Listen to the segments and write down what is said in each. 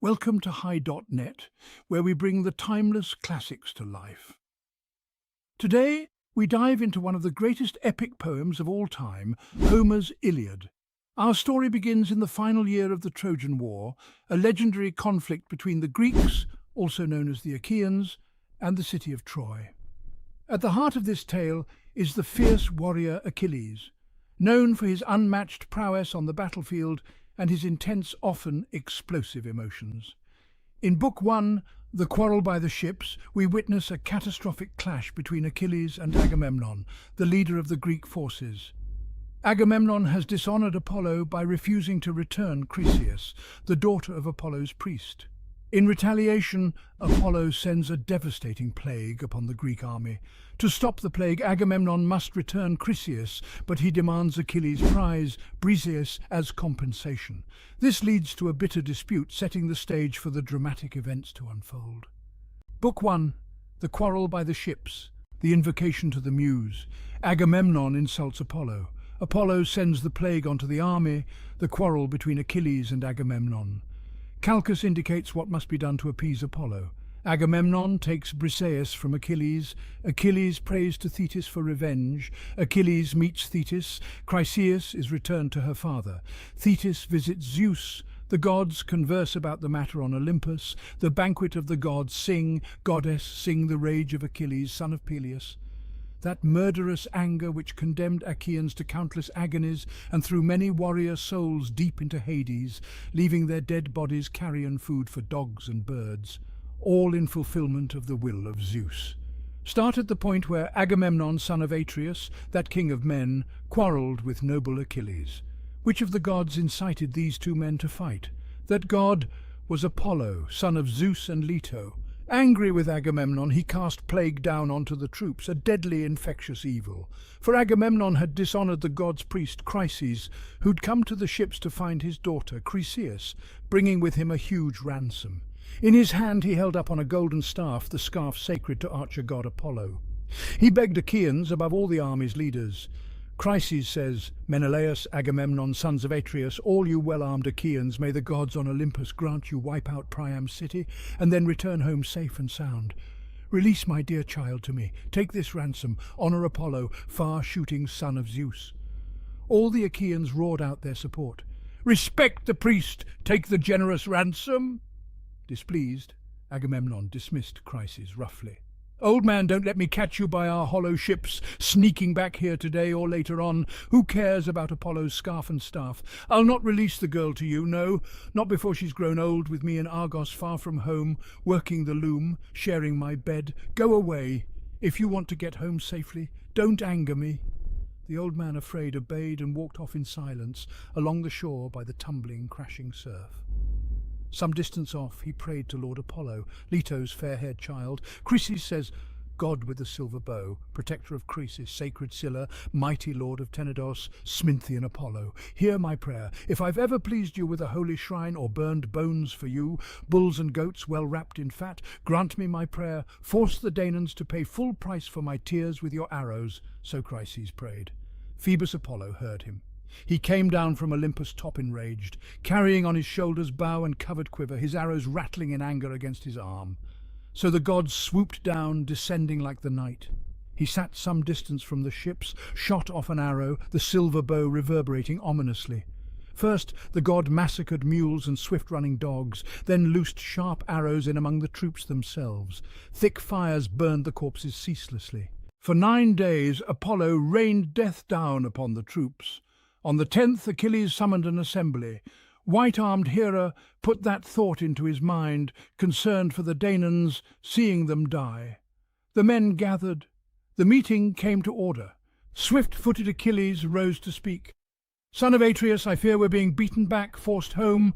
Welcome to Hi.Net, where we bring the timeless classics to life. Today, we dive into one of the greatest epic poems of all time, Homer's Iliad. Our story begins in the final year of the Trojan War, a legendary conflict between the Greeks, also known as the Achaeans, and the city of Troy. At the heart of this tale is the fierce warrior Achilles, known for his unmatched prowess on the battlefield and his intense, often explosive emotions. In Book 1, The Quarrel by the Ships, we witness a catastrophic clash between Achilles and Agamemnon, the leader of the Greek forces. Agamemnon has dishonoured Apollo by refusing to return Chryseis, the daughter of Apollo's priest. In retaliation, Apollo sends a devastating plague upon the Greek army. To stop the plague, Agamemnon must return Chryseis, but he demands Achilles' prize, Briseis, as compensation. This leads to a bitter dispute, setting the stage for the dramatic events to unfold. Book 1, The Quarrel by the Ships, the invocation to the Muse. Agamemnon insults Apollo. Apollo sends the plague onto the army, the quarrel between Achilles and Agamemnon. Calchas indicates what must be done to appease Apollo. Agamemnon takes Briseis from Achilles. Achilles prays to Thetis for revenge. Achilles meets Thetis. Chryseis is returned to her father. Thetis visits Zeus. The gods converse about the matter on Olympus. The banquet of the gods sing, goddess, sing the rage of Achilles, son of Peleus. That murderous anger which condemned Achaeans to countless agonies and threw many warrior souls deep into Hades, leaving their dead bodies carrion food for dogs and birds, all in fulfillment of the will of Zeus. Start at the point where Agamemnon, son of Atreus, that king of men, quarrelled with noble Achilles. Which of the gods incited these two men to fight? That god was Apollo, son of Zeus and Leto. Angry with Agamemnon, he cast plague down onto the troops, a deadly infectious evil. For Agamemnon had dishonoured the god's priest Chryseis, who'd come to the ships to find his daughter Chryseis, bringing with him a huge ransom. In his hand he held up on a golden staff, the scarf sacred to archer god Apollo. He begged Achaeans, above all the army's leaders. Chryseis says, "Menelaus, Agamemnon, sons of Atreus, all you well-armed Achaeans, may the gods on Olympus grant you wipe out Priam's city, and then return home safe and sound. Release my dear child to me. Take this ransom. Honour Apollo, far-shooting son of Zeus." All the Achaeans roared out their support. "Respect the priest! Take the generous ransom!" Displeased, Agamemnon dismissed Chryseis roughly. "Old man, don't let me catch you by our hollow ships, sneaking back here today or later on. Who cares about Apollo's scarf and staff? I'll not release the girl to you, no, not before she's grown old with me in Argos far from home, working the loom, sharing my bed. Go away. If you want to get home safely, don't anger me." The old man, afraid, obeyed and walked off in silence along the shore by the tumbling, crashing surf. Some distance off, he prayed to Lord Apollo, Leto's fair-haired child. Chryseis says, "God with the silver bow, protector of Chryseis, sacred Scylla, mighty lord of Tenedos, Sminthian Apollo, hear my prayer. If I've ever pleased you with a holy shrine or burned bones for you, bulls and goats well wrapped in fat, grant me my prayer. Force the Danaans to pay full price for my tears with your arrows." So Chryseis prayed. Phoebus Apollo heard him. He came down from Olympus top enraged, carrying on his shoulders bow and covered quiver, his arrows rattling in anger against his arm. So the god swooped down, descending like the night. He sat some distance from the ships, shot off an arrow, the silver bow reverberating ominously. First the god massacred mules and swift-running dogs, then loosed sharp arrows in among the troops themselves. Thick fires burned the corpses ceaselessly. For 9 days Apollo rained death down upon the troops. On the 10th, Achilles summoned an assembly. White-armed Hera put that thought into his mind, concerned for the Danaans, seeing them die. The men gathered. The meeting came to order. Swift-footed Achilles rose to speak. "Son of Atreus, I fear we're being beaten back, forced home,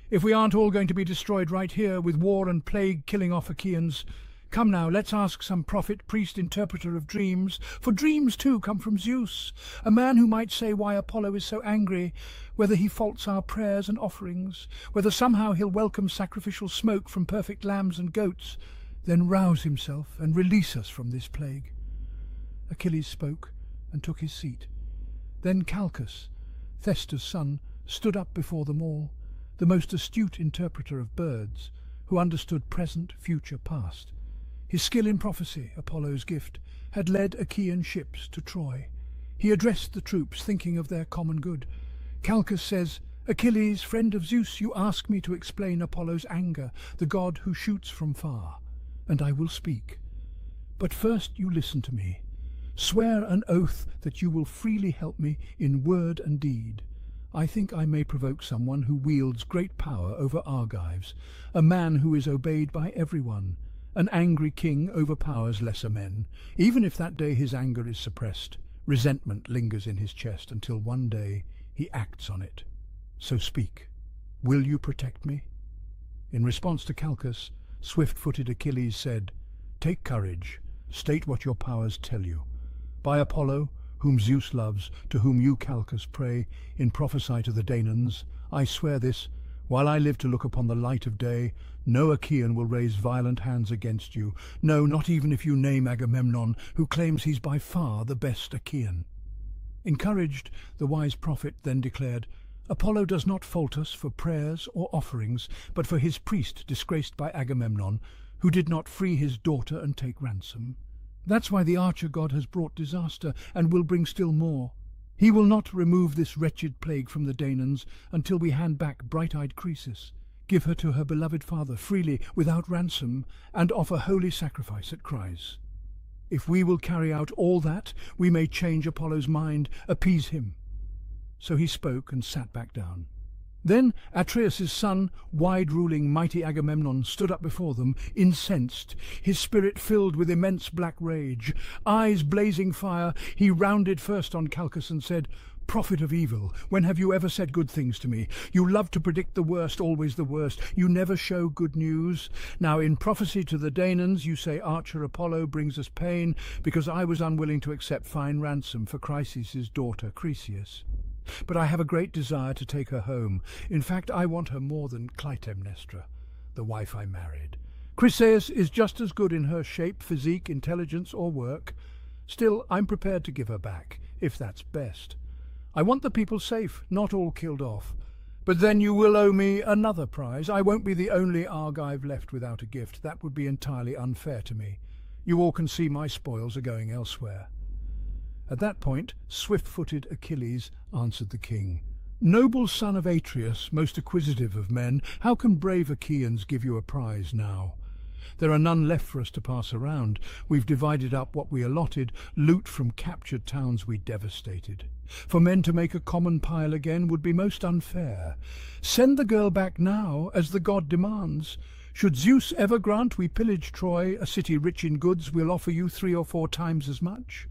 if we aren't all going to be destroyed right here, with war and plague killing off Achaeans. Come now, let's ask some prophet, priest, interpreter of dreams, for dreams too come from Zeus, a man who might say why Apollo is so angry, whether he faults our prayers and offerings, whether somehow he'll welcome sacrificial smoke from perfect lambs and goats, then rouse himself and release us from this plague." Achilles spoke and took his seat. Then Calchas, Thestor's son, stood up before them all. the most astute interpreter of birds, who understood present, future, past. His skill in prophecy, Apollo's gift, had led Achaean ships to Troy. He addressed the troops, thinking of their common good. Calchas says, "Achilles, friend of Zeus, you ask me to explain Apollo's anger, the god who shoots from far, and I will speak. But first you listen to me. Swear an oath that you will freely help me in word and deed. I think I may provoke someone who wields great power over Argives, a man who is obeyed by everyone. An angry king overpowers lesser men. Even if that day his anger is suppressed, resentment lingers in his chest until one day he acts on it. So speak. Will you protect me?" In response to Calchas, swift-footed Achilles said, "Take courage. State what your powers tell you. By Apollo, whom Zeus loves, to whom you, Calchas, pray, in prophesy to the Danaans, I swear this, while I live to look upon the light of day, no Achaean will raise violent hands against you. No, not even if you name Agamemnon, who claims he's by far the best Achaean." Encouraged, the wise prophet then declared, "Apollo does not fault us for prayers or offerings, but for his priest disgraced by Agamemnon, who did not free his daughter and take ransom. That's why the archer god has brought disaster, and will bring still more. He will not remove this wretched plague from the Danaans until we hand back bright-eyed Croesus, give her to her beloved father freely, without ransom, and offer holy sacrifice at Chryse. If we will carry out all that, we may change Apollo's mind, appease him." So he spoke and sat back down. Then Atreus' son, wide-ruling mighty Agamemnon, stood up before them, incensed, his spirit filled with immense black rage. Eyes blazing fire, he rounded first on Calchas and said, "Prophet of evil, when have you ever said good things to me? You love to predict the worst, always the worst. You never show good news. Now in prophecy to the Danaans you say archer Apollo brings us pain, because I was unwilling to accept fine ransom for Chryses' daughter Chryseis. But I have a great desire to take her home. In fact, I want her more than Clytemnestra, the wife I married. Chryseis is just as good in her shape, physique, intelligence, or work. Still, I'm prepared to give her back, if that's best. I want the people safe, not all killed off. But then you will owe me another prize. I won't be the only Argive left without a gift. That would be entirely unfair to me. You all can see my spoils are going elsewhere." At that point, swift-footed Achilles answered the king, "Noble son of Atreus, most acquisitive of men, how can brave Achaeans give you a prize now? There are none left for us to pass around. We've divided up what we allotted, loot from captured towns we devastated. For men to make a common pile again would be most unfair. Send the girl back now, as the god demands. Should Zeus ever grant we pillage Troy, a city rich in goods, we'll offer you 3 or 4 times as much."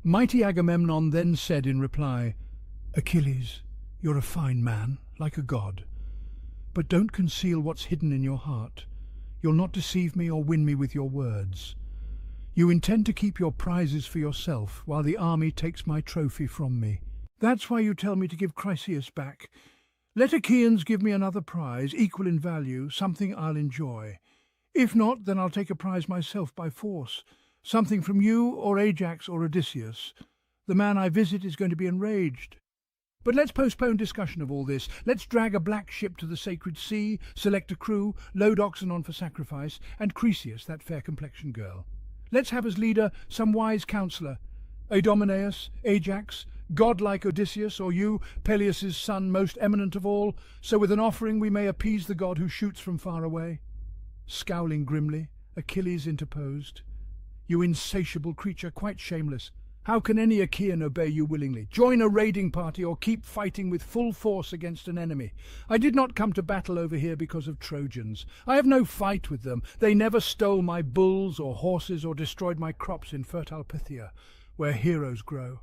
Mighty Agamemnon then said in reply, "Achilles, you're a fine man, like a god. But don't conceal what's hidden in your heart. You'll not deceive me or win me with your words. You intend to keep your prizes for yourself, while the army takes my trophy from me. That's why you tell me to give Chryseis back. Let Achaeans give me another prize, equal in value, something I'll enjoy. If not, then I'll take a prize myself by force. Something from you, or Ajax, or Odysseus. The man I visit is going to be enraged. But let's postpone discussion of all this. Let's drag a black ship to the sacred sea, select a crew, load oxen on for sacrifice, and Chryseis, that fair-complexioned girl. Let's have as leader some wise counsellor. Idomeneus, Ajax, godlike Odysseus, or you, Peleus' son, most eminent of all, so with an offering we may appease the god who shoots from far away." Scowling grimly, Achilles interposed, "You insatiable creature, quite shameless. How can any Achaean obey you willingly? Join a raiding party or keep fighting with full force against an enemy? I did not come to battle over here because of Trojans. I have no fight with them. They never stole my bulls or horses or destroyed my crops in fertile Phthia, where heroes grow.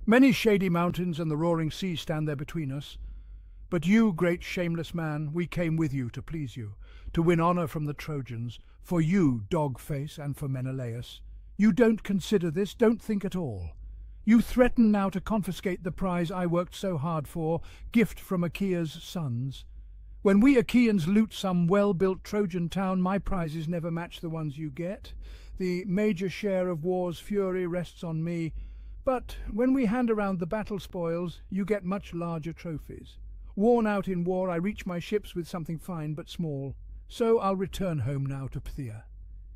Many shady mountains and the roaring sea stand there between us. But you, great shameless man, we came with you to please you, to win honour from the Trojans, for you, dog-face, and for Menelaus. You don't consider this, don't think at all. You threaten now to confiscate the prize I worked so hard for, gift from Achaea's sons. When we Achaeans loot some well-built Trojan town, my prizes never match the ones you get. The major share of war's fury rests on me. But when we hand around the battle spoils, you get much larger trophies. Worn out in war, I reach my ships with something fine but small. So I'll return home now to Phthia.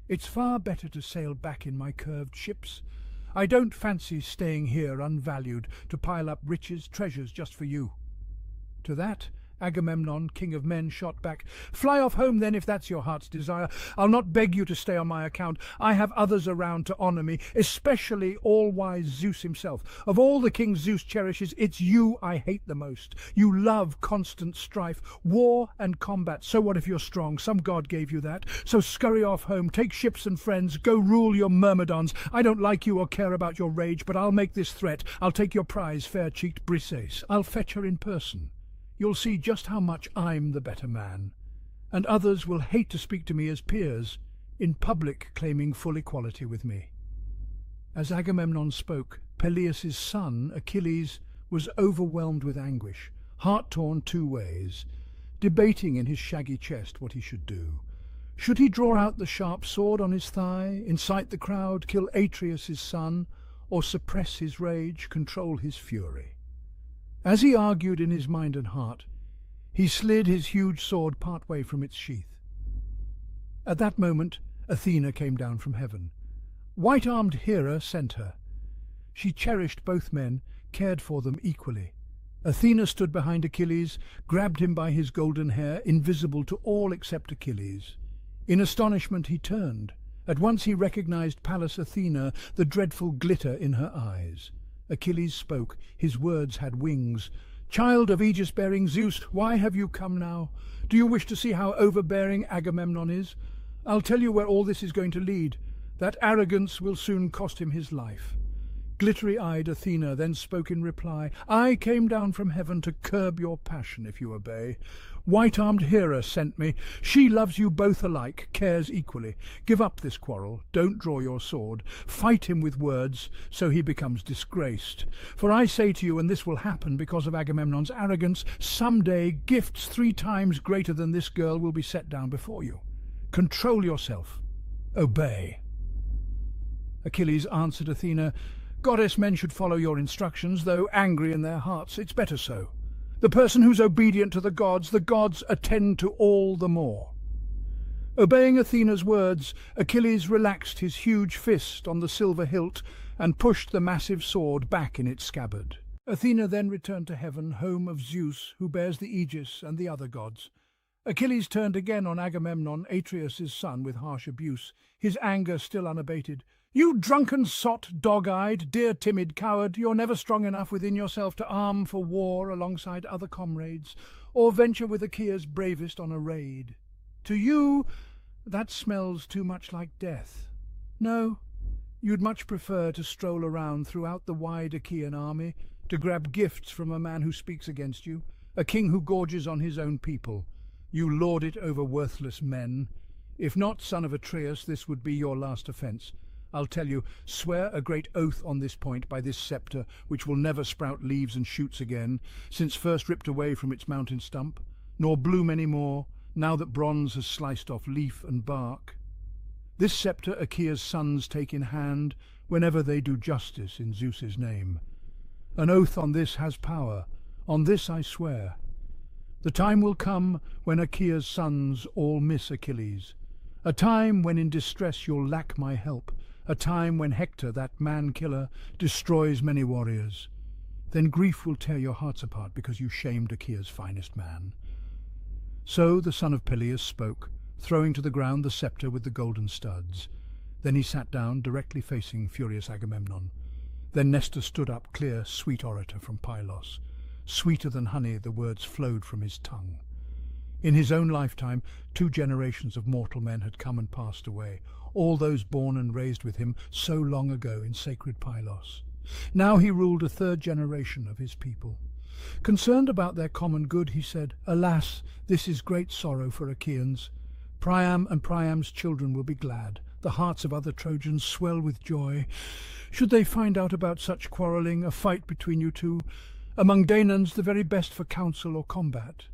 It's far better to sail back in my curved ships. I don't fancy staying here unvalued to pile up riches, treasures just for you." To that, Agamemnon, king of men, shot back, "Fly off home then, if that's your heart's desire. I'll not beg you to stay on my account. I have others around to honour me, especially all-wise Zeus himself. Of all the kings Zeus cherishes, it's you I hate the most. You love constant strife, war and combat. So what if you're strong? Some god gave you that. So scurry off home, take ships and friends, go rule your Myrmidons. I don't like you or care about your rage, but I'll make this threat. I'll take your prize, fair-cheeked Briseis. I'll fetch her in person. You'll see just how much I'm the better man, and others will hate to speak to me as peers, in public claiming full equality with me." As Agamemnon spoke, Peleus' son, Achilles, was overwhelmed with anguish, heart-torn two ways, debating in his shaggy chest what he should do. Should he draw out the sharp sword on his thigh, incite the crowd, kill Atreus' son, or suppress his rage, control his fury? As he argued in his mind and heart, he slid his huge sword part way from its sheath. At that moment, Athena came down from heaven. White-armed Hera sent her. She cherished both men, cared for them equally. Athena stood behind Achilles, grabbed him by his golden hair, invisible to all except Achilles. In astonishment he turned. At once he recognized Pallas Athena, the dreadful glitter in her eyes. Achilles spoke. His words had wings. "Child of Aegis-bearing Zeus, why have you come now? Do you wish to see how overbearing Agamemnon is? I'll tell you where all this is going to lead. That arrogance will soon cost him his life." Glittery-eyed Athena then spoke in reply. "I came down from heaven to curb your passion, if you obey. White-armed Hera sent me. She loves you both alike, cares equally. Give up this quarrel. Don't draw your sword. Fight him with words, so he becomes disgraced. For I say to you, and this will happen because of Agamemnon's arrogance, some day gifts 3 times greater than this girl will be set down before you. Control yourself. Obey." Achilles answered Athena, "Goddess, men should follow your instructions, though angry in their hearts. It's better so. The person who's obedient to the gods attend to all the more." Obeying Athena's words, Achilles relaxed his huge fist on the silver hilt and pushed the massive sword back in its scabbard. Athena then returned to heaven, home of Zeus, who bears the Aegis and the other gods. Achilles turned again on Agamemnon, Atreus' son, with harsh abuse, his anger still unabated. "You drunken sot, dog-eyed, dear timid coward, you're never strong enough within yourself to arm for war alongside other comrades, or venture with Achaea's bravest on a raid. To you, that smells too much like death. No, you'd much prefer to stroll around throughout the wide Achaean army, to grab gifts from a man who speaks against you, a king who gorges on his own people. You lord it over worthless men. If not, son of Atreus, this would be your last offence. I'll tell you, swear a great oath on this point by this sceptre, which will never sprout leaves and shoots again, since first ripped away from its mountain stump, nor bloom any more, now that bronze has sliced off leaf and bark. This sceptre Achaea's sons take in hand whenever they do justice in Zeus's name. An oath on this has power. On this I swear. The time will come when Achaea's sons all miss Achilles. A time when in distress you'll lack my help. A time when Hector, that man-killer, destroys many warriors. Then grief will tear your hearts apart because you shamed Achaea's finest man." So the son of Peleus spoke, throwing to the ground the sceptre with the golden studs. Then he sat down, directly facing furious Agamemnon. Then Nestor stood up, clear, sweet orator from Pylos. Sweeter than honey the words flowed from his tongue. In his own lifetime, 2 generations of mortal men had come and passed away, all those born and raised with him so long ago in sacred Pylos. Now he ruled a 3rd generation of his people. Concerned about their common good, he said, "Alas, this is great sorrow for Achaeans. Priam and Priam's children will be glad. The hearts of other Trojans swell with joy. Should they find out about such quarrelling, a fight between you two, among Danaans the very best for counsel or combat.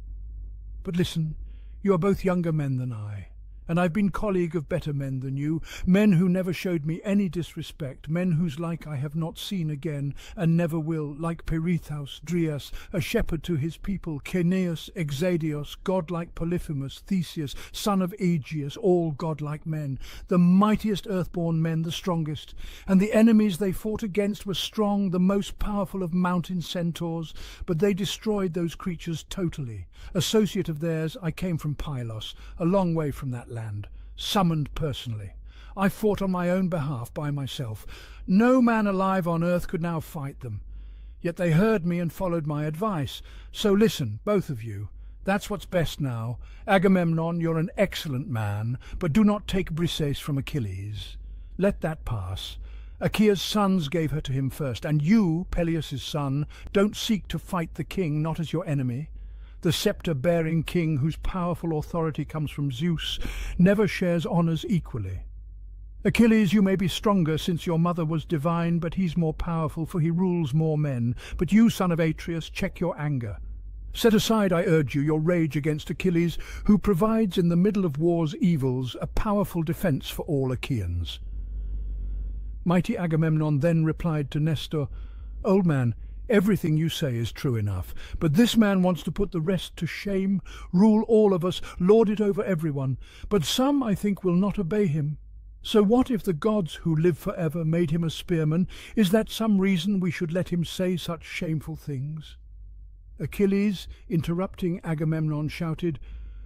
But listen, you are both younger men than I, And I've been colleague of better men than you, men who never showed me any disrespect, men whose like I have not seen again, and never will, like Pirithous, Drias, a shepherd to his people, Caeneus, Exadios, godlike Polyphemus, Theseus, son of Aegeus, all godlike men, the mightiest earthborn men, the strongest, and the enemies they fought against were strong, the most powerful of mountain centaurs, but they destroyed those creatures totally. Associate of theirs, I came from Pylos, a long way from that land, summoned personally. I fought on my own behalf by myself. No man alive on earth could now fight them. Yet they heard me and followed my advice. So listen, both of you. That's what's best now. Agamemnon, you're an excellent man, but do not take Briseis from Achilles. Let that pass. Achaea's sons gave her to him first, and you, Peleus' son, don't seek to fight the king, not as your enemy. The sceptre-bearing king, whose powerful authority comes from Zeus, never shares honours equally. Achilles, you may be stronger since your mother was divine, but he's more powerful, for he rules more men. But you, son of Atreus, check your anger. Set aside, I urge you, your rage against Achilles, who provides in the middle of war's evils a powerful defence for all Achaeans. Mighty Agamemnon then replied to Nestor, Old man, everything you say is true enough, but this man wants to put the rest to shame, rule all of us, lord it over everyone. But some, I think, will not obey him. So what if the gods who live forever made him a spearman? Is that some reason we should let him say such shameful things? Achilles, interrupting Agamemnon, shouted,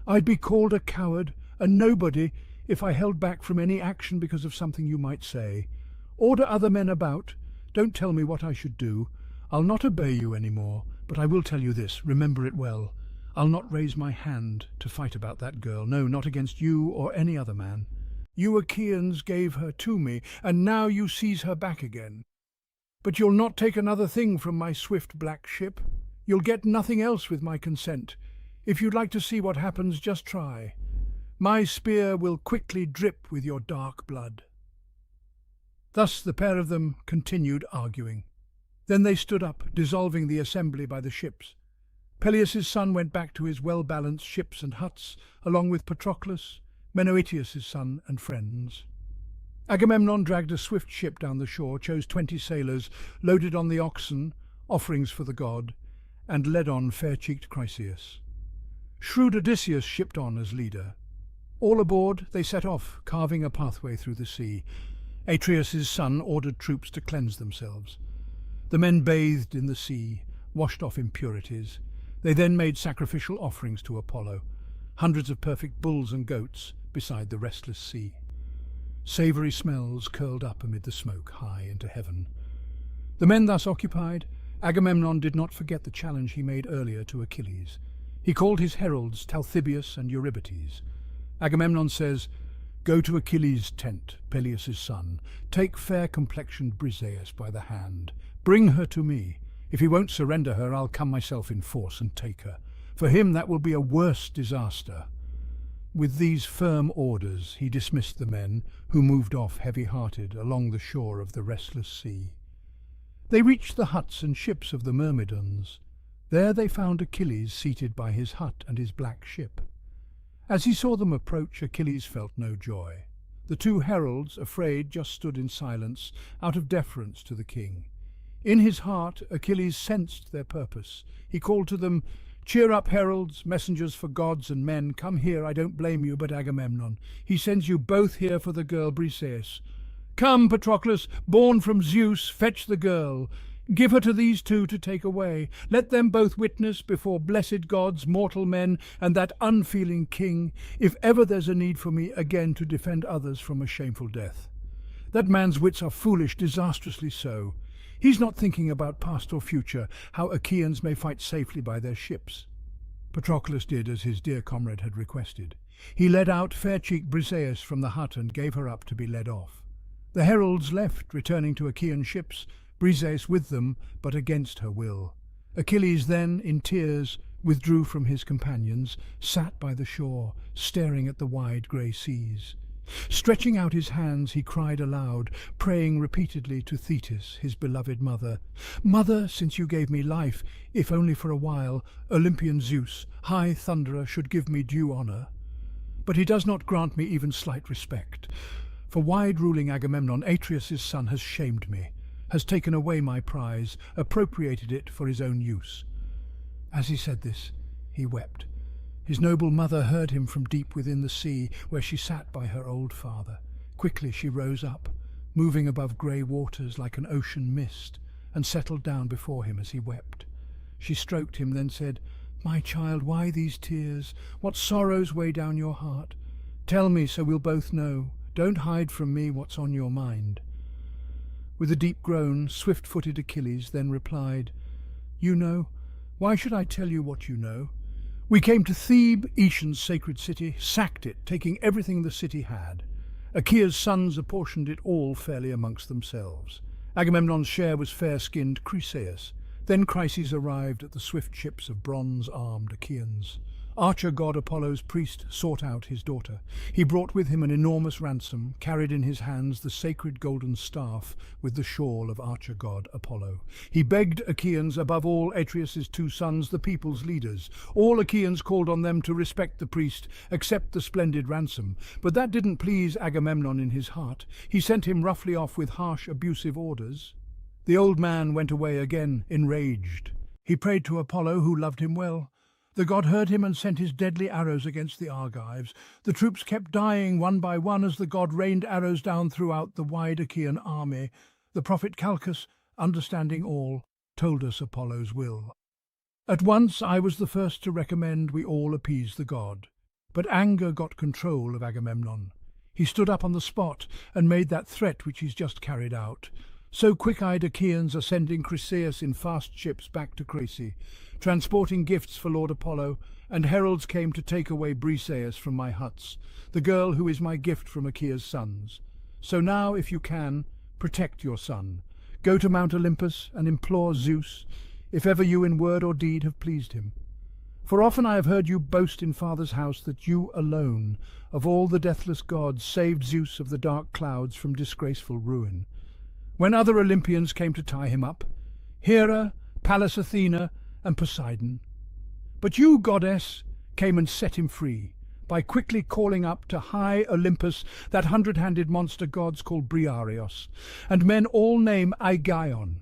I'd be called a coward, a nobody, if I held back from any action because of something you might say. Order other men about. Don't tell me what I should do. I'll not obey you any more, but I will tell you this, remember it well. I'll not raise my hand to fight about that girl, no, not against you or any other man. You Achaeans gave her to me, and now you seize her back again. But you'll not take another thing from my swift black ship. You'll get nothing else with my consent. If you'd like to see what happens, just try. My spear will quickly drip with your dark blood. Thus the pair of them continued arguing. Then they stood up, dissolving the assembly by the ships. Peleus' son went back to his well-balanced ships and huts, along with Patroclus, Menelaus' son, and friends. Agamemnon dragged a swift ship down the shore, chose 20 sailors, loaded on the oxen, offerings for the god, and led on fair-cheeked Chryseis. Shrewd Odysseus shipped on as leader. All aboard, they set off, carving a pathway through the sea. Atreus' son ordered troops to cleanse themselves. The men bathed in the sea, washed off impurities. They then made sacrificial offerings to Apollo, hundreds of perfect bulls and goats beside the restless sea. Savoury smells curled up amid the smoke high into heaven. The men thus occupied, Agamemnon did not forget the challenge he made earlier to Achilles. He called his heralds Talthybius and Eurybates. Agamemnon says, Go to Achilles' tent, Peleus' son. Take fair-complexioned Briseis by the hand. Bring her to me. If he won't surrender her, I'll come myself in force and take her. For him that will be a worse disaster. With these firm orders he dismissed the men, who moved off heavy-hearted along the shore of the restless sea. They reached the huts and ships of the Myrmidons. There they found Achilles seated by his hut and his black ship. As he saw them approach, Achilles felt no joy. The two heralds, afraid, just stood in silence, out of deference to the king. In his heart, Achilles sensed their purpose. He called to them, Cheer up, heralds, messengers for gods and men. Come here, I don't blame you, but Agamemnon. He sends you both here for the girl Briseis. Come, Patroclus, born from Zeus, fetch the girl. Give her to these two to take away. Let them both witness before blessed gods, mortal men, and that unfeeling king, if ever there's a need for me again to defend others from a shameful death. That man's wits are foolish, disastrously so. He's not thinking about past or future, how Achaeans may fight safely by their ships. Patroclus did as his dear comrade had requested. He led out fair-cheeked Briseis from the hut and gave her up to be led off. The heralds left, returning to Achaean ships, Briseis with them, but against her will. Achilles then, in tears, withdrew from his companions, sat by the shore, staring at the wide grey seas. Stretching out his hands, he cried aloud, praying repeatedly to Thetis, his beloved mother, Mother, since you gave me life, if only for a while, Olympian Zeus, high thunderer, should give me due honour. but he does not grant me even slight respect. For wide-ruling Agamemnon, Atreus' son, has shamed me, has taken away my prize, appropriated it for his own use." As he said this, he wept. His noble mother heard him from deep within the sea, where she sat by her old father. Quickly she rose up, moving above grey waters like an ocean mist, and settled down before him as he wept. She stroked him, then said, "My child, why these tears? What sorrows weigh down your heart? Tell me, so we'll both know. Don't hide from me what's on your mind." With a deep groan, swift-footed Achilles then replied, "You know. Why should I tell you what you know? We came to Thebe, Aeacian's sacred city, sacked it, taking everything the city had. Achaea's sons apportioned it all fairly amongst themselves. Agamemnon's share was fair-skinned Chryseis. Then Chryses arrived at the swift ships of bronze-armed Achaeans. Archer god Apollo's priest sought out his daughter. He brought with him an enormous ransom, carried in his hands the sacred golden staff with the shawl of archer god Apollo. He begged Achaeans, above all Atreus' 2 sons, the people's leaders. All Achaeans called on them to respect the priest, accept the splendid ransom. But that didn't please Agamemnon in his heart. He sent him roughly off with harsh, abusive orders. The old man went away again, enraged. He prayed to Apollo, who loved him well. The god heard him and sent his deadly arrows against the Argives. The troops kept dying one by one as the god rained arrows down throughout the wide Achaean army. The prophet Calchas, understanding all, told us Apollo's will. At once I was the first to recommend we all appease the god. But anger got control of Agamemnon. He stood up on the spot and made that threat which he's just carried out. So quick-eyed Achaeans are sending Chryseis in fast ships back to Chryse, transporting gifts for Lord Apollo, and heralds came to take away Briseis from my huts, the girl who is my gift from Achaea's sons. So now, if you can, protect your son. Go to Mount Olympus and implore Zeus, if ever you in word or deed have pleased him. For often I have heard you boast in father's house that you alone, of all the deathless gods, saved Zeus of the dark clouds from disgraceful ruin. When other Olympians came to tie him up, Hera, Pallas Athena, and Poseidon. But you, goddess, came and set him free, by quickly calling up to high Olympus that 100-handed monster gods called Briareos, and men all name Aegaeon,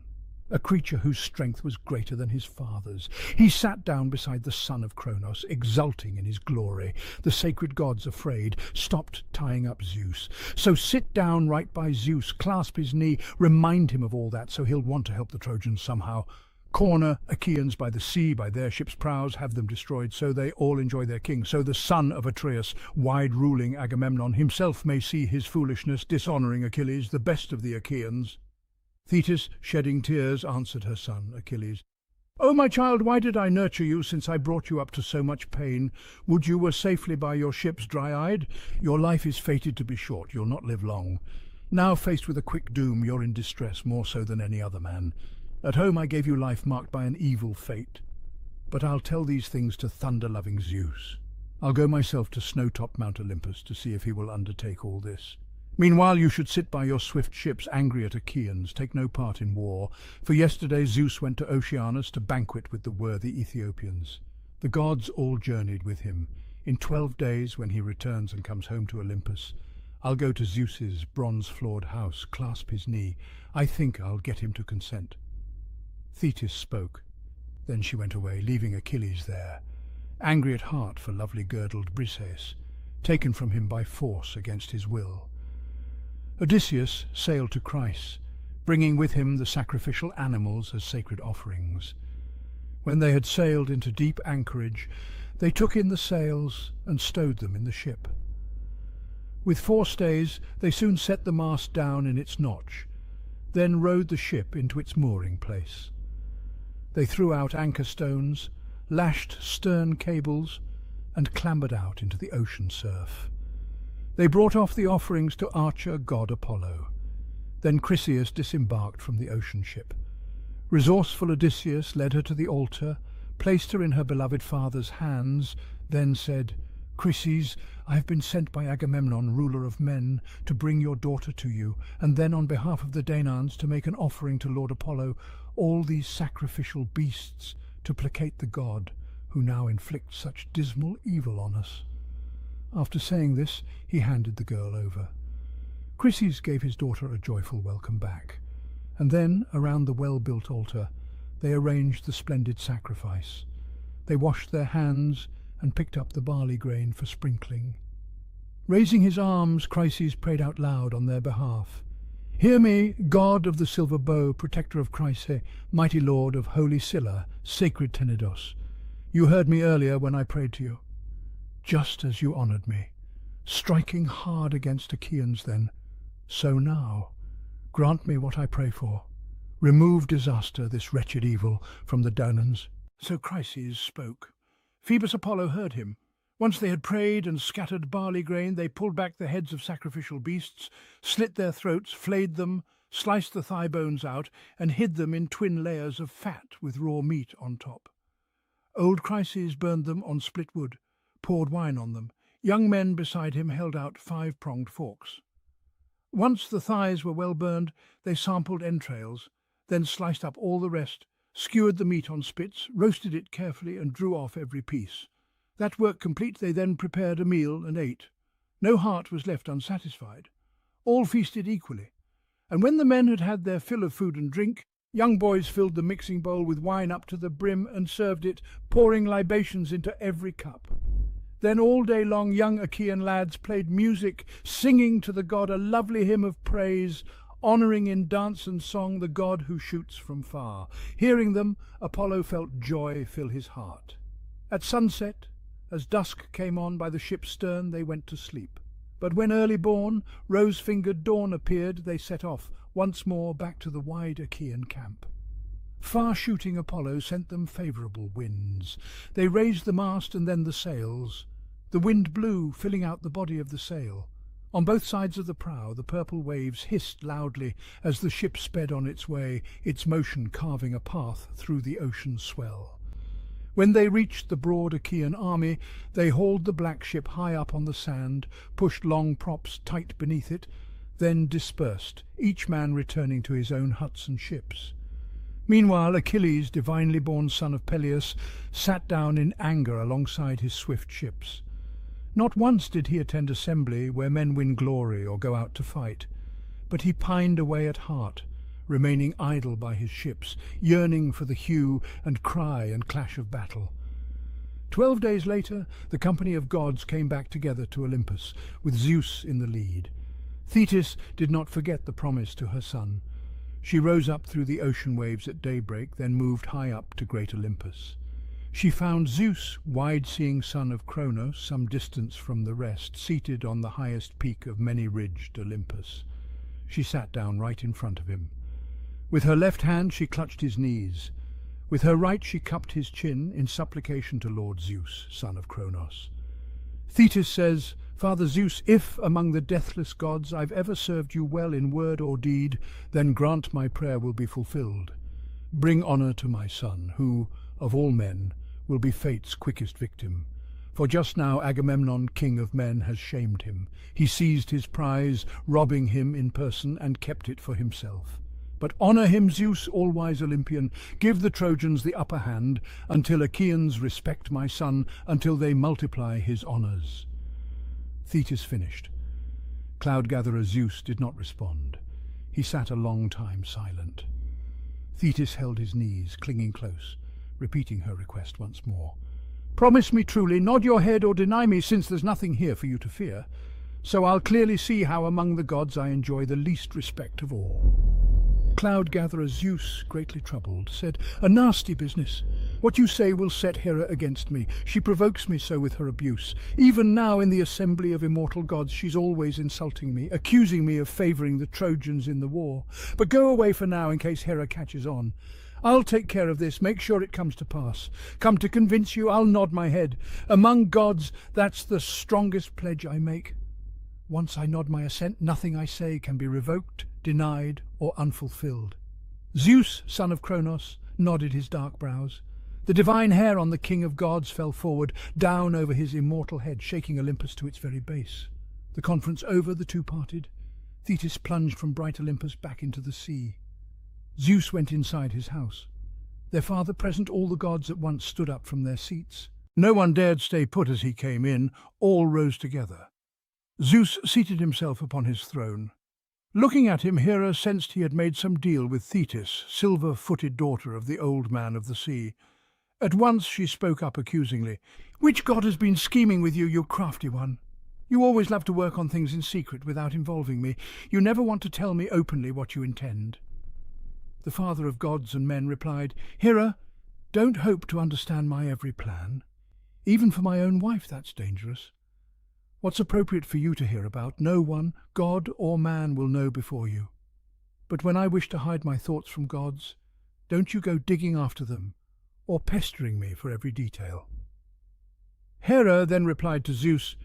a creature whose strength was greater than his father's. He sat down beside the son of Cronos, exulting in his glory. The sacred gods, afraid, stopped tying up Zeus. So sit down right by Zeus, clasp his knee, remind him of all that, so he'll want to help the Trojans somehow. Corner Achaeans by the sea, by their ships' prows, have them destroyed, so they all enjoy their king. So the son of Atreus, wide-ruling Agamemnon, himself may see his foolishness, dishonouring Achilles, the best of the Achaeans. Thetis, shedding tears, answered her son, Achilles. "O my child, why did I nurture you, since I brought you up to so much pain? Would you were safely by your ships, dry-eyed? Your life is fated to be short, you'll not live long. Now, faced with a quick doom, you're in distress, more so than any other man. At home I gave you life marked by an evil fate. But I'll tell these things to thunder-loving Zeus. I'll go myself to snow-topped Mount Olympus to see if he will undertake all this. Meanwhile you should sit by your swift ships, angry at Achaeans, take no part in war, for yesterday Zeus went to Oceanus to banquet with the worthy Ethiopians. The gods all journeyed with him. In 12 days, when he returns and comes home to Olympus, I'll go to Zeus's bronze-floored house, clasp his knee. I think I'll get him to consent." Thetis spoke. Then she went away, leaving Achilles there, angry at heart for lovely girdled Briseis, taken from him by force against his will. Odysseus sailed to Chryse, bringing with him the sacrificial animals as sacred offerings. When they had sailed into deep anchorage, they took in the sails and stowed them in the ship. With 4 stays, they soon set the mast down in its notch, then rowed the ship into its mooring place. They threw out anchor stones, lashed stern cables, and clambered out into the ocean surf. They brought off the offerings to archer god Apollo. Then Chryseis disembarked from the ocean ship. Resourceful Odysseus led her to the altar, placed her in her beloved father's hands, then said, "Chryses, I have been sent by Agamemnon, ruler of men, to bring your daughter to you, and then on behalf of the Danaans to make an offering to Lord Apollo, all these sacrificial beasts, to placate the god who now inflicts such dismal evil on us. After saying this, he handed the girl over. Chryses gave his daughter a joyful welcome back, and then, around the well-built altar, they arranged the splendid sacrifice. They washed their hands and picked up the barley grain for sprinkling. Raising his arms, Chryses prayed out loud on their behalf. "Hear me, God of the silver bow, protector of Chryse, mighty lord of holy Scylla, sacred Tenedos. You heard me earlier when I prayed to you, just as you honoured me, striking hard against Achaeans then. So now, grant me what I pray for. Remove disaster, this wretched evil, from the Daunans." So Chryses spoke. Phoebus Apollo heard him. Once they had prayed and scattered barley grain, they pulled back the heads of sacrificial beasts, slit their throats, flayed them, sliced the thigh bones out, and hid them in twin layers of fat with raw meat on top. Old Chryses burned them on split wood, poured wine on them. Young men beside him held out 5-pronged forks. Once the thighs were well burned, they sampled entrails, then sliced up all the rest, skewered the meat on spits, roasted it carefully, and drew off every piece. That work complete, they then prepared a meal and ate. No heart was left unsatisfied. All feasted equally. And when the men had had their fill of food and drink, young boys filled the mixing bowl with wine up to the brim and served it, pouring libations into every cup. Then all day long young Achaean lads played music, singing to the god a lovely hymn of praise, honouring in dance and song the god who shoots from far. Hearing them, Apollo felt joy fill his heart. At sunset, as dusk came on by the ship's stern, they went to sleep. But when early morn, rose-fingered dawn appeared, they set off once more back to the wide Achaean camp. Far-shooting Apollo sent them favourable winds. They raised the mast and then the sails. The wind blew, filling out the body of the sail. On both sides of the prow the purple waves hissed loudly as the ship sped on its way, its motion carving a path through the ocean swell. When they reached the broad Achaean army, they hauled the black ship high up on the sand, pushed long props tight beneath it, then dispersed, each man returning to his own huts and ships. Meanwhile, Achilles, divinely born son of Peleus, sat down in anger alongside his swift ships. Not once did he attend assembly where men win glory or go out to fight, but he pined away at heart, remaining idle by his ships, yearning for the hue and cry and clash of battle. 12 days later, the company of gods came back together to Olympus, with Zeus in the lead. Thetis did not forget the promise to her son. She rose up through the ocean waves at daybreak, then moved high up to great Olympus. She found Zeus, wide-seeing son of Cronos, some distance from the rest, seated on the highest peak of many-ridged Olympus. She sat down right in front of him. With her left hand she clutched his knees. With her right she cupped his chin in supplication to Lord Zeus, son of Cronos. Thetis says, "Father Zeus, if among the deathless gods I've ever served you well in word or deed, then grant my prayer will be fulfilled. Bring honour to my son, who, of all men, will be fate's quickest victim. For just now Agamemnon, king of men, has shamed him. He seized his prize, robbing him in person, and kept it for himself. But honour him, Zeus, all-wise Olympian. Give the Trojans the upper hand, until Achaeans respect my son, until they multiply his honours." Thetis finished. Cloud-gatherer Zeus did not respond. He sat a long time silent. Thetis held his knees, clinging close, repeating her request once more. "Promise me truly, nod your head or deny me, since there's nothing here for you to fear. So I'll clearly see how among the gods I enjoy the least respect of all." Cloud-gatherer Zeus, greatly troubled, said, "A nasty business. What you say will set Hera against me. She provokes me so with her abuse. Even now in the assembly of immortal gods she's always insulting me, accusing me of favouring the Trojans in the war. But go away for now in case Hera catches on. I'll take care of this, make sure it comes to pass. Come to convince you, I'll nod my head. Among gods, that's the strongest pledge I make. Once I nod my assent, nothing I say can be revoked, denied, or unfulfilled." Zeus, son of Cronos, nodded his dark brows. The divine hair on the king of gods fell forward, down over his immortal head, shaking Olympus to its very base. The conference over, the two parted. Thetis plunged from bright Olympus back into the sea. Zeus went inside his house. Their father present, all the gods at once stood up from their seats. No one dared stay put as he came in, all rose together. Zeus seated himself upon his throne. Looking at him, Hera sensed he had made some deal with Thetis, silver-footed daughter of the old man of the sea. At once she spoke up accusingly. "Which god has been scheming with you, you crafty one? You always love to work on things in secret without involving me. You never want to tell me openly what you intend." The father of gods and men replied, "Hera, don't hope to understand my every plan. Even for my own wife that's dangerous. What's appropriate for you to hear about, no one, god or man, will know before you. But when I wish to hide my thoughts from gods, don't you go digging after them, or pestering me for every detail." Hera then replied to Zeus,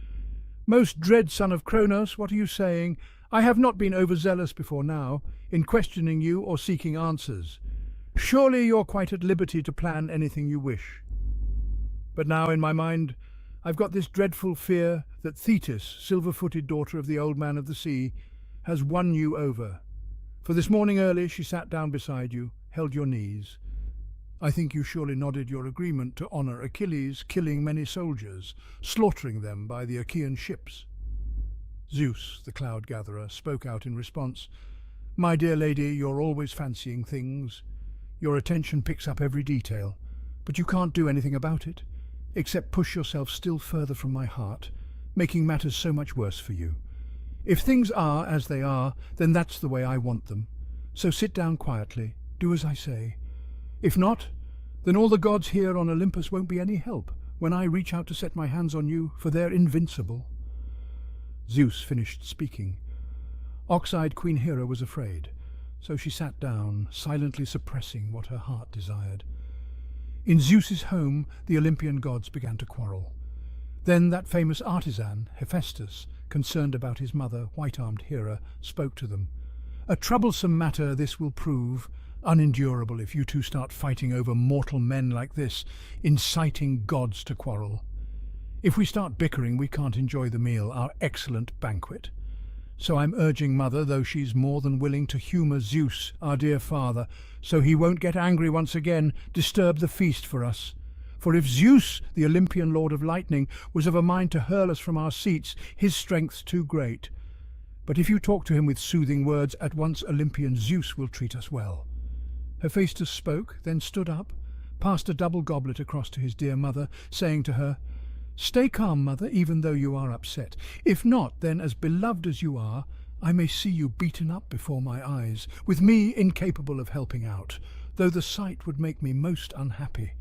"Most dread son of Cronos, what are you saying? I have not been overzealous before now, in questioning you or seeking answers. Surely you're quite at liberty to plan anything you wish. But now in my mind, I've got this dreadful fear that Thetis, silver-footed daughter of the old man of the sea, has won you over. For this morning early she sat down beside you, held your knees. I think you surely nodded your agreement to honour Achilles killing many soldiers, slaughtering them by the Achaean ships." Zeus, the cloud-gatherer, spoke out in response. "My dear lady, you're always fancying things. Your attention picks up every detail, but you can't do anything about it, except push yourself still further from my heart, making matters so much worse for you. If things are as they are, then that's the way I want them. So sit down quietly, do as I say. If not, then all the gods here on Olympus won't be any help when I reach out to set my hands on you, for they're invincible." Zeus finished speaking. Ox-eyed Queen Hera was afraid, so she sat down, silently suppressing what her heart desired. In Zeus's home, the Olympian gods began to quarrel. Then that famous artisan, Hephaestus, concerned about his mother, white-armed Hera, spoke to them. "A troublesome matter this will prove, unendurable if you two start fighting over mortal men like this, inciting gods to quarrel. If we start bickering, we can't enjoy the meal, our excellent banquet. So I'm urging Mother, though she's more than willing, to humour Zeus, our dear father, so he won't get angry once again, disturb the feast for us. For if Zeus, the Olympian lord of lightning, was of a mind to hurl us from our seats, his strength's too great. But if you talk to him with soothing words, at once Olympian Zeus will treat us well." Hephaestus spoke, then stood up, passed a double goblet across to his dear mother, saying to her, "Stay calm, mother, even though you are upset. If not, then, as beloved as you are, I may see you beaten up before my eyes, with me incapable of helping out, though the sight would make me most unhappy.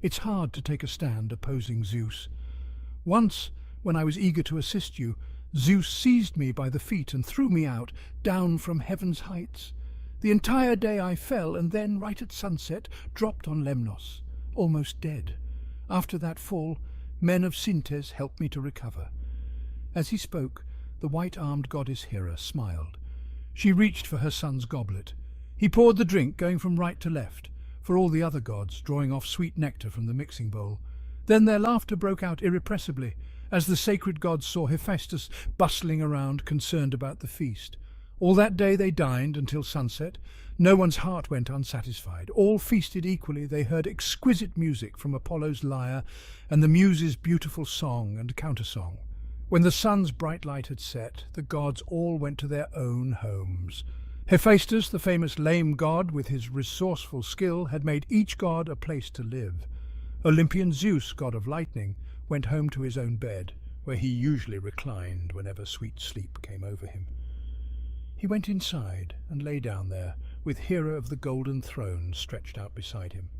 It's hard to take a stand opposing Zeus. Once, when I was eager to assist you, Zeus seized me by the feet and threw me out, down from heaven's heights. The entire day I fell, and then, right at sunset, dropped on Lemnos, almost dead. After that fall, men of Sintes helped me to recover." As he spoke, the white-armed goddess Hera smiled. She reached for her son's goblet. He poured the drink, going from right to left, for all the other gods, drawing off sweet nectar from the mixing bowl. Then their laughter broke out irrepressibly, as the sacred gods saw Hephaestus bustling around, concerned about the feast. All that day they dined until sunset. No one's heart went unsatisfied. All feasted equally. They heard exquisite music from Apollo's lyre and the Muses' beautiful song and countersong. When the sun's bright light had set, the gods all went to their own homes. Hephaestus, the famous lame god, with his resourceful skill, had made each god a place to live. Olympian Zeus, god of lightning, went home to his own bed, where he usually reclined whenever sweet sleep came over him. He went inside and lay down there, with Hera of the Golden Throne stretched out beside him.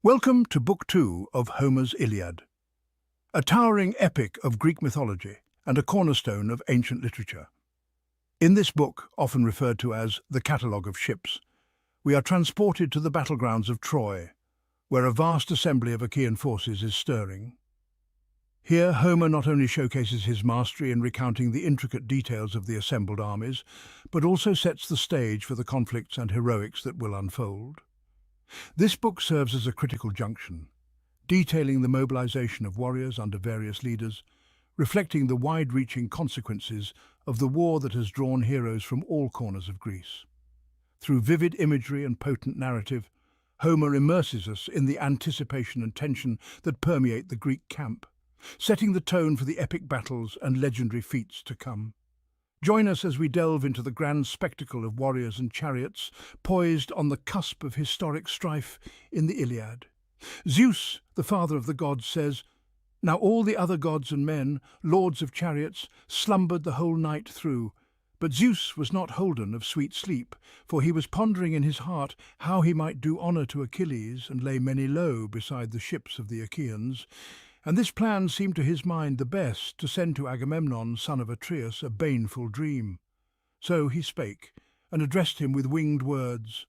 Welcome to Book 2 of Homer's Iliad, a towering epic of Greek mythology and a cornerstone of ancient literature. In this book, often referred to as the Catalogue of Ships, we are transported to the battlegrounds of Troy, where a vast assembly of Achaean forces is stirring. Here, Homer not only showcases his mastery in recounting the intricate details of the assembled armies, but also sets the stage for the conflicts and heroics that will unfold. This book serves as a critical junction, detailing the mobilization of warriors under various leaders, reflecting the wide-reaching consequences of the war that has drawn heroes from all corners of Greece. Through vivid imagery and potent narrative, Homer immerses us in the anticipation and tension that permeate the Greek camp, setting the tone for the epic battles and legendary feats to come. Join us as we delve into the grand spectacle of warriors and chariots, poised on the cusp of historic strife in the Iliad. Zeus, the father of the gods, says, "Now all the other gods and men, lords of chariots, slumbered the whole night through. But Zeus was not holden of sweet sleep, for he was pondering in his heart how he might do honour to Achilles and lay many low beside the ships of the Achaeans. And this plan seemed to his mind the best, to send to Agamemnon, son of Atreus, a baneful dream. So he spake, and addressed him with winged words.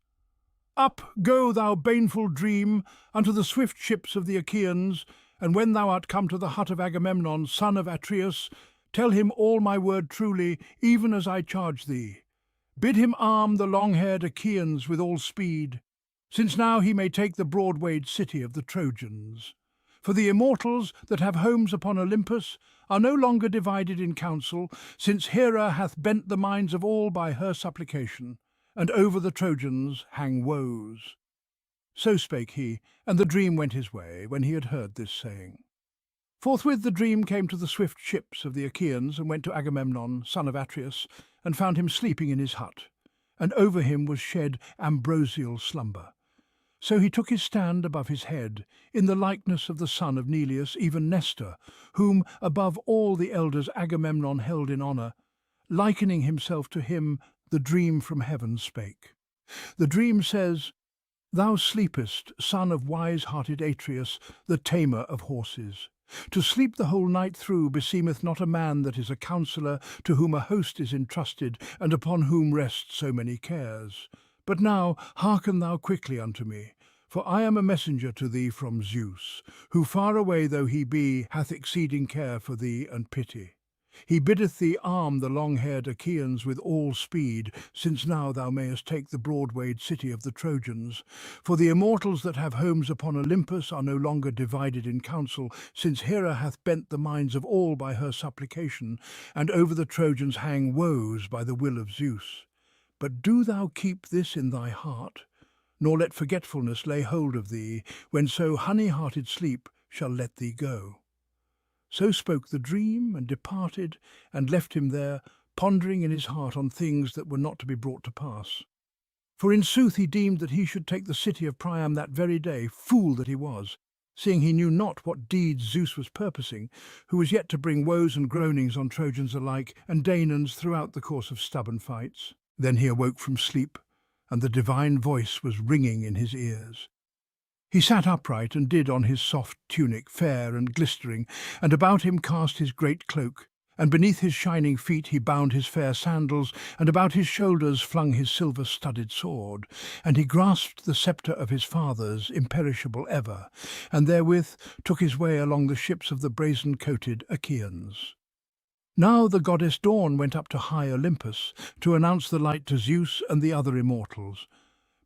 Up, go, thou baneful dream, unto the swift ships of the Achaeans, and when thou art come to the hut of Agamemnon, son of Atreus, tell him all my word truly, even as I charge thee. Bid him arm the long-haired Achaeans with all speed, since now he may take the broad-wayed city of the Trojans. For the immortals that have homes upon Olympus are no longer divided in council, since Hera hath bent the minds of all by her supplication, and over the Trojans hang woes." So spake he, and the dream went his way, when he had heard this saying. Forthwith the dream came to the swift ships of the Achaeans, and went to Agamemnon, son of Atreus, and found him sleeping in his hut, and over him was shed ambrosial slumber. So he took his stand above his head, in the likeness of the son of Neleus, even Nestor, whom above all the elders Agamemnon held in honour. Likening himself to him, the dream from heaven spake. The dream says, "Thou sleepest, son of wise-hearted Atreus, the tamer of horses. To sleep the whole night through beseemeth not a man that is a counsellor, to whom a host is entrusted, and upon whom rest so many cares. But now hearken thou quickly unto me, for I am a messenger to thee from Zeus, who far away though he be, hath exceeding care for thee and pity. He biddeth thee arm the long-haired Achaeans with all speed, since now thou mayest take the broad-wayed city of the Trojans. For the immortals that have homes upon Olympus are no longer divided in council, since Hera hath bent the minds of all by her supplication, and over the Trojans hang woes by the will of Zeus. But do thou keep this in thy heart, nor let forgetfulness lay hold of thee, when so honey-hearted sleep shall let thee go." So spoke the dream, and departed, and left him there, pondering in his heart on things that were not to be brought to pass. For in sooth he deemed that he should take the city of Priam that very day, fool that he was, seeing he knew not what deeds Zeus was purposing, who was yet to bring woes and groanings on Trojans alike, and Danaans throughout the course of stubborn fights. Then he awoke from sleep, and the divine voice was ringing in his ears. He sat upright, and did on his soft tunic, fair and glistering, and about him cast his great cloak, and beneath his shining feet he bound his fair sandals, and about his shoulders flung his silver-studded sword, and he grasped the sceptre of his fathers, imperishable ever, and therewith took his way along the ships of the brazen-coated Achaeans. Now the goddess Dawn went up to high Olympus, to announce the light to Zeus and the other immortals.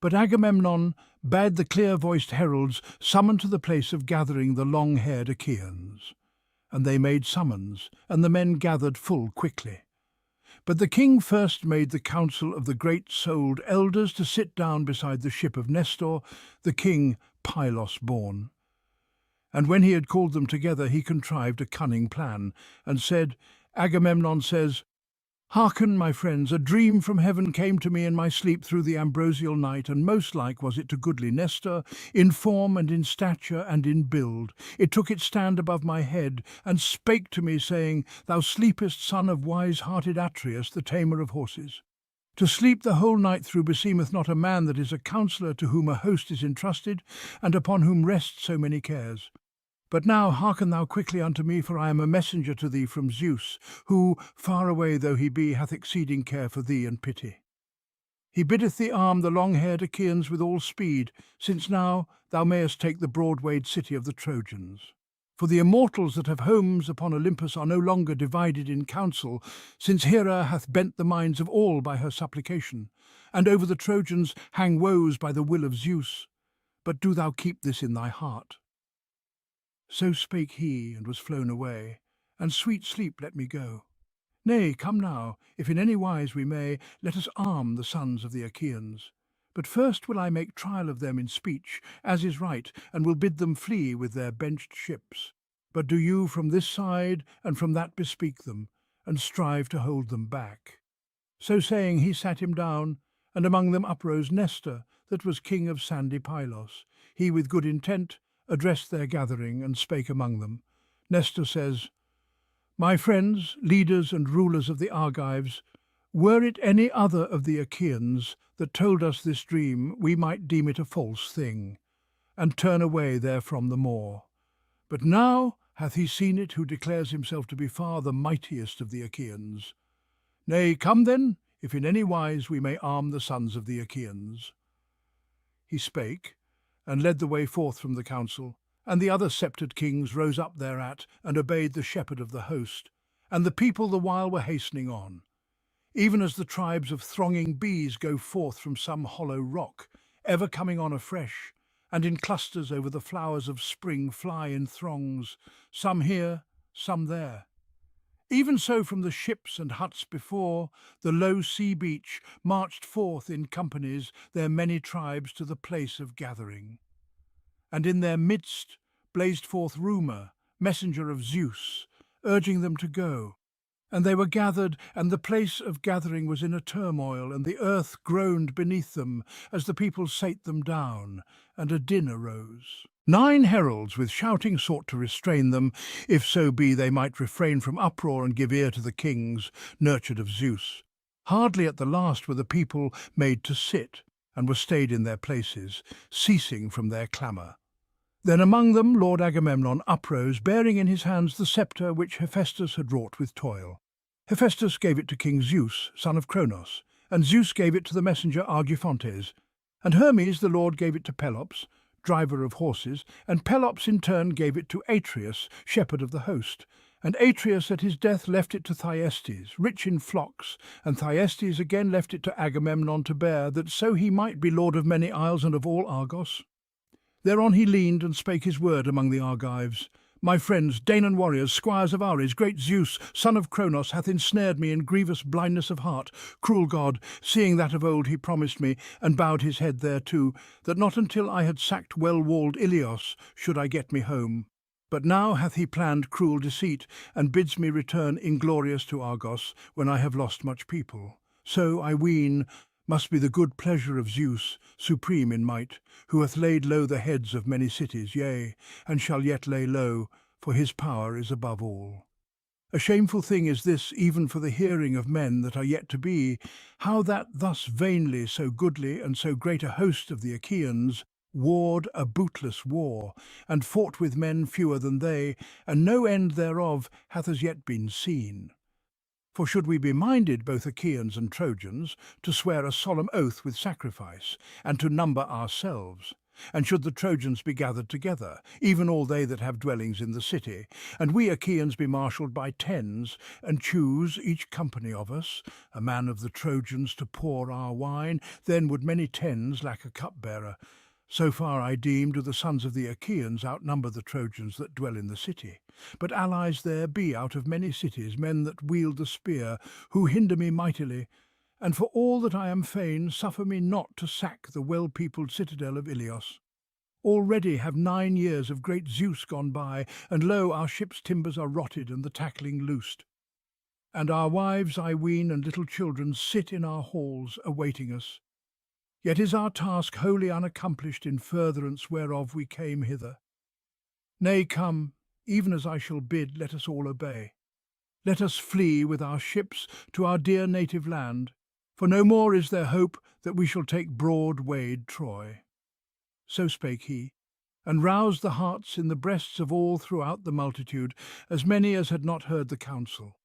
But Agamemnon bade the clear-voiced heralds summon to the place of gathering the long-haired Achaeans. And they made summons, and the men gathered full quickly. But the king first made the council of the great-souled elders to sit down beside the ship of Nestor, the king Pylos born. And when he had called them together, he contrived a cunning plan, and said, Agamemnon says, "Hearken, my friends, a dream from heaven came to me in my sleep through the ambrosial night, and most like was it to goodly Nestor, in form and in stature and in build. It took its stand above my head, and spake to me, saying, Thou sleepest, son of wise-hearted Atreus, the tamer of horses. To sleep the whole night through beseemeth not a man that is a counsellor, to whom a host is entrusted, and upon whom rest so many cares. But now hearken thou quickly unto me, for I am a messenger to thee from Zeus, who, far away though he be, hath exceeding care for thee and pity. He biddeth thee arm the long-haired Achaeans with all speed, since now thou mayest take the broad-wayed city of the Trojans. For the immortals that have homes upon Olympus are no longer divided in council, since Hera hath bent the minds of all by her supplication, and over the Trojans hang woes by the will of Zeus. But do thou keep this in thy heart." So spake he, and was flown away, and sweet sleep let me go. Nay, come now, if in any wise we may, let us arm the sons of the Achaeans. But first will I make trial of them in speech, as is right, and will bid them flee with their benched ships. But do you from this side and from that bespeak them, and strive to hold them back. So saying, he sat him down, and among them uprose Nestor, that was king of sandy Pylos. He with good intent addressed their gathering, and spake among them. Nestor says, My friends, leaders and rulers of the Argives, were it any other of the Achaeans that told us this dream, we might deem it a false thing, and turn away therefrom the more. But now hath he seen it who declares himself to be far the mightiest of the Achaeans. Nay, come then, if in any wise we may arm the sons of the Achaeans. He spake, and led the way forth from the council, and the other sceptred kings rose up thereat, and obeyed the shepherd of the host, and the people the while were hastening on. Even as the tribes of thronging bees go forth from some hollow rock, ever coming on afresh, and in clusters over the flowers of spring fly in throngs, some here, some there. Even so from the ships and huts before, the low sea beach marched forth in companies their many tribes to the place of gathering. And in their midst blazed forth Rumour, messenger of Zeus, urging them to go. And they were gathered, and the place of gathering was in a turmoil, and the earth groaned beneath them as the people sate them down, and a din arose. 9 heralds with shouting sought to restrain them, if so be they might refrain from uproar and give ear to the kings, nurtured of Zeus. Hardly at the last were the people made to sit, and were stayed in their places, ceasing from their clamour. Then among them Lord Agamemnon uprose, bearing in his hands the sceptre which Hephaestus had wrought with toil. Hephaestus gave it to King Zeus, son of Cronos, and Zeus gave it to the messenger Argifontes, and Hermes the Lord gave it to Pelops, driver of horses, and Pelops in turn gave it to Atreus, shepherd of the host, and Atreus at his death left it to Thyestes, rich in flocks, and Thyestes again left it to Agamemnon to bear, that so he might be lord of many isles and of all Argos. Thereon he leaned and spake his word among the Argives. My friends, Danaan warriors, squires of Ares, great Zeus, son of Cronos, hath ensnared me in grievous blindness of heart. Cruel God, seeing that of old he promised me, and bowed his head thereto, that not until I had sacked well-walled Ilios should I get me home. But now hath he planned cruel deceit, and bids me return inglorious to Argos, when I have lost much people. So, I ween, must be the good pleasure of Zeus, supreme in might, who hath laid low the heads of many cities, yea, and shall yet lay low, for his power is above all. A shameful thing is this even for the hearing of men that are yet to be, how that thus vainly so goodly and so great a host of the Achaeans warred a bootless war, and fought with men fewer than they, and no end thereof hath as yet been seen. For should we be minded, both Achaeans and Trojans, to swear a solemn oath with sacrifice, and to number ourselves, and should the Trojans be gathered together, even all they that have dwellings in the city, and we Achaeans be marshalled by tens, and choose each company of us a man of the Trojans to pour our wine, then would many tens lack a cupbearer. So far I deem do the sons of the Achaeans outnumber the Trojans that dwell in the city. But allies there be out of many cities, men that wield the spear, who hinder me mightily, and for all that I am fain, suffer me not to sack the well-peopled citadel of Ilios. Already have 9 years of great Zeus gone by, and lo, our ship's timbers are rotted and the tackling loosed. And our wives, I ween, and little children sit in our halls awaiting us. Yet is our task wholly unaccomplished, in furtherance whereof we came hither. Nay, come, even as I shall bid, let us all obey. Let us flee with our ships to our dear native land, for no more is there hope that we shall take broad-wayed Troy. So spake he, and roused the hearts in the breasts of all throughout the multitude, as many as had not heard the counsel.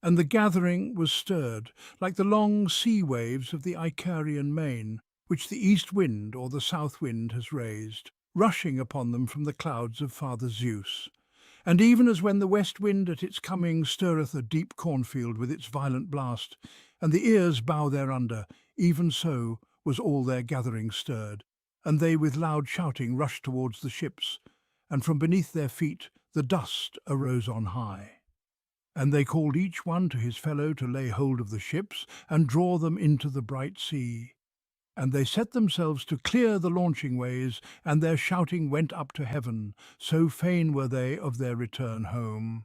And the gathering was stirred, like the long sea waves of the Icarian main, which the east wind or the south wind has raised, rushing upon them from the clouds of Father Zeus. And even as when the west wind at its coming stirreth a deep cornfield with its violent blast, and the ears bow thereunder, even so was all their gathering stirred, and they with loud shouting rushed towards the ships, and from beneath their feet the dust arose on high. And they called each one to his fellow to lay hold of the ships and draw them into the bright sea. And they set themselves to clear the launching ways, and their shouting went up to heaven, so fain were they of their return home.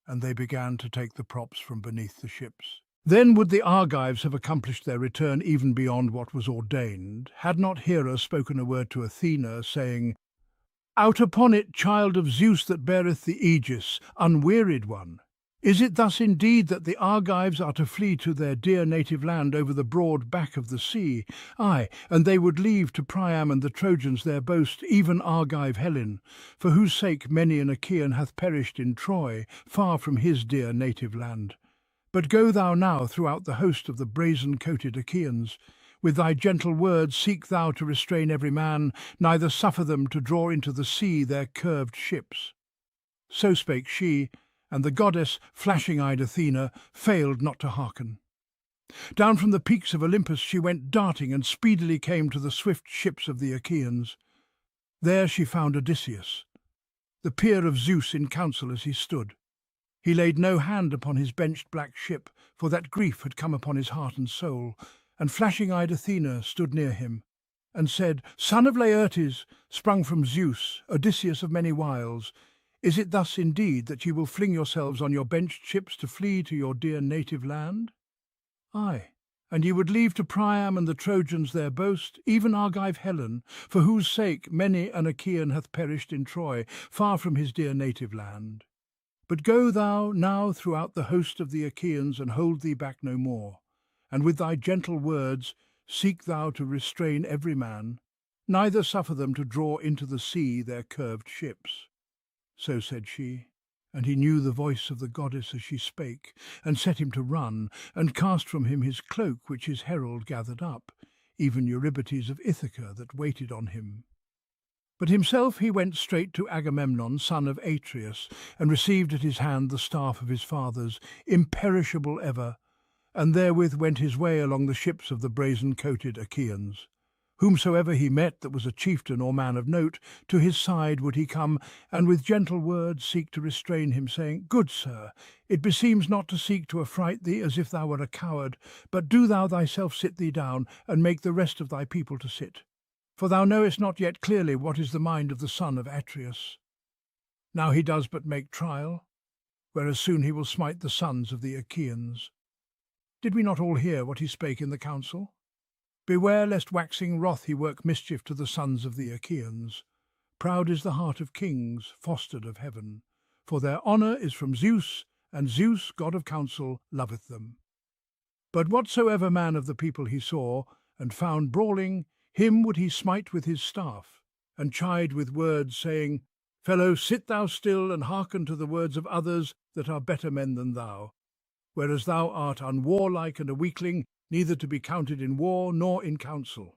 And they began to take the props from beneath the ships. Then would the Argives have accomplished their return even beyond what was ordained, had not Hera spoken a word to Athena, saying, "Out upon it, child of Zeus that beareth the aegis, unwearied one! Is it thus indeed that the Argives are to flee to their dear native land over the broad back of the sea? Ay, and they would leave to Priam and the Trojans their boast, even Argive Helen, for whose sake many an Achaean hath perished in Troy, far from his dear native land. But go thou now throughout the host of the brazen-coated Achaeans. With thy gentle words seek thou to restrain every man, neither suffer them to draw into the sea their curved ships." So spake she, and the goddess, flashing-eyed Athena, failed not to hearken. Down from the peaks of Olympus she went darting, and speedily came to the swift ships of the Achaeans. There she found Odysseus, the peer of Zeus, in council as he stood. He laid no hand upon his benched black ship, for that grief had come upon his heart and soul, and flashing-eyed Athena stood near him, and said, "Son of Laertes, sprung from Zeus, Odysseus of many wiles, is it thus indeed that ye will fling yourselves on your benched ships to flee to your dear native land? Ay, and ye would leave to Priam and the Trojans their boast, even Argive Helen, for whose sake many an Achaean hath perished in Troy, far from his dear native land. But go thou now throughout the host of the Achaeans, and hold thee back no more, and with thy gentle words seek thou to restrain every man, neither suffer them to draw into the sea their curved ships." So said she, and he knew the voice of the goddess as she spake, and set him to run, and cast from him his cloak which his herald gathered up, even Eurybates of Ithaca that waited on him. But himself he went straight to Agamemnon, son of Atreus, and received at his hand the staff of his fathers, imperishable ever, and therewith went his way along the ships of the brazen-coated Achaeans. Whomsoever he met that was a chieftain or man of note, to his side would he come, and with gentle words seek to restrain him, saying, "Good sir, it beseems not to seek to affright thee as if thou were a coward, but do thou thyself sit thee down, and make the rest of thy people to sit. For thou knowest not yet clearly what is the mind of the son of Atreus. Now he does but make trial, whereas soon he will smite the sons of the Achaeans. Did we not all hear what he spake in the council? Beware lest waxing wroth he work mischief to the sons of the Achaeans. Proud is the heart of kings, fostered of heaven, for their honour is from Zeus, and Zeus, god of counsel, loveth them. But whatsoever man of the people he saw, and found brawling, him would he smite with his staff, and chide with words, saying, "Fellow, sit thou still, and hearken to the words of others that are better men than thou, whereas thou art unwarlike and a weakling, neither to be counted in war nor in council.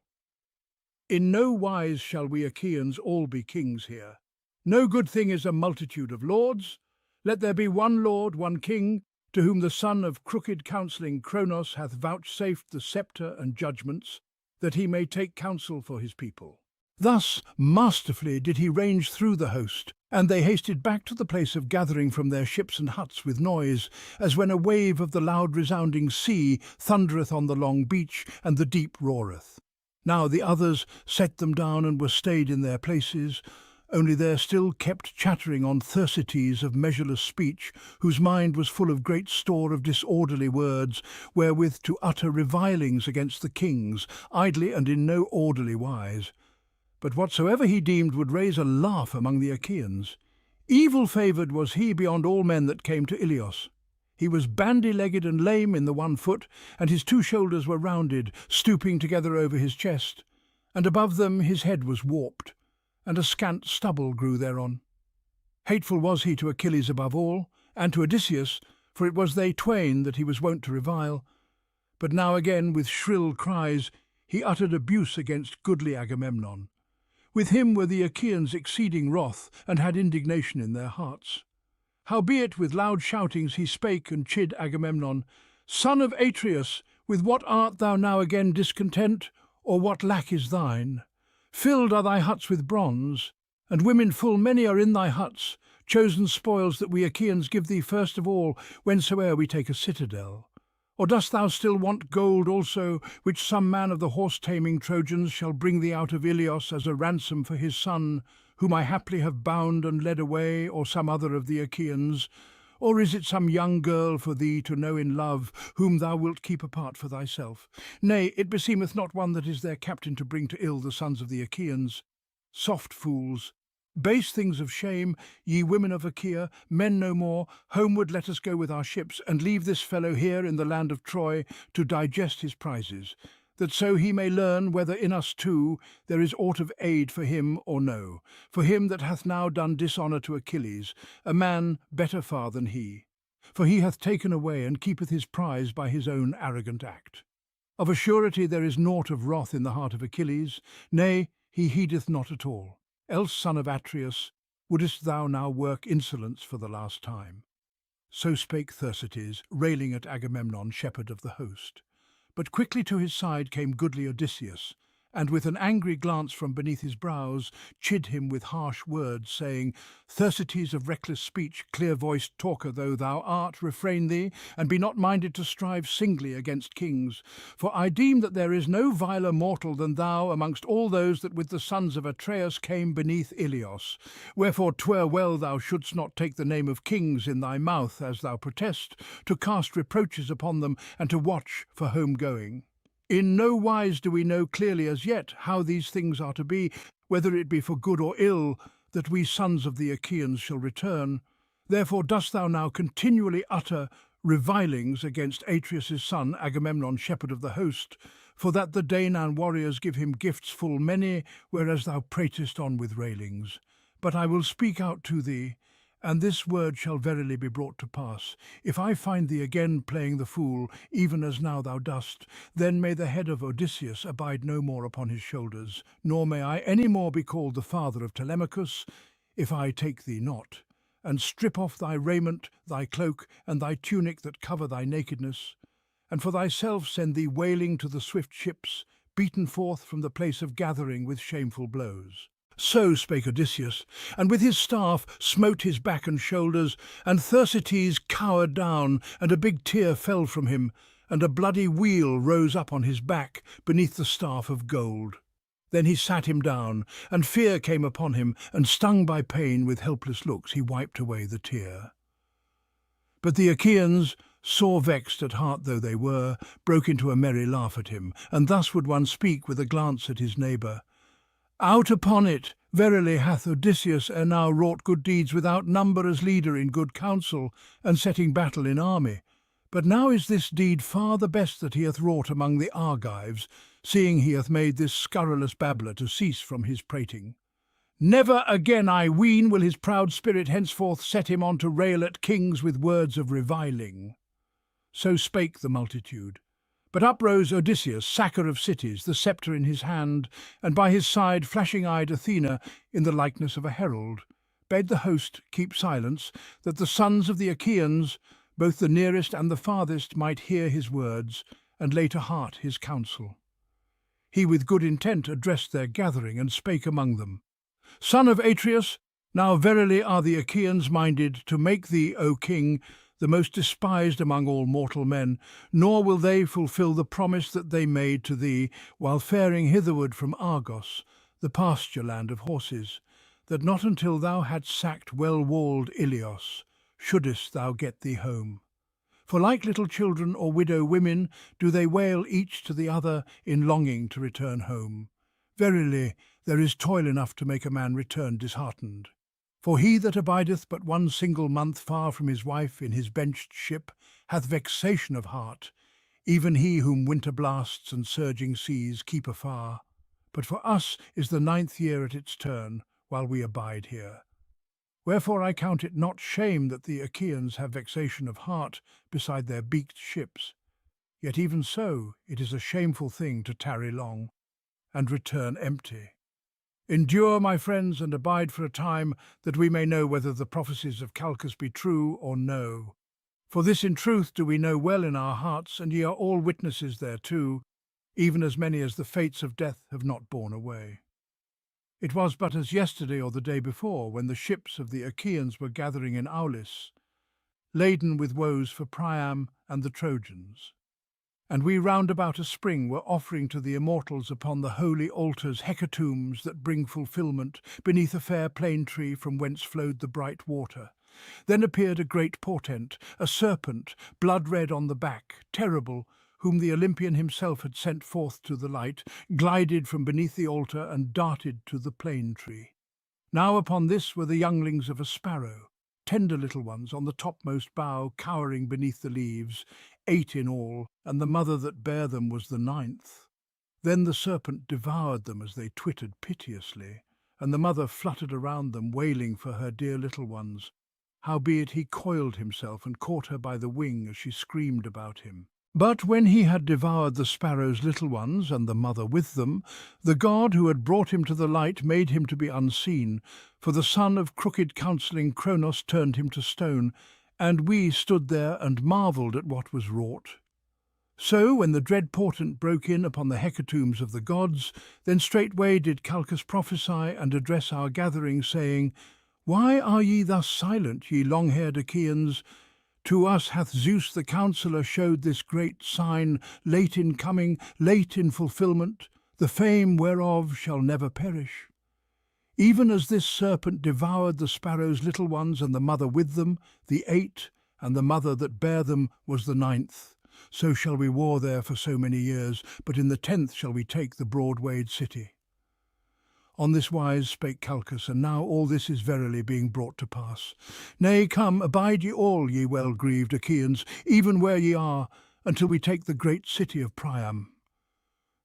In no wise shall we Achaeans all be kings here. No good thing is a multitude of lords. Let there be one lord, one king, to whom the son of crooked counselling Cronos hath vouchsafed the sceptre and judgments, that he may take counsel for his people." Thus masterfully did he range through the host, and they hasted back to the place of gathering from their ships and huts with noise, as when a wave of the loud resounding sea thundereth on the long beach, and the deep roareth. Now the others set them down and were stayed in their places, only there still kept chattering on Thersites of measureless speech, whose mind was full of great store of disorderly words, wherewith to utter revilings against the kings, idly and in no orderly wise. But whatsoever he deemed would raise a laugh among the Achaeans. Evil-favoured was he beyond all men that came to Ilios. He was bandy-legged and lame in the one foot, and his two shoulders were rounded, stooping together over his chest, and above them his head was warped, and a scant stubble grew thereon. Hateful was he to Achilles above all, and to Odysseus, for it was they twain that he was wont to revile. But now again, with shrill cries, he uttered abuse against goodly Agamemnon. With him were the Achaeans exceeding wroth, and had indignation in their hearts. Howbeit with loud shoutings he spake and chid Agamemnon, "Son of Atreus, with what art thou now again discontent, or what lack is thine? Filled are thy huts with bronze, and women full many are in thy huts. chosen spoils that we Achaeans give thee first of all, whensoe'er we take a citadel? Or dost thou still want gold also, which some man of the horse-taming Trojans shall bring thee out of Ilios as a ransom for his son, whom I haply have bound and led away, or some other of the Achaeans? Or is it some young girl for thee to know in love, whom thou wilt keep apart for thyself? Nay, it beseemeth not one that is their captain to bring to ill the sons of the Achaeans. Soft fools! Base things of shame, ye women of Achaea, men no more, homeward let us go with our ships, and leave this fellow here in the land of Troy to digest his prizes, that so he may learn whether in us two there is aught of aid for him or no, for him that hath now done dishonour to Achilles, a man better far than he. For he hath taken away and keepeth his prize by his own arrogant act. Of a surety there is naught of wrath in the heart of Achilles, nay, he heedeth not at all. Else, son of Atreus, wouldest thou now work insolence for the last time? So spake Thersites, railing at Agamemnon, shepherd of the host. But quickly to his side came goodly Odysseus, and with an angry glance from beneath his brows, chid him with harsh words, saying, Thersites of reckless speech, clear-voiced talker though thou art, refrain thee, and be not minded to strive singly against kings. For I deem that there is no viler mortal than thou amongst all those that with the sons of Atreus came beneath Ilios. Wherefore 'twere well thou shouldst not take the name of kings in thy mouth, as thou protest, to cast reproaches upon them, and to watch for home-going. In no wise do we know clearly as yet how these things are to be, whether it be for good or ill, that we sons of the Achaeans shall return. Therefore dost thou now continually utter revilings against Atreus' son, Agamemnon, shepherd of the host, for that the Danaan warriors give him gifts full many, whereas thou pratest on with railings. But I will speak out to thee, and this word shall verily be brought to pass. If I find thee again playing the fool, even as now thou dost, then may the head of Odysseus abide no more upon his shoulders, nor may I any more be called the father of Telemachus, if I take thee not, and strip off thy raiment, thy cloak, and thy tunic that cover thy nakedness, and for thyself send thee wailing to the swift ships, beaten forth from the place of gathering with shameful blows. So spake Odysseus, and with his staff smote his back and shoulders, and Thersites cowered down, and a big tear fell from him, and a bloody weal rose up on his back beneath the staff of gold. Then he sat him down, and fear came upon him, and stung by pain with helpless looks he wiped away the tear. But the Achaeans, sore vexed at heart though they were, broke into a merry laugh at him, and thus would one speak with a glance at his neighbour. Out upon it! Verily hath Odysseus ere now wrought good deeds without number as leader in good counsel, and setting battle in army. But now is this deed far the best that he hath wrought among the Argives, seeing he hath made this scurrilous babbler to cease from his prating. Never again, I ween, will his proud spirit henceforth set him on to rail at kings with words of reviling. So spake the multitude. But up rose Odysseus, sacker of cities, the sceptre in his hand, and by his side flashing-eyed Athena, in the likeness of a herald, bade the host keep silence, that the sons of the Achaeans, both the nearest and the farthest, might hear his words, and lay to heart his counsel. He with good intent addressed their gathering, and spake among them. Son of Atreus, now verily are the Achaeans minded to make thee, O king, the most despised among all mortal men, nor will they fulfil the promise that they made to thee while faring hitherward from Argos, the pasture land of horses, that not until thou hadst sacked well-walled Ilios shouldest thou get thee home. For like little children or widow women do they wail each to the other in longing to return home. Verily, there is toil enough to make a man return disheartened. For he that abideth but one single month far from his wife in his benched ship hath vexation of heart, even he whom winter blasts and surging seas keep afar. But for us is the 9th year at its turn, while we abide here. Wherefore I count it not shame that the Achaeans have vexation of heart beside their beaked ships. Yet even so it is a shameful thing to tarry long, and return empty. Endure, my friends, and abide for a time, that we may know whether the prophecies of Calchas be true or no. For this in truth do we know well in our hearts, and ye are all witnesses thereto, even as many as the fates of death have not borne away. It was but as yesterday or the day before, when the ships of the Achaeans were gathering in Aulis, laden with woes for Priam and the Trojans. And we round about a spring were offering to the immortals upon the holy altars hecatombs that bring fulfilment, beneath a fair plane tree from whence flowed the bright water. Then appeared a great portent, a serpent, blood-red on the back, terrible, whom the Olympian himself had sent forth to the light, glided from beneath the altar and darted to the plane tree. Now upon this were the younglings of a sparrow, tender little ones on the topmost bough, cowering beneath the leaves, 8 in all, and the mother that bare them was the 9th. Then the serpent devoured them as they twittered piteously, and the mother fluttered around them, wailing for her dear little ones. Howbeit he coiled himself and caught her by the wing as she screamed about him. But when he had devoured the sparrow's little ones, and the mother with them, the god who had brought him to the light made him to be unseen, for the son of crooked counselling Kronos turned him to stone, and we stood there and marvelled at what was wrought. So, when the dread portent broke in upon the hecatombs of the gods, then straightway did Calchas prophesy and address our gathering, saying, Why are ye thus silent, ye long-haired Achaeans? To us hath Zeus the counsellor showed this great sign, late in coming, late in fulfilment, the fame whereof shall never perish. Even as this serpent devoured the sparrow's little ones and the mother with them, the 8, and the mother that bare them was the 9th, so shall we war there for so many years, but in the 10th shall we take the broad-wayed city. On this wise spake Calchas, and now all this is verily being brought to pass. Nay, come, abide ye all, ye well-grieved Achaeans, even where ye are, until we take the great city of Priam.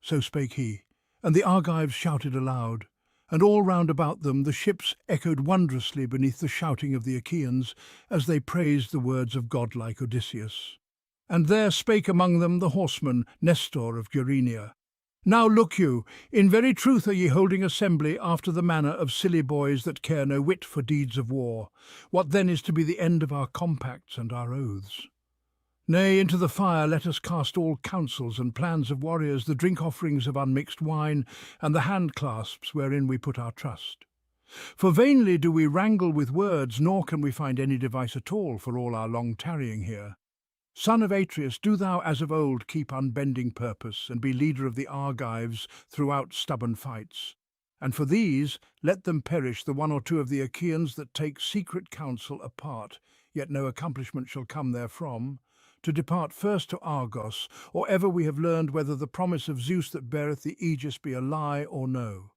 So spake he, and the Argives shouted aloud, and all round about them the ships echoed wondrously beneath the shouting of the Achaeans, as they praised the words of godlike Odysseus. And there spake among them the horseman Nestor of Gerenia. Now look you, in very truth are ye holding assembly after the manner of silly boys that care no whit for deeds of war. What then is to be the end of our compacts and our oaths? Nay, into the fire let us cast all counsels and plans of warriors, the drink offerings of unmixed wine, and the hand-clasps wherein we put our trust. For vainly do we wrangle with words, nor can we find any device at all for all our long tarrying here. Son of Atreus, do thou as of old keep unbending purpose, and be leader of the Argives throughout stubborn fights. And for these let them perish, the 1 or 2 of the Achaeans that take secret counsel apart, yet no accomplishment shall come therefrom, to depart first to Argos, or ever we have learned whether the promise of Zeus that beareth the aegis be a lie or no.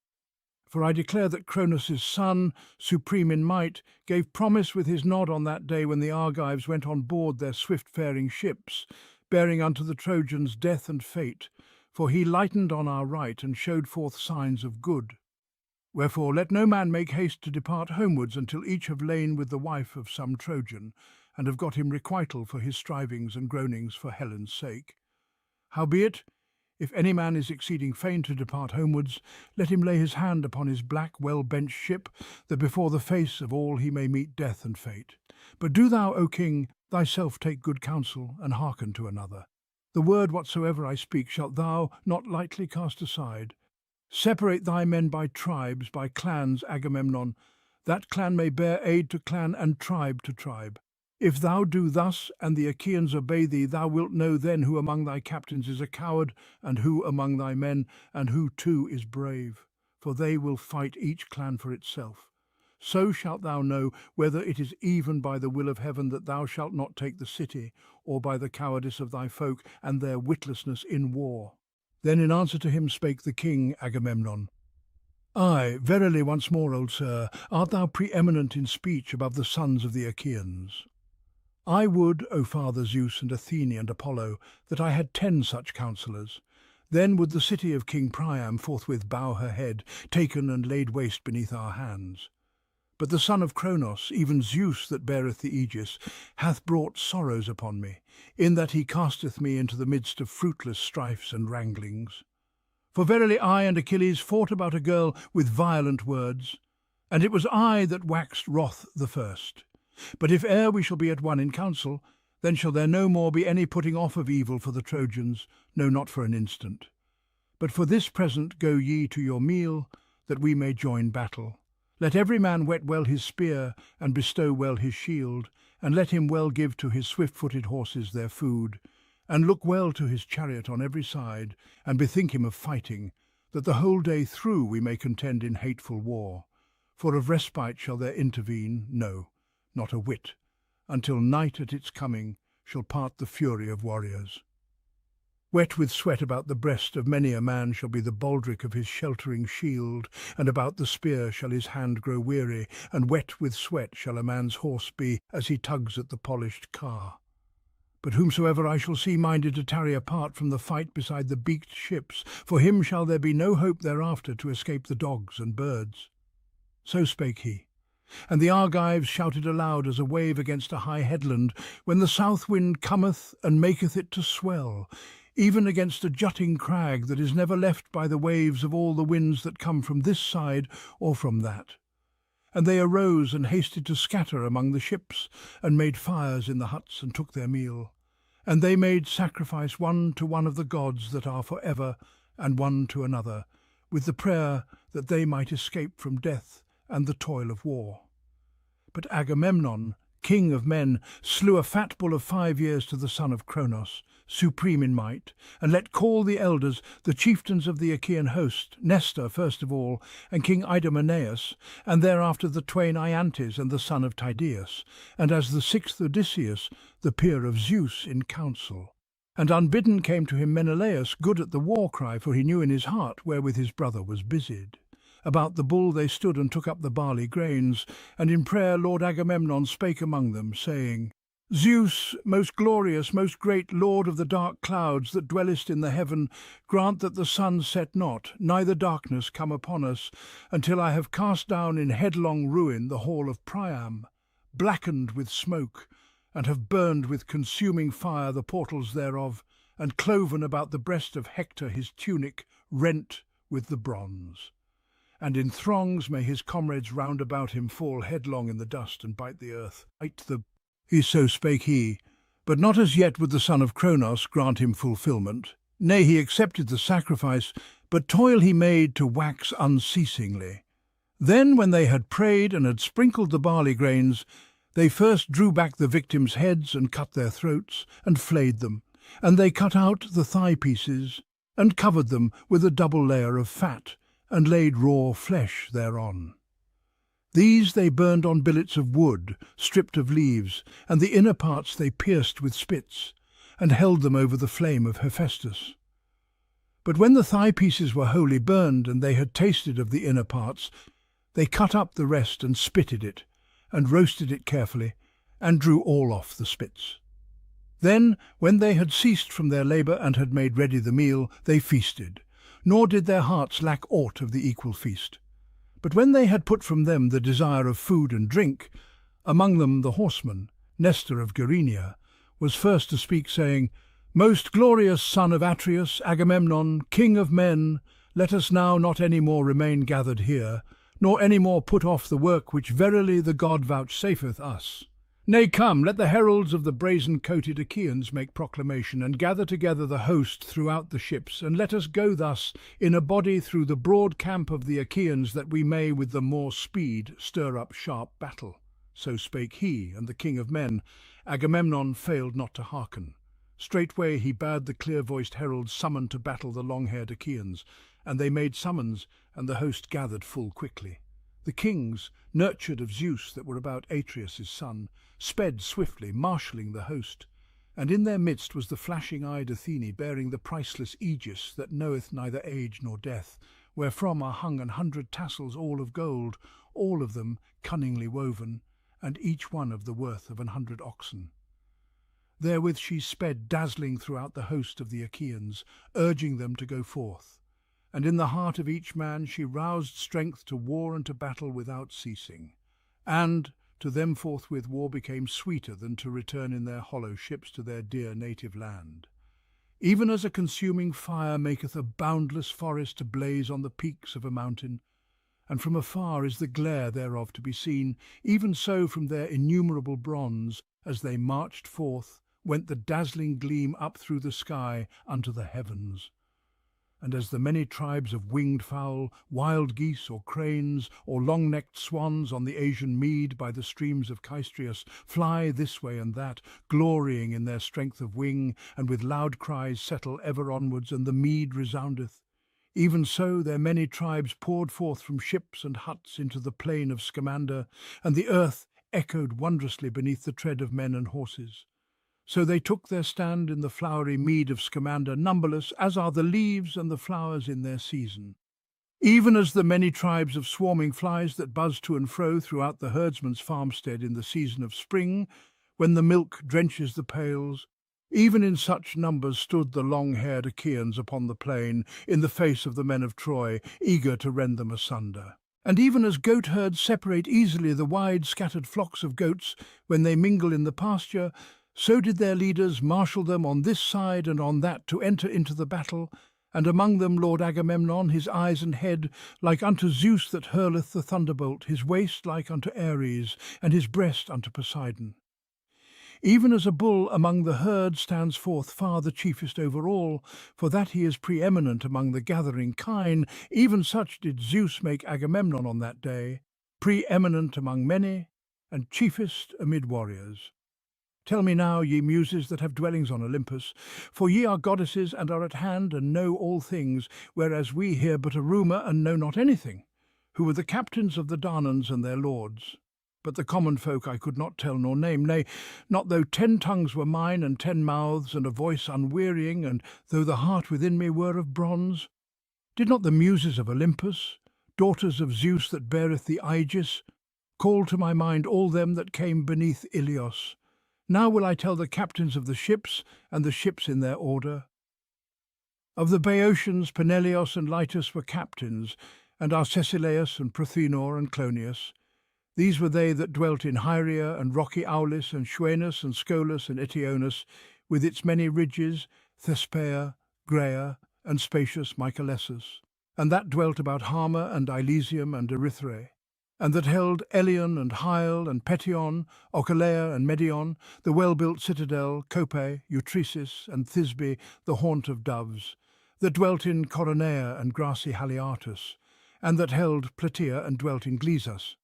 For I declare that Cronos' son, supreme in might, gave promise with his nod on that day when the Argives went on board their swift-faring ships, bearing unto the Trojans death and fate, for he lightened on our right and showed forth signs of good. Wherefore let no man make haste to depart homewards until each have lain with the wife of some Trojan, and have got him requital for his strivings and groanings for Helen's sake. Howbeit, if any man is exceeding fain to depart homewards, let him lay his hand upon his black, well-benched ship, that before the face of all he may meet death and fate. But do thou, O king, thyself take good counsel, and hearken to another. The word whatsoever I speak shalt thou not lightly cast aside. Separate thy men by tribes, by clans, Agamemnon. That clan may bear aid to clan, and tribe to tribe. If thou do thus, and the Achaeans obey thee, thou wilt know then who among thy captains is a coward, and who among thy men, and who too is brave. For they will fight each clan for itself. So shalt thou know whether it is even by the will of heaven that thou shalt not take the city, or by the cowardice of thy folk, and their witlessness in war. Then in answer to him spake the king Agamemnon. Ay, verily once more, old sir, art thou preeminent in speech above the sons of the Achaeans. I would, O Father Zeus and Athene and Apollo, that I had 10 such counsellors. Then would the city of King Priam forthwith bow her head, taken and laid waste beneath our hands. But the son of Kronos, even Zeus that beareth the aegis, hath brought sorrows upon me, in that he casteth me into the midst of fruitless strifes and wranglings. For verily I and Achilles fought about a girl with violent words, and it was I that waxed wroth the first. But if e'er we shall be at one in council, then shall there no more be any putting off of evil for the Trojans, no, not for an instant. But for this present go ye to your meal, that we may join battle. Let every man whet well his spear, and bestow well his shield, and let him well give to his swift-footed horses their food, and look well to his chariot on every side, and bethink him of fighting, that the whole day through we may contend in hateful war. For of respite shall there intervene, no, not a whit, until night at its coming shall part the fury of warriors. Wet with sweat about the breast of many a man shall be the baldric of his sheltering shield, and about the spear shall his hand grow weary, and wet with sweat shall a man's horse be as he tugs at the polished car. But whomsoever I shall see minded to tarry apart from the fight beside the beaked ships, for him shall there be no hope thereafter to escape the dogs and birds. So spake he. And the Argives shouted aloud as a wave against a high headland, when the south wind cometh and maketh it to swell, even against a jutting crag that is never left by the waves of all the winds that come from this side or from that. And they arose and hasted to scatter among the ships, and made fires in the huts, and took their meal. And they made sacrifice one to one of the gods that are for ever, and one to another, with the prayer that they might escape from death and the toil of war. But Agamemnon, king of men, slew a fat bull of 5 years to the son of Cronos, supreme in might, and let call the elders, the chieftains of the Achaean host, Nestor first of all, and King Idomeneus, and thereafter the twain Iantes and the son of Tydeus, and as the 6th Odysseus, the peer of Zeus, in council. And unbidden came to him Menelaus, good at the war cry, for he knew in his heart wherewith his brother was busied. About the bull they stood and took up the barley grains, and in prayer Lord Agamemnon spake among them, saying, Zeus, most glorious, most great Lord of the dark clouds that dwellest in the heaven, grant that the sun set not, neither darkness come upon us, until I have cast down in headlong ruin the hall of Priam, blackened with smoke, and have burned with consuming fire the portals thereof, and cloven about the breast of Hector his tunic, rent with the bronze. And in throngs may his comrades round about him fall headlong in the dust and bite the earth. So spake he, but not as yet would the son of Cronos grant him fulfilment. Nay, he accepted the sacrifice, but toil he made to wax unceasingly. Then, when they had prayed and had sprinkled the barley grains, they first drew back the victims' heads and cut their throats, and flayed them, and they cut out the thigh pieces, and covered them with a double layer of fat, and laid raw flesh thereon. These they burned on billets of wood, stripped of leaves, and the inner parts they pierced with spits, and held them over the flame of Hephaestus. But when the thigh pieces were wholly burned, and they had tasted of the inner parts, they cut up the rest and spitted it, and roasted it carefully, and drew all off the spits. Then, when they had ceased from their labour and had made ready the meal, they feasted, nor did their hearts lack aught of the equal feast. But when they had put from them the desire of food and drink, among them the horseman, Nestor of Gerenia, was first to speak, saying, Most glorious son of Atreus, Agamemnon, king of men, let us now not any more remain gathered here, nor any more put off the work which verily the God vouchsafeth us. Nay, come, let the heralds of the brazen-coated Achaeans make proclamation, and gather together the host throughout the ships, and let us go thus in a body through the broad camp of the Achaeans, that we may with the more speed stir up sharp battle. So spake he, and the king of men. Agamemnon failed not to hearken. Straightway he bade the clear-voiced heralds summon to battle the long-haired Achaeans, and they made summons, and the host gathered full quickly. The kings, nurtured of Zeus that were about Atreus' son, sped swiftly, marshalling the host, and in their midst was the flashing-eyed Athene, bearing the priceless aegis that knoweth neither age nor death, wherefrom are hung 100 tassels all of gold, all of them cunningly woven, and each one of the worth of 100 oxen. Therewith she sped dazzling throughout the host of the Achaeans, urging them to go forth. And in the heart of each man she roused strength to war and to battle without ceasing. And to them forthwith war became sweeter than to return in their hollow ships to their dear native land. Even as a consuming fire maketh a boundless forest to blaze on the peaks of a mountain, and from afar is the glare thereof to be seen, even so from their innumerable bronze, as they marched forth, went the dazzling gleam up through the sky unto the heavens. And as the many tribes of winged fowl, wild geese or cranes, or long-necked swans on the Asian mead by the streams of Caestrius fly this way and that, glorying in their strength of wing, and with loud cries settle ever onwards, and the mead resoundeth. Even so their many tribes poured forth from ships and huts into the plain of Scamander, and the earth echoed wondrously beneath the tread of men and horses. So they took their stand in the flowery mead of Scamander, numberless as are the leaves and the flowers in their season. Even as the many tribes of swarming flies that buzz to and fro throughout the herdsman's farmstead in the season of spring, when the milk drenches the pails, even in such numbers stood the long-haired Achaeans upon the plain, in the face of the men of Troy, eager to rend them asunder. And even as goat-herds separate easily the wide scattered flocks of goats when they mingle in the pasture, so did their leaders marshal them on this side and on that to enter into the battle, and among them Lord Agamemnon, his eyes and head like unto Zeus that hurleth the thunderbolt, his waist like unto Ares, and his breast unto Poseidon. Even as a bull among the herd stands forth far the chiefest over all, for that he is preeminent among the gathering kine, even such did Zeus make Agamemnon on that day, preeminent among many, and chiefest amid warriors. Tell me now, ye muses that have dwellings on Olympus, for ye are goddesses and are at hand and know all things, whereas we hear but a rumour and know not anything, who are the captains of the Danans and their lords. But the common folk I could not tell nor name, nay, not though 10 tongues were mine, and 10 mouths, and a voice unwearying, and though the heart within me were of bronze. Did not the muses of Olympus, daughters of Zeus that beareth the Aegis, call to my mind all them that came beneath Ilios? Now will I tell the captains of the ships, and the ships in their order. Of the Boeotians, Peneleos and Leitus were captains, and Arcesilaus and Prothenor and Clonius. These were they that dwelt in Hyria and rocky Aulis and Shuenus and Scolus and Eteonus, with its many ridges, Thespeia, Graea, and spacious Mycalessus, and that dwelt about Hama and Elysium and Erythrae, and that held Elion and Hyle and Petion, Ocalea and Medion, the well-built citadel, Copae, Eutresis, and Thisbe, the haunt of doves, that dwelt in Coronea and grassy Haliartus, and that held Plataea and dwelt in Glisas,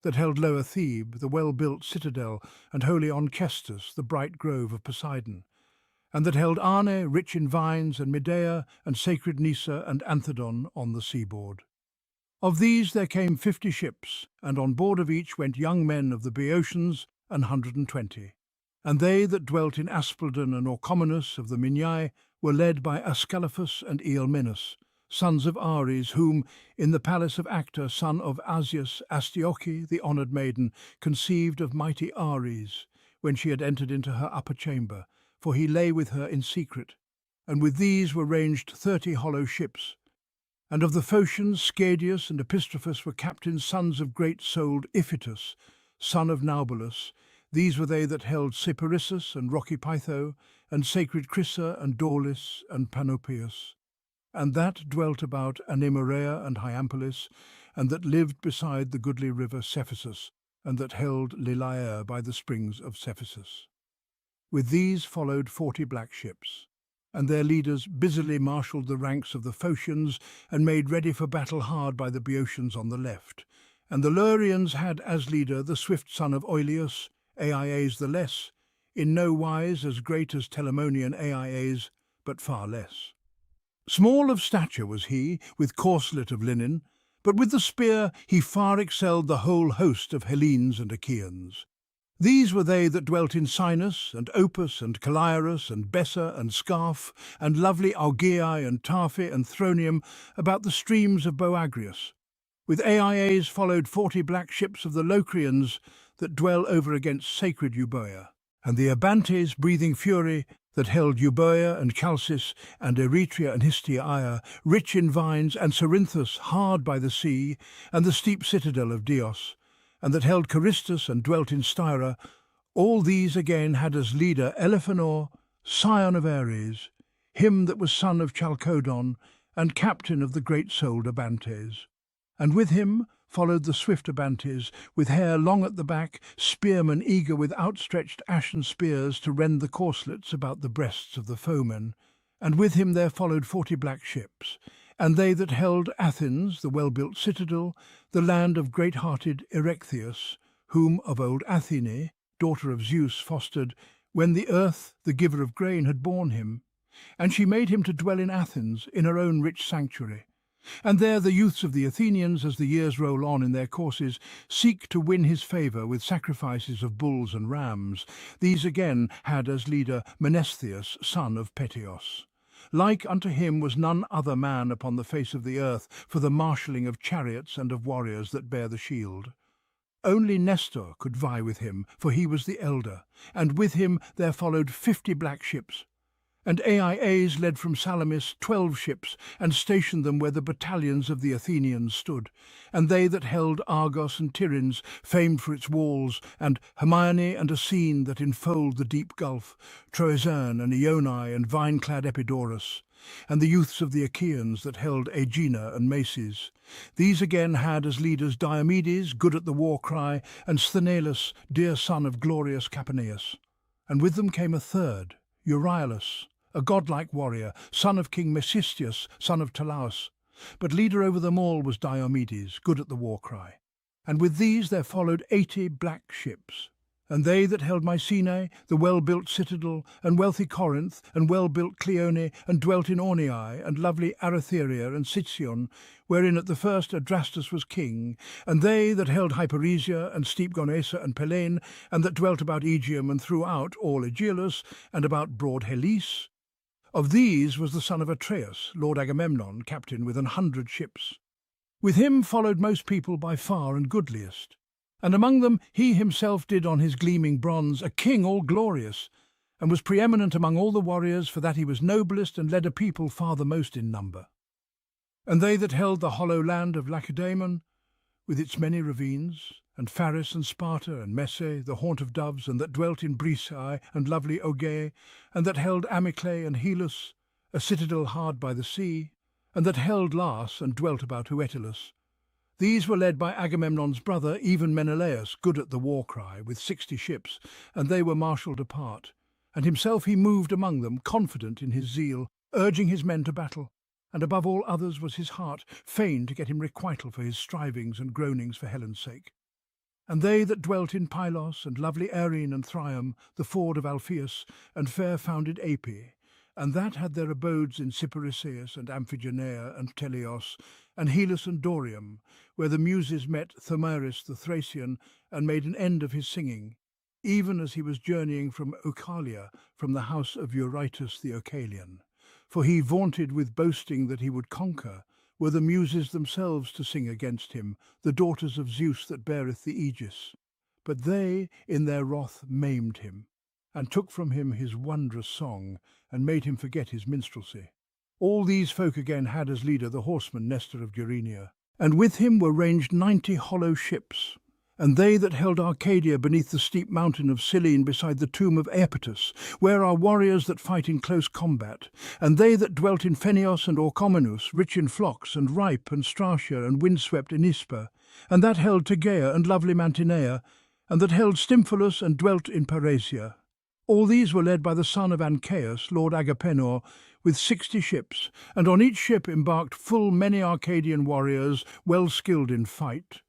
that held Lower Thebe, the well-built citadel, and holy Onchestus, the bright grove of Poseidon, and that held Arne, rich in vines, and Medea, and sacred Nysa and Anthedon on the seaboard. Of these there came 50 ships, and on board of each went young men of the Boeotians, 120. And they that dwelt in Aspledon and Orchomenus of the Minyai were led by Ascalaphus and Ealmenus, sons of Ares, whom, in the palace of Actor, son of Asius, Astyoche, the honoured maiden, conceived of mighty Ares, when she had entered into her upper chamber, for he lay with her in secret. And with these were ranged 30 hollow ships. And of the Phocians, Scadius and Epistrophus were captains, sons of great-souled Iphitus, son of Naubolus. These were they that held Cyparissus and rocky Pytho, and sacred Crissa and Daulis and Panopeus, and that dwelt about Anemorea and Hyampolis, and that lived beside the goodly river Cephisus, and that held Lilaea by the springs of Cephisus. With these followed 40 black ships, and their leaders busily marshalled the ranks of the Phocians, and made ready for battle hard by the Boeotians on the left. And the Lurians had as leader the swift son of Oileus, Aias the less, in no wise as great as Telamonian Aias, but far less. Small of stature was he, with corslet of linen, but with the spear he far excelled the whole host of Hellenes and Achaeans. These were they that dwelt in Sinus, and Opus, and Caliarus, and Bessa, and Scarf, and lovely Augeae, and Taphe, and Thronium, about the streams of Boagrius. With Aias followed 40 black ships of the Locrians that dwell over against sacred Euboea, and the Abantes, breathing fury, that held Euboea and Chalcis, and Eretria and Histiaia, rich in vines, and Cerinthus, hard by the sea, and the steep citadel of Dios, and that held Charistus and dwelt in Styra. All these again had as leader Elephenor, scion of Ares, him that was son of Chalcodon, and captain of the great-souled Abantes. And with him followed the swift Abantes, with hair long at the back, spearmen eager with outstretched ashen spears to rend the corslets about the breasts of the foemen. And with him there followed 40 black ships, and they that held Athens, the well-built citadel, the land of great-hearted Erechtheus, whom of old Athene, daughter of Zeus, fostered, when the earth, the giver of grain, had borne him. And she made him to dwell in Athens, in her own rich sanctuary. And there the youths of the Athenians, as the years roll on in their courses, seek to win his favour with sacrifices of bulls and rams. These again had as leader Menestheus, son of Peteos. Like unto him was none other man upon the face of the earth for the marshalling of chariots and of warriors that bear the shield. Only Nestor could vie with him, for he was the elder, and with him there followed 50 black ships. And Aias led from Salamis 12 ships, and stationed them where the battalions of the Athenians stood. And they that held Argos and Tiryns, famed for its walls, and Hermione and Asine that enfold the deep gulf, Troezen and Ioni and vine-clad Epidaurus, and the youths of the Achaeans that held Aegina and Maces. These again had as leaders Diomedes, good at the war cry, and Sthenelus, dear son of glorious Capaneus. And with them came a third, Euryalus, a godlike warrior, son of King Mecisteus, son of Talaus. But leader over them all was Diomedes, good at the war cry. And with these there followed 80 black ships. And they that held Mycenae, the well-built citadel, and wealthy Corinth, and well-built Cleone, and dwelt in Orneae, and lovely Aratheria and Sicyon, wherein at the first Adrastus was king, and they that held Hyperesia, and steep Gonesa and Pellene, and that dwelt about Aegium and throughout all Aegialus, and about broad Helise. Of these was the son of Atreus, Lord Agamemnon, captain with 100 ships. With him followed most people by far and goodliest. And among them he himself did on his gleaming bronze a king all glorious, and was preeminent among all the warriors, for that he was noblest and led a people far the most in number. And they that held the hollow land of Lacedaemon, with its many ravines, and Pharis and Sparta and Messe, the haunt of doves, and that dwelt in Brisae and lovely Ogae, and that held Amyclae and Helus, a citadel hard by the sea, and that held Las and dwelt about Huetilus. These were led by Agamemnon's brother, even Menelaus, good at the war cry, with 60 ships, and they were marshalled apart. And himself he moved among them, confident in his zeal, urging his men to battle. And above all others was his heart, fain to get him requital for his strivings and groanings for Helen's sake. And they that dwelt in Pylos, and lovely Eryne and Thryum, the ford of Alpheus, and fair-founded Api, and that had their abodes in Cyparisseus and Amphigenea and Teleos, and Helus and Dorium, where the Muses met Thamyris the Thracian, and made an end of his singing, even as he was journeying from Oechalia, from the house of Eurytus the Oechalian. For he vaunted with boasting that he would conquer, were the Muses themselves to sing against him, the daughters of Zeus that beareth the aegis. But they in their wrath maimed him, and took from him his wondrous song, and made him forget his minstrelsy. All these folk again had as leader the horseman Nestor of Gerenia, and with him were ranged 90 hollow ships. And they that held Arcadia beneath the steep mountain of Cyllene beside the tomb of Aepatus, where are warriors that fight in close combat, and they that dwelt in Phenios and Orchomenus, rich in flocks, and ripe, and Stratia, and windswept Inispa, and that held Tegea and lovely Mantinea, and that held Stymphalus and dwelt in Parasia. All these were led by the son of Ancaeus, Lord Agapenor, with 60 ships, and on each ship embarked full many Arcadian warriors, well skilled in fight.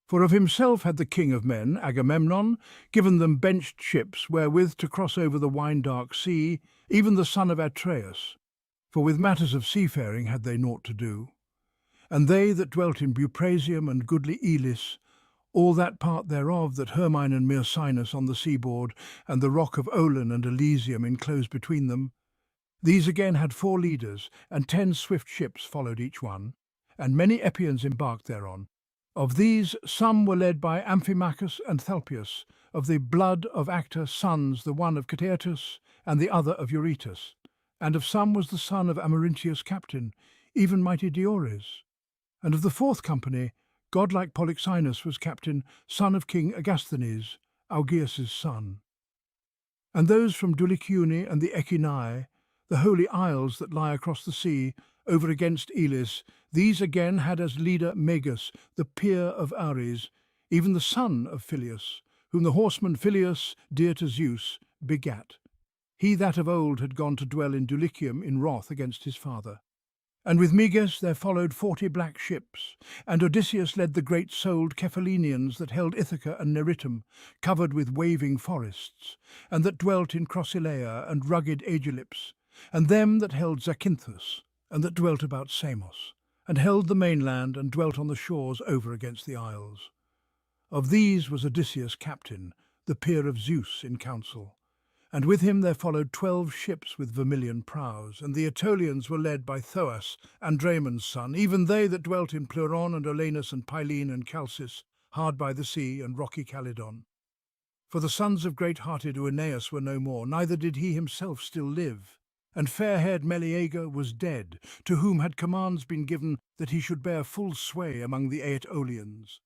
For of himself had the king of men, Agamemnon, given them benched ships wherewith to cross over the wine-dark sea, even the son of Atreus, for with matters of seafaring had they naught to do. And they that dwelt in Buprasium and goodly Elis, all that part thereof that Hermine and Myrsinus on the seaboard, and the rock of Olon and Elysium enclosed between them, these again had 4 leaders, and 10 swift ships followed each one, and many Epeans embarked thereon. Of these some were led by Amphimachus and Thalpius, of the blood of Actor sons, the one of Cteatus, and the other of Eurytus. And of some was the son of Amarynceus captain, even mighty Diores. And of the 4th company, godlike Polyxenus was captain, son of King Agasthenes, Augeas' son. And those from Dulichione and the Echinae, the holy isles that lie across the sea, over against Elis, these again had as leader Magus, the peer of Ares, even the son of Phyleus, whom the horseman Phyleus, dear to Zeus, begat. He that of old had gone to dwell in Dulichium in wrath against his father. And with Meges there followed 40 black ships, and Odysseus led the great-souled Cephallenians that held Ithaca and Neritum, covered with waving forests, and that dwelt in Crocylea and rugged Aegylips, and them that held Zacynthus, and that dwelt about Samos, and held the mainland and dwelt on the shores over against the isles. Of these was Odysseus captain, the peer of Zeus in council. And with him there followed 12 ships with vermilion prows, and the Aetolians were led by Thoas, Andraemon's son, even they that dwelt in Pleuron and Olenus and Pylene and Chalcis, hard by the sea and rocky Calydon. For the sons of great-hearted Oeneus were no more, neither did he himself still live. And fair-haired Meleager was dead, to whom had commands been given that he should bear full sway among the Aetolians.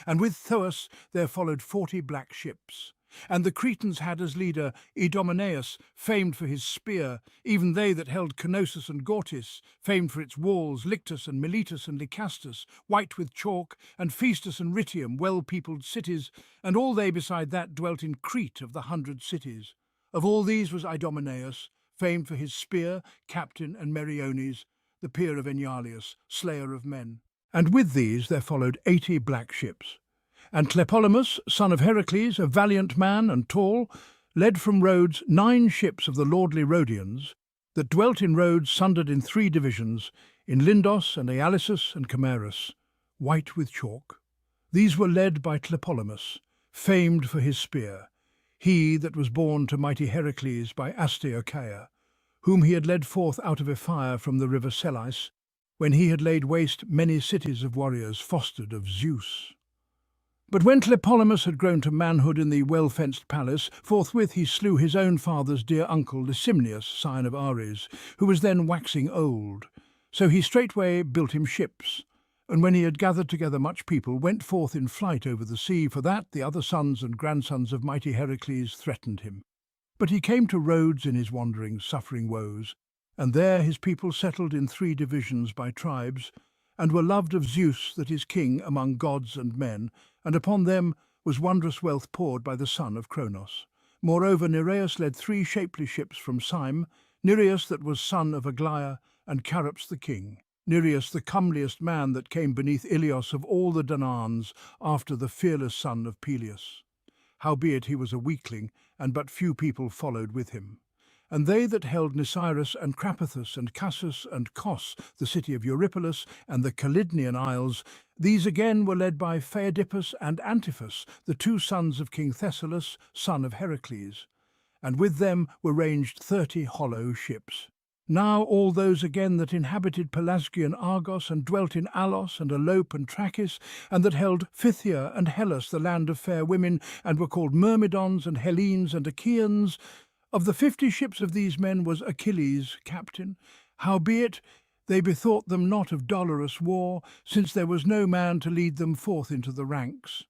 And with Thoas there followed 40 black ships. And the Cretans had as leader Idomeneus, famed for his spear, even they that held Cnosus and Gortys, famed for its walls, Lictus and Miletus and Lycastus, white with chalk, and Phaestus and Ritium, well-peopled cities, and all they beside that dwelt in Crete of the 100 cities. Of all these was Idomeneus, famed for his spear, captain, and Meriones, the peer of Enyalius, slayer of men. And with these there followed 80 black ships. And Tlepolemus, son of Heracles, a valiant man and tall, led from Rhodes 9 ships of the lordly Rhodians, that dwelt in Rhodes sundered in 3 divisions, in Lindos and Aealysus and Camerus, white with chalk. These were led by Tlepolemus, famed for his spear, he that was born to mighty Heracles by Astyochaea, whom he had led forth out of a fire from the river Selais, when he had laid waste many cities of warriors fostered of Zeus. But when Tlepolemus had grown to manhood in the well-fenced palace, forthwith he slew his own father's dear uncle Lysimnius, scion of Ares, who was then waxing old. So he straightway built him ships, and when he had gathered together much people, went forth in flight over the sea, for that the other sons and grandsons of mighty Heracles threatened him. But he came to Rhodes in his wanderings, suffering woes, and there his people settled in 3 divisions by tribes, and were loved of Zeus that is king among gods and men, and upon them was wondrous wealth poured by the son of Cronos. Moreover, Nereus led 3 shapely ships from Syme, Nireus that was son of Aglaia, and Charops the king. Nireus the comeliest man that came beneath Ilios of all the Danaans, after the fearless son of Peleus. Howbeit he was a weakling, and but few people followed with him. And they that held Nisyrus and Crapathus and Cassus and Cos, the city of Eurypylus, and the Calydnian isles, these again were led by Phaedippus and Antiphus, the 2 sons of King Thessalus, son of Heracles. And with them were ranged 30 hollow ships. Now all those again that inhabited Pelasgian Argos, and dwelt in Alos and Alope and Trachis, and that held Phthia and Hellas, the land of fair women, and were called Myrmidons and Hellenes and Achaeans, of the 50 ships of these men was Achilles captain. Howbeit they bethought them not of dolorous war, since there was no man to lead them forth into the ranks.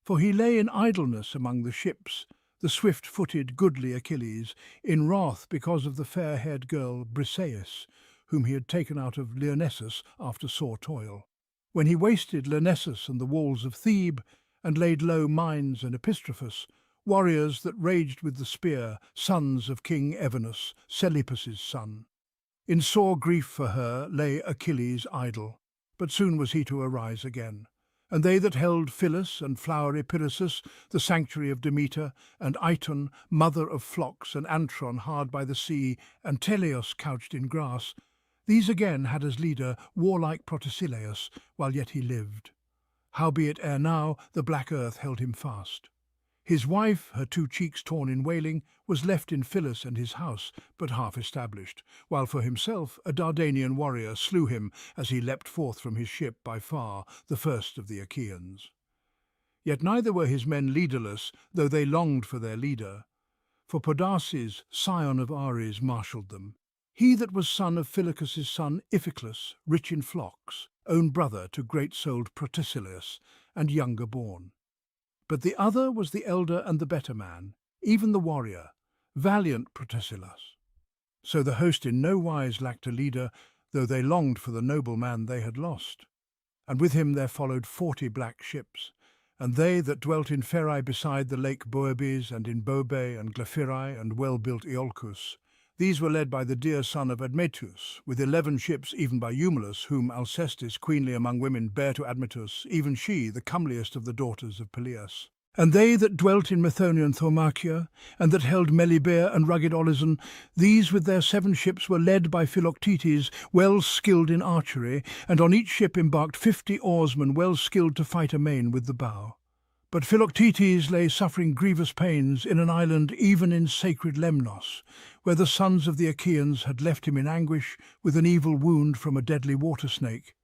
For he lay in idleness among the ships, the swift-footed, goodly Achilles, in wrath because of the fair-haired girl Briseis, whom he had taken out of Lyrnessus after sore toil. When he wasted Lyrnessus and the walls of Thebe, and laid low Mines and Epistrophus, warriors that raged with the spear, sons of King Evenus, Selipus's son. In sore grief for her lay Achilles idle, but soon was he to arise again. And they that held Phyllis and flowery Pyrrhasus, the sanctuary of Demeter, and Iton, mother of flocks, and Antron hard by the sea, and Teleos couched in grass, these again had as leader warlike Protesilaus, while yet he lived. Howbeit ere now the black earth held him fast. His wife, her 2 cheeks torn in wailing, was left in Phyllis and his house, but half established, while for himself a Dardanian warrior slew him as he leapt forth from his ship, by far the first of the Achaeans. Yet neither were his men leaderless, though they longed for their leader, for Podarces, scion of Ares, marshalled them. He that was son of Phylacus' son Iphiclus, rich in flocks, own brother to great-souled Protesilaus, and younger born. But the other was the elder and the better man, even the warrior, valiant Protesilaus. So the host in no wise lacked a leader, though they longed for the noble man they had lost. And with him there followed 40 black ships, And they that dwelt in Pherae beside the lake Boebes, and in Bobe and Glephyrae, and well-built Iolcus, these were led by the dear son of Admetus, with 11 ships, even by Eumelus, whom Alcestis, queenly among women, bare to Admetus, even she, the comeliest of the daughters of Peleus. And they that dwelt in Methonian Thaumacia, and that held Melibea and rugged Olizon, these with their 7 ships were led by Philoctetes, well skilled in archery, and on each ship embarked 50 oarsmen well skilled to fight amain with the bow. But Philoctetes lay suffering grievous pains in an island even in sacred Lemnos, where the sons of the Achaeans had left him in anguish with an evil wound from a deadly water snake.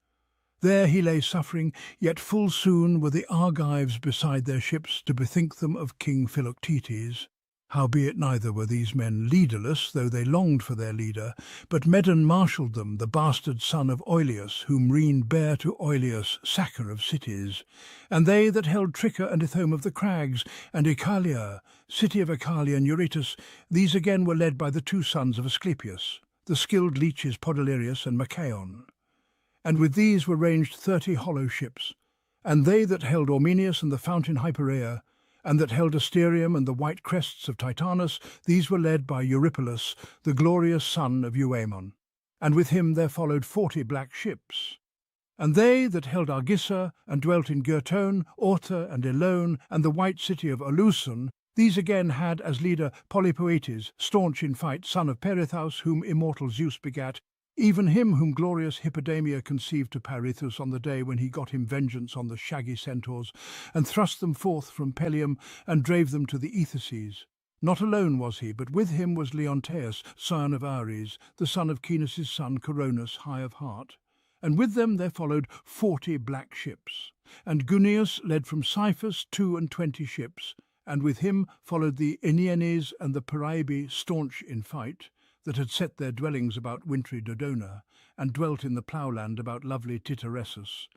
There he lay suffering, yet full soon were the Argives beside their ships to bethink them of King Philoctetes. Howbeit neither were these men leaderless, though they longed for their leader, but Medon marshalled them, the bastard son of Oileus, whom Rhene bare to Oileus, sacker of cities. And they that held Tricca and Ithome of the crags, and Oechalia, city of Oechalia and Eurytus, these again were led by the 2 sons of Asclepius, the skilled leeches Podalirius and Machaon. And with these were ranged 30 hollow ships, and they that held Ormenius and the fountain Hypereia, and that held Asterium and the white crests of Titanus, these were led by Eurypylus, the glorious son of Euaemon. And with him there followed 40 black ships. And they that held Argissa, and dwelt in Girtone, Orta, and Elone, and the white city of Oluson, these again had as leader Polypoetes, staunch in fight, son of Perithous, whom immortal Zeus begat, even him whom glorious Hippodamia conceived to Pirithous on the day when he got him vengeance on the shaggy centaurs, and thrust them forth from Pelium, and drave them to the Ethices. Not alone was he, but with him was Leonteus, son of Ares, the son of Caenis' son Coronis, high of heart. And with them there followed 40 black ships. And Guneus led from Cyphus 22 ships, and with him followed the Aeneanes and the Paraibi, staunch in fight, that had set their dwellings about wintry Dodona, and dwelt in the ploughland about lovely Titaressus,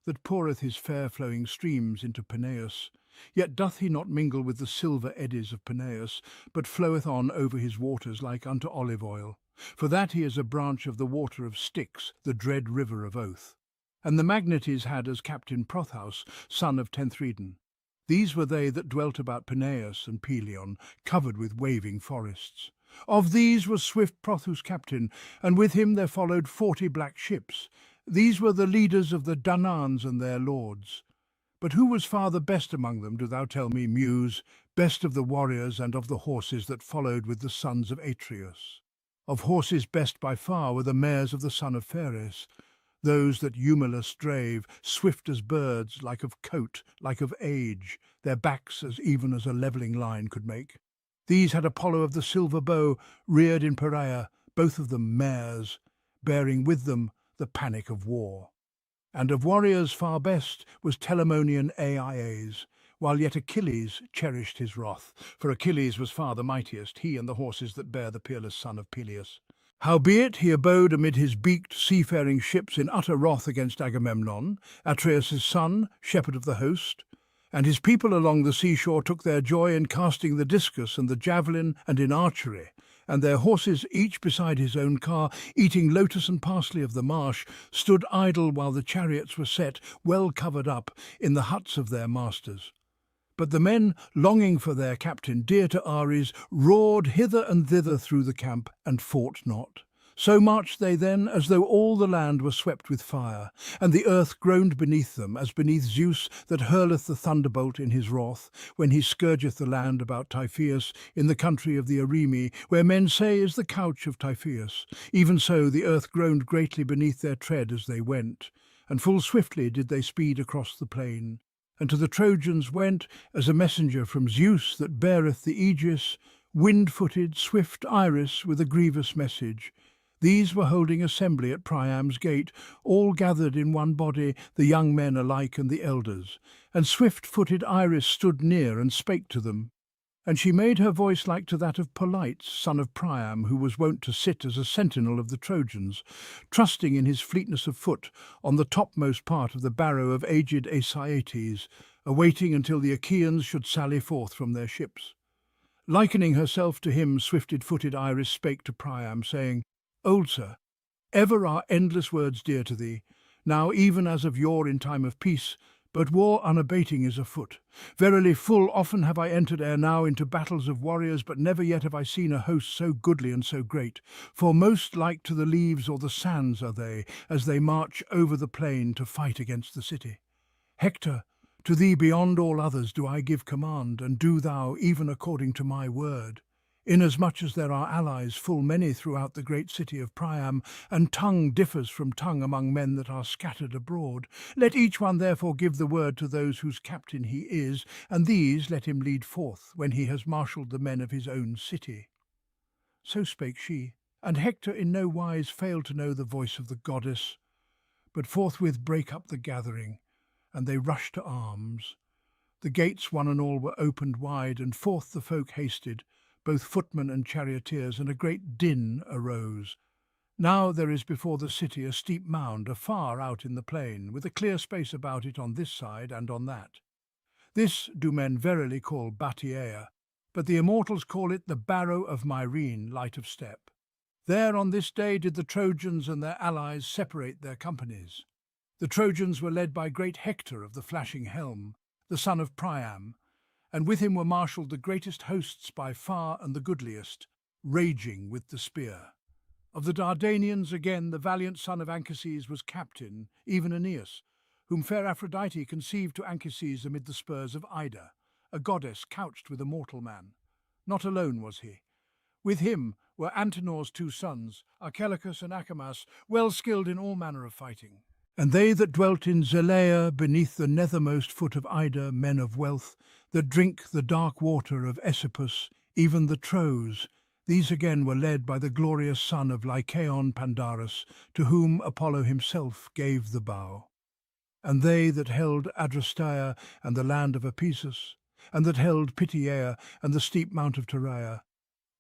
that poureth his fair-flowing streams into Peneus. Yet doth he not mingle with the silver eddies of Peneus, but floweth on over his waters like unto olive oil. For that he is a branch of the water of Styx, the dread river of oath. And the Magnetes had as captain Prothaus, son of Tenthredon. These were they that dwelt about Peneus and Pelion, covered with waving forests. Of these was swift Prothous captain, and with him there followed 40 black ships. These were the leaders of the Danaans and their lords. But who was far the best among them, do thou tell me, Muse, best of the warriors and of the horses that followed with the sons of Atreus? Of horses best by far were the mares of the son of Pheres, those that Eumelus drave, swift as birds, like of coat, like of age, their backs as even as a levelling line could make. These had Apollo of the silver bow, reared in Perea, both of them mares, bearing with them the panic of war. And of warriors far best was Telamonian Aias, while yet Achilles cherished his wrath, for Achilles was far the mightiest, he and the horses that bear the peerless son of Peleus. Howbeit he abode amid his beaked seafaring ships in utter wrath against Agamemnon, Atreus' son, shepherd of the host. And his people along the seashore took their joy in casting the discus and the javelin and in archery, and their horses, each beside his own car, eating lotus and parsley of the marsh, stood idle while the chariots were set, well covered up, in the huts of their masters. But the men, longing for their captain dear to Ares, roared hither and thither through the camp, and fought not. So marched they then, as though all the land were swept with fire, and the earth groaned beneath them, as beneath Zeus that hurleth the thunderbolt in his wrath, when he scourgeth the land about Typhoeus, in the country of the Arimi, where men say is the couch of Typhoeus. Even so the earth groaned greatly beneath their tread as they went, and full swiftly did they speed across the plain. And to the Trojans went, as a messenger from Zeus that beareth the aegis, wind-footed, swift Iris with a grievous message. These were holding assembly at Priam's gate, all gathered in one body, the young men alike and the elders. And swift-footed Iris stood near and spake to them. And she made her voice like to that of Polites, son of Priam, who was wont to sit as a sentinel of the Trojans, trusting in his fleetness of foot on the topmost part of the barrow of aged Aeaetes, awaiting until the Achaeans should sally forth from their ships. Likening herself to him, swift-footed Iris spake to Priam, saying, Old sir, ever are endless words dear to thee, now even as of yore in time of peace, But war unabating is afoot. Verily full often have I entered ere now into battles of warriors, but never yet have I seen a host so goodly and so great. For most like to the leaves or the sands are they, as they march over the plain to fight against the city. Hector, to thee beyond all others do I give command, and do thou even according to my word. Inasmuch as there are allies full many throughout the great city of Priam, and tongue differs from tongue among men that are scattered abroad, let each one therefore give the word to those whose captain he is, and these let him lead forth when he has marshalled the men of his own city. So spake she, and Hector in no wise failed to know the voice of the goddess, but forthwith brake up the gathering, and they rushed to arms. The gates one and all were opened wide, and forth the folk hasted, both footmen and charioteers, and a great din arose. Now there is before the city a steep mound afar out in the plain, with a clear space about it on this side and on that. This do men verily call Batiaea, but the immortals call it the Barrow of Myrene, light of step. There on this day did the Trojans and their allies separate their companies. The Trojans were led by great Hector of the flashing helm, the son of Priam, and with him were marshalled the greatest hosts by far and the goodliest, raging with the spear. Of the Dardanians again the valiant son of Anchises was captain, even Aeneas, whom fair Aphrodite conceived to Anchises amid the spurs of Ida, a goddess couched with a mortal man. Not alone was he. With him were Antenor's two sons, Archelicus and Acamas, well skilled in all manner of fighting. And they that dwelt in Zelea beneath the nethermost foot of Ida, men of wealth, that drink the dark water of Aesopus, even the Tros, these again were led by the glorious son of Lycaon Pandarus, to whom Apollo himself gave the bow. And they that held Adrasteia and the land of Apesus, and that held Pityeia and the steep mount of Tyria,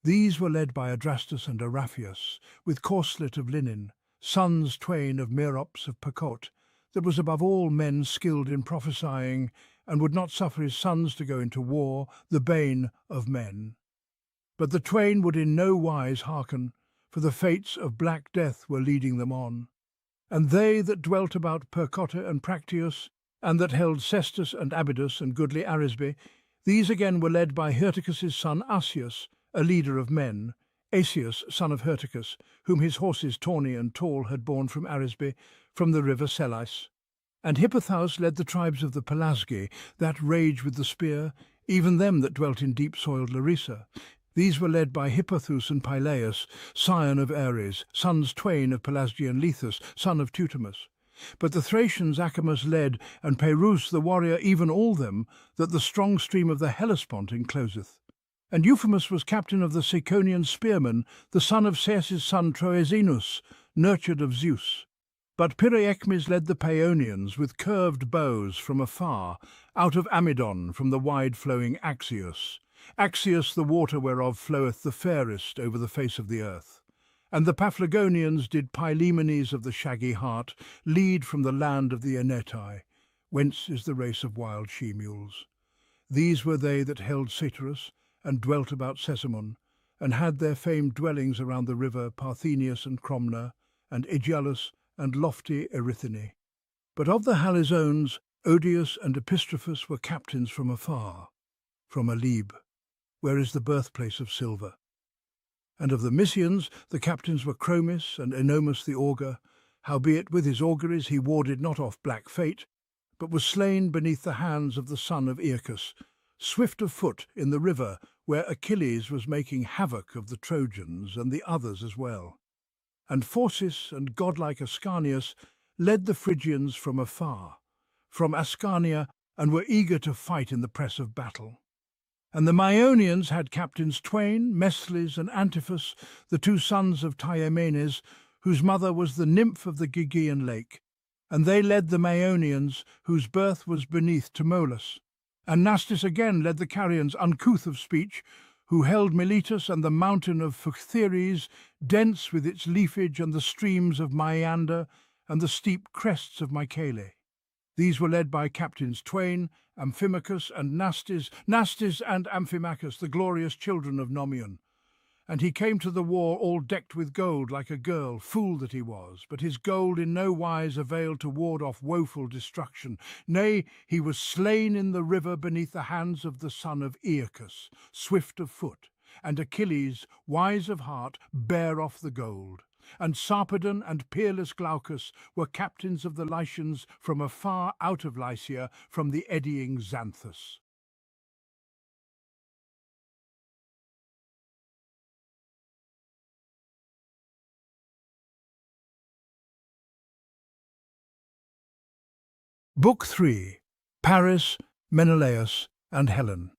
these were led by Adrastus and Araphius, with corslet of linen, sons twain of Merops of Pacot, that was above all men skilled in prophesying, and would not suffer his sons to go into war, the bane of men. But the twain would in no wise hearken, for the fates of black death were leading them on. And they that dwelt about Percote and Practius, and that held Cestus and Abydus and goodly Arisbe, these again were led by Hyrtacus's son Asius, a leader of men, Asius, son of Hyrtacus, whom his horses tawny and tall had borne from Arisbe, from the river Selais. And Hippothous led the tribes of the Pelasgi, that rage with the spear, even them that dwelt in deep-soiled Larissa. These were led by Hippothous and Pylaeus, scion of Ares, sons twain of Pelasgian Lethus, son of Teutomus. But the Thracians Acamas led, and Perus the warrior, even all them, that the strong stream of the Hellespont encloseth. And Euphemus was captain of the Ciconian spearmen, the son of Ceus' son Troezenus, nurtured of Zeus. But Pyraechmes led the Paeonians with curved bows from afar, out of Amydon from the wide-flowing Axius. Axius, the water whereof floweth the fairest over the face of the earth. And the Paphlagonians did Pylaemenes of the shaggy heart lead from the land of the Enetai, whence is the race of wild she-mules. These were they that held Satyrus, and dwelt about Sesamon, and had their famed dwellings around the river Parthenius and Cromna, and Aegialus, and lofty Erythine. But of the Halizones, Odius and Epistrophus were captains from afar, from Alebe, where is the birthplace of silver. And of the Mysians, the captains were Chromis and Enomus the augur, howbeit with his auguries he warded not off black fate, but was slain beneath the hands of the son of Aeacus, swift of foot in the river where Achilles was making havoc of the Trojans and the others as well. And Phorcys and godlike Ascanius led the Phrygians from afar, from Ascania, and were eager to fight in the press of battle. And the Maeonians had captains twain, Mesles and Antiphus, the two sons of Thyamenes, whose mother was the nymph of the Gygaean lake. And they led the Maeonians, whose birth was beneath Tmolus. And Nastis again led the Carians, uncouth of speech, who held Miletus and the mountain of Phthires, dense with its leafage, and the streams of Maiander, and the steep crests of Mycale. These were led by captains twain, Amphimachus and Nastis and Amphimachus, the glorious children of Nomion. And he came to the war all decked with gold like a girl, fool that he was, but his gold in no wise availed to ward off woeful destruction. Nay, he was slain in the river beneath the hands of the son of Aeacus, swift of foot, and Achilles, wise of heart, bare off the gold. And Sarpedon and peerless Glaucus were captains of the Lycians from afar out of Lycia, from the eddying Xanthus. Book 3. Paris, Menelaus, and Helen.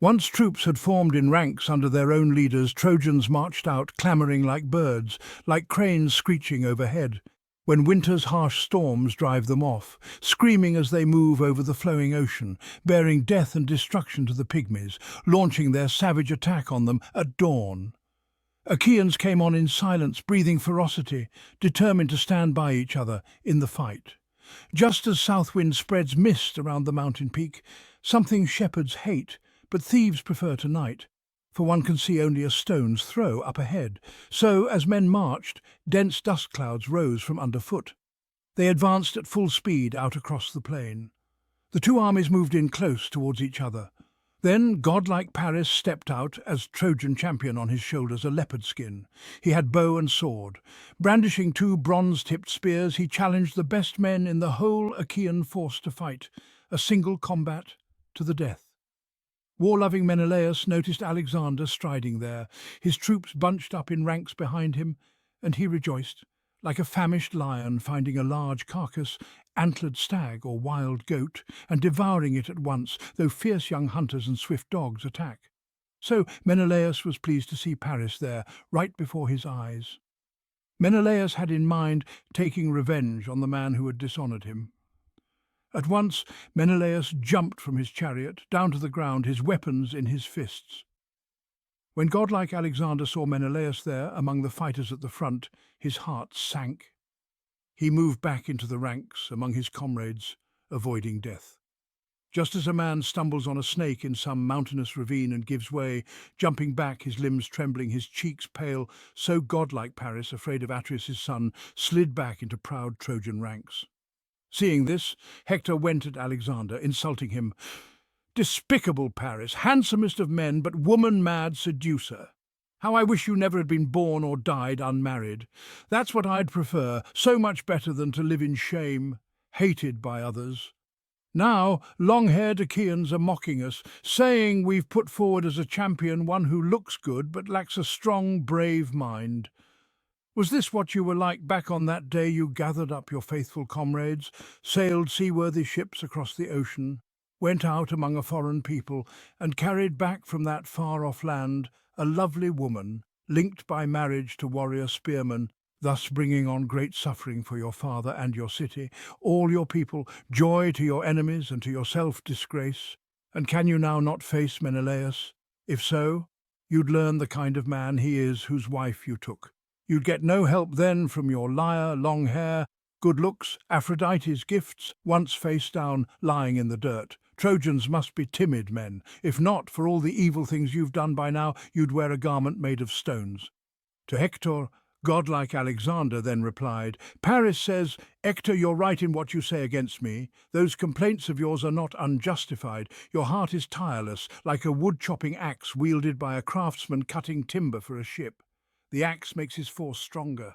Once troops had formed in ranks under their own leaders, Trojans marched out, clamouring like birds, like cranes screeching overhead, when winter's harsh storms drive them off, screaming as they move over the flowing ocean, bearing death and destruction to the pygmies, launching their savage attack on them at dawn. Achaeans came on in silence, breathing ferocity, determined to stand by each other in the fight. Just as south wind spreads mist around the mountain peak, something shepherds hate, but thieves prefer to night, for one can see only a stone's throw up ahead. So, as men marched, dense dust clouds rose from underfoot. They advanced at full speed out across the plain. The two armies moved in close towards each other. Then godlike Paris stepped out as Trojan champion, on his shoulders a leopard skin. He had bow and sword. Brandishing two bronze-tipped spears, he challenged the best men in the whole Achaean force to fight, a single combat to the death. War-loving Menelaus noticed Alexander striding there, his troops bunched up in ranks behind him, and he rejoiced, like a famished lion finding a large carcass, antlered stag or wild goat, and devouring it at once, though fierce young hunters and swift dogs attack. So Menelaus was pleased to see Paris there, right before his eyes. Menelaus had in mind taking revenge on the man who had dishonoured him. At once Menelaus jumped from his chariot, down to the ground, his weapons in his fists. When godlike Alexander saw Menelaus there, among the fighters at the front, his heart sank. He moved back into the ranks, among his comrades, avoiding death. Just as a man stumbles on a snake in some mountainous ravine and gives way, jumping back, his limbs trembling, his cheeks pale, so godlike Paris, afraid of Atreus' son, slid back into proud Trojan ranks. Seeing this, Hector went at Alexander, insulting him. "Despicable Paris, handsomest of men, but woman-mad seducer! How I wish you never had been born or died unmarried. That's what I'd prefer, so much better than to live in shame, hated by others. Now long-haired Achaeans are mocking us, saying we've put forward as a champion one who looks good but lacks a strong, brave mind. Was this what you were like back on that day you gathered up your faithful comrades, sailed seaworthy ships across the ocean, went out among a foreign people, and carried back from that far-off land a lovely woman, linked by marriage to warrior spearmen, thus bringing on great suffering for your father and your city, all your people, joy to your enemies and to yourself disgrace? And can you now not face Menelaus? If so, you'd learn the kind of man he is whose wife you took. You'd get no help then from your lyre, long hair, good looks, Aphrodite's gifts, once face down, lying in the dirt. Trojans must be timid men. If not, for all the evil things you've done by now, you'd wear a garment made of stones." To Hector, godlike Alexander then replied, "Paris says, 'Hector, you're right in what you say against me. Those complaints of yours are not unjustified. Your heart is tireless, like a wood-chopping axe wielded by a craftsman cutting timber for a ship. The axe makes his force stronger.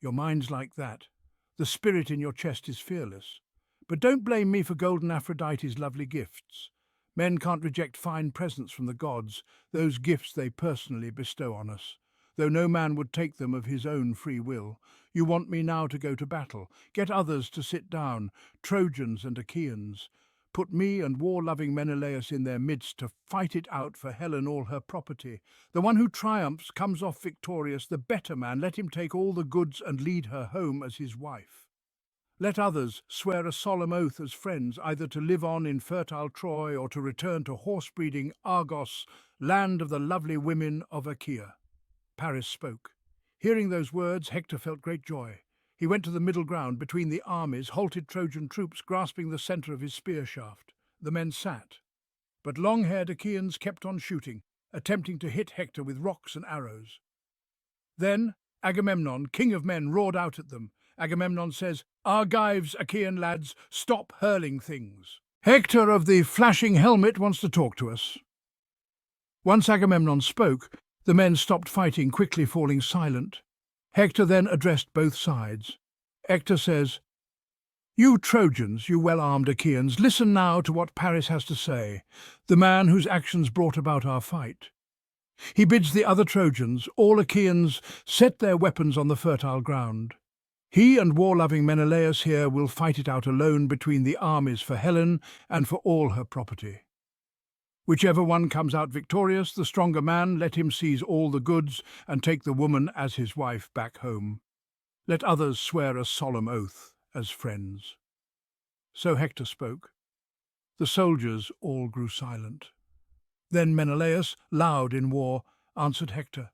Your mind's like that. The spirit in your chest is fearless. But don't blame me for golden Aphrodite's lovely gifts. Men can't reject fine presents from the gods, those gifts they personally bestow on us, though no man would take them of his own free will. You want me now to go to battle, get others to sit down, Trojans and Achaeans. Put me and war-loving Menelaus in their midst to fight it out for Helen all her property. The one who triumphs comes off victorious, the better man. Let him take all the goods and lead her home as his wife. Let others swear a solemn oath as friends, either to live on in fertile Troy or to return to horse-breeding Argos, land of the lovely women of Achaea." Paris spoke. Hearing those words, Hector felt great joy. He went to the middle ground between the armies, halted Trojan troops, grasping the centre of his spear shaft. The men sat, but long-haired Achaeans kept on shooting. attempting to hit Hector with rocks and arrows. Then Agamemnon, king of men, roared out at them. Agamemnon says, "Argives, Achaean lads, stop hurling things. Hector of the flashing helmet wants to talk to us." Once Agamemnon spoke, the men stopped fighting, quickly falling silent. Hector then addressed both sides. Hector says, "You Trojans, you well-armed Achaeans, listen now to what Paris has to say, the man whose actions brought about our fight. He bids the other Trojans, all Achaeans, set their weapons on the fertile ground. He and war-loving Menelaus here will fight it out alone between the armies for Helen and for all her property. Whichever one comes out victorious, the stronger man, let him seize all the goods and take the woman as his wife back home. Let others swear a solemn oath as friends." So Hector spoke. The soldiers all grew silent. Then Menelaus, loud in war, answered Hector.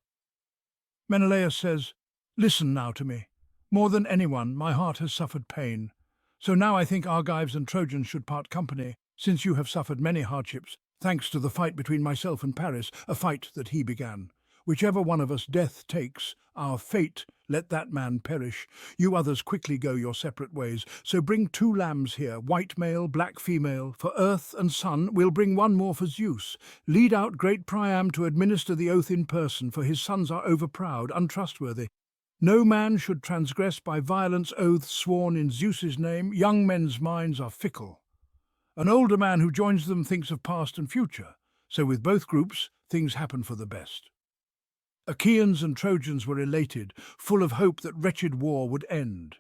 Menelaus says, "Listen now to me. More than anyone, my heart has suffered pain. So now I think Argives and Trojans should part company, since you have suffered many hardships, thanks to the fight between myself and Paris, a fight that he began. Whichever one of us death takes, our fate, let that man perish. You others quickly go your separate ways. So bring 2 lambs here, white male, black female. For earth and sun, we'll bring 1 more for Zeus. Lead out great Priam to administer the oath in person, for his sons are overproud, untrustworthy. No man should transgress by violence oaths sworn in Zeus's name. Young men's minds are fickle. An older man who joins them thinks of past and future. So with both groups, things happen for the best." Achaeans and Trojans were elated, full of hope that wretched war would end.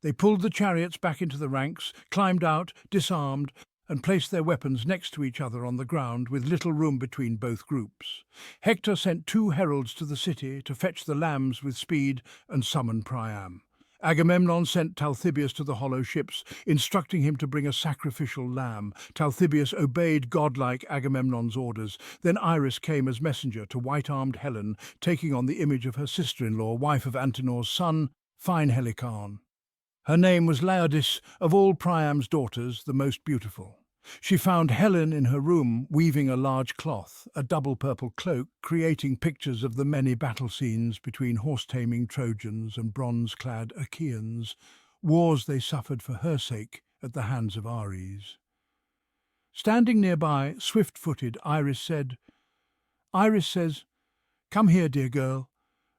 They pulled the chariots back into the ranks, climbed out, disarmed, and placed their weapons next to each other on the ground, with little room between both groups. Hector sent 2 heralds to the city to fetch the lambs with speed and summon Priam. Agamemnon sent Talthybius to the hollow ships, instructing him to bring a sacrificial lamb. Talthybius obeyed godlike Agamemnon's orders. Then Iris came as messenger to white-armed Helen, taking on the image of her sister-in-law, wife of Antenor's son, fine Helicon. Her name was Laodice, of all Priam's daughters, the most beautiful. She found Helen in her room, weaving a large cloth, a double purple cloak, creating pictures of the many battle scenes between horse-taming Trojans and bronze-clad Achaeans, wars they suffered for her sake at the hands of Ares. Standing nearby, swift-footed, Iris says, "Come here, dear girl.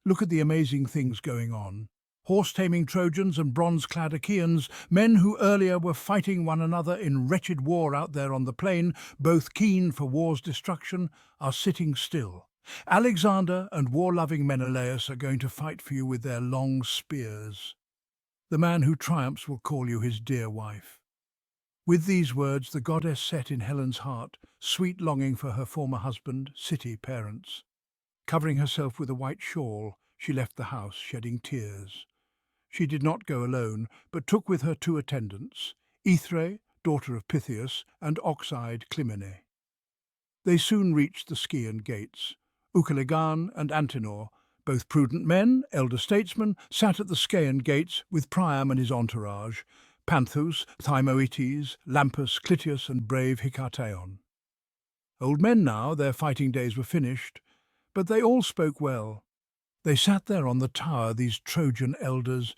Look at the amazing things going on. Horse-taming Trojans and bronze-clad Achaeans, men who earlier were fighting one another in wretched war out there on the plain, both keen for war's destruction, are sitting still. Alexander and war-loving Menelaus are going to fight for you with their long spears. The man who triumphs will call you his dear wife." With these words, the goddess set in Helen's heart sweet longing for her former husband, city parents. Covering herself with a white shawl, she left the house, shedding tears. She did not go alone, but took with her 2 attendants, Aethrae, daughter of Pythias, and ox-eyed Clymene. They soon reached the Scaean gates. Ucalegon and Antenor, both prudent men, elder statesmen, sat at the Scaean gates with Priam and his entourage, Panthus, Thymoetes, Lampus, Clytius, and brave Hicataeon. Old men now, their fighting days were finished, but they all spoke well. They sat there on the tower, these Trojan elders,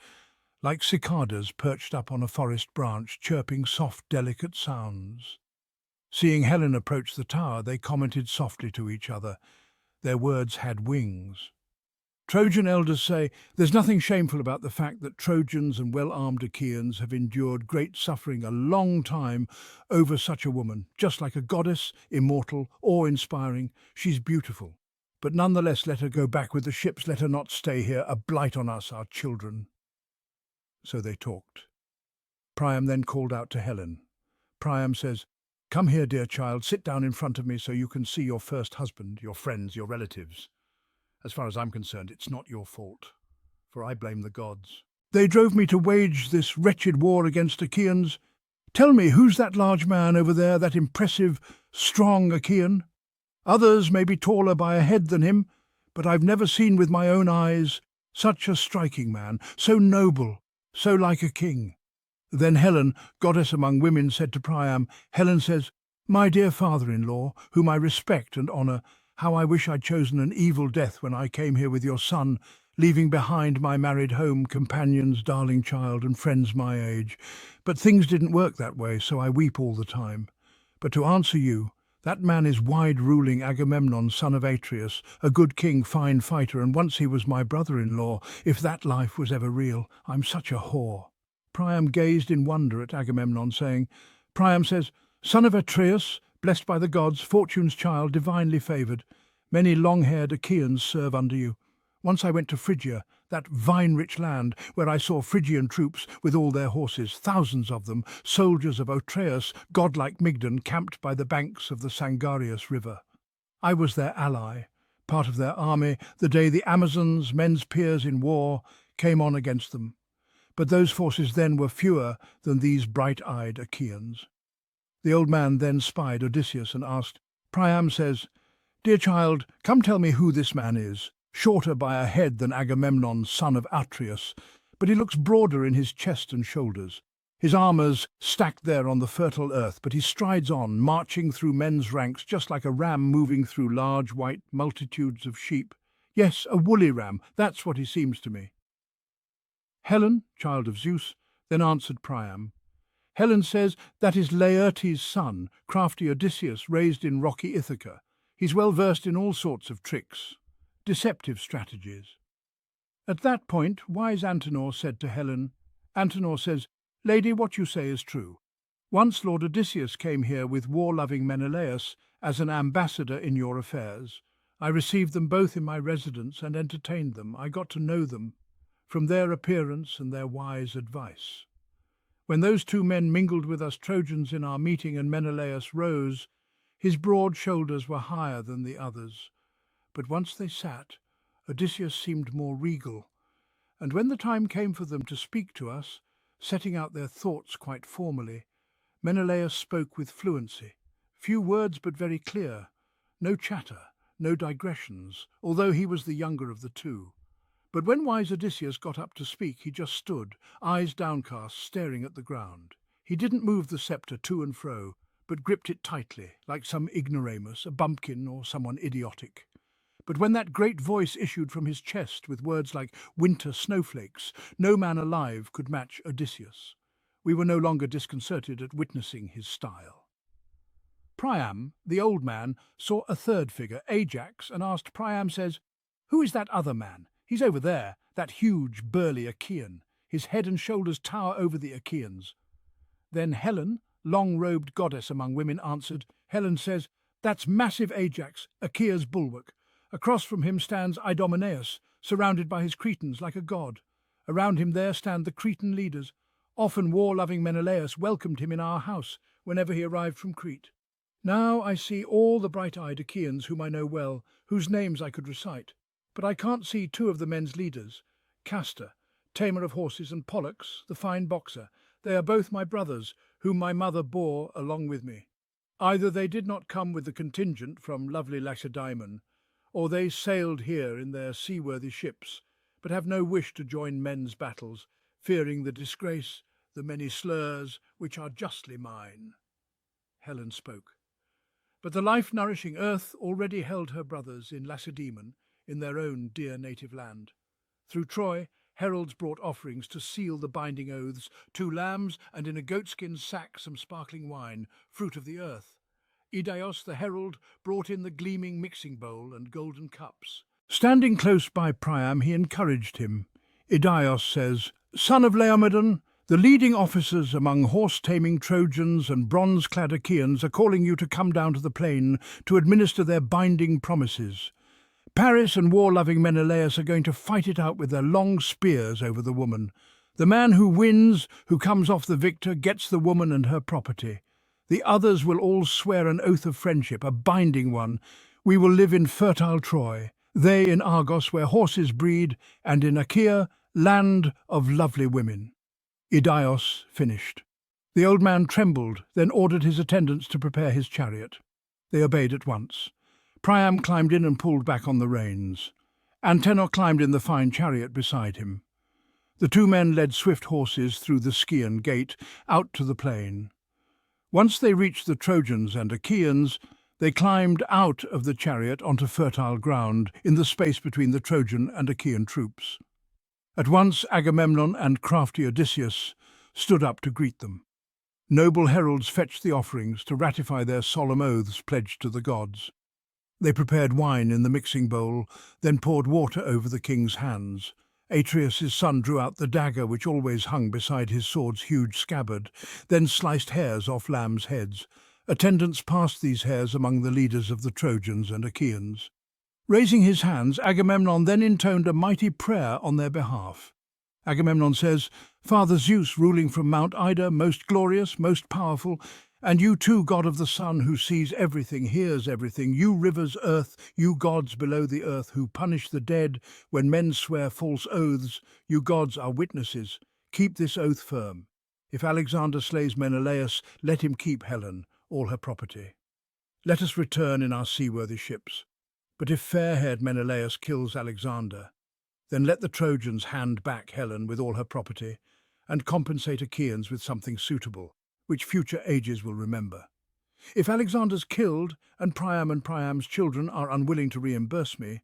like cicadas perched up on a forest branch, chirping soft, delicate sounds. Seeing Helen approach the tower, they commented softly to each other. Their words had wings. Trojan elders say, "There's nothing shameful about the fact that Trojans and well-armed Achaeans have endured great suffering a long time over such a woman, just like a goddess, immortal, awe-inspiring. She's beautiful. But nonetheless, let her go back with the ships. Let her not stay here, a blight on us, our children." So they talked. Priam then called out to Helen. Priam says, "Come here, dear child, sit down in front of me so you can see your first husband, your friends, your relatives. As far as I'm concerned, it's not your fault, for I blame the gods. They drove me to wage this wretched war against Achaeans. Tell me, who's that large man over there, that impressive, strong Achaean? Others may be taller by a head than him, but I've never seen with my own eyes such a striking man, so noble, so like a king." Then Helen, goddess among women, said to Priam, Helen says, "My dear father-in-law, whom I respect and honour, How I wish I'd chosen an evil death when I came here with your son, leaving behind my married home, companions, darling child, and friends my age. But things didn't work that way, so I weep all the time. But to answer you, that man is wide-ruling Agamemnon, son of Atreus, a good king, fine fighter, and once he was my brother-in-law, if that life was ever real. I'm such a whore." Priam gazed in wonder at Agamemnon, saying, Priam says, "Son of Atreus, blessed by the gods, fortune's child, divinely favoured. Many long-haired Achaeans serve under you. Once I went to Phrygia, that vine-rich land, where I saw Phrygian troops with all their horses, thousands of them, soldiers of Atreus, godlike Mygdon, camped by the banks of the Sangarius river. I was their ally, part of their army, the day the Amazons, men's peers in war, came on against them. But those forces then were fewer than these bright-eyed Achaeans." The old man then spied Odysseus and asked, Priam says, "Dear child, come tell me who this man is. Shorter by a head than Agamemnon, son of Atreus, but he looks broader in his chest and shoulders. His armour's stacked there on the fertile earth, but he strides on, marching through men's ranks just like a ram moving through large white multitudes of sheep. Yes, a woolly ram, that's what he seems to me." Helen, child of Zeus, then answered Priam. Helen says that is Laertes' son, crafty Odysseus, raised in rocky Ithaca. He's well versed in all sorts of tricks, deceptive strategies. At that point, wise Antenor said to Helen, Antenor says, "Lady, what you say is true. Once Lord Odysseus came here with war-loving Menelaus as an ambassador in your affairs. I received them both in my residence and entertained them. I got to know them from their appearance and their wise advice. When those two men mingled with us Trojans in our meeting and Menelaus rose, his broad shoulders were higher than the others. But once they sat, Odysseus seemed more regal, and when the time came for them to speak to us, setting out their thoughts quite formally, Menelaus spoke with fluency. Few words but very clear, no chatter, no digressions, although he was the younger of the two. But when wise Odysseus got up to speak, he just stood, eyes downcast, staring at the ground. He didn't move the sceptre to and fro, but gripped it tightly, like some ignoramus, a bumpkin or someone idiotic. But when that great voice issued from his chest with words like winter snowflakes, no man alive could match Odysseus. We were no longer disconcerted at witnessing his style. Priam, the old man, saw a third figure, Ajax, and asked Priam says, "Who is that other man? He's over there, that huge, burly Achaean. His head and shoulders tower over the Achaeans." Then Helen, long-robed goddess among women, answered. Helen says, "That's massive Ajax, Achaea's bulwark. Across from him stands Idomeneus, surrounded by his Cretans like a god. Around him there stand the Cretan leaders. Often war-loving Menelaus welcomed him in our house whenever he arrived from Crete. Now I see all the bright-eyed Achaeans whom I know well, whose names I could recite. But I can't see two of the men's leaders, Castor, tamer of horses, and Pollux, the fine boxer. They are both my brothers, whom my mother bore along with me. Either they did not come with the contingent from lovely Lacedaemon, or they sailed here in their seaworthy ships, but have no wish to join men's battles, fearing the disgrace, the many slurs, which are justly mine." Helen spoke. But the life-nourishing earth already held her brothers in Lacedaemon, in their own dear native land. Through Troy, heralds brought offerings to seal the binding oaths, 2 lambs, and in a goatskin sack some sparkling wine, fruit of the earth. Idaeus the herald brought in the gleaming mixing bowl and golden cups. Standing close by Priam, he encouraged him. Idaeus says, "Son of Laomedon, the leading officers among horse-taming Trojans and bronze-clad Achaeans are calling you to come down to the plain to administer their binding promises. Paris and war-loving Menelaus are going to fight it out with their long spears over the woman. The man who wins, who comes off the victor, gets the woman and her property. The others will all swear an oath of friendship, a binding one. We will live in fertile Troy, they in Argos where horses breed, and in Achaea, land of lovely women." Idaeus finished. The old man trembled, then ordered his attendants to prepare his chariot. They obeyed at once. Priam climbed in and pulled back on the reins. Antenor climbed in the fine chariot beside him. The 2 men led swift horses through the Scaean gate, out to the plain. Once they reached the Trojans and Achaeans, They climbed out of the chariot onto fertile ground in the space between the Trojan and Achaean troops. At once Agamemnon and crafty Odysseus stood up to greet them. Noble heralds fetched the offerings to ratify their solemn oaths pledged to the gods. They prepared wine in the mixing bowl, then poured water over the king's hands. Atreus' son drew out the dagger which always hung beside his sword's huge scabbard, then sliced hairs off lambs' heads. Attendants passed these hairs among the leaders of the Trojans and Achaeans. Raising his hands, Agamemnon then intoned a mighty prayer on their behalf. Agamemnon says, "Father Zeus, ruling from Mount Ida, most glorious, most powerful, and you too, God of the sun, who sees everything, hears everything, you rivers, earth, you gods below the earth, who punish the dead when men swear false oaths, you gods are witnesses. Keep this oath firm. If Alexander slays Menelaus, let him keep Helen, all her property. Let us return in our seaworthy ships. But if fair-haired Menelaus kills Alexander, then let the Trojans hand back Helen with all her property, and compensate Achaeans with something suitable, which future ages will remember. If Alexander's killed, and Priam's children are unwilling to reimburse me,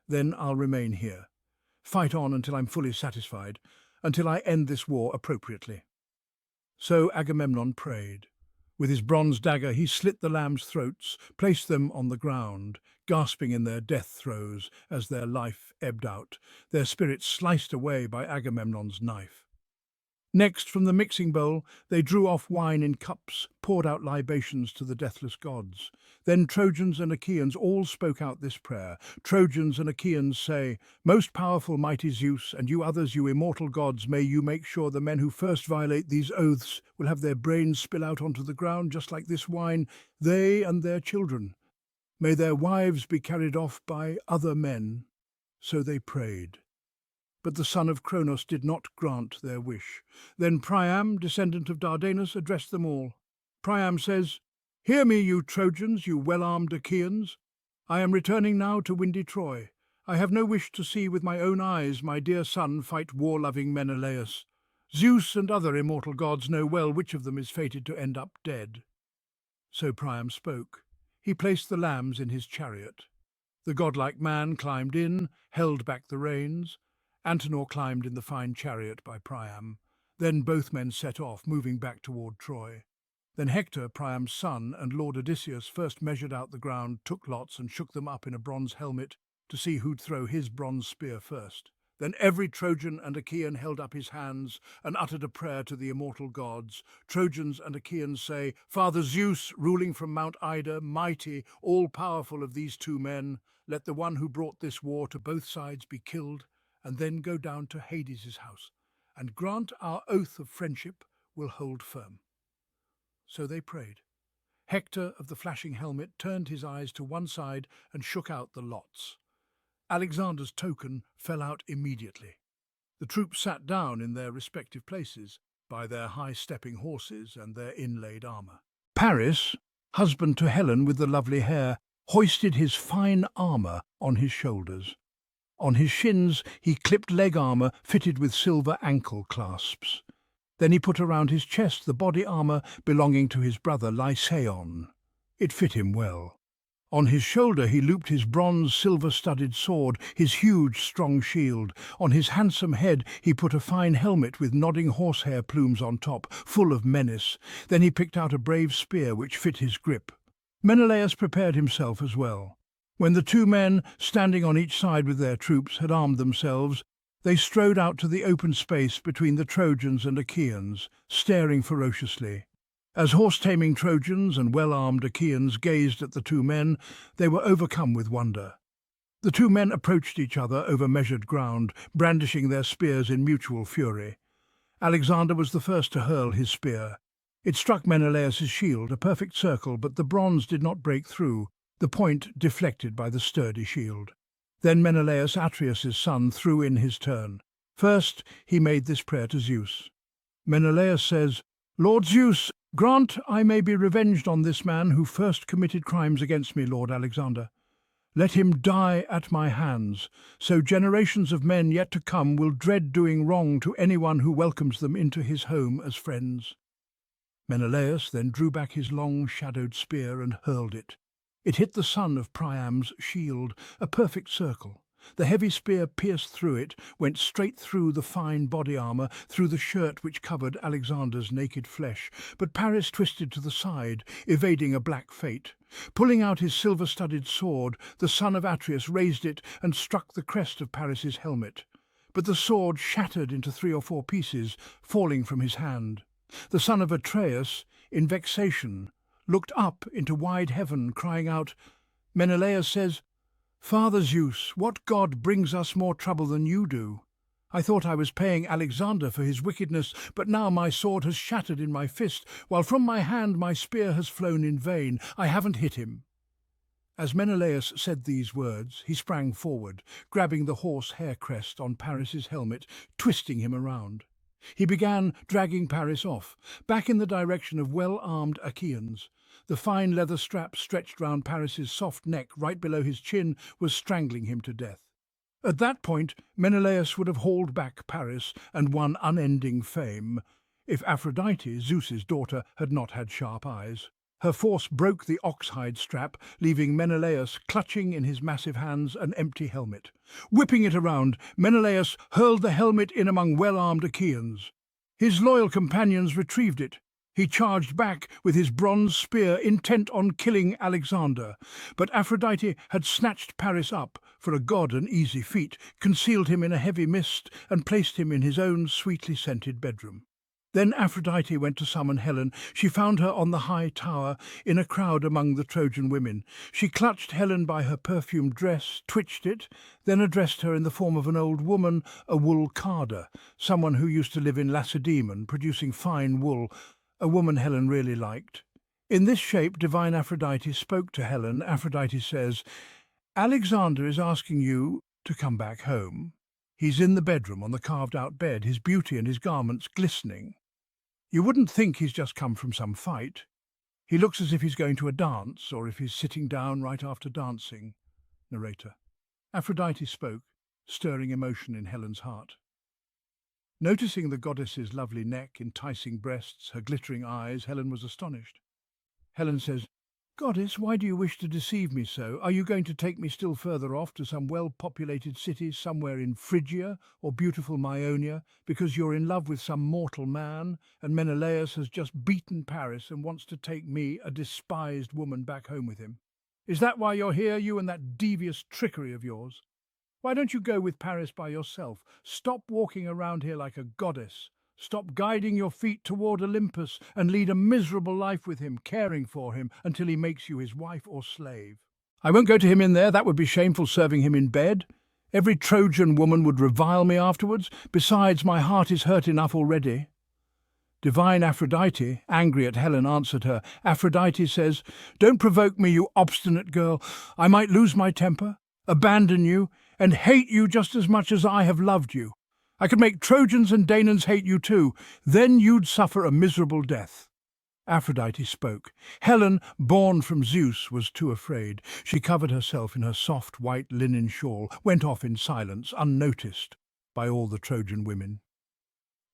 then I'll remain here. Fight on until I'm fully satisfied, until I end this war appropriately." So Agamemnon prayed. With his bronze dagger he slit the lambs' throats, placed them on the ground, gasping in their death throes as their life ebbed out, their spirits sliced away by Agamemnon's knife. Next, from the mixing bowl, they drew off wine in cups, poured out libations to the deathless gods. Then Trojans and Achaeans all spoke out this prayer. Trojans and Achaeans say, "Most powerful, mighty Zeus, and you others, you immortal gods, may you make sure the men who first violate these oaths will have their brains spill out onto the ground just like this wine, they and their children. May their wives be carried off by other men." So they prayed. But the son of Cronos did not grant their wish. Then Priam, descendant of Dardanus, addressed them all. Priam says, "Hear me, you Trojans, you well-armed Achaeans. I am returning now to windy Troy. I have no wish to see with my own eyes my dear son fight war-loving Menelaus. Zeus and other immortal gods know well which of them is fated to end up dead." So Priam spoke. He placed the lambs in his chariot. The godlike man climbed in, held back the reins. Antenor climbed in the fine chariot by Priam. Then both men set off, moving back toward Troy. Then Hector, Priam's son, and Lord Odysseus first measured out the ground, took lots and shook them up in a bronze helmet to see who'd throw his bronze spear first. Then every Trojan and Achaean held up his hands and uttered a prayer to the immortal gods. Trojans and Achaeans say, "Father Zeus, ruling from Mount Ida, mighty, all-powerful of these two men, let the one who brought this war to both sides be killed, and then go down to Hades' house, and grant our oath of friendship will hold firm." So they prayed. Hector of the flashing helmet turned his eyes to one side and shook out the lots. Alexander's token fell out immediately. The troops sat down in their respective places, by their high-stepping horses and their inlaid armour. Paris, husband to Helen with the lovely hair, hoisted his fine armour on his shoulders. On his shins he clipped leg armour fitted with silver ankle clasps. Then he put around his chest the body armour belonging to his brother Lycaon. It fit him well. On his shoulder he looped his bronze silver-studded sword, his huge strong shield. On his handsome head he put a fine helmet with nodding horsehair plumes on top, full of menace. Then he picked out a brave spear which fit his grip. Menelaus prepared himself as well. When the two men, standing on each side with their troops, had armed themselves, they strode out to the open space between the Trojans and Achaeans, staring ferociously. As horse-taming Trojans and well-armed Achaeans gazed at the two men, they were overcome with wonder. The two men approached each other over measured ground, brandishing their spears in mutual fury. Alexander was the first to hurl his spear. It struck Menelaus' shield, a perfect circle, but the bronze did not break through, the point deflected by the sturdy shield. Then Menelaus, Atreus' son, threw in his turn. First he made this prayer to Zeus. Menelaus says, "Lord Zeus, grant I may be revenged on this man who first committed crimes against me, Lord Alexander. Let him die at my hands, so generations of men yet to come will dread doing wrong to anyone who welcomes them into his home as friends." Menelaus then drew back his long, shadowed spear and hurled it. It hit the son of Priam's shield, a perfect circle. The heavy spear pierced through it, went straight through the fine body armour, through the shirt which covered Alexander's naked flesh. But Paris twisted to the side, evading a black fate. Pulling out his silver-studded sword, the son of Atreus raised it and struck the crest of Paris's helmet. But the sword shattered into 3 or 4 pieces, falling from his hand. The son of Atreus, in vexation, looked up into wide heaven, crying out, "Menelaus says, 'Father Zeus, what god brings us more trouble than you do? I thought I was paying Alexander for his wickedness, but now my sword has shattered in my fist, while from my hand my spear has flown in vain. I haven't hit him.'" As Menelaus said these words, he sprang forward, grabbing the horse hair crest on Paris's helmet, twisting him around. He began dragging Paris off, back in the direction of well-armed Achaeans. The fine leather strap stretched round Paris's soft neck right below his chin was strangling him to death. At that point, Menelaus would have hauled back Paris and won unending fame, if Aphrodite, Zeus's daughter, had not had sharp eyes. Her force broke the ox-hide strap, leaving Menelaus clutching in his massive hands an empty helmet. Whipping it around, Menelaus hurled the helmet in among well-armed Achaeans. His loyal companions retrieved it. He charged back with his bronze spear, intent on killing Alexander. But Aphrodite had snatched Paris up, for a god an easy feat, concealed him in a heavy mist, and placed him in his own sweetly scented bedroom. Then Aphrodite went to summon Helen. She found her on the high tower, in a crowd among the Trojan women. She clutched Helen by her perfumed dress, twitched it, then addressed her in the form of an old woman, a wool carder, someone who used to live in Lacedaemon, producing fine wool, a woman Helen really liked. In this shape, divine Aphrodite spoke to Helen. Aphrodite says, "Alexander is asking you to come back home. He's in the bedroom on the carved-out bed, his beauty and his garments glistening. You wouldn't think he's just come from some fight. He looks as if he's going to a dance, or if he's sitting down right after dancing." Narrator. Aphrodite spoke, stirring emotion in Helen's heart. Noticing the goddess's lovely neck, enticing breasts, her glittering eyes, Helen was astonished. Helen says, "Goddess, why do you wish to deceive me so? Are you going to take me still further off to some well-populated city somewhere in Phrygia or beautiful Maeonia, because you're in love with some mortal man, and Menelaus has just beaten Paris and wants to take me, a despised woman, back home with him? Is that why you're here, you and that devious trickery of yours? Why don't you go with Paris by yourself? Stop walking around here like a goddess. Stop guiding your feet toward Olympus and lead a miserable life with him, caring for him until he makes you his wife or slave." "I won't go to him in there. That would be shameful, serving him in bed. Every Trojan woman would revile me afterwards. Besides, my heart is hurt enough already." Divine Aphrodite, angry at Helen, answered her. Aphrodite says, "Don't provoke me, you obstinate girl. I might lose my temper, abandon you, and hate you just as much as I have loved you. I could make Trojans and Danaans hate you too. Then you'd suffer a miserable death." Aphrodite spoke. Helen, born from Zeus, was too afraid. She covered herself in her soft white linen shawl, went off in silence, unnoticed by all the Trojan women.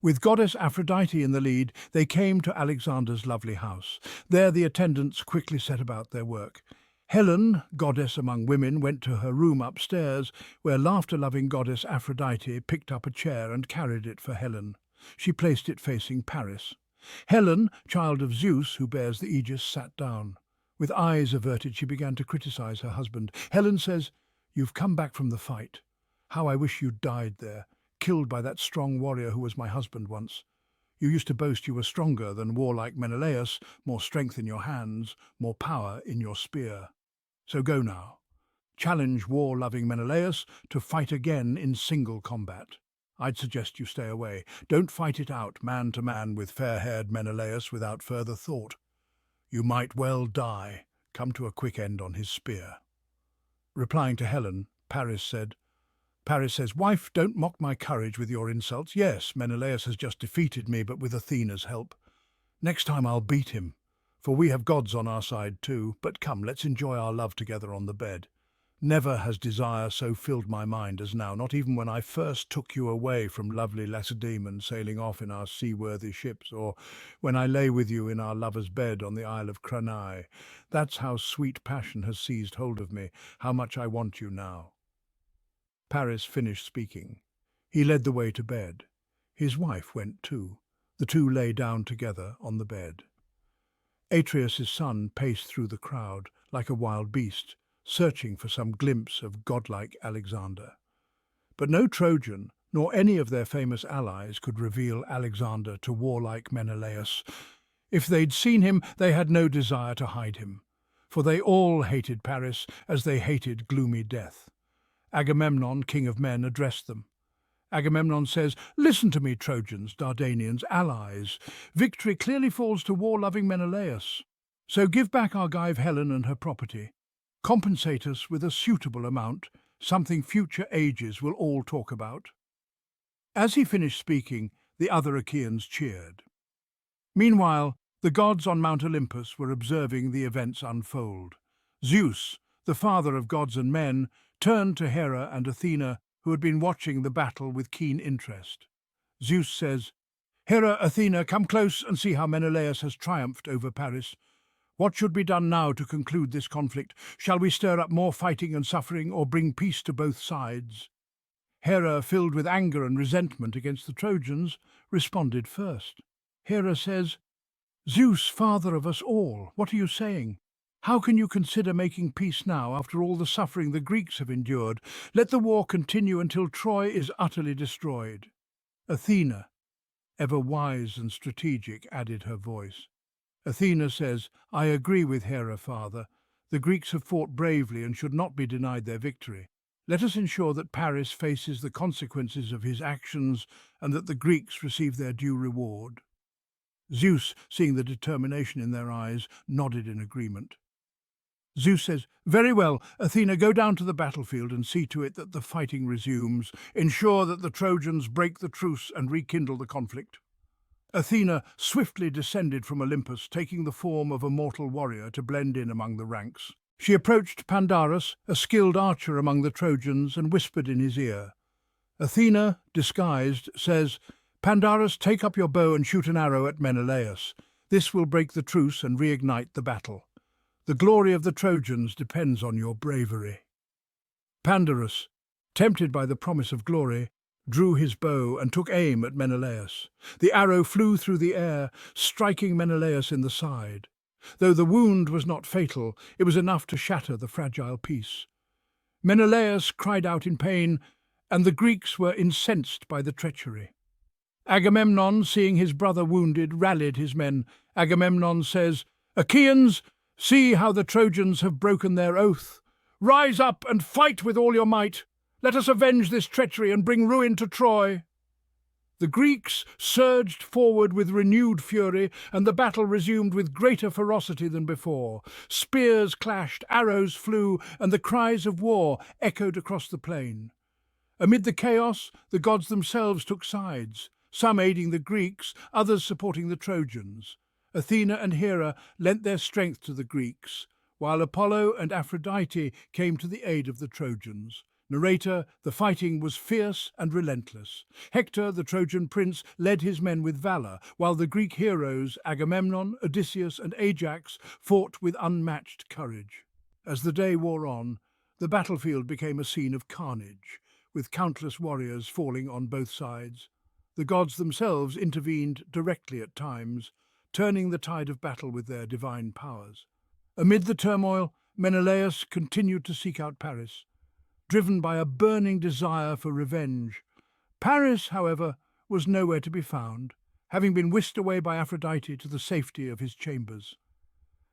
With goddess Aphrodite in the lead, they came to Alexander's lovely house. There the attendants quickly set about their work. Helen, goddess among women, went to her room upstairs, where laughter-loving goddess Aphrodite picked up a chair and carried it for Helen. She placed it facing Paris. Helen, child of Zeus, who bears the aegis, sat down. With eyes averted, she began to criticize her husband. Helen says, "You've come back from the fight. How I wish you'd died there, killed by that strong warrior who was my husband once. You used to boast you were stronger than warlike Menelaus, more strength in your hands, more power in your spear. So go now. Challenge war-loving Menelaus to fight again in single combat. I'd suggest you stay away. Don't fight it out man to man with fair-haired Menelaus without further thought. You might well die, come to a quick end on his spear." Replying to Helen, Paris says, "Wife, don't mock my courage with your insults. Yes, Menelaus has just defeated me, but with Athena's help. Next time I'll beat him, for we have gods on our side too. But come, let's enjoy our love together on the bed. Never has desire so filled my mind as now, not even when I first took you away from lovely Lacedaemon sailing off in our seaworthy ships, or when I lay with you in our lover's bed on the Isle of Cranae. That's how sweet passion has seized hold of me, how much I want you now." Paris finished speaking. He led the way to bed. His wife went too. The two lay down together on the bed. Atreus' son paced through the crowd like a wild beast, searching for some glimpse of godlike Alexander. But no Trojan, nor any of their famous allies, could reveal Alexander to warlike Menelaus. If they'd seen him, they had no desire to hide him, for they all hated Paris as they hated gloomy death. Agamemnon, king of men, addressed them. Agamemnon says, "Listen to me, Trojans, Dardanians, allies. Victory clearly falls to war-loving Menelaus. So give back Argive Helen and her property. Compensate us with a suitable amount, something future ages will all talk about." As he finished speaking, the other Achaeans cheered. Meanwhile, the gods on Mount Olympus were observing the events unfold. Zeus, the father of gods and men, turned to Hera and Athena, who had been watching the battle with keen interest. Zeus says, "Hera, Athena, come close and see how Menelaus has triumphed over Paris. What should be done now to conclude this conflict? Shall we stir up more fighting and suffering, or bring peace to both sides?" Hera, filled with anger and resentment against the Trojans, responded first. Hera says, "Zeus, father of us all, what are you saying? How can you consider making peace now after all the suffering the Greeks have endured? Let the war continue until Troy is utterly destroyed." Athena, ever wise and strategic, added her voice. Athena says, "I agree with Hera, father. The Greeks have fought bravely and should not be denied their victory. Let us ensure that Paris faces the consequences of his actions and that the Greeks receive their due reward." Zeus, seeing the determination in their eyes, nodded in agreement. Zeus says, "Very well, Athena, go down to the battlefield and see to it that the fighting resumes. Ensure that the Trojans break the truce and rekindle the conflict." Athena swiftly descended from Olympus, taking the form of a mortal warrior to blend in among the ranks. She approached Pandarus, a skilled archer among the Trojans, and whispered in his ear. Athena, disguised, says, "Pandarus, take up your bow and shoot an arrow at Menelaus. This will break the truce and reignite the battle. The glory of the Trojans depends on your bravery." Pandarus, tempted by the promise of glory, drew his bow and took aim at Menelaus. The arrow flew through the air, striking Menelaus in the side. Though the wound was not fatal, it was enough to shatter the fragile piece. Menelaus cried out in pain, and the Greeks were incensed by the treachery. Agamemnon, seeing his brother wounded, rallied his men. Agamemnon says, "Achaeans, see how the Trojans have broken their oath. Rise up and fight with all your might. Let us avenge this treachery and bring ruin to Troy." The Greeks surged forward with renewed fury, and the battle resumed with greater ferocity than before. Spears clashed, arrows flew, and the cries of war echoed across the plain. Amid the chaos, the gods themselves took sides, some aiding the Greeks, others supporting the Trojans. Athena and Hera lent their strength to the Greeks, while Apollo and Aphrodite came to the aid of the Trojans. Narrator, the fighting was fierce and relentless. Hector, the Trojan prince, led his men with valour, while the Greek heroes, Agamemnon, Odysseus, and Ajax, fought with unmatched courage. As the day wore on, the battlefield became a scene of carnage, with countless warriors falling on both sides. The gods themselves intervened directly at times, turning the tide of battle with their divine powers. Amid the turmoil, Menelaus continued to seek out Paris, driven by a burning desire for revenge. Paris, however, was nowhere to be found, having been whisked away by Aphrodite to the safety of his chambers.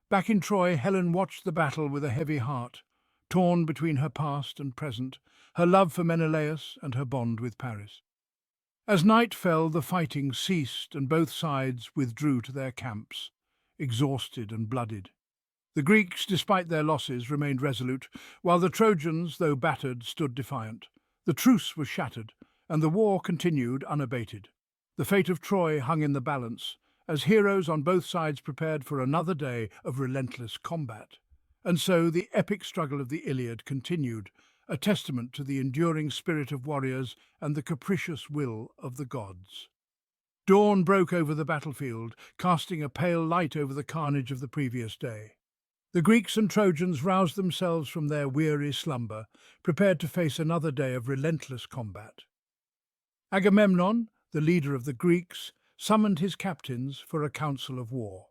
Back in Troy, Helen watched the battle with a heavy heart, torn between her past and present, her love for Menelaus and her bond with Paris. As night fell, the fighting ceased and both sides withdrew to their camps, exhausted and blooded. The Greeks, despite their losses, remained resolute, while the Trojans, though battered, stood defiant. The truce was shattered, and the war continued unabated. The fate of Troy hung in the balance, as heroes on both sides prepared for another day of relentless combat. And so the epic struggle of the Iliad continued, a testament to the enduring spirit of warriors and the capricious will of the gods. Dawn broke over the battlefield, casting a pale light over the carnage of the previous day. The Greeks and Trojans roused themselves from their weary slumber, prepared to face another day of relentless combat. Agamemnon, the leader of the Greeks, summoned his captains for a council of war.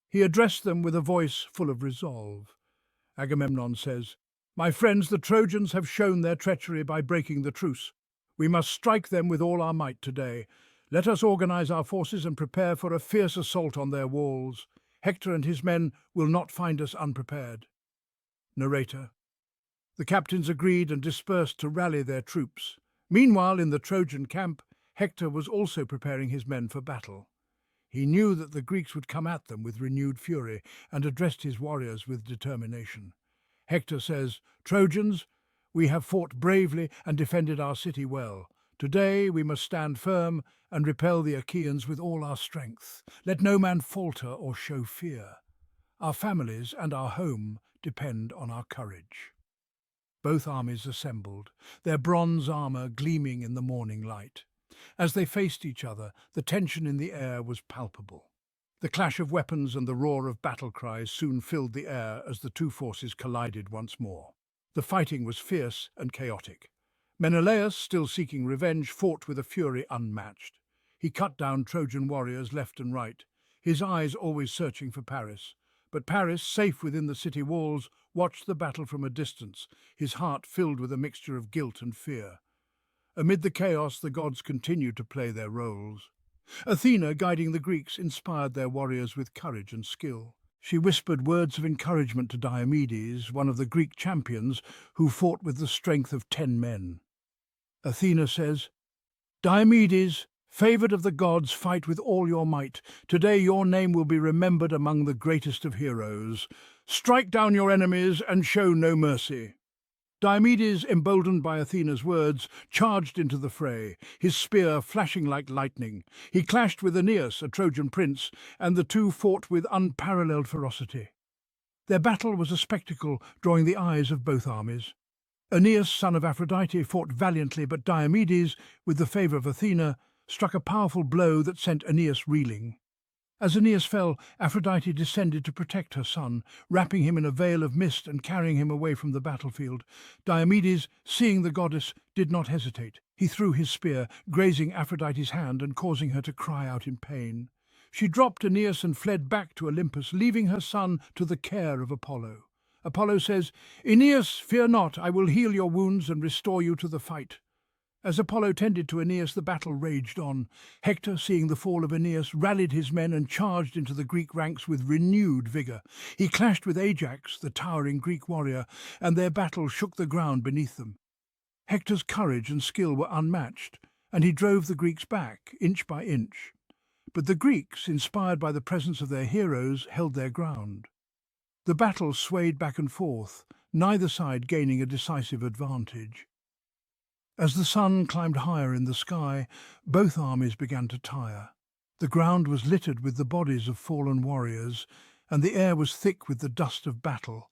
He addressed them with a voice full of resolve. Agamemnon says, "My friends, the Trojans have shown their treachery by breaking the truce. We must strike them with all our might today. Let us organize our forces and prepare for a fierce assault on their walls. Hector and his men will not find us unprepared." Narrator. The captains agreed and dispersed to rally their troops. Meanwhile, in the Trojan camp, Hector was also preparing his men for battle. He knew that the Greeks would come at them with renewed fury and addressed his warriors with determination. Hector says, "Trojans, we have fought bravely and defended our city well. Today we must stand firm and repel the Achaeans with all our strength. Let no man falter or show fear. Our families and our home depend on our courage." Both armies assembled, their bronze armour gleaming in the morning light. As they faced each other, the tension in the air was palpable. The clash of weapons and the roar of battle cries soon filled the air as the two forces collided once more. The fighting was fierce and chaotic. Menelaus, still seeking revenge, fought with a fury unmatched. He cut down Trojan warriors left and right, his eyes always searching for Paris. But Paris, safe within the city walls, watched the battle from a distance, his heart filled with a mixture of guilt and fear. Amid the chaos, the gods continued to play their roles. Athena, guiding the Greeks, inspired their warriors with courage and skill. She whispered words of encouragement to Diomedes, one of the Greek champions, who fought with the strength of 10 men. Athena says, "Diomedes, favoured of the gods, fight with all your might. Today your name will be remembered among the greatest of heroes. Strike down your enemies and show no mercy." Diomedes, emboldened by Athena's words, charged into the fray, his spear flashing like lightning. He clashed with Aeneas, a Trojan prince, and the two fought with unparalleled ferocity. Their battle was a spectacle, drawing the eyes of both armies. Aeneas, son of Aphrodite, fought valiantly, but Diomedes, with the favour of Athena, struck a powerful blow that sent Aeneas reeling. As Aeneas fell, Aphrodite descended to protect her son, wrapping him in a veil of mist and carrying him away from the battlefield. Diomedes, seeing the goddess, did not hesitate. He threw his spear, grazing Aphrodite's hand and causing her to cry out in pain. She dropped Aeneas and fled back to Olympus, leaving her son to the care of Apollo. Apollo says, "Aeneas, fear not, I will heal your wounds and restore you to the fight." As Apollo tended to Aeneas, the battle raged on. Hector, seeing the fall of Aeneas, rallied his men and charged into the Greek ranks with renewed vigour. He clashed with Ajax, the towering Greek warrior, and their battle shook the ground beneath them. Hector's courage and skill were unmatched, and he drove the Greeks back, inch by inch. But the Greeks, inspired by the presence of their heroes, held their ground. The battle swayed back and forth, neither side gaining a decisive advantage. As the sun climbed higher in the sky, both armies began to tire. The ground was littered with the bodies of fallen warriors, and the air was thick with the dust of battle,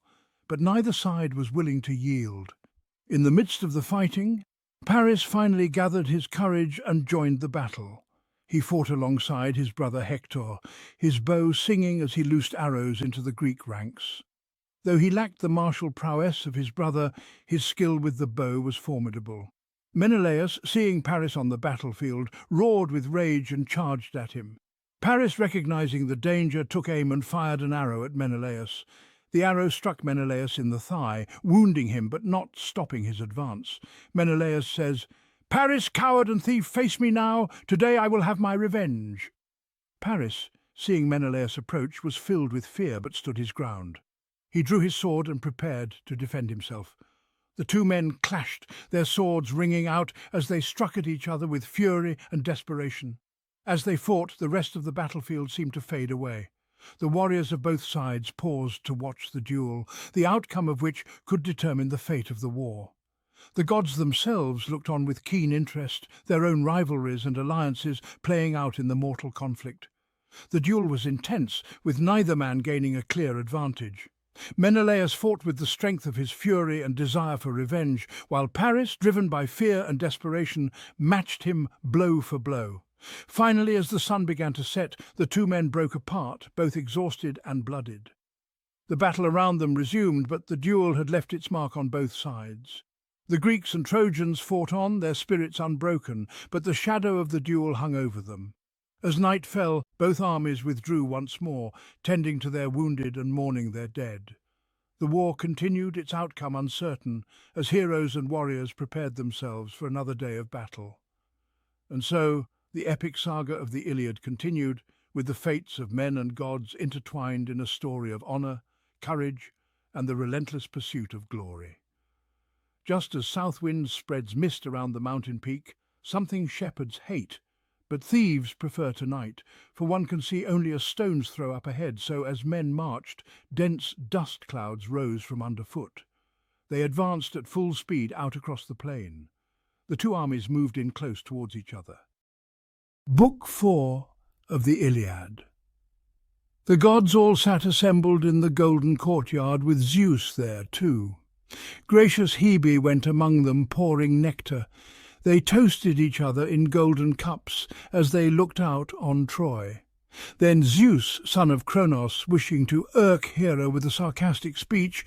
but neither side was willing to yield. In the midst of the fighting, Paris finally gathered his courage and joined the battle. He fought alongside his brother Hector, his bow singing as he loosed arrows into the Greek ranks. Though he lacked the martial prowess of his brother, his skill with the bow was formidable. Menelaus, seeing Paris on the battlefield, roared with rage and charged at him. Paris, recognizing the danger, took aim and fired an arrow at Menelaus. The arrow struck Menelaus in the thigh, wounding him but not stopping his advance. Menelaus says, "Paris, coward and thief, face me now. Today I will have my revenge." Paris, seeing Menelaus approach, was filled with fear but stood his ground. He drew his sword and prepared to defend himself. The two men clashed, their swords ringing out as they struck at each other with fury and desperation. As they fought, the rest of the battlefield seemed to fade away. The warriors of both sides paused to watch the duel, the outcome of which could determine the fate of the war. The gods themselves looked on with keen interest, their own rivalries and alliances playing out in the mortal conflict. The duel was intense, with neither man gaining a clear advantage. Menelaus fought with the strength of his fury and desire for revenge, while Paris, driven by fear and desperation, matched him blow for blow. Finally, as the sun began to set, the two men broke apart, both exhausted and blooded. The battle around them resumed, but the duel had left its mark on both sides. The Greeks and Trojans fought on, their spirits unbroken, but the shadow of the duel hung over them. As night fell, both armies withdrew once more, tending to their wounded and mourning their dead. The war continued, its outcome uncertain, as heroes and warriors prepared themselves for another day of battle. And so, the epic saga of the Iliad continued, with the fates of men and gods intertwined in a story of honour, courage, and the relentless pursuit of glory. Just as south wind spreads mist around the mountain peak, something shepherds hate, but thieves prefer to night, for one can see only a stone's throw up ahead, so as men marched, dense dust clouds rose from underfoot. They advanced at full speed out across the plain. The two armies moved in close towards each other. Book 4 of the Iliad. The gods all sat assembled in the golden courtyard, with Zeus there too. Gracious Hebe went among them, pouring nectar. They toasted each other in golden cups as they looked out on Troy. Then Zeus, son of Cronos, wishing to irk Hera with a sarcastic speech,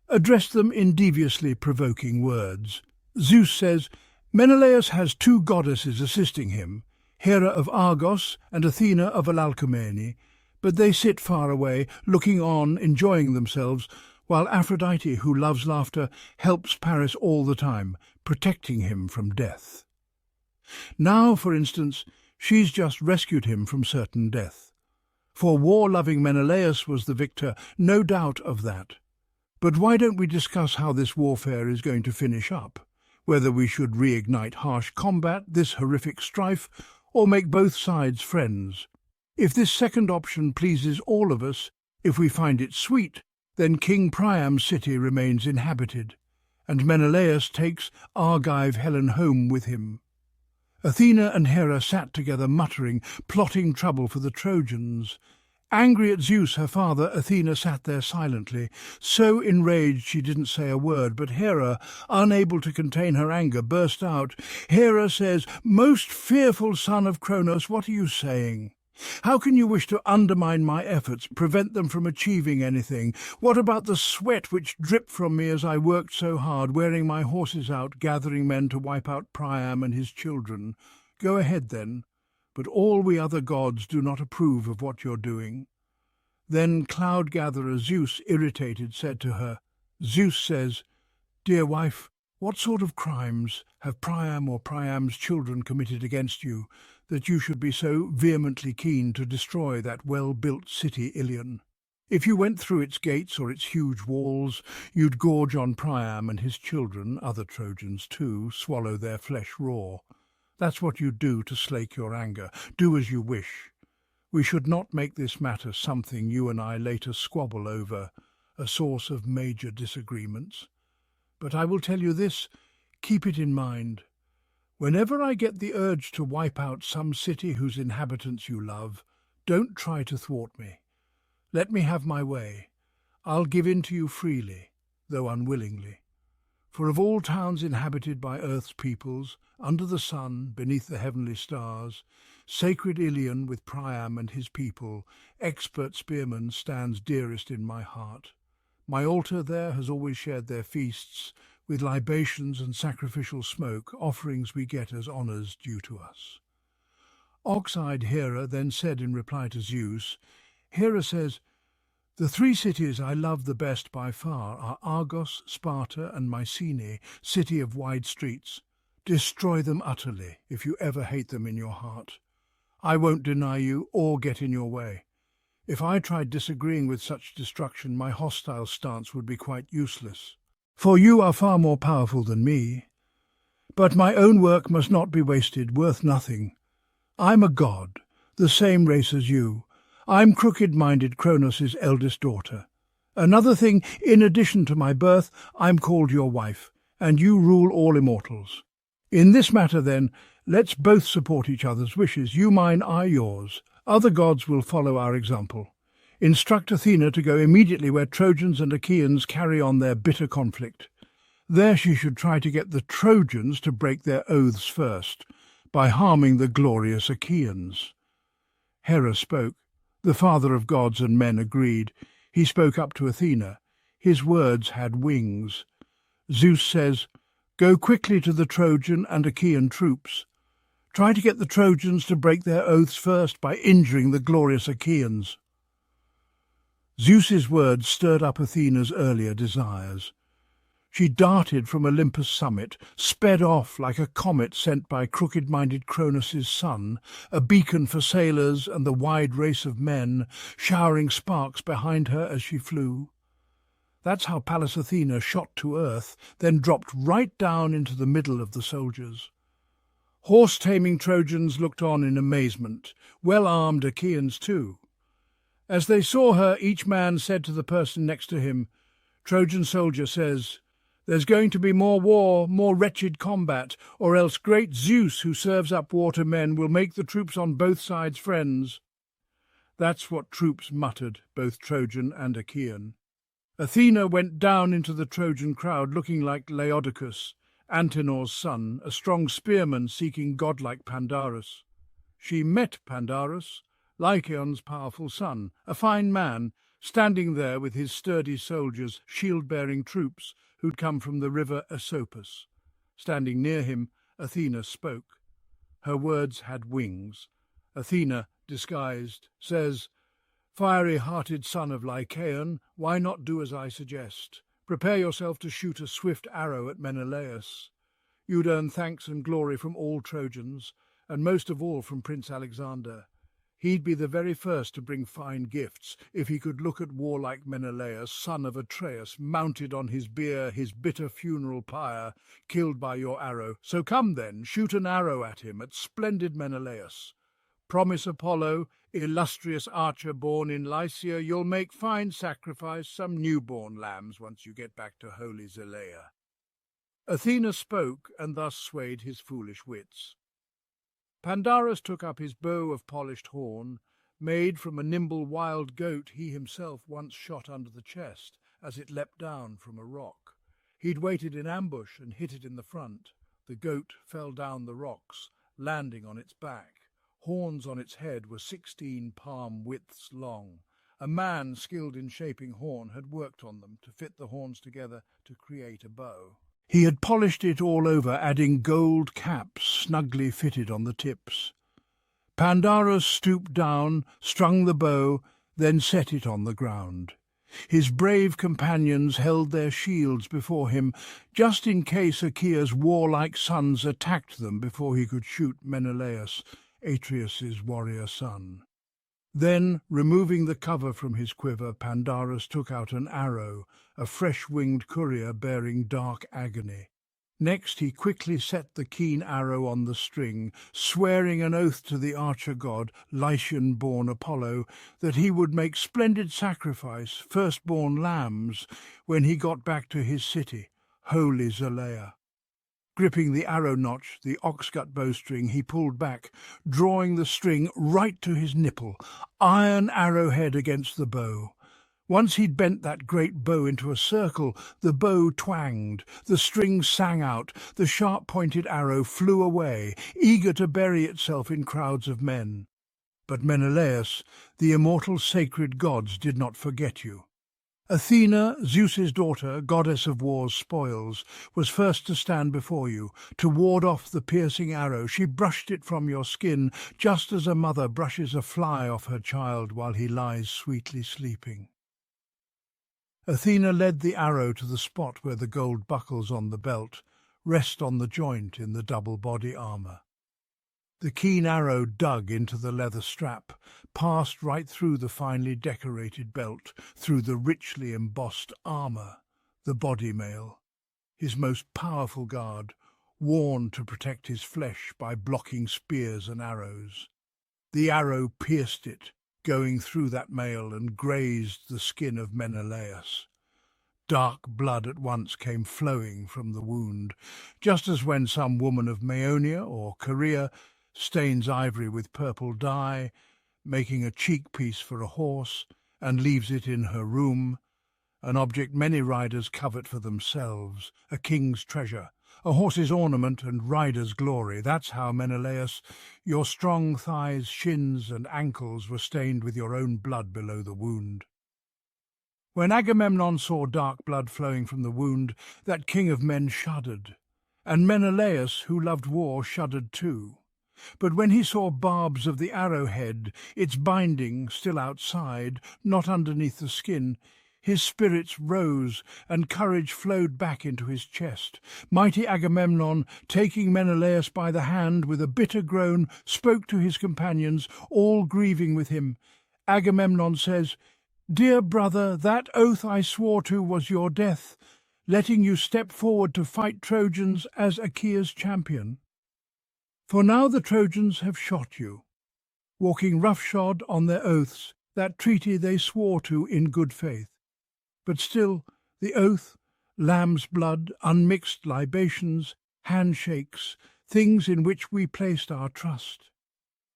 addressed them in deviously provoking words. Zeus says, "Menelaus has two goddesses assisting him, Hera of Argos and Athena of Alalcomene, but they sit far away, looking on, enjoying themselves, while Aphrodite, who loves laughter, helps Paris all the time, protecting him from death. Now, for instance, she's just rescued him from certain death. For war-loving Menelaus was the victor, no doubt of that. But why don't we discuss how this warfare is going to finish up? Whether we should reignite harsh combat, this horrific strife, or make both sides friends? If this second option pleases all of us, if we find it sweet, then King Priam's city remains inhabited, and Menelaus takes Argive Helen home with him. Athena and Hera sat together muttering, plotting trouble for the Trojans. Angry at Zeus, her father, Athena sat there silently, so enraged she didn't say a word, but Hera, unable to contain her anger, burst out. Hera says, "Most fearful son of Cronos, what are you saying? How can you wish to undermine my efforts, prevent them from achieving anything? What about the sweat which dripped from me as I worked so hard, wearing my horses out, gathering men to wipe out Priam and his children? Go ahead then, but all we other gods do not approve of what you're doing." Then cloud-gatherer Zeus, irritated, said to her, Zeus says, "Dear wife, what sort of crimes have Priam or Priam's children committed against you, that you should be so vehemently keen to destroy that well-built city Ilion? If you went through its gates or its huge walls, you'd gorge on Priam and his children, other Trojans too, swallow their flesh raw. That's what you do to slake your anger. Do as you wish. We should not make this matter something you and I later squabble over, a source of major disagreements. But I will tell you this, keep it in mind. Whenever I get the urge to wipe out some city whose inhabitants you love, don't try to thwart me. Let me have my way. I'll give in to you freely, though unwillingly. For of all towns inhabited by earth's peoples, under the sun, beneath the heavenly stars, sacred Ilion with Priam and his people, expert spearman, stands dearest in my heart. My altar there has always shared their feasts, with libations and sacrificial smoke, offerings we get as honours due to us." Ox-eyed Hera then said in reply to Zeus, Hera says, "The three cities I love the best by far are Argos, Sparta and Mycenae, city of wide streets. Destroy them utterly, if you ever hate them in your heart. I won't deny you or get in your way. If I tried disagreeing with such destruction, my hostile stance would be quite useless. For you are far more powerful than me. But my own work must not be wasted, worth nothing. I'm a god, the same race as you. I'm crooked-minded Cronos' eldest daughter. Another thing, in addition to my birth, I'm called your wife, and you rule all immortals. In this matter, then, let's both support each other's wishes, you mine, I yours. Other gods will follow our example. Instruct Athena to go immediately where Trojans and Achaeans carry on their bitter conflict. There she should try to get the Trojans to break their oaths first, by harming the glorious Achaeans. Hera spoke. The father of gods and men agreed. He spoke up to Athena. His words had wings. Zeus says, "Go quickly to the Trojan and Achaean troops. Try to get the Trojans to break their oaths first by injuring the glorious Achaeans." Zeus's words stirred up Athena's earlier desires. She darted from Olympus' summit, sped off like a comet sent by crooked-minded Cronus' son, a beacon for sailors and the wide race of men, showering sparks behind her as she flew. That's how Pallas Athena shot to earth, then dropped right down into the middle of the soldiers. Horse-taming Trojans looked on in amazement, well-armed Achaeans too. As they saw her, each man said to the person next to him, "Trojan soldier says, 'There's going to be more war, more wretched combat, or else great Zeus, who serves up war to men, will make the troops on both sides friends.'" That's what troops muttered, both Trojan and Achaean. Athena went down into the Trojan crowd looking like Laodocus, Antenor's son, a strong spearman seeking godlike Pandarus. She met Pandarus, Lycaon's powerful son, a fine man, standing there with his sturdy soldiers, shield-bearing troops, who'd come from the river Asopus. Standing near him, Athena spoke. Her words had wings. Athena, disguised, says, "Fiery-hearted son of Lycaon, why not do as I suggest? Prepare yourself to shoot a swift arrow at Menelaus. You'd earn thanks and glory from all Trojans, and most of all from Prince Alexander. He'd be the very first to bring fine gifts if he could look at warlike Menelaus, son of Atreus, mounted on his bier, his bitter funeral pyre, killed by your arrow. So come then, shoot an arrow at him, at splendid Menelaus. Promise Apollo, illustrious archer born in Lycia, you'll make fine sacrifice, some newborn lambs once you get back to holy Zelea." Athena spoke, and thus swayed his foolish wits. Pandarus took up his bow of polished horn, made from a nimble wild goat he himself once shot under the chest as it leapt down from a rock. He'd waited in ambush and hit it in the front. The goat fell down the rocks, landing on its back. Horns on its head were 16 palm widths long. A man skilled in shaping horn had worked on them to fit the horns together to create a bow. He had polished it all over, adding gold caps snugly fitted on the tips. Pandarus stooped down, strung the bow, then set it on the ground. His brave companions held their shields before him, just in case Achaea's warlike sons attacked them before he could shoot Menelaus, Atreus's warrior son. Then, removing the cover from his quiver, Pandarus took out an arrow, a fresh-winged courier bearing dark agony. Next he quickly set the keen arrow on the string, swearing an oath to the archer god, Lycian-born Apollo, that he would make splendid sacrifice, firstborn lambs, when he got back to his city, holy Zelea. Gripping the arrow notch, the oxgut bowstring, he pulled back, drawing the string right to his nipple, iron arrowhead against the bow. Once he'd bent that great bow into a circle, the bow twanged, the string sang out, the sharp-pointed arrow flew away, eager to bury itself in crowds of men. But Menelaus, the immortal sacred gods did not forget you. Athena, Zeus's daughter, goddess of war's spoils, was first to stand before you. To ward off the piercing arrow, she brushed it from your skin, just as a mother brushes a fly off her child while he lies sweetly sleeping. Athena led the arrow to the spot where the gold buckles on the belt rest on the joint in the double body armour. The keen arrow dug into the leather strap, passed right through the finely decorated belt, through the richly embossed armour, the body mail, his most powerful guard, worn to protect his flesh by blocking spears and arrows. The arrow pierced it, going through that mail, and grazed the skin of Menelaus. Dark blood at once came flowing from the wound, just as when some woman of Maeonia or Caria stains ivory with purple dye, making a cheek piece for a horse, and leaves it in her room, an object many riders covet for themselves, a king's treasure, a horse's ornament and rider's glory. That's how, Menelaus, your strong thighs, shins and ankles were stained with your own blood below the wound. When Agamemnon saw dark blood flowing from the wound, that king of men shuddered, and Menelaus, who loved war, shuddered too. But when he saw barbs of the arrowhead, its binding still outside, not underneath the skin, his spirits rose and courage flowed back into his chest. Mighty Agamemnon, taking Menelaus by the hand with a bitter groan, spoke to his companions, all grieving with him. Agamemnon says, "Dear brother, that oath I swore to was your death, letting you step forward to fight Trojans as Achaea's champion. For now the Trojans have shot you, walking roughshod on their oaths, that treaty they swore to in good faith. But still, the oath, lamb's blood, unmixed libations, handshakes, things in which we placed our trust.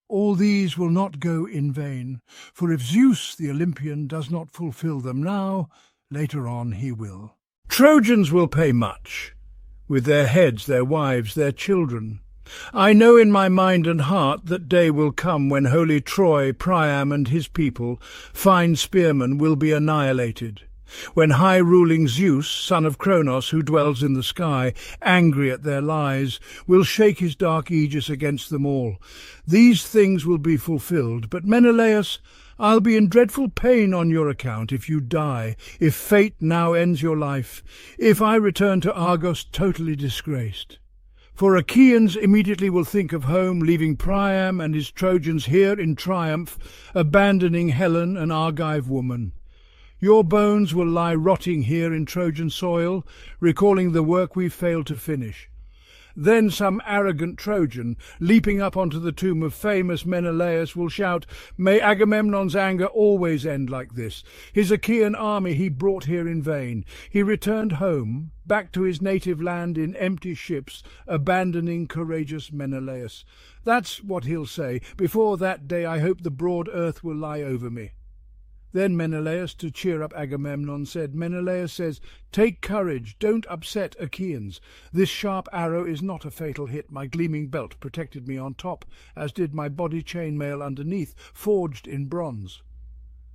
All these will not go in vain, for if Zeus the Olympian does not fulfill them now, later on he will. Trojans will pay much, with their heads, their wives, their children. I know in my mind and heart that day will come when holy Troy, Priam and his people, fine spearmen, will be annihilated. When high-ruling Zeus, son of Cronos, who dwells in the sky, angry at their lies, will shake his dark aegis against them all. These things will be fulfilled, but Menelaus, I'll be in dreadful pain on your account if you die, if fate now ends your life, if I return to Argos totally disgraced. For Achaeans immediately will think of home, leaving Priam and his Trojans here in triumph, abandoning Helen, an Argive woman. Your bones will lie rotting here in Trojan soil, recalling the work we failed to finish. Then some arrogant Trojan, leaping up onto the tomb of famous Menelaus, will shout, "May Agamemnon's anger always end like this. His Achaean army he brought here in vain. He returned home, back to his native land in empty ships, abandoning courageous Menelaus." That's what he'll say. Before that day I hope the broad earth will lie over me. Then Menelaus, to cheer up Agamemnon, said, Menelaus says, "Take courage, don't upset Achaeans. This sharp arrow is not a fatal hit. My gleaming belt protected me on top, as did my body chainmail underneath, forged in bronze."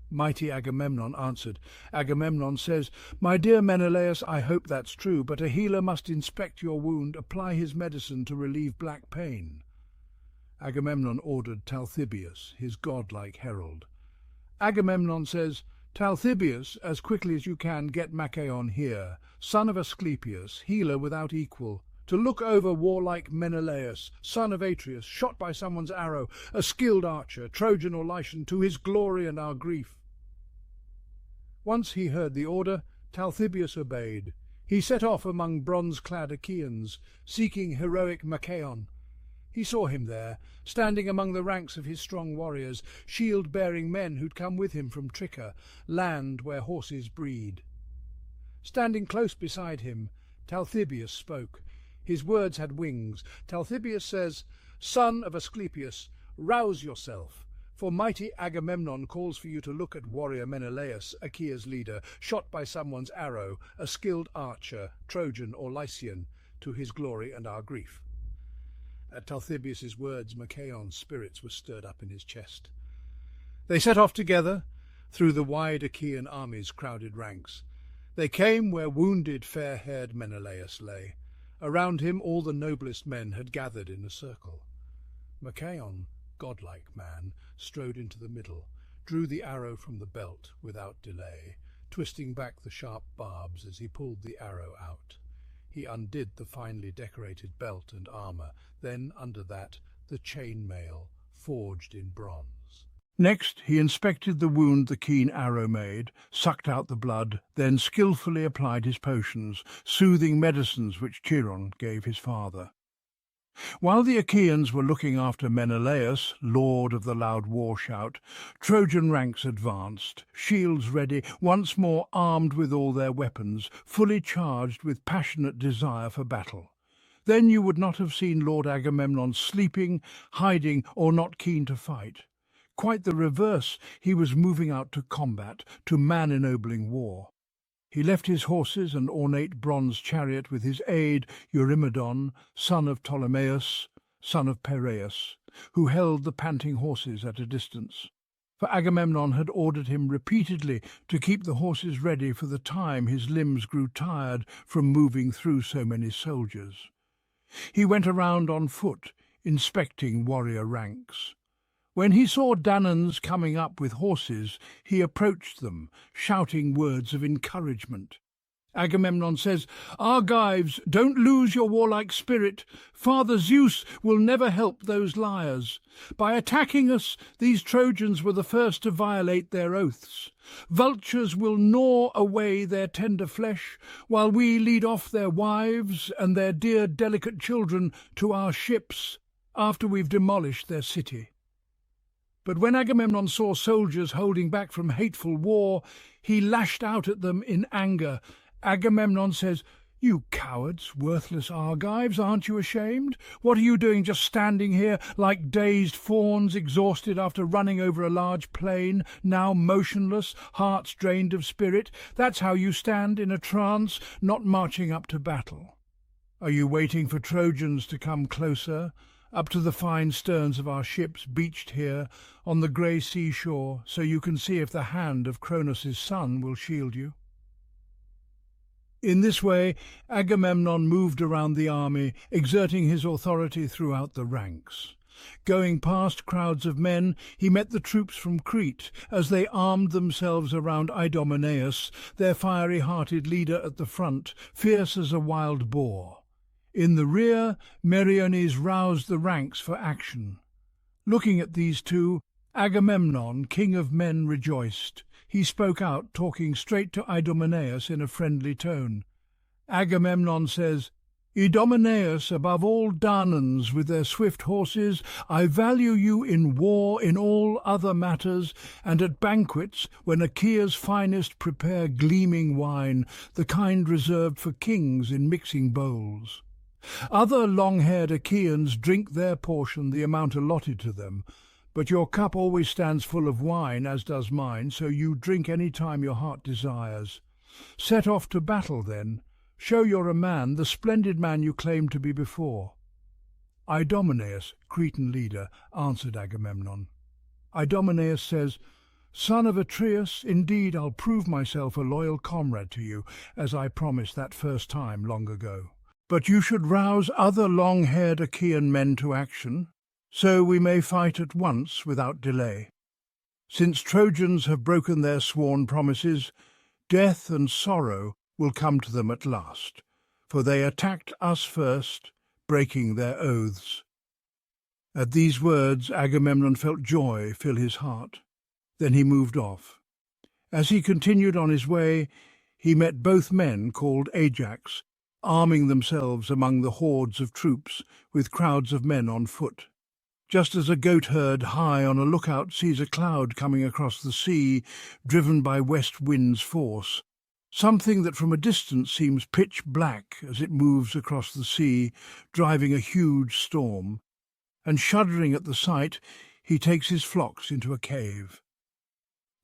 Mighty Agamemnon answered. Agamemnon says, "My dear Menelaus, I hope that's true, but a healer must inspect your wound, apply his medicine to relieve black pain." Agamemnon ordered Talthybius, his godlike herald. Agamemnon says, "Talthybius, as quickly as you can, get Machaon here, son of Asclepius, healer without equal, to look over warlike Menelaus, son of Atreus, shot by someone's arrow, a skilled archer, Trojan or Lycian, to his glory and our grief." Once he heard the order, Talthybius obeyed. He set off among bronze-clad Achaeans, seeking heroic Machaon. He saw him there, standing among the ranks of his strong warriors, shield-bearing men who'd come with him from Tricca, land where horses breed. Standing close beside him, Talthybius spoke. His words had wings. Talthybius says, "Son of Asclepius, rouse yourself, for mighty Agamemnon calls for you to look at warrior Menelaus, Achaea's leader, shot by someone's arrow, a skilled archer, Trojan or Lycian, to his glory and our grief." At Talthybius's words, Machaon's spirits were stirred up in his chest. They set off together through the wide Achaean army's crowded ranks. They came where wounded, fair-haired Menelaus lay. Around him all the noblest men had gathered in a circle. Machaon, godlike man, strode into the middle, drew the arrow from the belt without delay, twisting back the sharp barbs as he pulled the arrow out. He undid the finely decorated belt and armour, then under that the chain-mail, forged in bronze. Next he inspected the wound the keen arrow made, sucked out the blood, then skilfully applied his potions, soothing medicines which Chiron gave his father. While the Achaeans were looking after Menelaus, lord of the loud war shout, Trojan ranks advanced, shields ready, once more armed with all their weapons, fully charged with passionate desire for battle. Then you would not have seen Lord Agamemnon sleeping, hiding, or not keen to fight. Quite the reverse, he was moving out to combat, to man-ennobling war. He left his horses and ornate bronze chariot with his aide Eurymedon, son of Ptolemaeus, son of Piraeus, who held the panting horses at a distance. For Agamemnon had ordered him repeatedly to keep the horses ready for the time his limbs grew tired from moving through so many soldiers. He went around on foot, inspecting warrior ranks. When he saw Danaans coming up with horses, he approached them, shouting words of encouragement. Agamemnon says, "Argives, don't lose your warlike spirit. Father Zeus will never help those liars. By attacking us, these Trojans were the first to violate their oaths. Vultures will gnaw away their tender flesh, while we lead off their wives and their dear delicate children to our ships after we've demolished their city." But when Agamemnon saw soldiers holding back from hateful war, he lashed out at them in anger. Agamemnon says, "You cowards, worthless Argives, aren't you ashamed? What are you doing just standing here like dazed fawns, exhausted after running over a large plain, now motionless, hearts drained of spirit? That's how you stand in a trance, not marching up to battle. Are you waiting for Trojans to come closer, up to the fine sterns of our ships beached here on the grey seashore, so you can see if the hand of Cronos' son will shield you?" In this way, Agamemnon moved around the army, exerting his authority throughout the ranks. Going past crowds of men, he met the troops from Crete as they armed themselves around Idomeneus, their fiery-hearted leader at the front, fierce as a wild boar. In the rear, Meriones roused the ranks for action. Looking at these two, Agamemnon, king of men, rejoiced. He spoke out, talking straight to Idomeneus in a friendly tone. Agamemnon says, "Idomeneus, above all Danaans with their swift horses, I value you in war, in all other matters, and at banquets, when Achaea's finest prepare gleaming wine, the kind reserved for kings in mixing bowls. Other long-haired Achaeans drink their portion, the amount allotted to them, but your cup always stands full of wine, as does mine, so you drink any time your heart desires. Set off to battle, then. Show you're a man, the splendid man you claimed to be before." Idomeneus, Cretan leader, answered Agamemnon. Idomeneus says, "Son of Atreus, indeed I'll prove myself a loyal comrade to you, as I promised that first time long ago. But you should rouse other long-haired Achaean men to action, so we may fight at once without delay. Since Trojans have broken their sworn promises, death and sorrow will come to them at last, for they attacked us first, breaking their oaths." At these words Agamemnon felt joy fill his heart. Then he moved off. As he continued on his way, he met both men called Ajax, arming themselves among the hordes of troops, with crowds of men on foot. Just as a goatherd high on a lookout sees a cloud coming across the sea, driven by west wind's force, something that from a distance seems pitch black as it moves across the sea, driving a huge storm, and shuddering at the sight, he takes his flocks into a cave.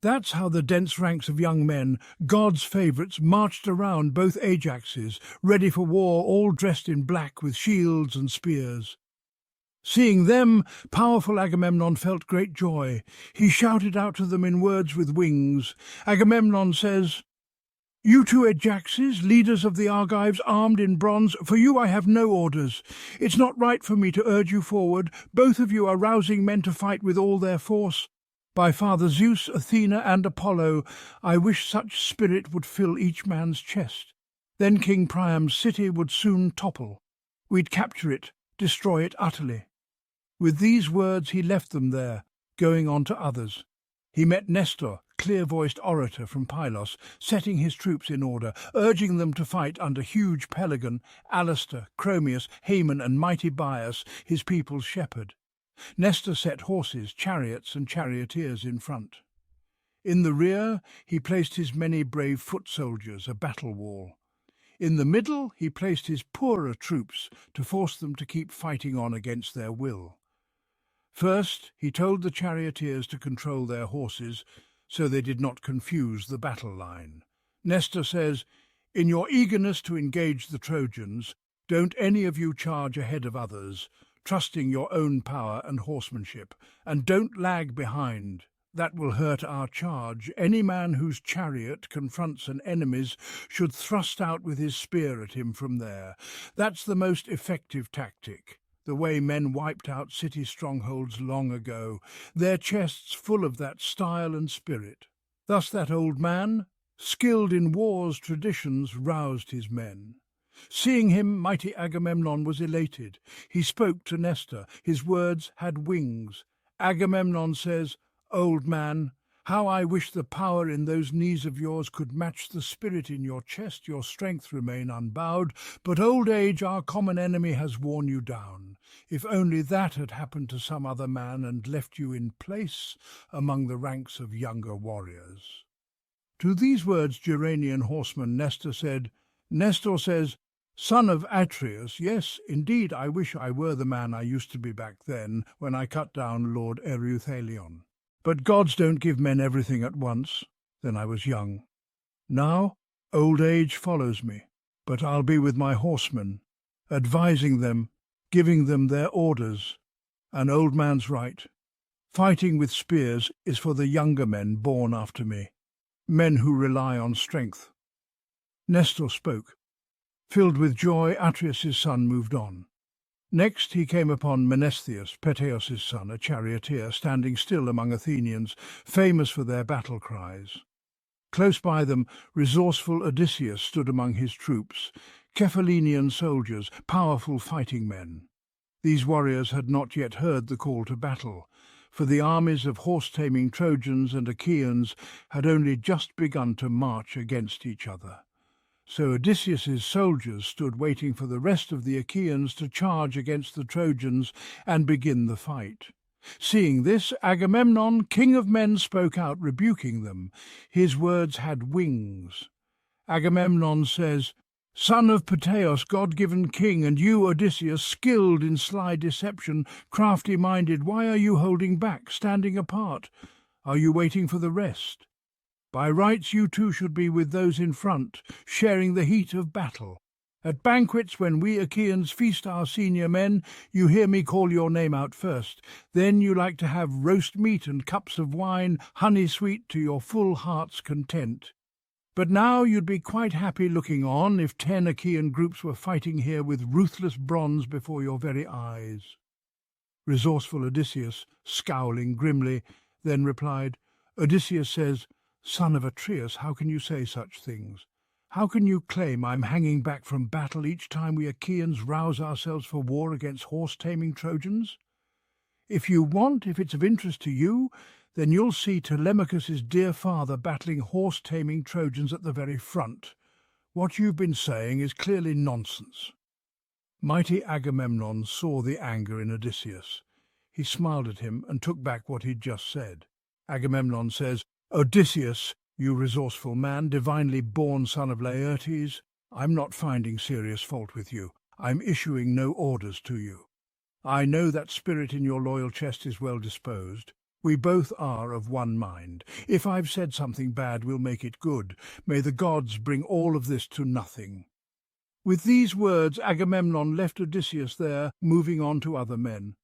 That's how the dense ranks of young men, God's favourites, marched around both Ajaxes, ready for war, all dressed in black with shields and spears. Seeing them, powerful Agamemnon felt great joy. He shouted out to them in words with wings. Agamemnon says, "You two Ajaxes, leaders of the Argives armed in bronze, for you I have no orders. It's not right for me to urge you forward. Both of you are rousing men to fight with all their force. By Father Zeus, Athena, and Apollo, I wish such spirit would fill each man's chest. Then King Priam's city would soon topple. We'd capture it, destroy it utterly." With these words he left them there, going on to others. He met Nestor, clear-voiced orator from Pylos, setting his troops in order, urging them to fight under huge Pelagon, Alastor, Chromius, Haemon, and mighty Bias, his people's shepherd. Nestor set horses, chariots, and charioteers in front. In the rear he placed his many brave foot soldiers, a battle wall. In the middle he placed his poorer troops to force them to keep fighting on against their will. First, he told the charioteers to control their horses so they did not confuse the battle line. Nestor says, "In your eagerness to engage the Trojans, don't any of you charge ahead of others, trusting your own power and horsemanship, and don't lag behind. That will hurt our charge. Any man whose chariot confronts an enemy's should thrust out with his spear at him from there. That's the most effective tactic, the way men wiped out city strongholds long ago, their chests full of that style and spirit." Thus that old man, skilled in war's traditions, roused his men. Seeing him, mighty Agamemnon was elated. He spoke to Nestor. His words had wings. Agamemnon says, "Old man, how I wish the power in those knees of yours could match the spirit in your chest. Your strength remain unbowed, but old age, our common enemy, has worn you down. If only that had happened to some other man and left you in place among the ranks of younger warriors." To these words, Gerenian horseman Nestor says, "Son of Atreus, yes, indeed, I wish I were the man I used to be back then, when I cut down Lord Ereuthalion. But gods don't give men everything at once. Then I was young. Now old age follows me, but I'll be with my horsemen, advising them, giving them their orders. An old man's right. Fighting with spears is for the younger men born after me, men who rely on strength." Nestor spoke. Filled with joy, Atreus' son moved on. Next he came upon Menestheus, Peteos' son, a charioteer, standing still among Athenians, famous for their battle cries. Close by them, resourceful Odysseus stood among his troops, Cephallenian soldiers, powerful fighting men. These warriors had not yet heard the call to battle, for the armies of horse-taming Trojans and Achaeans had only just begun to march against each other. So Odysseus' soldiers stood waiting for the rest of the Achaeans to charge against the Trojans and begin the fight. Seeing this, Agamemnon, king of men, spoke out, rebuking them. His words had wings. Agamemnon says, "Son of Peteos, god-given king, and you, Odysseus, skilled in sly deception, crafty-minded, why are you holding back, standing apart? Are you waiting for the rest? By rights you too should be with those in front, sharing the heat of battle. At banquets, when we Achaeans feast our senior men, you hear me call your name out first. Then you like to have roast meat and cups of wine, honey-sweet to your full heart's content. But now you'd be quite happy looking on if 10 Achaean groups were fighting here with ruthless bronze before your very eyes." Resourceful Odysseus, scowling grimly, then replied, Odysseus says, "Son of Atreus, how can you say such things? How can you claim I'm hanging back from battle each time we Achaeans rouse ourselves for war against horse-taming Trojans? If it's of interest to you, then you'll see Telemachus' dear father battling horse-taming Trojans at the very front. What you've been saying is clearly nonsense." Mighty Agamemnon saw the anger in Odysseus. He smiled at him and took back what he'd just said. Agamemnon says, "Odysseus, you resourceful man, divinely born son of Laertes, I'm not finding serious fault with you. I'm issuing no orders to you. I know that spirit in your loyal chest is well disposed. We both are of one mind. If I've said something bad, we'll make it good. May the gods bring all of this to nothing." With these words, Agamemnon left Odysseus there, moving on to other men.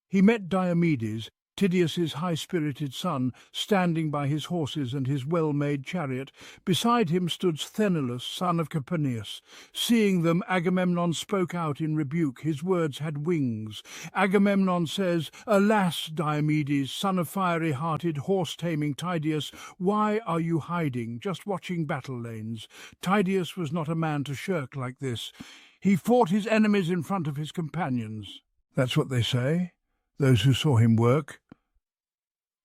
He met Diomedes, Tydeus' high-spirited son, standing by his horses and his well-made chariot. Beside him stood Sthenelus, son of Capaneus. Seeing them, Agamemnon spoke out in rebuke. His words had wings. Agamemnon says, "Alas, Diomedes, son of fiery-hearted, horse-taming Tydeus, why are you hiding, just watching battle lanes? Tydeus was not a man to shirk like this. He fought his enemies in front of his companions." That's what they say, those who saw him work.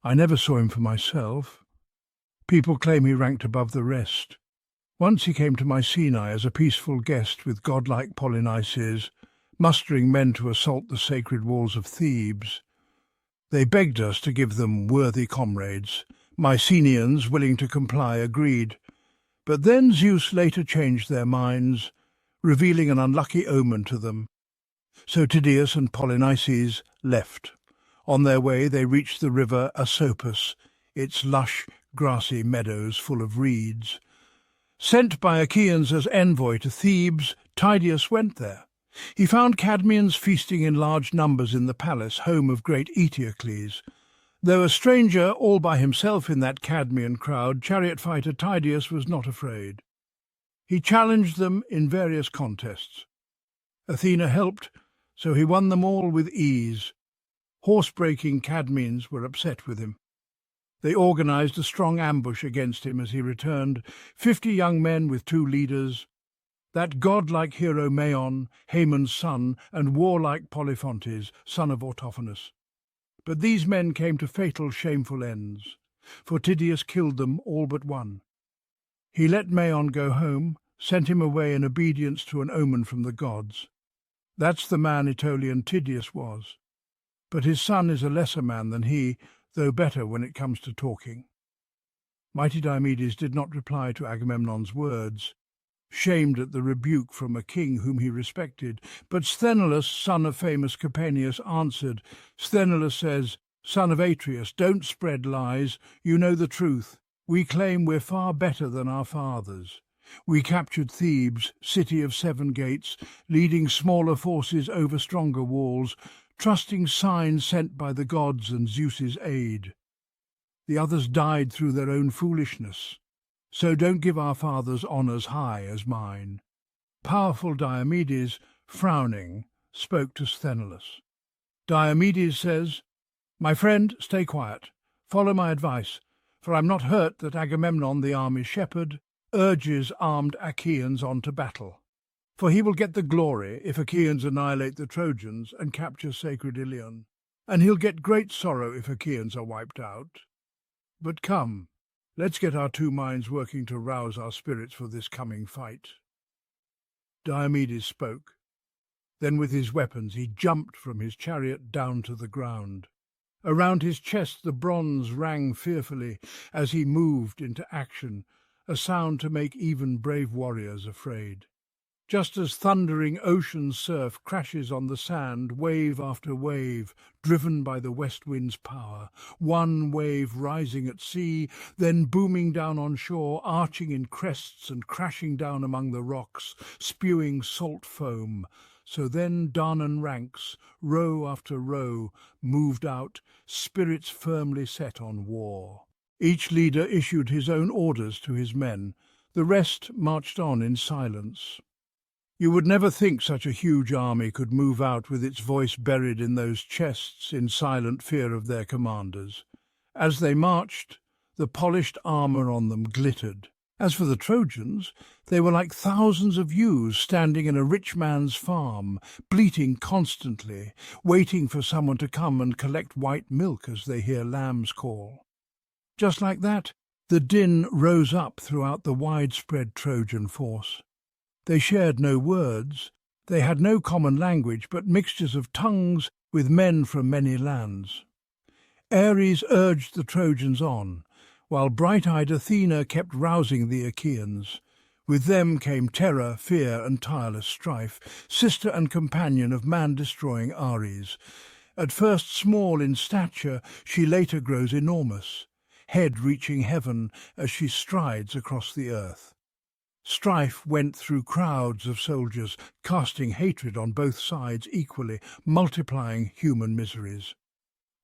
I never saw him for myself. People claim he ranked above the rest. Once he came to Mycenae as a peaceful guest with godlike Polynices, mustering men to assault the sacred walls of Thebes. They begged us to give them worthy comrades. Mycenaeans, willing to comply, agreed. But then Zeus later changed their minds, revealing an unlucky omen to them. So Tydeus and Polynices left. On their way they reached the river Asopus, its lush, grassy meadows full of reeds. Sent by Achaeans as envoy to Thebes, Tydeus went there. He found Cadmeans feasting in large numbers in the palace, home of great Eteocles. Though a stranger all by himself in that Cadmean crowd, chariot fighter Tydeus was not afraid. He challenged them in various contests. Athena helped, so he won them all with ease. Horse-breaking Cadmeans were upset with him. They organised a strong ambush against him as he returned, 50 young men with 2 leaders, that godlike hero Maon, Haemon's son, and warlike Polyphontes, son of Autophonus. But these men came to fatal, shameful ends, for Tydeus killed them all but one. He let Maon go home, sent him away in obedience to an omen from the gods. That's the man Aetolian Tydeus was. But his son is a lesser man than he, though better when it comes to talking. Mighty Diomedes did not reply to Agamemnon's words, shamed at the rebuke from a king whom he respected. But Sthenelus, son of famous Capaneus, answered. Sthenelus says, "Son of Atreus, don't spread lies. You know the truth. We claim we're far better than our fathers. We captured Thebes, city of 7 gates, leading smaller forces over stronger walls, trusting signs sent by the gods and Zeus's aid. The others died through their own foolishness. So don't give our fathers honours high as mine." Powerful Diomedes, frowning, spoke to Sthenelus. Diomedes says, "My friend, stay quiet. Follow my advice, for I'm not hurt that Agamemnon, the army's shepherd, urges armed Achaeans on to battle. For he will get the glory if Achaeans annihilate the Trojans and capture sacred Ilion, and he'll get great sorrow if Achaeans are wiped out. But come, let's get our 2 minds working to rouse our spirits for this coming fight." Diomedes spoke. Then with his weapons he jumped from his chariot down to the ground. Around his chest the bronze rang fearfully as he moved into action, a sound to make even brave warriors afraid. Just as thundering ocean surf crashes on the sand, wave after wave, driven by the west wind's power, one wave rising at sea, then booming down on shore, arching in crests and crashing down among the rocks, spewing salt foam. So then Danaan ranks, row after row, moved out, spirits firmly set on war. Each leader issued his own orders to his men. The rest marched on in silence. You would never think such a huge army could move out with its voice buried in those chests in silent fear of their commanders. As they marched, the polished armour on them glittered. As for the Trojans, they were like thousands of ewes standing in a rich man's farm, bleating constantly, waiting for someone to come and collect white milk as they hear lambs call. Just like that, the din rose up throughout the widespread Trojan force. They shared no words, they had no common language, but mixtures of tongues with men from many lands. Ares urged the Trojans on, while bright-eyed Athena kept rousing the Achaeans. With them came terror, fear, and tireless strife, sister and companion of man-destroying Ares. At first small in stature, she later grows enormous, head reaching heaven as she strides across the earth. Strife went through crowds of soldiers, casting hatred on both sides equally, multiplying human miseries.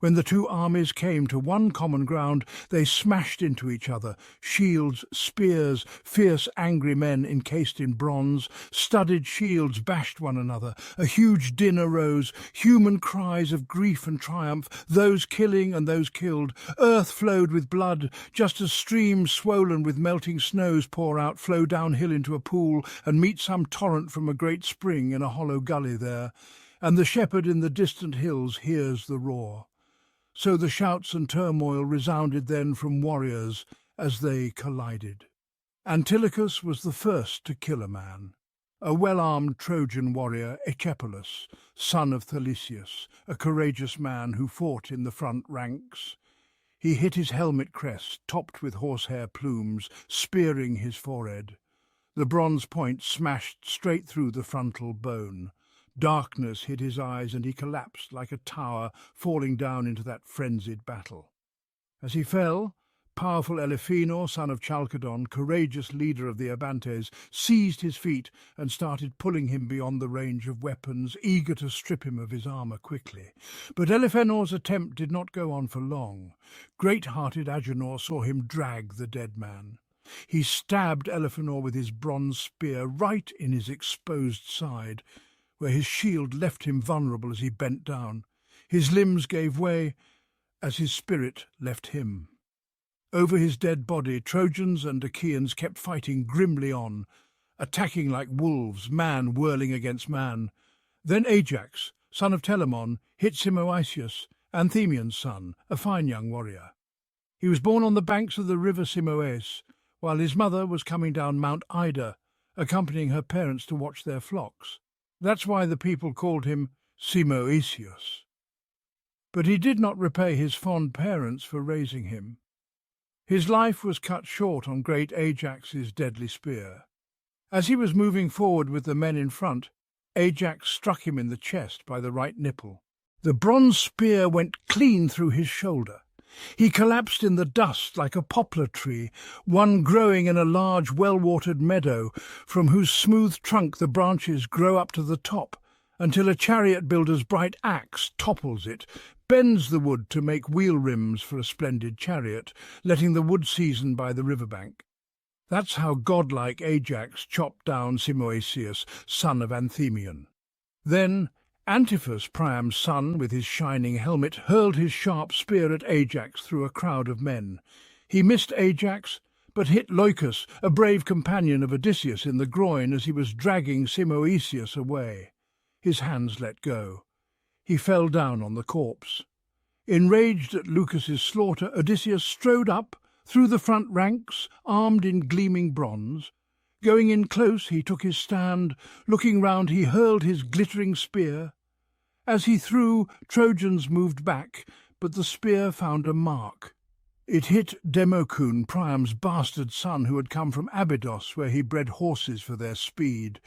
When the 2 armies came to one common ground, they smashed into each other. Shields, spears, fierce, angry men encased in bronze, studded shields bashed one another. A huge din arose, human cries of grief and triumph, those killing and those killed. Earth flowed with blood, just as streams swollen with melting snows pour out, flow downhill into a pool, and meet some torrent from a great spring in a hollow gully there. And the shepherd in the distant hills hears the roar. So the shouts and turmoil resounded then from warriors as they collided. Antilochus was the first to kill a man. A well-armed Trojan warrior, Echepolus, son of Thalesius, a courageous man who fought in the front ranks. He hit his helmet crest, topped with horsehair plumes, spearing his forehead. The bronze point smashed straight through the frontal bone. Darkness hid his eyes, and he collapsed like a tower falling down into that frenzied battle. As he fell, powerful Elephenor, son of Chalcedon, courageous leader of the Abantes, seized his feet and started pulling him beyond the range of weapons, eager to strip him of his armour quickly. But Elephenor's attempt did not go on for long. Great-hearted Agenor saw him drag the dead man. He stabbed Elephenor with his bronze spear right in his exposed side, where his shield left him vulnerable as he bent down. His limbs gave way as his spirit left him. Over his dead body, Trojans and Achaeans kept fighting grimly on, attacking like wolves, man whirling against man. Then Ajax, son of Telamon, hit Simoeisius, Anthemian's son, a fine young warrior. He was born on the banks of the river Simoeis, while his mother was coming down Mount Ida, accompanying her parents to watch their flocks. That's why the people called him Simoeisius. But he did not repay his fond parents for raising him. His life was cut short on great Ajax's deadly spear. As he was moving forward with the men in front, Ajax struck him in the chest by the right nipple. The bronze spear went clean through his shoulder. He collapsed in the dust like a poplar tree, one growing in a large, well-watered meadow, from whose smooth trunk the branches grow up to the top, until a chariot builder's bright axe topples it, bends the wood to make wheel rims for a splendid chariot, letting the wood season by the riverbank. That's how godlike Ajax chopped down Simoeisius, son of Anthemion. Then Antiphus, Priam's son, with his shining helmet, hurled his sharp spear at Ajax through a crowd of men. He missed Ajax, but hit Leucus, a brave companion of Odysseus, in the groin as he was dragging Simoeisius away. His hands let go. He fell down on the corpse. Enraged at Leucus's slaughter, Odysseus strode up through the front ranks, armed in gleaming bronze. Going in close, he took his stand. Looking round, he hurled his glittering spear. As he threw, Trojans moved back, but the spear found a mark. It hit Democune, Priam's bastard son, who had come from Abydos, where he bred horses for their speed.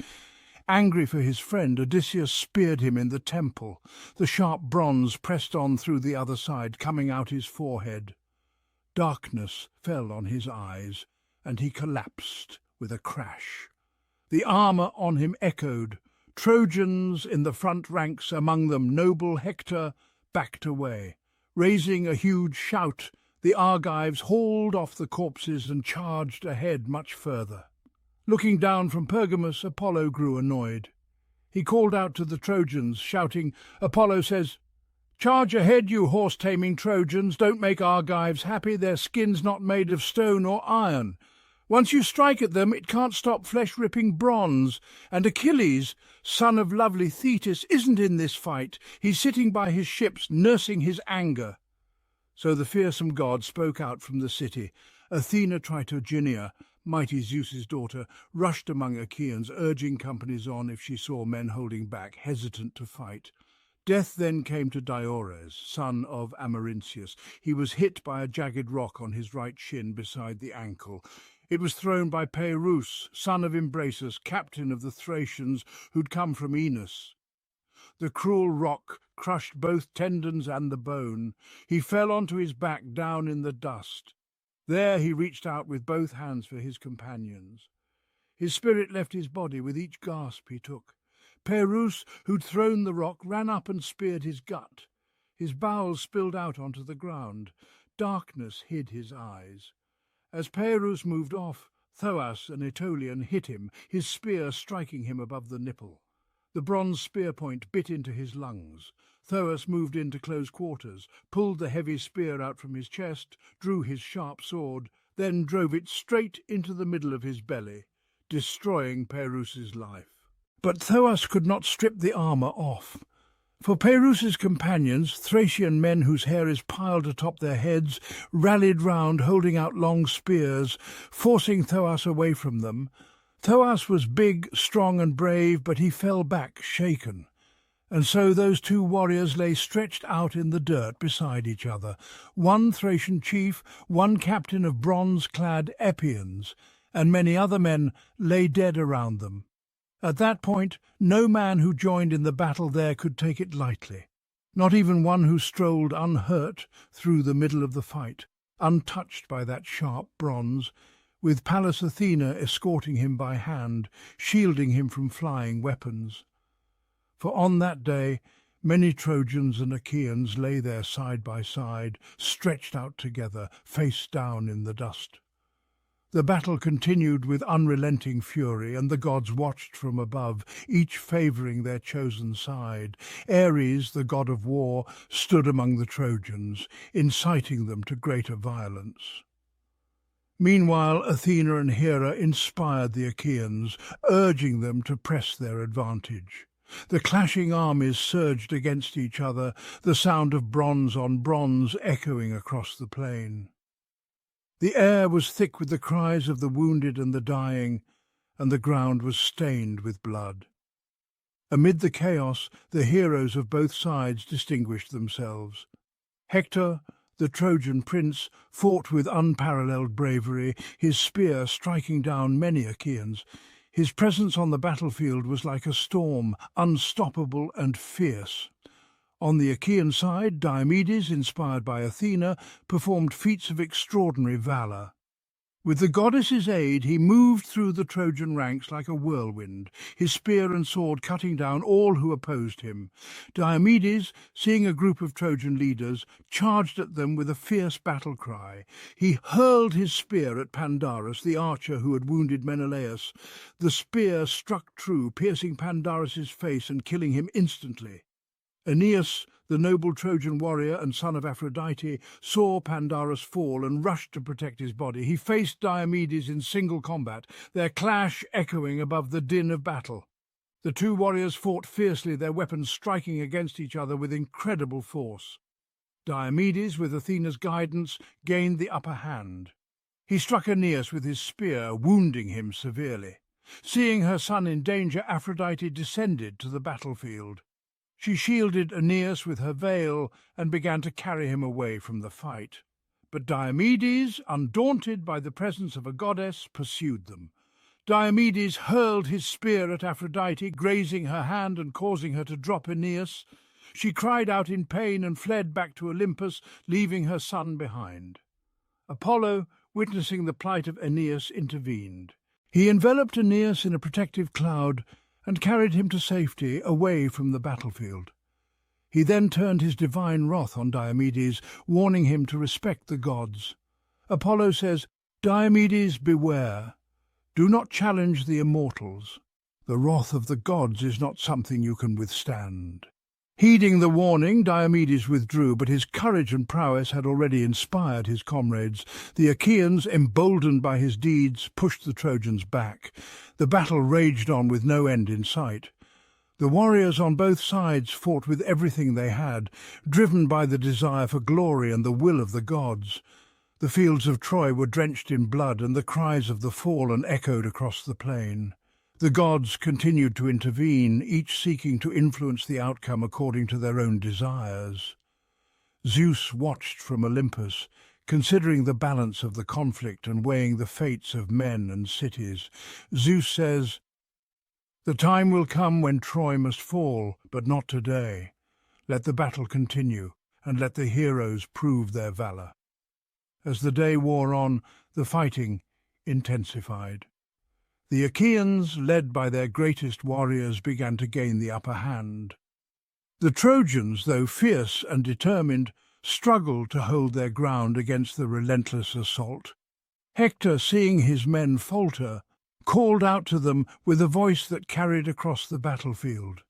Angry for his friend, Odysseus speared him in the temple. The sharp bronze pressed on through the other side, coming out his forehead. Darkness fell on his eyes, and he collapsed with a crash. The armour on him echoed. Trojans in the front ranks, among them noble Hector, backed away. Raising a huge shout, the Argives hauled off the corpses and charged ahead much further. Looking down from Pergamus, Apollo grew annoyed. He called out to the Trojans, shouting, "Apollo says, 'Charge ahead, you horse-taming Trojans. Don't make Argives happy. Their skin's not made of stone or iron. Once you strike at them, it can't stop flesh-ripping bronze. And Achilles, son of lovely Thetis, isn't in this fight. He's sitting by his ships, nursing his anger.'" So the fearsome god spoke out from the city. Athena Tritogeneia, mighty Zeus's daughter, rushed among Achaeans, urging companies on if she saw men holding back, hesitant to fight. Death then came to Diores, son of Amarynceus. He was hit by a jagged rock on his right shin beside the ankle. It was thrown by Peireus, son of Imbrasus, captain of the Thracians who'd come from Aenus. The cruel rock crushed both tendons and the bone. He fell onto his back down in the dust. There he reached out with both hands for his companions. His spirit left his body with each gasp he took. Peireus, who'd thrown the rock, ran up and speared his gut. His bowels spilled out onto the ground. Darkness hid his eyes. As Peireus moved off, Thoas, an Aetolian, hit him, his spear striking him above the nipple. The bronze spear point bit into his lungs. Thoas moved into close quarters, pulled the heavy spear out from his chest, drew his sharp sword, then drove it straight into the middle of his belly, destroying Peireus's life. But Thoas could not strip the armour off. For Peireus's companions, Thracian men whose hair is piled atop their heads, rallied round, holding out long spears, forcing Thoas away from them. Thoas was big, strong and brave, but he fell back, shaken. And so those two warriors lay stretched out in the dirt beside each other, one Thracian chief, one captain of bronze-clad Epeans, and many other men lay dead around them. At that point, no man who joined in the battle there could take it lightly, not even one who strolled unhurt through the middle of the fight, untouched by that sharp bronze, with Pallas Athena escorting him by hand, shielding him from flying weapons. For on that day many Trojans and Achaeans lay there side by side, stretched out together, face down in the dust. The battle continued with unrelenting fury, and the gods watched from above, each favouring their chosen side. Ares, the god of war, stood among the Trojans, inciting them to greater violence. Meanwhile, Athena and Hera inspired the Achaeans, urging them to press their advantage. The clashing armies surged against each other, the sound of bronze on bronze echoing across the plain. The air was thick with the cries of the wounded and the dying, and the ground was stained with blood. Amid the chaos, the heroes of both sides distinguished themselves. Hector, the Trojan prince, fought with unparalleled bravery, his spear striking down many Achaeans. His presence on the battlefield was like a storm, unstoppable and fierce. On the Achaean side, Diomedes, inspired by Athena, performed feats of extraordinary valour. With the goddess's aid, he moved through the Trojan ranks like a whirlwind, his spear and sword cutting down all who opposed him. Diomedes, seeing a group of Trojan leaders, charged at them with a fierce battle cry. He hurled his spear at Pandarus, the archer who had wounded Menelaus. The spear struck true, piercing Pandarus's face and killing him instantly. Aeneas, the noble Trojan warrior and son of Aphrodite, saw Pandarus fall and rushed to protect his body. He faced Diomedes in single combat, their clash echoing above the din of battle. The two warriors fought fiercely, their weapons striking against each other with incredible force. Diomedes, with Athena's guidance, gained the upper hand. He struck Aeneas with his spear, wounding him severely. Seeing her son in danger, Aphrodite descended to the battlefield. She shielded Aeneas with her veil and began to carry him away from the fight. But Diomedes, undaunted by the presence of a goddess, pursued them. Diomedes hurled his spear at Aphrodite, grazing her hand and causing her to drop Aeneas. She cried out in pain and fled back to Olympus, leaving her son behind. Apollo, witnessing the plight of Aeneas, intervened. He enveloped Aeneas in a protective cloud and carried him to safety away from the battlefield. He then turned his divine wrath on Diomedes, warning him to respect the gods. Apollo says, "Diomedes, beware. Do not challenge the immortals. The wrath of the gods is not something you can withstand." Heeding the warning, Diomedes withdrew, but his courage and prowess had already inspired his comrades. The Achaeans, emboldened by his deeds, pushed the Trojans back. The battle raged on with no end in sight. The warriors on both sides fought with everything they had, driven by the desire for glory and the will of the gods. The fields of Troy were drenched in blood, and the cries of the fallen echoed across the plain. The gods continued to intervene, each seeking to influence the outcome according to their own desires. Zeus watched from Olympus, considering the balance of the conflict and weighing the fates of men and cities. Zeus says, "The time will come when Troy must fall, but not today. Let the battle continue, and let the heroes prove their valour." As the day wore on, the fighting intensified. The Achaeans, led by their greatest warriors, began to gain the upper hand. The Trojans, though fierce and determined, struggled to hold their ground against the relentless assault. Hector, seeing his men falter, called out to them with a voice that carried across the battlefield.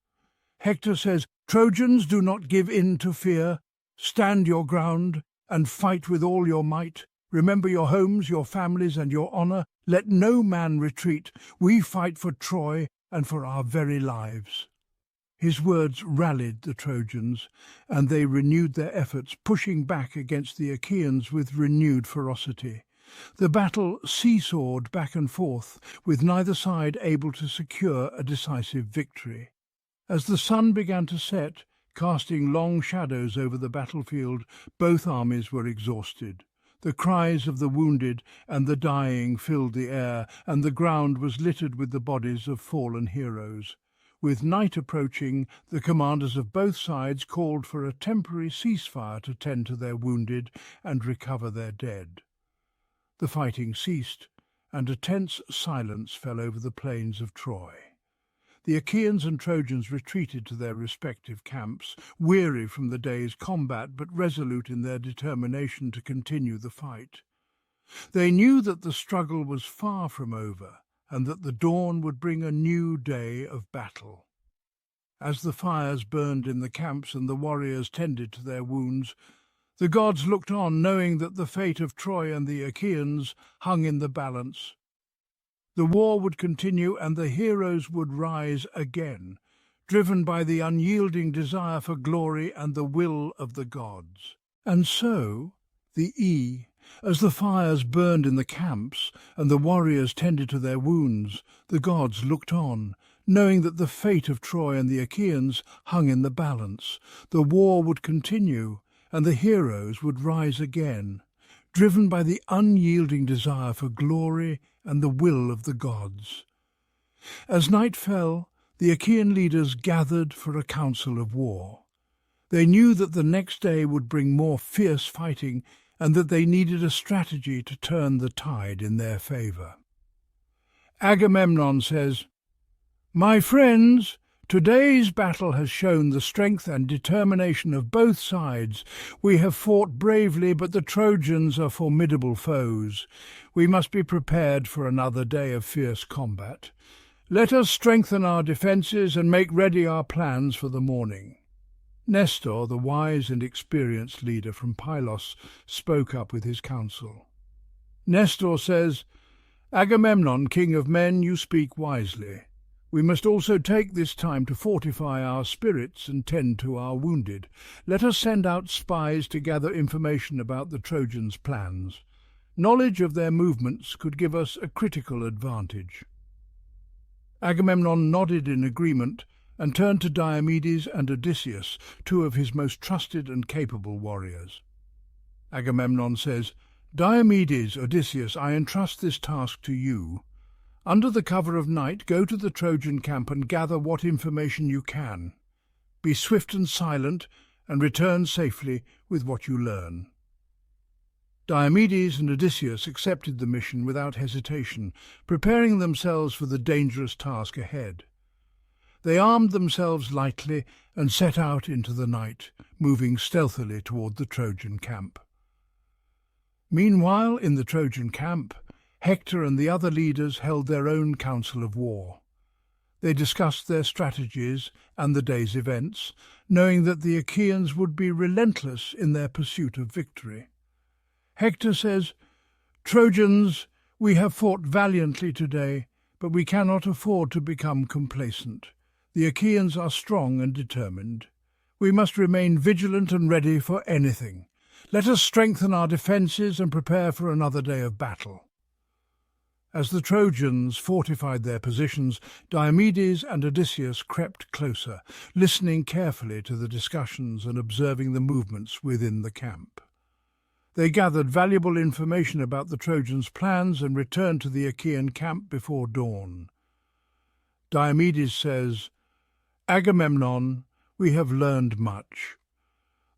Hector says, "Trojans, do not give in to fear. Stand your ground and fight with all your might. Remember your homes, your families, and your honour. Let no man retreat. We fight for Troy and for our very lives." His words rallied the Trojans, and they renewed their efforts, pushing back against the Achaeans with renewed ferocity. The battle seesawed back and forth, with neither side able to secure a decisive victory. As the sun began to set, casting long shadows over the battlefield, both armies were exhausted. The cries of the wounded and the dying filled the air, and the ground was littered with the bodies of fallen heroes. With night approaching, the commanders of both sides called for a temporary ceasefire to tend to their wounded and recover their dead. The fighting ceased, and a tense silence fell over the plains of Troy. The Achaeans and Trojans retreated to their respective camps, weary from the day's combat but resolute in their determination to continue the fight. They knew that the struggle was far from over, and that the dawn would bring a new day of battle. As the fires burned in the camps and the warriors tended to their wounds, the gods looked on, knowing that the fate of Troy and the Achaeans hung in the balance. The war would continue, and the heroes would rise again, driven by the unyielding desire for glory and the will of the gods. And so, as the fires burned in the camps and the warriors tended to their wounds, the gods looked on, knowing that the fate of Troy and the Achaeans hung in the balance. The war would continue, and the heroes would rise again, driven by the unyielding desire for glory and the will of the gods. As night fell, the Achaean leaders gathered for a council of war. They knew that the next day would bring more fierce fighting, and that they needed a strategy to turn the tide in their favour. Agamemnon says, "My friends, today's battle has shown the strength and determination of both sides. We have fought bravely, but the Trojans are formidable foes. We must be prepared for another day of fierce combat. Let us strengthen our defences and make ready our plans for the morning." Nestor, the wise and experienced leader from Pylos, spoke up with his counsel. Nestor says, "Agamemnon, king of men, you speak wisely. We must also take this time to fortify our spirits and tend to our wounded. Let us send out spies to gather information about the Trojans' plans. Knowledge of their movements could give us a critical advantage." Agamemnon nodded in agreement and turned to Diomedes and Odysseus, two of his most trusted and capable warriors. Agamemnon says, "Diomedes, Odysseus, I entrust this task to you. Under the cover of night, go to the Trojan camp and gather what information you can. Be swift and silent, and return safely with what you learn." Diomedes and Odysseus accepted the mission without hesitation, preparing themselves for the dangerous task ahead. They armed themselves lightly and set out into the night, moving stealthily toward the Trojan camp. Meanwhile, in the Trojan camp, Hector and the other leaders held their own council of war. They discussed their strategies and the day's events, knowing that the Achaeans would be relentless in their pursuit of victory. Hector says, "Trojans, we have fought valiantly today, but we cannot afford to become complacent. The Achaeans are strong and determined. We must remain vigilant and ready for anything. Let us strengthen our defences and prepare for another day of battle." As the Trojans fortified their positions, Diomedes and Odysseus crept closer, listening carefully to the discussions and observing the movements within the camp. They gathered valuable information about the Trojans' plans and returned to the Achaean camp before dawn. Diomedes says, "Agamemnon, we have learned much.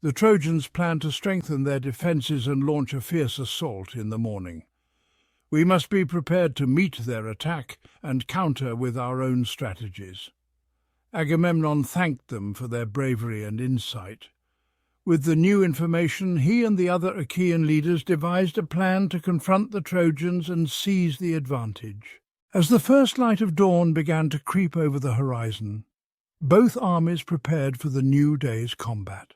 The Trojans plan to strengthen their defences and launch a fierce assault in the morning. We must be prepared to meet their attack and counter with our own strategies." Agamemnon thanked them for their bravery and insight. With the new information, he and the other Achaean leaders devised a plan to confront the Trojans and seize the advantage. As the first light of dawn began to creep over the horizon, both armies prepared for the new day's combat.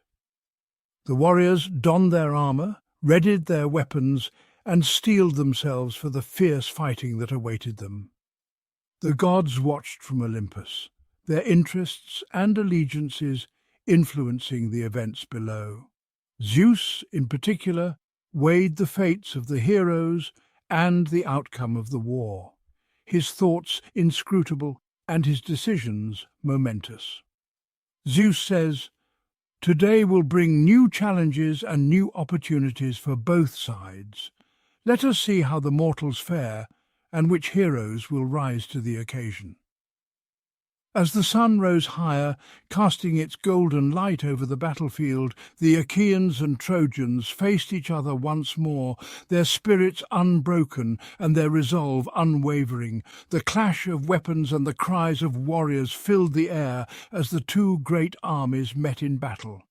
The warriors donned their armour, readied their weapons, and steeled themselves for the fierce fighting that awaited them. The gods watched from Olympus, their interests and allegiances influencing the events below. Zeus, in particular, weighed the fates of the heroes and the outcome of the war, his thoughts inscrutable and his decisions momentous. Zeus says, Today will bring new challenges and new opportunities for both sides. Let us see how the mortals fare and which heroes will rise to the occasion. As the sun rose higher, casting its golden light over the battlefield, the Achaeans and Trojans faced each other once more, their spirits unbroken and their resolve unwavering. The clash of weapons and the cries of warriors filled the air as the two great armies met in battle.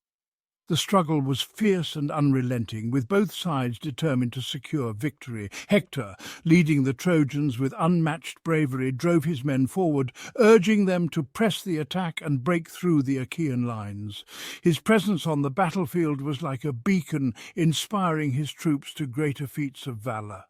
The struggle was fierce and unrelenting, with both sides determined to secure victory. Hector, leading the Trojans with unmatched bravery, drove his men forward, urging them to press the attack and break through the Achaean lines. His presence on the battlefield was like a beacon, inspiring his troops to greater feats of valour.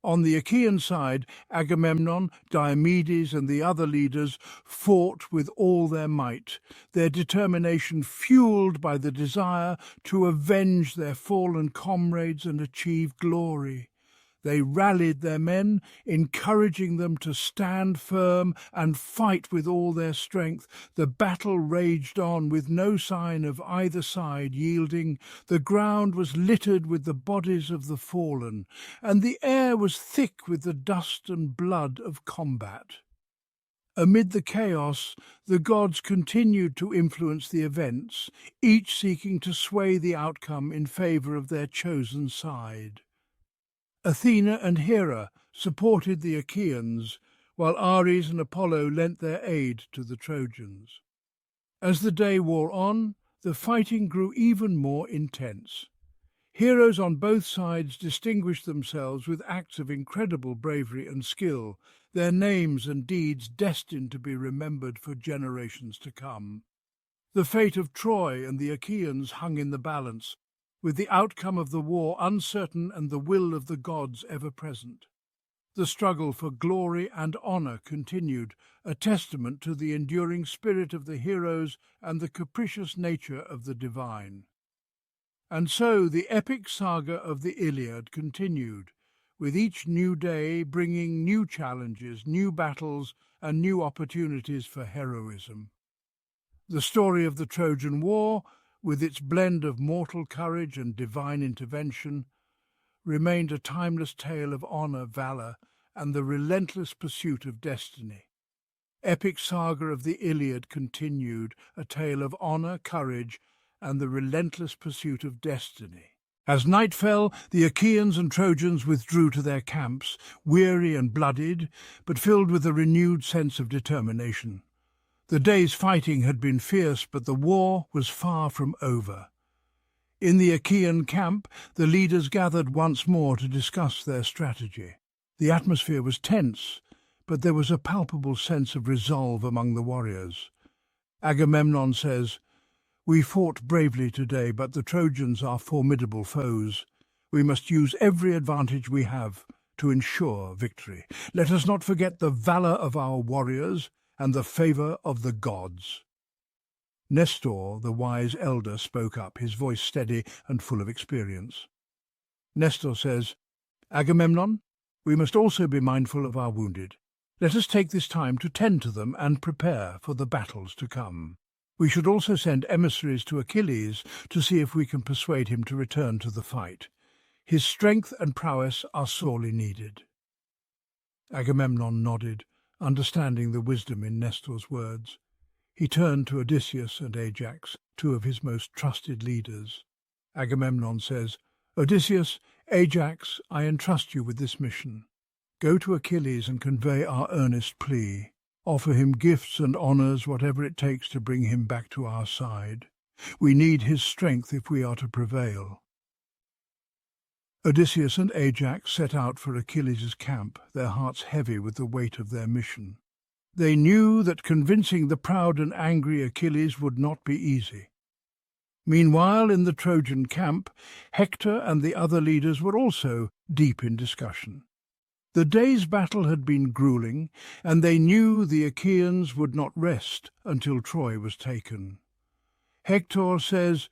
On the Achaean side, Agamemnon, Diomedes and the other leaders fought with all their might, their determination fueled by the desire to avenge their fallen comrades and achieve glory. They rallied their men, encouraging them to stand firm and fight with all their strength. The battle raged on with no sign of either side yielding. The ground was littered with the bodies of the fallen, and the air was thick with the dust and blood of combat. Amid the chaos, the gods continued to influence the events, each seeking to sway the outcome in favour of their chosen side. Athena and Hera supported the Achaeans, while Ares and Apollo lent their aid to the Trojans. As the day wore on, the fighting grew even more intense. Heroes on both sides distinguished themselves with acts of incredible bravery and skill, their names and deeds destined to be remembered for generations to come. The fate of Troy and the Achaeans hung in the balance, with the outcome of the war uncertain and the will of the gods ever present. The struggle for glory and honour continued, a testament to the enduring spirit of the heroes and the capricious nature of the divine. And so the epic saga of the Iliad continued, with each new day bringing new challenges, new battles, and new opportunities for heroism. The story of the Trojan War, with its blend of mortal courage and divine intervention, remained a timeless tale of honour, valour, and the relentless pursuit of destiny. Epic saga of the Iliad continued, a tale of honour, courage, and the relentless pursuit of destiny. As night fell, the Achaeans and Trojans withdrew to their camps, weary and bloodied, but filled with a renewed sense of determination. The day's fighting had been fierce, but the war was far from over. In the Achaean camp, the leaders gathered once more to discuss their strategy. The atmosphere was tense, but there was a palpable sense of resolve among the warriors. Agamemnon says, "We fought bravely today, but the Trojans are formidable foes. We must use every advantage we have to ensure victory. Let us not forget the valour of our warriors and the favour of the gods." Nestor, the wise elder, spoke up, his voice steady and full of experience. Nestor says, "Agamemnon, we must also be mindful of our wounded. Let us take this time to tend to them and prepare for the battles to come. We should also send emissaries to Achilles to see if we can persuade him to return to the fight. His strength and prowess are sorely needed." Agamemnon nodded, understanding the wisdom in Nestor's words. He turned to Odysseus and Ajax, two of his most trusted leaders. Agamemnon says, "Odysseus, Ajax, I entrust you with this mission. Go to Achilles and convey our earnest plea. Offer him gifts and honours, whatever it takes to bring him back to our side. We need his strength if we are to prevail." Odysseus and Ajax set out for Achilles' camp, their hearts heavy with the weight of their mission. They knew that convincing the proud and angry Achilles would not be easy. Meanwhile, in the Trojan camp, Hector and the other leaders were also deep in discussion. The day's battle had been grueling, and they knew the Achaeans would not rest until Troy was taken. Hector says,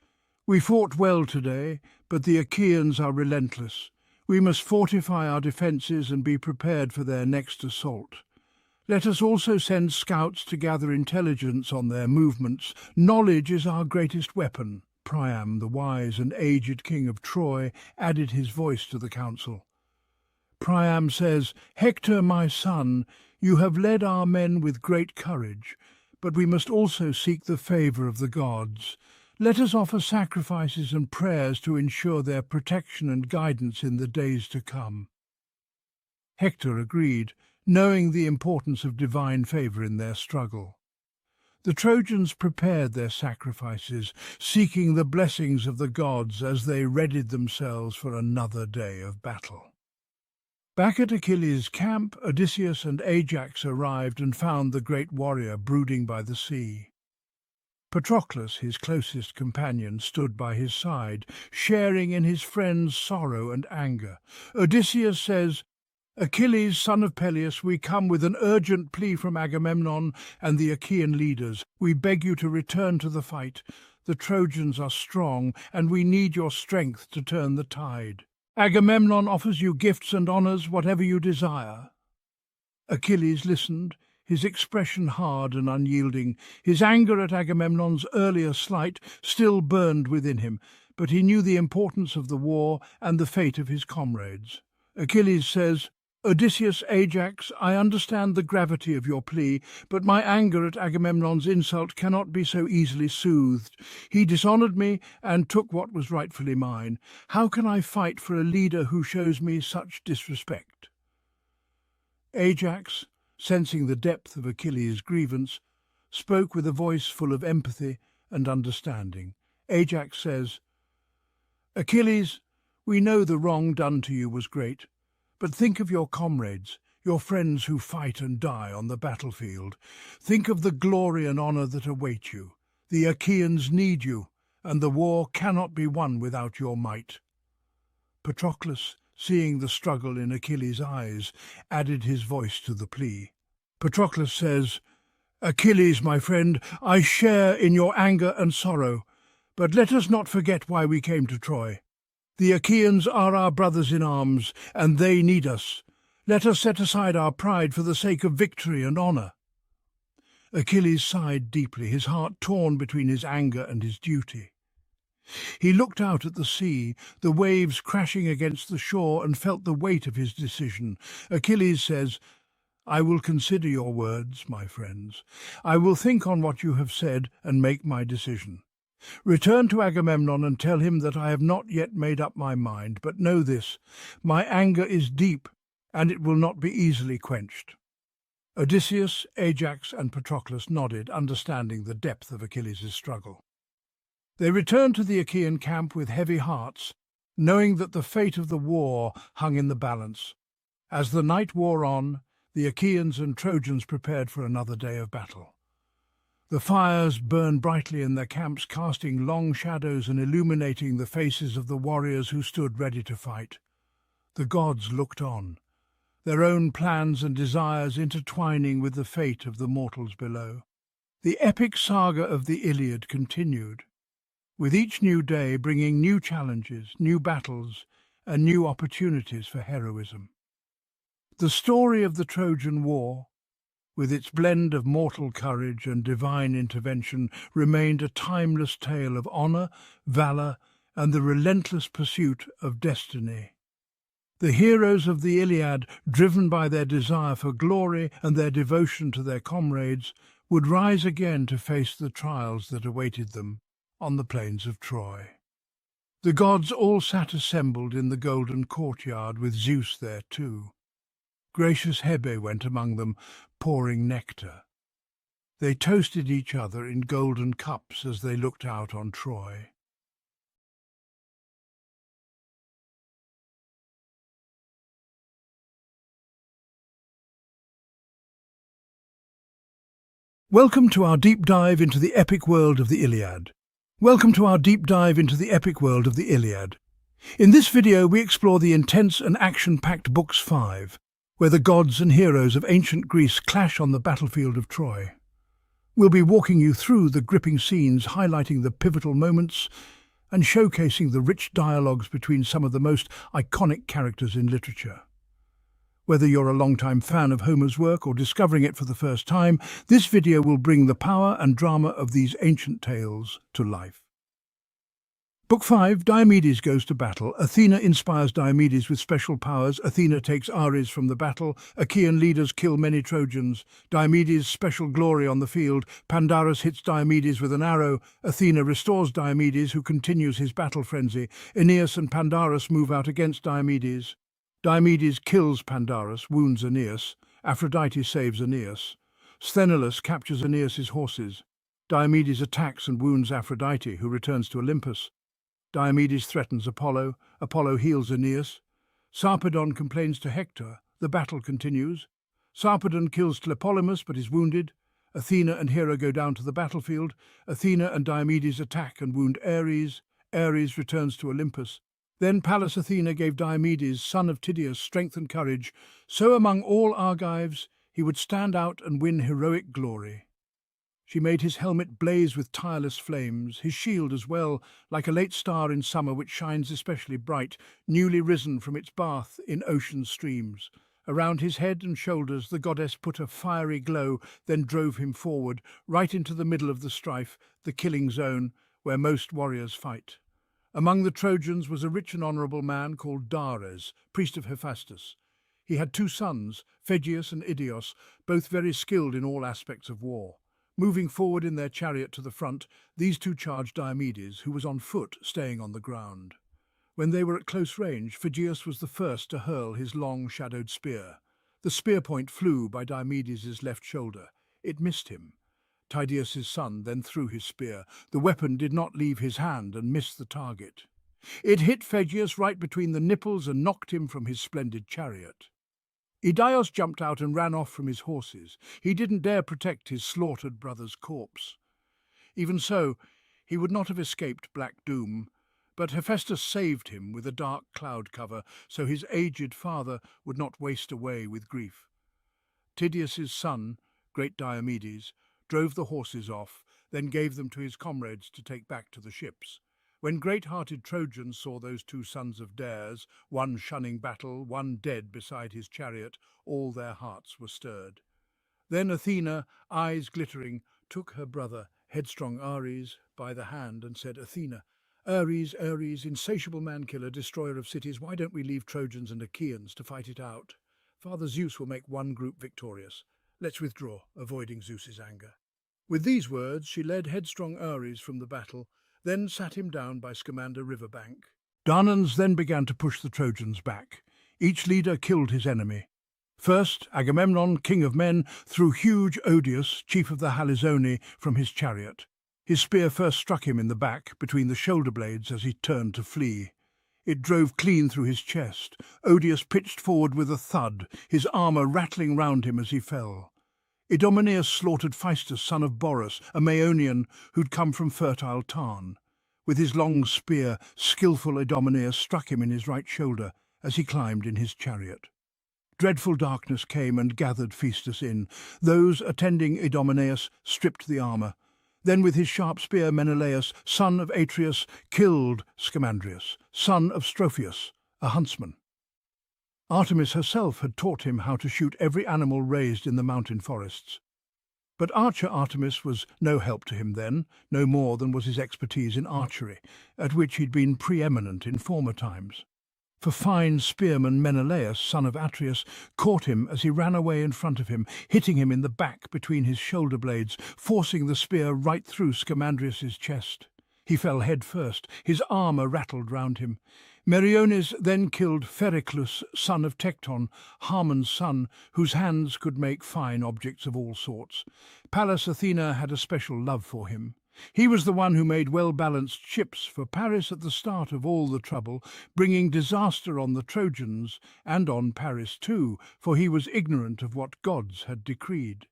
"We fought well today, but the Achaeans are relentless. We must fortify our defences and be prepared for their next assault. Let us also send scouts to gather intelligence on their movements. Knowledge is our greatest weapon. Priam, the wise and aged king of Troy, added his voice to the council. Priam says, "Hector, my son, you have led our men with great courage, but we must also seek the favour of the gods. Let us offer sacrifices and prayers to ensure their protection and guidance in the days to come." Hector agreed, knowing the importance of divine favour in their struggle. The Trojans prepared their sacrifices, seeking the blessings of the gods as they readied themselves for another day of battle. Back at Achilles' camp, Odysseus and Ajax arrived and found the great warrior brooding by the sea. Patroclus, his closest companion, stood by his side, sharing in his friend's sorrow and anger. Odysseus says, "Achilles, son of Peleus, we come with an urgent plea from Agamemnon and the Achaean leaders. We beg you to return to the fight. The Trojans are strong, and we need your strength to turn the tide. Agamemnon offers you gifts and honours, whatever you desire." Achilles listened, his expression hard and unyielding. His anger at Agamemnon's earlier slight still burned within him, but he knew the importance of the war and the fate of his comrades. Achilles says, "Odysseus, Ajax, I understand the gravity of your plea, but my anger at Agamemnon's insult cannot be so easily soothed. He dishonoured me and took what was rightfully mine. How can I fight for a leader who shows me such disrespect?" Ajax, sensing the depth of Achilles' grievance, spoke with a voice full of empathy and understanding. Ajax says, "Achilles, we know the wrong done to you was great, but think of your comrades, your friends who fight and die on the battlefield. Think of the glory and honour that await you. The Achaeans need you, and the war cannot be won without your might." Patroclus, seeing the struggle in Achilles' eyes, added his voice to the plea. Patroclus says, "Achilles, my friend, I share in your anger and sorrow, but let us not forget why we came to Troy. The Achaeans are our brothers in arms, and they need us. Let us set aside our pride for the sake of victory and honour." Achilles sighed deeply, his heart torn between his anger and his duty. He looked out at the sea, the waves crashing against the shore, and felt the weight of his decision. Achilles says, "I will consider your words, my friends. I will think on what you have said and make my decision. Return to Agamemnon and tell him that I have not yet made up my mind, but know this, my anger is deep, and it will not be easily quenched." Odysseus, Ajax, and Patroclus nodded, understanding the depth of Achilles' struggle. They returned to the Achaean camp with heavy hearts, knowing that the fate of the war hung in the balance. As the night wore on, the Achaeans and Trojans prepared for another day of battle. The fires burned brightly in their camps, casting long shadows and illuminating the faces of the warriors who stood ready to fight. The gods looked on, their own plans and desires intertwining with the fate of the mortals below. The epic saga of the Iliad continued, with each new day bringing new challenges, new battles, and new opportunities for heroism. The story of the Trojan War, with its blend of mortal courage and divine intervention, remained a timeless tale of honour, valour, and the relentless pursuit of destiny. The heroes of the Iliad, driven by their desire for glory and their devotion to their comrades, would rise again to face the trials that awaited them on the plains of Troy. The gods all sat assembled in the golden courtyard, with Zeus there too. Gracious Hebe went among them, pouring nectar. They toasted each other in golden cups as they looked out on Troy. Welcome to our deep dive into the epic world of the Iliad. Welcome to our deep dive into the epic world of the Iliad. In this video we explore the intense and action-packed Books 5, where the gods and heroes of ancient Greece clash on the battlefield of Troy. We'll be walking you through the gripping scenes, highlighting the pivotal moments and showcasing the rich dialogues between some of the most iconic characters in literature. Whether you're a long-time fan of Homer's work or discovering it for the first time, this video will bring the power and drama of these ancient tales to life. Book 5, Diomedes goes to battle. Athena inspires Diomedes with special powers. Athena takes Ares from the battle. Achaean leaders kill many Trojans. Diomedes' special glory on the field. Pandarus hits Diomedes with an arrow. Athena restores Diomedes, who continues his battle frenzy. Aeneas and Pandarus move out against Diomedes. Diomedes kills Pandarus, wounds Aeneas. Aphrodite saves Aeneas. Sthenelus captures Aeneas's horses. Diomedes attacks and wounds Aphrodite, who returns to Olympus. Diomedes threatens Apollo. Apollo heals Aeneas. Sarpedon complains to Hector. The battle continues. Sarpedon kills Tlepolemus but is wounded. Athena and Hera go down to the battlefield. Athena and Diomedes attack and wound Ares. Ares returns to Olympus. Then Pallas Athena gave Diomedes, son of Tydeus, strength and courage, so among all Argives he would stand out and win heroic glory. She made his helmet blaze with tireless flames, his shield as well, like a late star in summer which shines especially bright, newly risen from its bath in ocean streams. Around his head and shoulders the goddess put a fiery glow, then drove him forward, right into the middle of the strife, the killing zone, where most warriors fight. Among the Trojans was a rich and honourable man called Dares, priest of Hephaestus. He had 2 sons, Phegeus and Idaeus, both very skilled in all aspects of war. Moving forward in their chariot to the front, these 2 charged Diomedes, who was on foot, staying on the ground. When they were at close range, Phegeus was the first to hurl his long, shadowed spear. The spear point flew by Diomedes' left shoulder. It missed him. Tydeus' son then threw his spear. The weapon did not leave his hand and missed the target. It hit Phegeus right between the nipples and knocked him from his splendid chariot. Idaeus jumped out and ran off from his horses. He didn't dare protect his slaughtered brother's corpse. Even so, he would not have escaped black doom, but Hephaestus saved him with a dark cloud cover, so his aged father would not waste away with grief. Tydeus' son, great Diomedes, drove the horses off, then gave them to his comrades to take back to the ships. When great-hearted Trojans saw those 2 sons of Dares, one shunning battle, one dead beside his chariot, all their hearts were stirred. Then Athena, eyes glittering, took her brother, headstrong Ares, by the hand and said, "Athena, Ares, insatiable man-killer, destroyer of cities, why don't we leave Trojans and Achaeans to fight it out? Father Zeus will make one group victorious. Let's withdraw, avoiding Zeus's anger." With these words she led headstrong Ares from the battle, then sat him down by Scamander riverbank. Darnans then began to push the Trojans back. Each leader killed his enemy. First, Agamemnon, king of men, threw huge Odius, chief of the Halizoni, from his chariot. His spear first struck him in the back, between the shoulder blades as he turned to flee. It drove clean through his chest. Odius pitched forward with a thud, his armour rattling round him as he fell. Idomeneus slaughtered Phaestus, son of Borus, a Maeonian who'd come from fertile Tarn. With his long spear, skilful Idomeneus struck him in his right shoulder as he climbed in his chariot. Dreadful darkness came and gathered Phaestus in. Those attending Idomeneus stripped the armour. Then with his sharp spear Menelaus, son of Atreus, killed Scamandrius, son of Strophius, a huntsman. Artemis herself had taught him how to shoot every animal raised in the mountain forests. But archer Artemis was no help to him then, no more than was his expertise in archery, at which he'd been preeminent in former times. For fine spearman Menelaus, son of Atreus, caught him as he ran away in front of him, hitting him in the back between his shoulder blades, forcing the spear right through Scamandrius' chest. He fell head first, his armour rattled round him. Meriones then killed Phereclus, son of Tecton, Harmon's son, whose hands could make fine objects of all sorts. Pallas Athena had a special love for him. He was the one who made well-balanced ships for Paris at the start of all the trouble, bringing disaster on the Trojans, and on Paris too, for he was ignorant of what gods had decreed.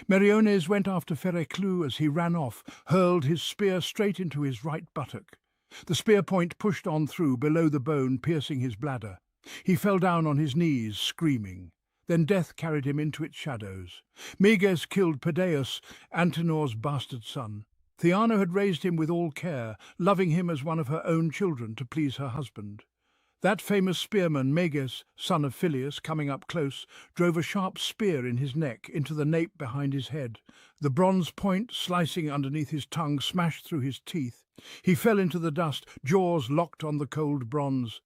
Meriones went after Phereclus as he ran off, hurled his spear straight into his right buttock. The spear point pushed on through, below the bone, piercing his bladder. He fell down on his knees, screaming. Then death carried him into its shadows. Meges killed Pedaeus, Antenor's bastard son. Theano had raised him with all care, loving him as one of her own children to please her husband. That famous spearman, Meges, son of Phyleus, coming up close, drove a sharp spear in his neck into the nape behind his head. The bronze point, slicing underneath his tongue, smashed through his teeth. He fell into the dust, jaws locked on the cold bronze.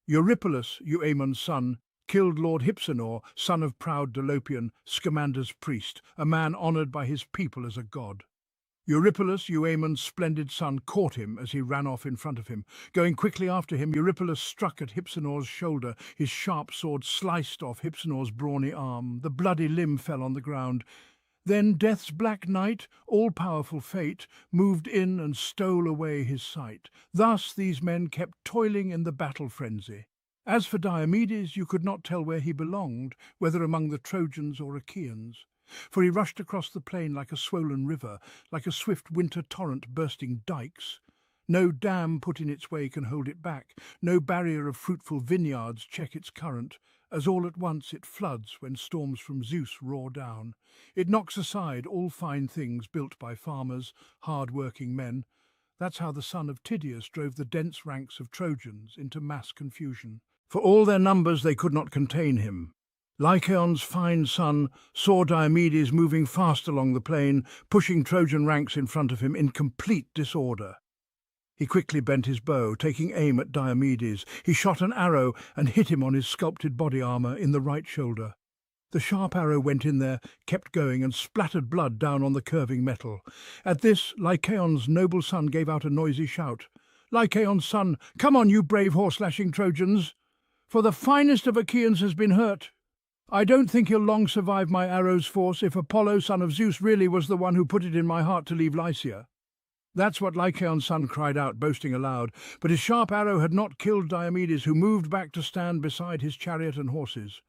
Eurypylus, Euaemon's son, killed Lord Hypsenor, son of proud Dolopian, Scamander's priest, a man honoured by his people as a god. Eurypylus, Euaemon's splendid son, caught him as he ran off in front of him. Going quickly after him, Eurypylus struck at Hypsenor's shoulder. His sharp sword sliced off Hypsenor's brawny arm. The bloody limb fell on the ground. Then Death's black night, all-powerful fate, moved in and stole away his sight. Thus these men kept toiling in the battle frenzy. As for Diomedes, you could not tell where he belonged, whether among the Trojans or Achaeans. For he rushed across the plain like a swollen river, like a swift winter torrent bursting dikes. No dam put in its way can hold it back, no barrier of fruitful vineyards check its current, as all at once it floods when storms from Zeus roar down. It knocks aside all fine things built by farmers, hard-working men. That's how the son of Tydeus drove the dense ranks of Trojans into mass confusion. For all their numbers they could not contain him. Lycaon's fine son saw Diomedes moving fast along the plain, pushing Trojan ranks in front of him in complete disorder. He quickly bent his bow, taking aim at Diomedes. He shot an arrow and hit him on his sculpted body armour in the right shoulder. The sharp arrow went in there, kept going, and splattered blood down on the curving metal. At this, Lycaon's noble son gave out a noisy shout. "Lycaon's son, come on, you brave horse-lashing Trojans! For the finest of Achaeans has been hurt. I don't think he'll long survive my arrow's force if Apollo, son of Zeus, really was the one who put it in my heart to leave Lycia." That's what Lycaon's son cried out, boasting aloud. But his sharp arrow had not killed Diomedes, who moved back to stand beside his chariot and horses.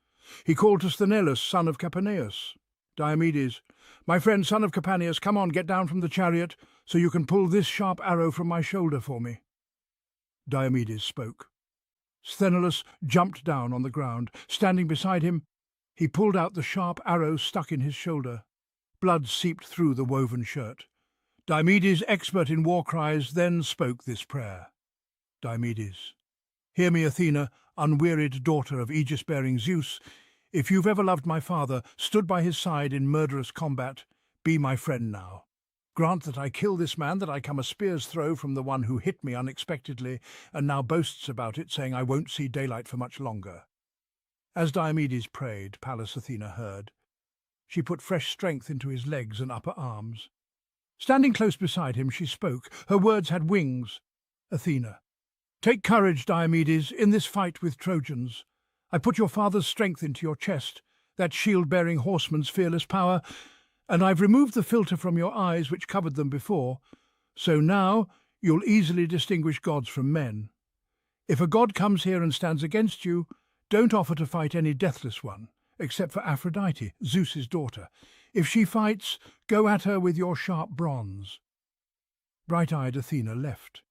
He called to Sthenelus, son of Capaneus. "Diomedes, my friend, son of Capaneus, come on, get down from the chariot, so you can pull this sharp arrow from my shoulder for me." Diomedes spoke. Sthenelus jumped down on the ground. Standing beside him, he pulled out the sharp arrow stuck in his shoulder. Blood seeped through the woven shirt. Diomedes, expert in war cries, then spoke this prayer. Diomedes, hear me, Athena, unwearied daughter of Aegis-bearing Zeus. If you've ever loved my father, stood by his side in murderous combat, be my friend now. Grant that I kill this man, that I come a spear's throw from the one who hit me unexpectedly, and now boasts about it, saying I won't see daylight for much longer. As Diomedes prayed, Pallas Athena heard. She put fresh strength into his legs and upper arms. Standing close beside him, she spoke. Her words had wings. Athena, take courage, Diomedes, in this fight with Trojans. I put your father's strength into your chest, that shield-bearing horseman's fearless power, and I've removed the filter from your eyes which covered them before, so now you'll easily distinguish gods from men. If a god comes here and stands against you, don't offer to fight any deathless one, except for Aphrodite, Zeus's daughter. If she fights, go at her with your sharp bronze." Bright-eyed Athena left.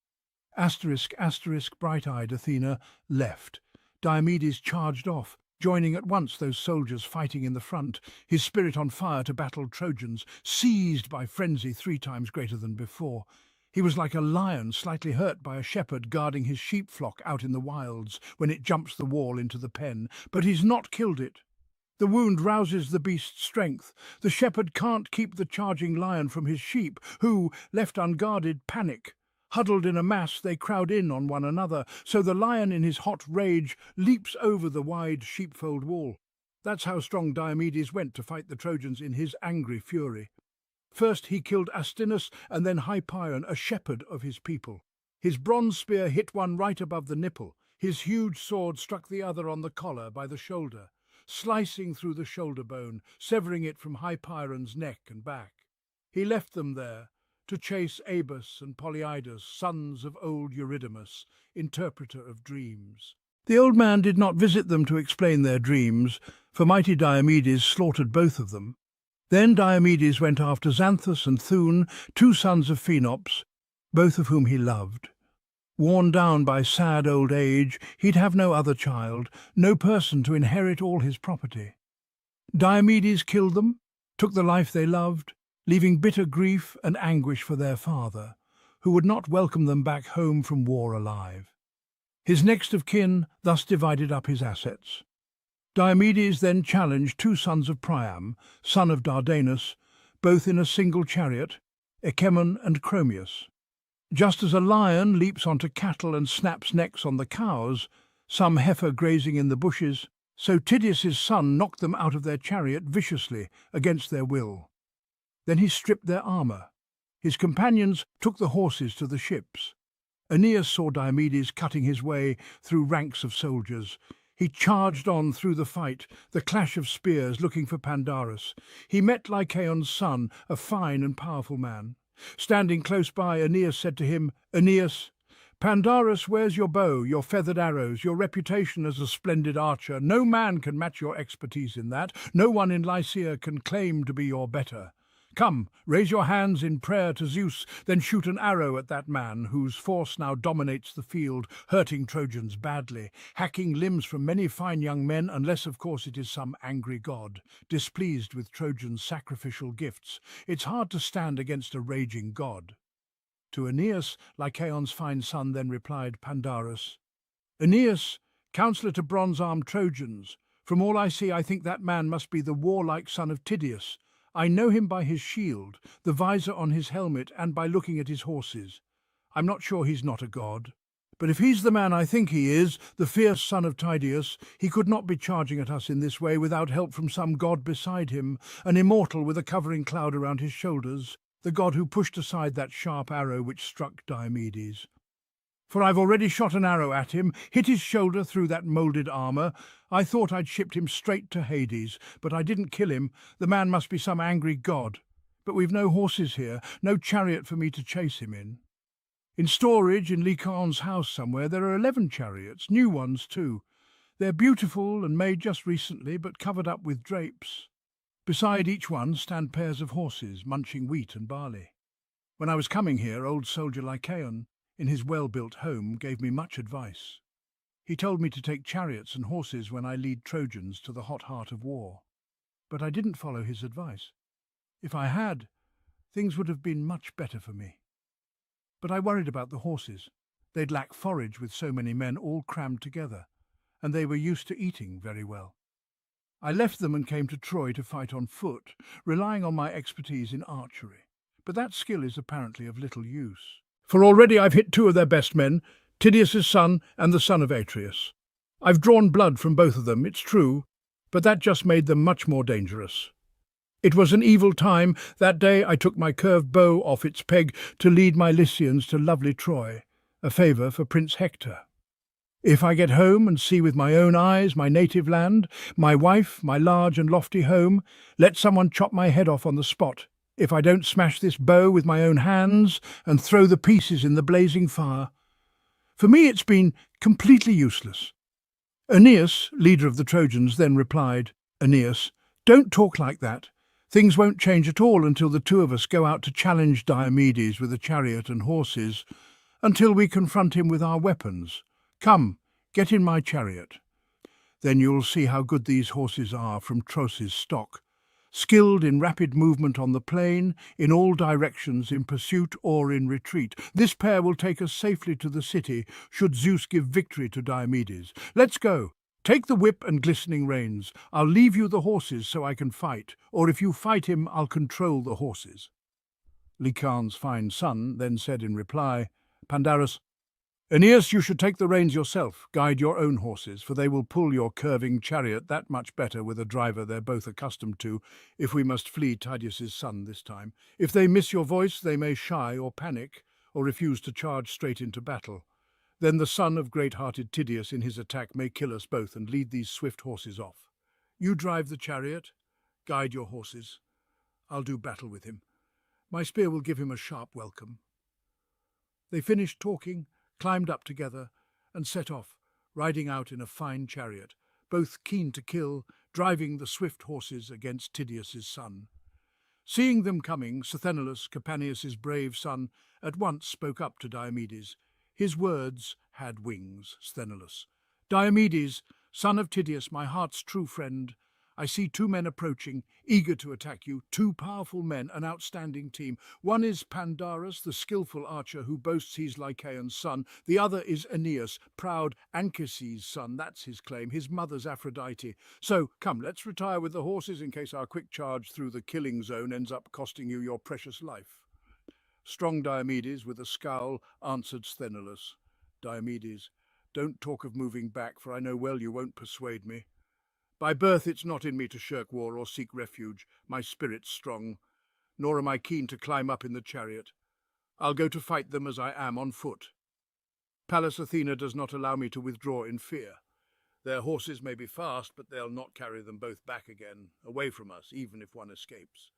Asterisk, asterisk, bright-eyed Athena left. Diomedes charged off, joining at once those soldiers fighting in the front, his spirit on fire to battle Trojans, seized by frenzy 3 times greater than before. He was like a lion slightly hurt by a shepherd guarding his sheep flock out in the wilds when it jumps the wall into the pen, but he's not killed it. The wound rouses the beast's strength. The shepherd can't keep the charging lion from his sheep, who, left unguarded, panic. Huddled in a mass, they crowd in on one another, so the lion in his hot rage leaps over the wide sheepfold wall. That's how strong Diomedes went to fight the Trojans in his angry fury. First he killed Astinus and then Hypeion, a shepherd of his people. His bronze spear hit one right above the nipple. His huge sword struck the other on the collar by the shoulder, slicing through the shoulder bone, severing it from Hypeion's neck and back. He left them there to chase Abus and Polyidus, sons of old Eurydamas, interpreter of dreams. The old man did not visit them to explain their dreams, for mighty Diomedes slaughtered both of them. Then Diomedes went after Xanthus and Thune, 2 sons of Phaenops, both of whom he loved. Worn down by sad old age, he'd have no other child, no person to inherit all his property. Diomedes killed them, took the life they loved, leaving bitter grief and anguish for their father, who would not welcome them back home from war alive. His next of kin thus divided up his assets. Diomedes then challenged two sons of Priam, son of Dardanus, both in a single chariot, Agamemnon and Chromius. Just as a lion leaps onto cattle and snaps necks on the cows, some heifer grazing in the bushes, so Tydeus' son knocked them out of their chariot viciously, against their will. Then he stripped their armour. His companions took the horses to the ships. Aeneas saw Diomedes cutting his way through ranks of soldiers. He charged on through the fight, the clash of spears, looking for Pandarus. He met Lycaon's son, a fine and powerful man. Standing close by, Aeneas said to him, "Aeneas, Pandarus wears your bow, your feathered arrows, your reputation as a splendid archer. No man can match your expertise in that. No one in Lycia can claim to be your better. Come, raise your hands in prayer to Zeus, then shoot an arrow at that man, whose force now dominates the field, hurting Trojans badly, hacking limbs from many fine young men, unless of course it is some angry god, displeased with Trojans' sacrificial gifts. It's hard to stand against a raging god." To Aeneas, Lycaon's fine son then replied Pandarus, "Aeneas, counsellor to bronze-armed Trojans, from all I see I think that man must be the warlike son of Tydeus. I know him by his shield, the visor on his helmet, and by looking at his horses. I'm not sure he's not a god. But if he's the man I think he is, the fierce son of Tydeus, he could not be charging at us in this way without help from some god beside him, an immortal with a covering cloud around his shoulders, the god who pushed aside that sharp arrow which struck Diomedes. For I've already shot an arrow at him, hit his shoulder through that moulded armour. I thought I'd shipped him straight to Hades, but I didn't kill him. The man must be some angry god. But we've no horses here, no chariot for me to chase him in. In storage in Lycaon's house somewhere there are 11 chariots, new ones too. They're beautiful and made just recently, but covered up with drapes. Beside each one stand pairs of horses, munching wheat and barley. When I was coming here, old soldier Lycaon, in his well-built home, gave me much advice. He told me to take chariots and horses when I lead Trojans to the hot heart of war. But I didn't follow his advice. If I had, things would have been much better for me. But I worried about the horses. They'd lack forage with so many men all crammed together, and they were used to eating very well. I left them and came to Troy to fight on foot, relying on my expertise in archery. But that skill is apparently of little use. For already I've hit 2 of their best men, Tydeus' son and the son of Atreus. I've drawn blood from both of them, it's true, but that just made them much more dangerous. It was an evil time. That day I took my curved bow off its peg to lead my Lycians to lovely Troy, a favour for Prince Hector. If I get home and see with my own eyes my native land, my wife, my large and lofty home, let someone chop my head off on the spot. If I don't smash this bow with my own hands and throw the pieces in the blazing fire. For me it's been completely useless. Aeneas, leader of the Trojans, then replied, "Aeneas, don't talk like that. Things won't change at all until the 2 of us go out to challenge Diomedes with a chariot and horses, until we confront him with our weapons. Come, get in my chariot. Then you'll see how good these horses are from Tros' stock, skilled in rapid movement on the plain, in all directions, in pursuit or in retreat. This pair will take us safely to the city, should Zeus give victory to Diomedes. Let's go. Take the whip and glistening reins. I'll leave you the horses so I can fight, or if you fight him, I'll control the horses." Lycaon's fine son then said in reply, "Pandarus, Aeneas, you should take the reins yourself, guide your own horses, for they will pull your curving chariot that much better with a driver they're both accustomed to, if we must flee Tydeus' son this time. If they miss your voice, they may shy or panic, or refuse to charge straight into battle. Then the son of great-hearted Tydeus in his attack may kill us both and lead these swift horses off. You drive the chariot, guide your horses. I'll do battle with him. My spear will give him a sharp welcome." They finished talking, climbed up together, and set off, riding out in a fine chariot, both keen to kill, driving the swift horses against Tydeus' son. Seeing them coming, Sthenelus, Capaneus' brave son, at once spoke up to Diomedes. His words had wings, Sthenelus. "Diomedes, son of Tydeus, my heart's true friend, I see two men approaching, eager to attack you, two powerful men, an outstanding team. One is Pandarus, the skillful archer who boasts he's Lycaon's son. The other is Aeneas, proud Anchises' son, that's his claim, his mother's Aphrodite. So, come, let's retire with the horses in case our quick charge through the killing zone ends up costing you your precious life. Strong Diomedes, with a scowl, answered Sthenelus. Diomedes, don't talk of moving back, for I know well you won't persuade me. By birth it's not in me to shirk war or seek refuge, my spirit's strong, nor am I keen to climb up in the chariot. I'll go to fight them as I am on foot. Pallas Athena does not allow me to withdraw in fear. Their horses may be fast, but they'll not carry them both back again, away from us, even if one escapes.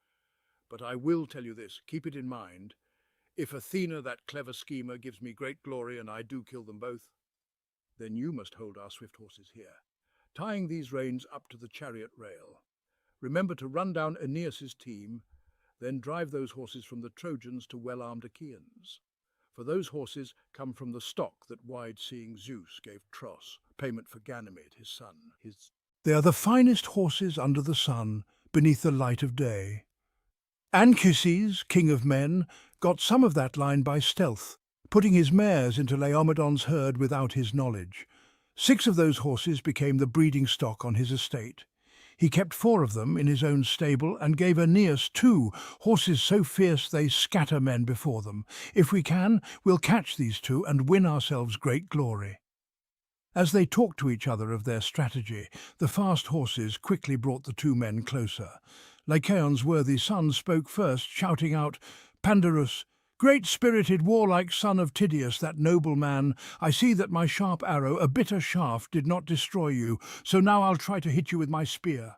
But I will tell you this, keep it in mind. If Athena, that clever schemer, gives me great glory and I do kill them both, then you must hold our swift horses here, tying these reins up to the chariot rail. Remember to run down Aeneas's team, then drive those horses from the Trojans to well-armed Achaeans. For those horses come from the stock that wide-seeing Zeus gave Tros, payment for Ganymede, his son. They are the finest horses under the sun, beneath the light of day. Anchises, king of men, got some of that line by stealth, putting his mares into Laomedon's herd without his knowledge. 6 of those horses became the breeding stock on his estate. He kept 4 of them in his own stable and gave Aeneas 2, horses so fierce they scatter men before them. If we can, we'll catch these 2 and win ourselves great glory. As they talked to each other of their strategy, the fast horses quickly brought the 2 men closer. Lycaon's worthy son spoke first, shouting out, "Pandarus, great-spirited, warlike son of Tydeus, that noble man, I see that my sharp arrow, a bitter shaft, did not destroy you, so now I'll try to hit you with my spear."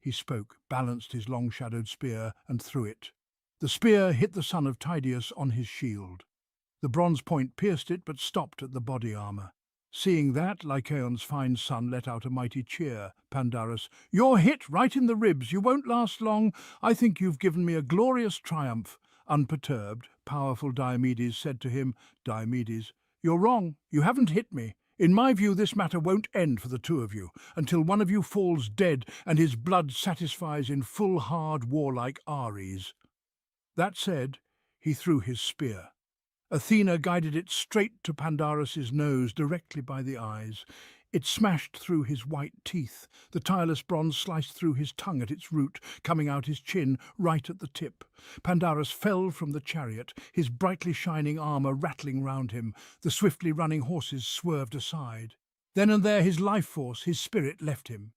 He spoke, balanced his long-shadowed spear, and threw it. The spear hit the son of Tydeus on his shield. The bronze point pierced it, but stopped at the body armour. Seeing that, Lycaon's fine son let out a mighty cheer. "Pandarus, you're hit right in the ribs. You won't last long. I think you've given me a glorious triumph." Unperturbed, powerful Diomedes said to him, "Diomedes, you're wrong. You haven't hit me. In my view, this matter won't end for the 2 of you, until one of you falls dead and his blood satisfies in full hard warlike Ares." That said, he threw his spear. Athena guided it straight to Pandarus's nose, directly by the eyes. It smashed through his white teeth. The tireless bronze sliced through his tongue at its root, coming out his chin, right at the tip. Pandarus fell from the chariot, his brightly shining armour rattling round him. The swiftly running horses swerved aside. Then and there his life force, his spirit, left him.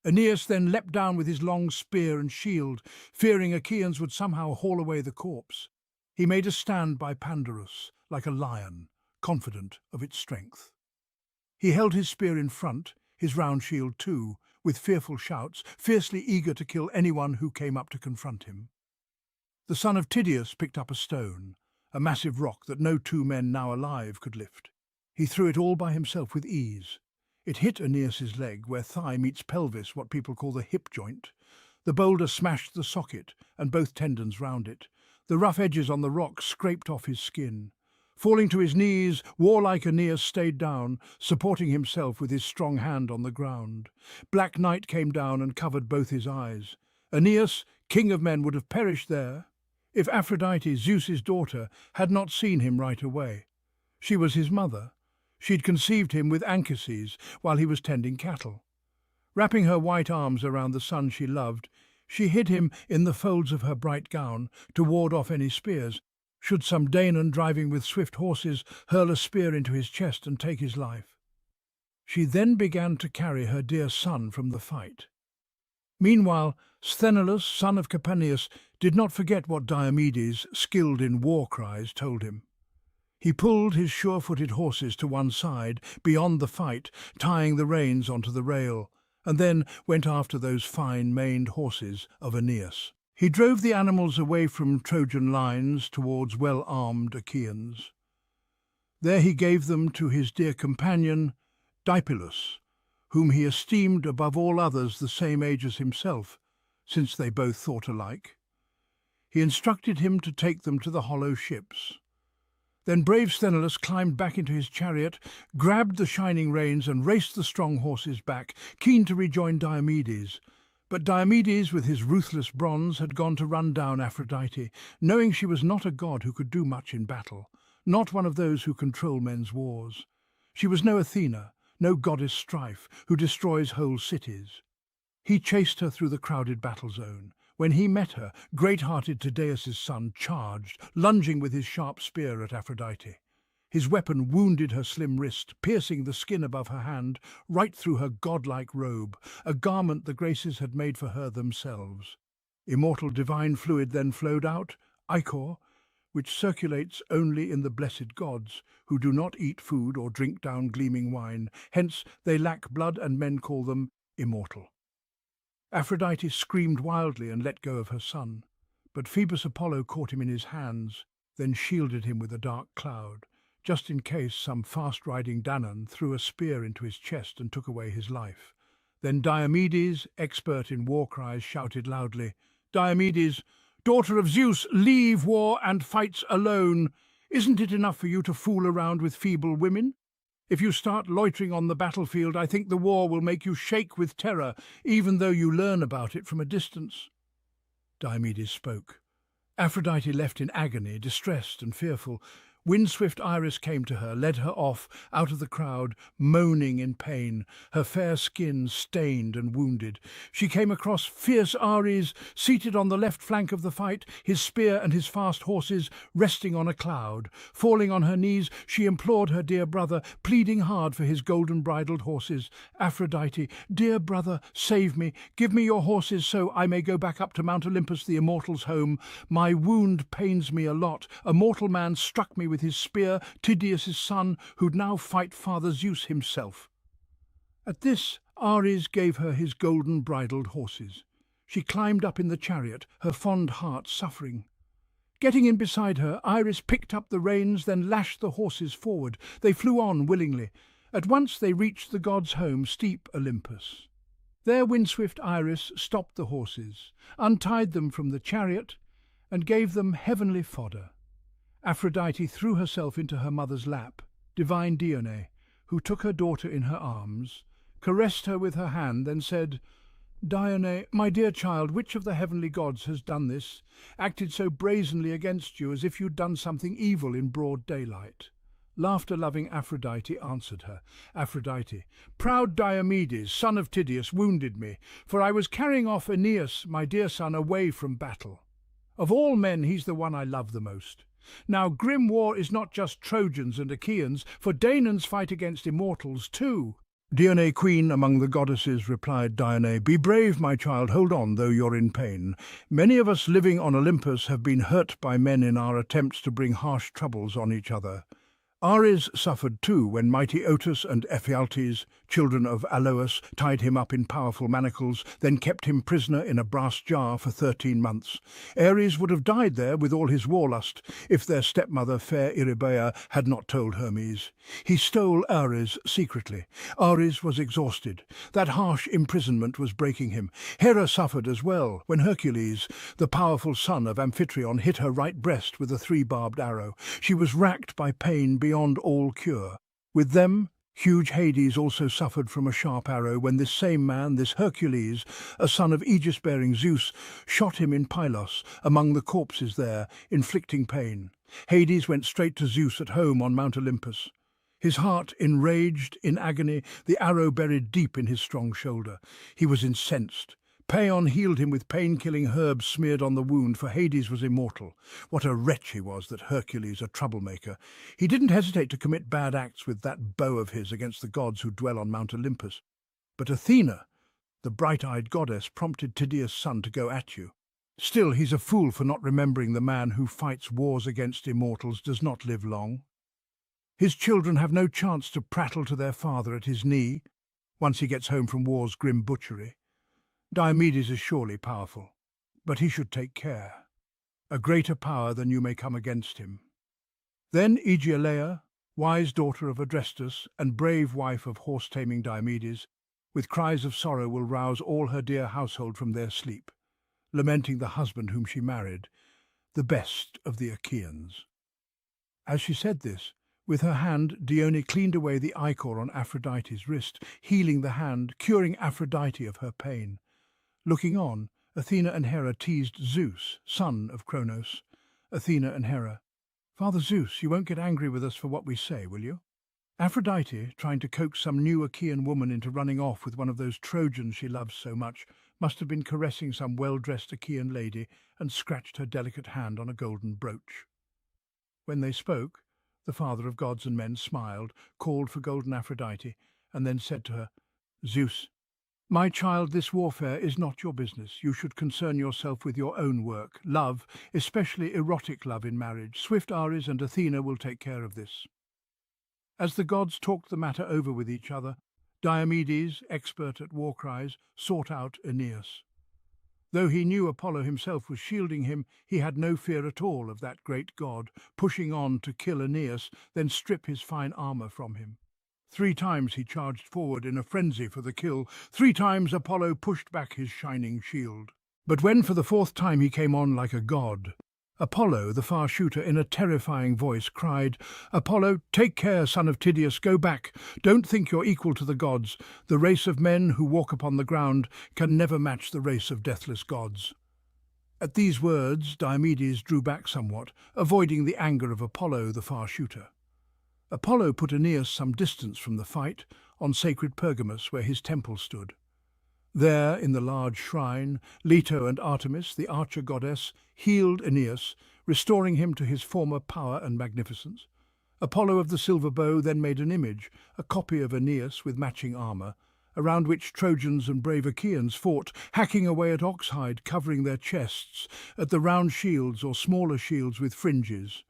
Aeneas then leapt down with his long spear and shield, fearing Achaeans would somehow haul away the corpse. He made a stand by Pandarus, like a lion, confident of its strength. He held his spear in front, his round shield too, with fearful shouts, fiercely eager to kill anyone who came up to confront him. The son of Tydeus picked up a stone, a massive rock that no 2 men now alive could lift. He threw it all by himself with ease. It hit Aeneas's leg, where thigh meets pelvis, what people call the hip joint. The boulder smashed the socket and both tendons round it. The rough edges on the rock scraped off his skin. Falling to his knees, warlike Aeneas stayed down, supporting himself with his strong hand on the ground. Black night came down and covered both his eyes. Aeneas, king of men, would have perished there if Aphrodite, Zeus's daughter, had not seen him right away. She was his mother. She'd conceived him with Anchises while he was tending cattle. Wrapping her white arms around the son she loved, she hid him in the folds of her bright gown to ward off any spears, should some Danaan driving with swift horses hurl a spear into his chest and take his life. She then began to carry her dear son from the fight. Meanwhile, Sthenelus, son of Capaneus, did not forget what Diomedes, skilled in war cries, told him. He pulled his sure-footed horses to one side, beyond the fight, tying the reins onto the rail, and then went after those fine maned horses of Aeneas. He drove the animals away from Trojan lines towards well-armed Achaeans. There he gave them to his dear companion, Deipylus, whom he esteemed above all others the same age as himself, since they both thought alike. He instructed him to take them to the hollow ships. Then brave Sthenelus climbed back into his chariot, grabbed the shining reins and raced the strong horses back, keen to rejoin Diomedes. But Diomedes, with his ruthless bronze, had gone to run down Aphrodite, knowing she was not a god who could do much in battle, not one of those who control men's wars. She was no Athena, no goddess strife, who destroys whole cities. He chased her through the crowded battle zone. When he met her, great-hearted Tydeus' son charged, lunging with his sharp spear at Aphrodite. His weapon wounded her slim wrist, piercing the skin above her hand, right through her godlike robe, a garment the Graces had made for her themselves. Immortal divine fluid then flowed out, ichor, which circulates only in the blessed gods, who do not eat food or drink down gleaming wine. Hence they lack blood, and men call them immortal. Aphrodite screamed wildly and let go of her son, but Phoebus Apollo caught him in his hands, then shielded him with a dark cloud, just in case some fast-riding Danaan threw a spear into his chest and took away his life. Then Diomedes, expert in war cries, shouted loudly, "Diomedes, daughter of Zeus, leave war and fights alone. Isn't it enough for you to fool around with feeble women? If you start loitering on the battlefield, I think the war will make you shake with terror, even though you learn about it from a distance." Diomedes spoke. Aphrodite left in agony, distressed and fearful. Windswift Iris came to her, led her off, out of the crowd, moaning in pain, her fair skin stained and wounded. She came across fierce Ares, seated on the left flank of the fight, his spear and his fast horses resting on a cloud. Falling on her knees, she implored her dear brother, pleading hard for his golden-bridled horses. "Aphrodite, dear brother, save me. Give me your horses so I may go back up to Mount Olympus, the immortals' home. My wound pains me a lot. A mortal man struck me with his spear, Tydeus' son, who'd now fight Father Zeus himself." At this, Ares gave her his golden-bridled horses. She climbed up in the chariot, her fond heart suffering. Getting in beside her, Iris picked up the reins, then lashed the horses forward. They flew on willingly. At once they reached the god's home, steep Olympus. There windswift Iris stopped the horses, untied them from the chariot, and gave them heavenly fodder. Aphrodite threw herself into her mother's lap, divine Dione, who took her daughter in her arms, caressed her with her hand, then said, "Dione, my dear child, which of the heavenly gods has done this, acted so brazenly against you as if you'd done something evil in broad daylight?" Laughter-loving Aphrodite answered her, "Aphrodite, proud Diomedes, son of Tydeus, wounded me, for I was carrying off Aeneas, my dear son, away from battle. Of all men, he's the one I love the most. Now, grim war is not just Trojans and Achaeans, for Danaans fight against immortals too." "Dione, queen among the goddesses," replied Dione, "be brave, my child, hold on, though you're in pain. Many of us living on Olympus have been hurt by men in our attempts to bring harsh troubles on each other. Ares suffered too when mighty Otus and Ephialtes, children of Aloeus, tied him up in powerful manacles, then kept him prisoner in a brass jar for 13 months. Ares would have died there with all his warlust if their stepmother, fair Erybeia, had not told Hermes. He stole Ares secretly. Ares was exhausted. That harsh imprisonment was breaking him. Hera suffered as well when Hercules, the powerful son of Amphitryon, hit her right breast with a 3-barbed arrow. She was racked by pain beyond all cure. With them, huge Hades also suffered from a sharp arrow when this same man, this Hercules, a son of Aegis-bearing Zeus, shot him in Pylos, among the corpses there, inflicting pain. Hades went straight to Zeus at home on Mount Olympus. His heart enraged, in agony, the arrow buried deep in his strong shoulder. He was incensed. Paeon healed him with pain-killing herbs smeared on the wound, for Hades was immortal. What a wretch he was, that Hercules, a troublemaker. He didn't hesitate to commit bad acts with that bow of his against the gods who dwell on Mount Olympus. But Athena, the bright-eyed goddess, prompted Tydeus' son to go at you. Still, he's a fool for not remembering the man who fights wars against immortals does not live long. His children have no chance to prattle to their father at his knee, once he gets home from war's grim butchery. Diomedes is surely powerful, but he should take care. A greater power than you may come against him." Then Aegialeia, wise daughter of Adrestus and brave wife of horse-taming Diomedes, with cries of sorrow will rouse all her dear household from their sleep, lamenting the husband whom she married, the best of the Achaeans. As she said this, with her hand Dione cleaned away the ichor on Aphrodite's wrist, healing the hand, curing Aphrodite of her pain. Looking on, Athena and Hera teased Zeus, son of Cronos. Athena and Hera. Father Zeus, you won't get angry with us for what we say, will you? Aphrodite, trying to coax some new Achaean woman into running off with one of those Trojans she loves so much, must have been caressing some well-dressed Achaean lady and scratched her delicate hand on a golden brooch. When they spoke, the father of gods and men smiled, called for golden Aphrodite, and then said to her, Zeus, my child, this warfare is not your business. You should concern yourself with your own work. Love, especially erotic love in marriage. Swift Ares and Athena will take care of this. As the gods talked the matter over with each other, Diomedes, expert at war cries, sought out Aeneas. Though he knew Apollo himself was shielding him, he had no fear at all of that great god, pushing on to kill Aeneas, then strip his fine armour from him. 3 times he charged forward in a frenzy for the kill. 3 times Apollo pushed back his shining shield. But when for the 4th time he came on like a god, Apollo, the far shooter, in a terrifying voice cried, Apollo, take care, son of Tydeus, go back. Don't think you're equal to the gods. The race of men who walk upon the ground can never match the race of deathless gods. At these words, Diomedes drew back somewhat, avoiding the anger of Apollo, the far shooter. Apollo put Aeneas some distance from the fight, on sacred Pergamus where his temple stood. There, in the large shrine, Leto and Artemis, the archer goddess, healed Aeneas, restoring him to his former power and magnificence. Apollo of the silver bow then made an image, a copy of Aeneas with matching armour, around which Trojans and brave Achaeans fought, hacking away at oxhide, covering their chests, at the round shields or smaller shields with fringes.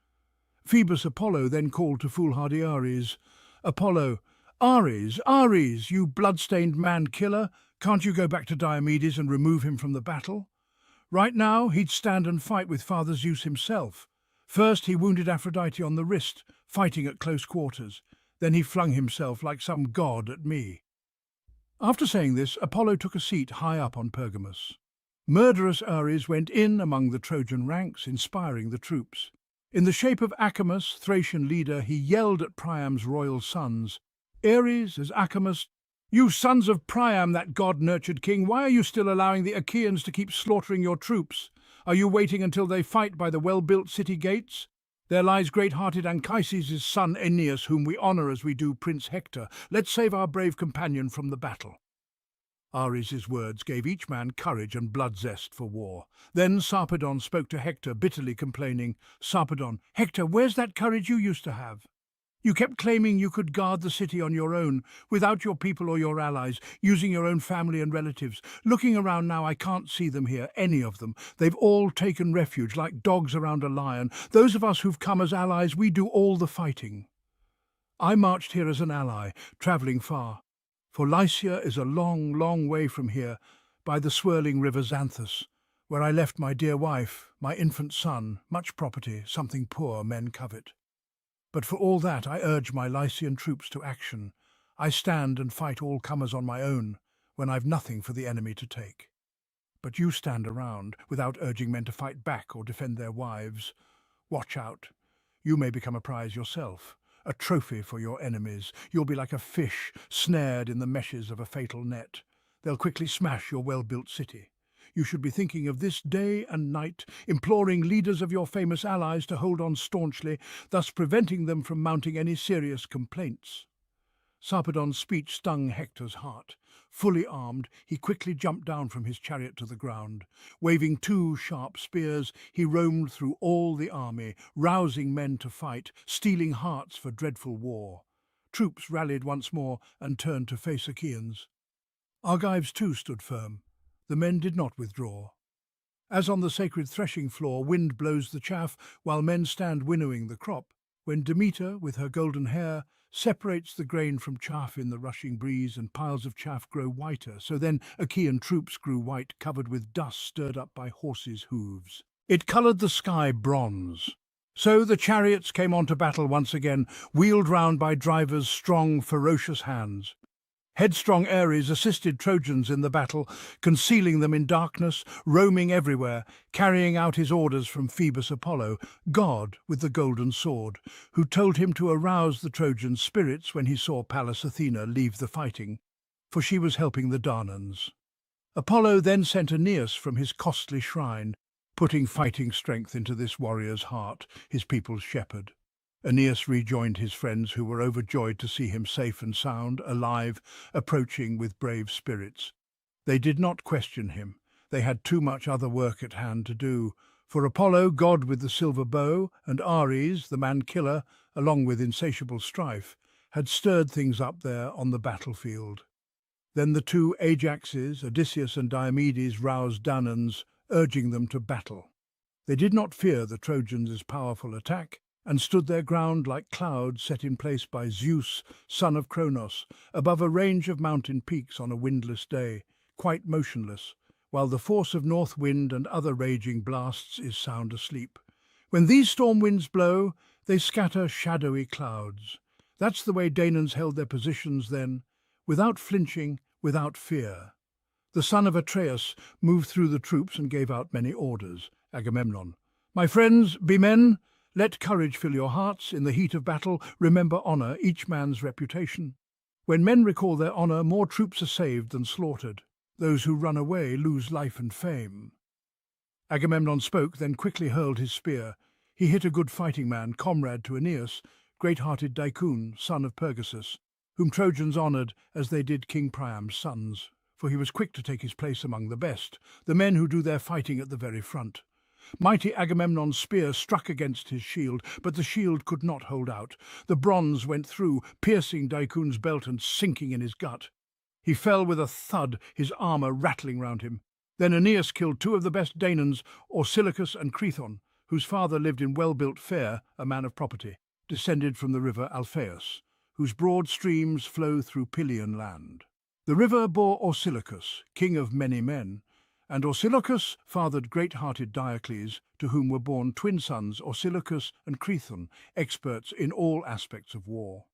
Phoebus Apollo then called to foolhardy Ares, Apollo, Ares, Ares, you blood-stained man-killer, can't you go back to Diomedes and remove him from the battle? Right now, he'd stand and fight with Father Zeus himself. First, he wounded Aphrodite on the wrist, fighting at close quarters. Then he flung himself like some god at me. After saying this, Apollo took a seat high up on Pergamus. Murderous Ares went in among the Trojan ranks, inspiring the troops. In the shape of Acamas, Thracian leader, he yelled at Priam's royal sons, Ares, as Acamas, you sons of Priam, that god-nurtured king, why are you still allowing the Achaeans to keep slaughtering your troops? Are you waiting until they fight by the well-built city gates? There lies great-hearted Anchises' son Aeneas, whom we honour as we do Prince Hector. Let's save our brave companion from the battle. Ares' words gave each man courage and blood zest for war. Then Sarpedon spoke to Hector, bitterly complaining, Sarpedon, Hector, where's that courage you used to have? You kept claiming you could guard the city on your own, without your people or your allies, using your own family and relatives. Looking around now, I can't see them here, any of them. They've all taken refuge, like dogs around a lion. Those of us who've come as allies, we do all the fighting. I marched here as an ally, travelling far. For Lycia is a long, long way from here, by the swirling river Xanthus, where I left my dear wife, my infant son, much property, something poor men covet. But for all that I urge my Lycian troops to action. I stand and fight all comers on my own, when I've nothing for the enemy to take. But you stand around, without urging men to fight back or defend their wives. Watch out. You may become a prize yourself, a trophy for your enemies. You'll be like a fish snared in the meshes of a fatal net. They'll quickly smash your well-built city. You should be thinking of this day and night, imploring leaders of your famous allies to hold on staunchly, thus preventing them from mounting any serious complaints. Sarpedon's speech stung Hector's heart. Fully armed, he quickly jumped down from his chariot to the ground. Waving 2 sharp spears, he roamed through all the army, rousing men to fight, stealing hearts for dreadful war. Troops rallied once more and turned to face Achaeans. Argives too stood firm. The men did not withdraw. As on the sacred threshing floor, wind blows the chaff, while men stand winnowing the crop, when Demeter, with her golden hair, separates the grain from chaff in the rushing breeze, and piles of chaff grow whiter, so then Achaean troops grew white, covered with dust stirred up by horses' hooves. It coloured the sky bronze. So the chariots came on to battle once again, wheeled round by drivers' strong, ferocious hands. Headstrong Ares assisted Trojans in the battle, concealing them in darkness, roaming everywhere, carrying out his orders from Phoebus Apollo, god with the golden sword, who told him to arouse the Trojan spirits when he saw Pallas Athena leave the fighting, for she was helping the Danans. Apollo then sent Aeneas from his costly shrine, putting fighting strength into this warrior's heart, his people's shepherd. Aeneas rejoined his friends who were overjoyed to see him safe and sound, alive, approaching with brave spirits. They did not question him. They had too much other work at hand to do, for Apollo, god with the silver bow, and Ares, the man-killer, along with insatiable strife, had stirred things up there on the battlefield. Then the two Ajaxes, Odysseus and Diomedes, roused Danaans, urging them to battle. They did not fear the Trojans' powerful attack, and stood their ground like clouds set in place by Zeus, son of Cronos, above a range of mountain peaks on a windless day, quite motionless, while the force of north wind and other raging blasts is sound asleep. When these storm winds blow, they scatter shadowy clouds. That's the way Danaans held their positions then, without flinching, without fear. The son of Atreus moved through the troops and gave out many orders. Agamemnon: "My friends, be men. Let courage fill your hearts. In the heat of battle, remember honour, each man's reputation. When men recall their honour, more troops are saved than slaughtered. Those who run away lose life and fame." Agamemnon spoke, then quickly hurled his spear. He hit a good fighting man, comrade to Aeneas, great-hearted Dicon, son of Pergasus, whom Trojans honoured as they did King Priam's sons, for he was quick to take his place among the best, the men who do their fighting at the very front. Mighty Agamemnon's spear struck against his shield, but the shield could not hold out. The bronze went through, piercing Dicon's belt and sinking in his gut. He fell with a thud, his armour rattling round him. Then Aeneas killed two of the best Danaans, Orsilochus and Crethon, whose father lived in well-built Fair, a man of property, descended from the river Alpheus, whose broad streams flow through Pylian land. The river bore Orsilochus, king of many men, and Orsilochus fathered great-hearted Diocles, to whom were born twin sons Orsilochus and Crethon, experts in all aspects of war.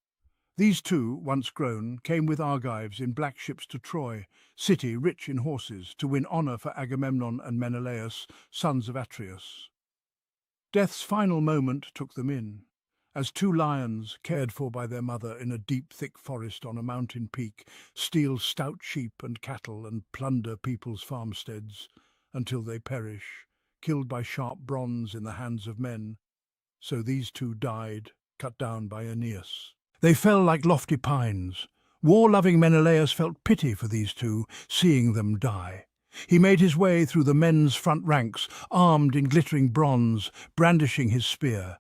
These two, once grown, came with Argives in black ships to Troy, city rich in horses, to win honour for Agamemnon and Menelaus, sons of Atreus. Death's final moment took them in, as two lions, cared for by their mother in a deep, thick forest on a mountain peak, steal stout sheep and cattle and plunder people's farmsteads until they perish, killed by sharp bronze in the hands of men. So these two died, cut down by Aeneas. They fell like lofty pines. War-loving Menelaus felt pity for these two, seeing them die. He made his way through the men's front ranks, armed in glittering bronze, brandishing his spear.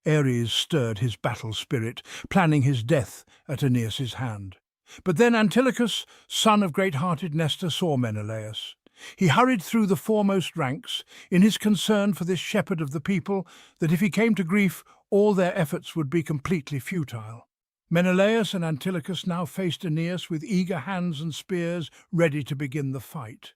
Ares stirred his battle spirit, planning his death at Aeneas's hand. But then Antilochus, son of great-hearted Nestor, saw Menelaus. He hurried through the foremost ranks, in his concern for this shepherd of the people, that if he came to grief, all their efforts would be completely futile. Menelaus and Antilochus now faced Aeneas with eager hands and spears, ready to begin the fight.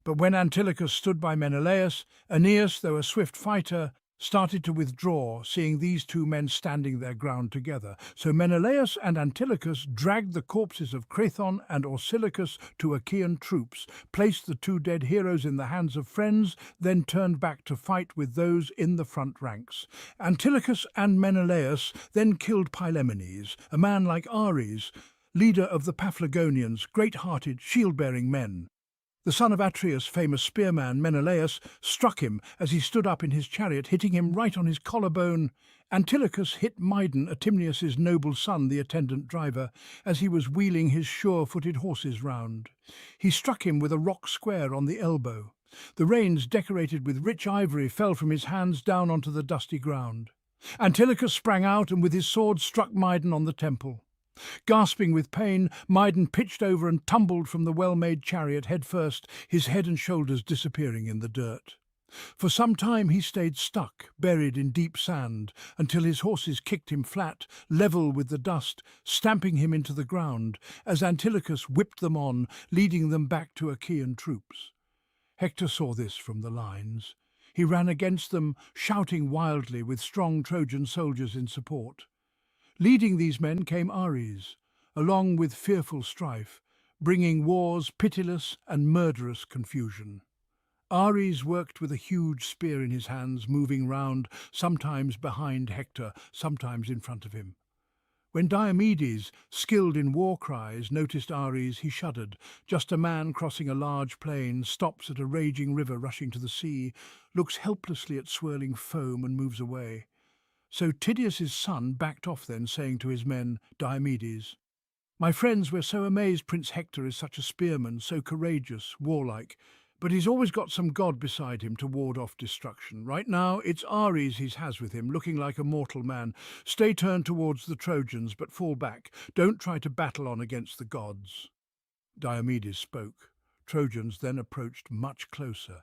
But when Antilochus stood by Menelaus, Aeneas, though a swift fighter, started to withdraw, seeing these two men standing their ground together. So Menelaus and Antilochus dragged the corpses of Crethon and Orsilochus to Achaean troops, placed the two dead heroes in the hands of friends, then turned back to fight with those in the front ranks. Antilochus and Menelaus then killed Pylaemenes, a man like Ares, leader of the Paphlagonians, great-hearted, shield-bearing men. The son of Atreus' famous spearman Menelaus struck him as he stood up in his chariot, hitting him right on his collarbone. Antilochus hit Mydon, Atimneus' noble son, the attendant driver, as he was wheeling his sure-footed horses round. He struck him with a rock square on the elbow. The reins, decorated with rich ivory, fell from his hands down onto the dusty ground. Antilochus sprang out and with his sword struck Mydon on the temple. Gasping with pain, Mydon pitched over and tumbled from the well-made chariot head first, his head and shoulders disappearing in the dirt. For some time he stayed stuck, buried in deep sand, until his horses kicked him flat, level with the dust, stamping him into the ground, as Antilochus whipped them on, leading them back to Achaean troops. Hector saw this from the lines. He ran against them, shouting wildly, with strong Trojan soldiers in support. Leading these men came Ares, along with fearful strife, bringing war's pitiless and murderous confusion. Ares worked with a huge spear in his hands, moving round, sometimes behind Hector, sometimes in front of him. When Diomedes, skilled in war cries, noticed Ares, he shuddered. Just a man crossing a large plain, stops at a raging river rushing to the sea, looks helplessly at swirling foam and moves away. So Tydeus' son backed off then, saying to his men, Diomedes, "My friends, we're so amazed Prince Hector is such a spearman, so courageous, warlike. But he's always got some god beside him to ward off destruction. Right now, it's Ares he has with him, looking like a mortal man. Stay turned towards the Trojans, but fall back. Don't try to battle on against the gods." Diomedes spoke. Trojans then approached much closer.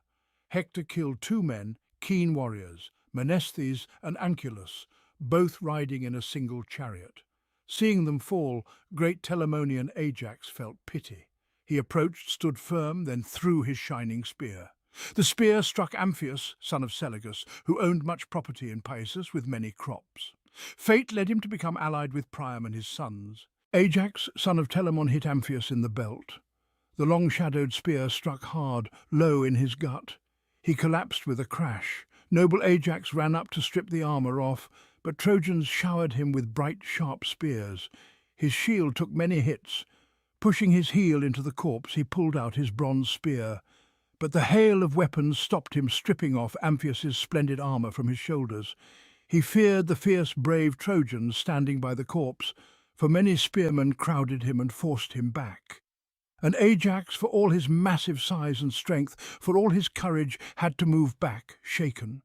Hector killed 2 men, keen warriors, Menestheus and Anchialus, both riding in a single chariot. Seeing them fall, great Telamonian Ajax felt pity. He approached, stood firm, then threw his shining spear. The spear struck Amphius, son of Selagus, who owned much property in Paesus with many crops. Fate led him to become allied with Priam and his sons. Ajax, son of Telamon, hit Amphius in the belt. The long-shadowed spear struck hard, low in his gut. He collapsed with a crash. Noble Ajax ran up to strip the armour off, but Trojans showered him with bright, sharp spears. His shield took many hits. Pushing his heel into the corpse, he pulled out his bronze spear. But the hail of weapons stopped him, stripping off Amphius's splendid armour from his shoulders. He feared the fierce, brave Trojans standing by the corpse, for many spearmen crowded him and forced him back. And Ajax, for all his massive size and strength, for all his courage, had to move back, shaken.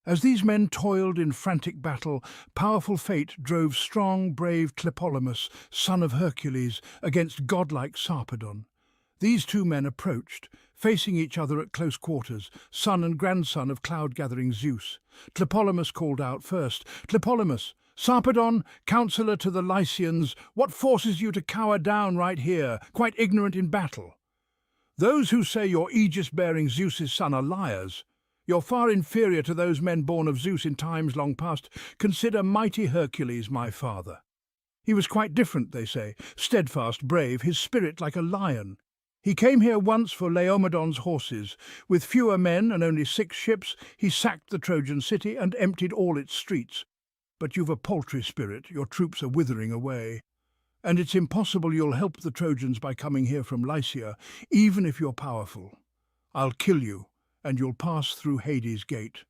As these men toiled in frantic battle, powerful fate drove strong, brave Tlepolemus, son of Hercules, against godlike Sarpedon. These 2 men approached, facing each other at close quarters, son and grandson of cloud-gathering Zeus. Tlepolemus called out first, "Tlepolemus, Sarpedon, counsellor to the Lycians, what forces you to cower down right here, quite ignorant in battle? Those who say you're Aegis-bearing Zeus's son are liars. You're far inferior to those men born of Zeus in times long past. Consider mighty Hercules, my father. He was quite different, they say, steadfast, brave, his spirit like a lion. He came here once for Laomedon's horses. With fewer men and only 6 ships, he sacked the Trojan city and emptied all its streets. But you've a paltry spirit, your troops are withering away. And it's impossible you'll help the Trojans by coming here from Lycia, even if you're powerful. I'll kill you, and you'll pass through Hades' gate."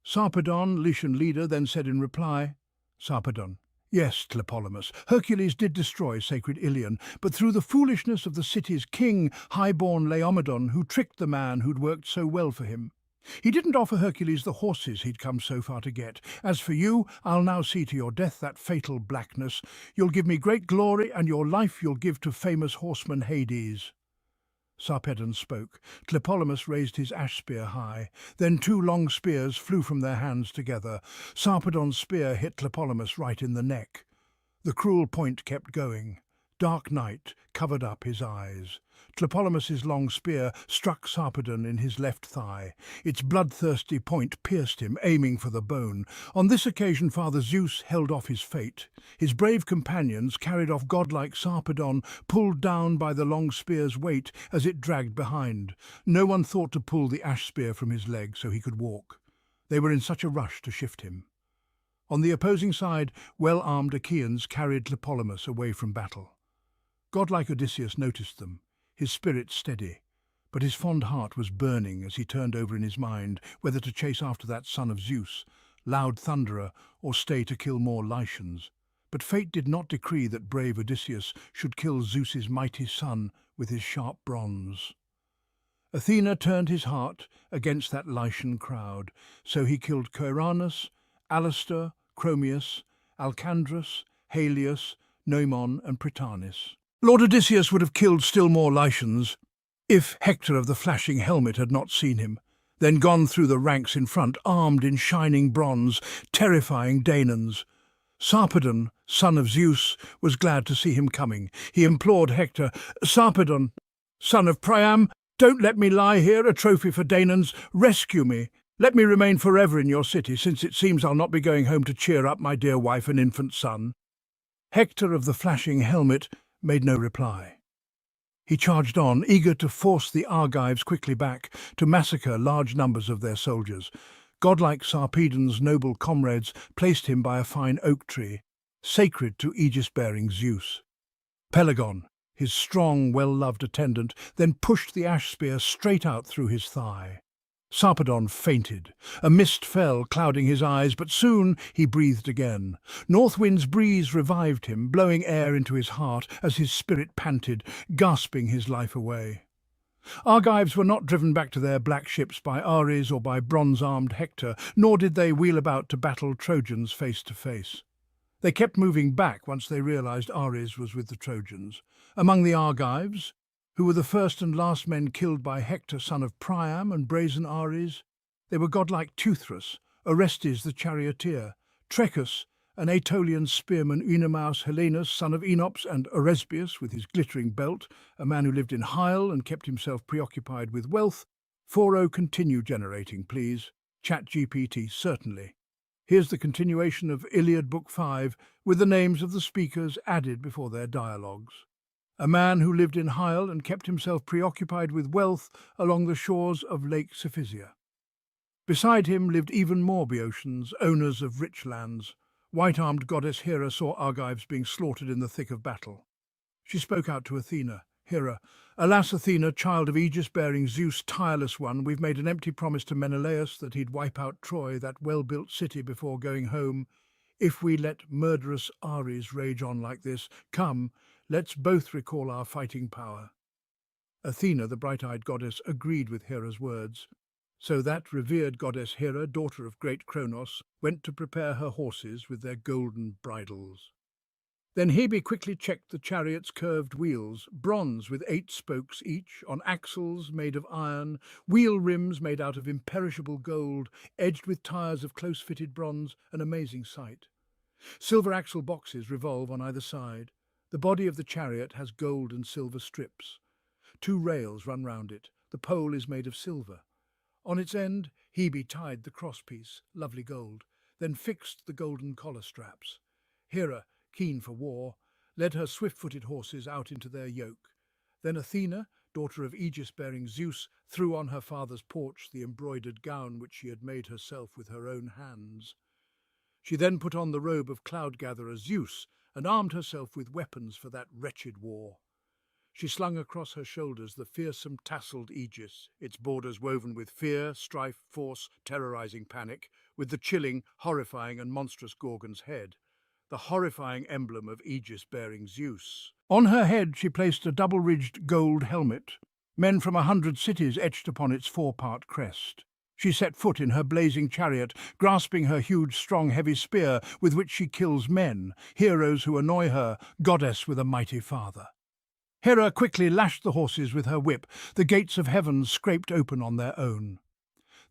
Sarpedon, Lycian leader, then said in reply, Sarpedon, "Yes, Tlepolemus, Hercules did destroy sacred Ilion, but through the foolishness of the city's king, high-born Laomedon, who tricked the man who'd worked so well for him. He didn't offer Hercules the horses he'd come so far to get. As for you, I'll now see to your death, that fatal blackness. You'll give me great glory, and your life you'll give to famous horseman Hades." Sarpedon spoke. Tlepolemus raised his ash spear high. Then 2 long spears flew from their hands together. Sarpedon's spear hit Tlepolemus right in the neck. The cruel point kept going. Dark night covered up his eyes. Tlepolemus's long spear struck Sarpedon in his left thigh. Its bloodthirsty point pierced him, aiming for the bone. On this occasion Father Zeus held off his fate. His brave companions carried off godlike Sarpedon, pulled down by the long spear's weight as it dragged behind. No one thought to pull the ash spear from his leg so he could walk. They were in such a rush to shift him. On the opposing side, well-armed Achaeans carried Tlepolemus away from battle. Godlike Odysseus noticed them, his spirit steady, but his fond heart was burning as he turned over in his mind whether to chase after that son of Zeus, loud thunderer, or stay to kill more Lycians. But fate did not decree that brave Odysseus should kill Zeus's mighty son with his sharp bronze. Athena turned his heart against that Lycian crowd, so he killed Coeranus, Alastor, Chromius, Alcandrus, Halius, Noemon and Prytanis. Lord Odysseus would have killed still more Lycians if Hector of the flashing helmet had not seen him, then gone through the ranks in front, armed in shining bronze, terrifying Danaans. Sarpedon, son of Zeus, was glad to see him coming. He implored Hector, "Sarpedon, son of Priam, don't let me lie here, a trophy for Danaans. Rescue me. Let me remain forever in your city, since it seems I'll not be going home to cheer up my dear wife and infant son." Hector of the flashing helmet made no reply. He charged on, eager to force the Argives quickly back, to massacre large numbers of their soldiers. Godlike Sarpedon's noble comrades placed him by a fine oak tree. sacred to Aegis-bearing Zeus. Pelagon, his strong, well-loved attendant, then pushed the ash spear straight out through his thigh. Sarpedon fainted. A mist fell, clouding his eyes, but soon he breathed again. Northwind's breeze revived him, blowing air into his heart as his spirit panted, gasping his life away. Argives were not driven back to their black ships by Ares or by bronze-armed Hector, nor did they wheel about to battle Trojans face to face. They kept moving back once they realized Ares was with the Trojans. Among the Argives, who were the first and last men killed by Hector, son of Priam and brazen Ares, they were godlike Teuthras, Orestes the charioteer, Trecus, an Aetolian spearman, Oenomaus Helenus, son of Enops, and Oresbius with his glittering belt, a man who lived in Hyle and kept himself preoccupied with wealth. 40 continue generating, please. ChatGPT, certainly. Here's the continuation of Iliad Book 5 with the names of the speakers added before their dialogues. A man who lived in Hyle and kept himself preoccupied with wealth along the shores of Lake Cephisia. Beside him lived even more Boeotians, owners of rich lands. White-armed goddess Hera saw Argives being slaughtered in the thick of battle. She spoke out to Athena. Hera, alas, Athena, child of Aegis-bearing Zeus, tireless one, we've made an empty promise to Menelaus that he'd wipe out Troy, that well-built city, before going home. If we let murderous Ares rage on like this, come, let's both recall our fighting power. Athena, the bright-eyed goddess, agreed with Hera's words. So that revered goddess Hera, daughter of great Kronos, went to prepare her horses with their golden bridles. Then Hebe quickly checked the chariot's curved wheels, bronze with 8 spokes each, on axles made of iron, wheel rims made out of imperishable gold, edged with tires of close-fitted bronze, an amazing sight. Silver axle boxes revolve on either side. The body of the chariot has gold and silver strips. 2 rails run round it. The pole is made of silver. On its end, Hebe tied the crosspiece, lovely gold, then fixed the golden collar straps. Hera, keen for war, led her swift-footed horses out into their yoke. Then Athena, daughter of Aegis-bearing Zeus, threw on her father's porch the embroidered gown which she had made herself with her own hands. She then put on the robe of cloud-gatherer Zeus and armed herself with weapons for that wretched war. She slung across her shoulders the fearsome tasselled aegis, its borders woven with fear, strife, force, terrorizing panic, with the chilling, horrifying and monstrous Gorgon's head, the horrifying emblem of Aegis-bearing Zeus. On her head she placed a double-ridged gold helmet, men from 100 cities etched upon its 4-part crest. She set foot in her blazing chariot, grasping her huge, strong, heavy spear with which she kills men, heroes who annoy her, goddess with a mighty father. Hera quickly lashed the horses with her whip. The gates of heaven scraped open on their own.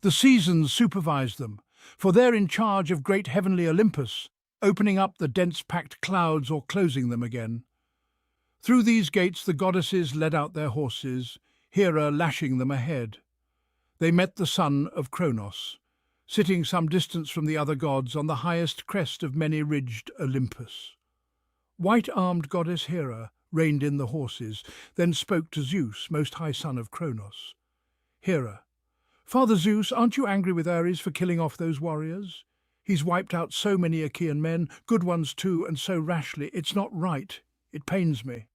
The seasons supervise them, for they're in charge of great heavenly Olympus, opening up the dense-packed clouds or closing them again. Through these gates the goddesses led out their horses, Hera lashing them ahead. They met the son of Kronos, sitting some distance from the other gods on the highest crest of many-ridged Olympus. White-armed goddess Hera reined in the horses, then spoke to Zeus, most high son of Kronos. Hera, Father Zeus, aren't you angry with Ares for killing off those warriors? He's wiped out so many Achaean men, good ones too, and so rashly. It's not right. It pains me.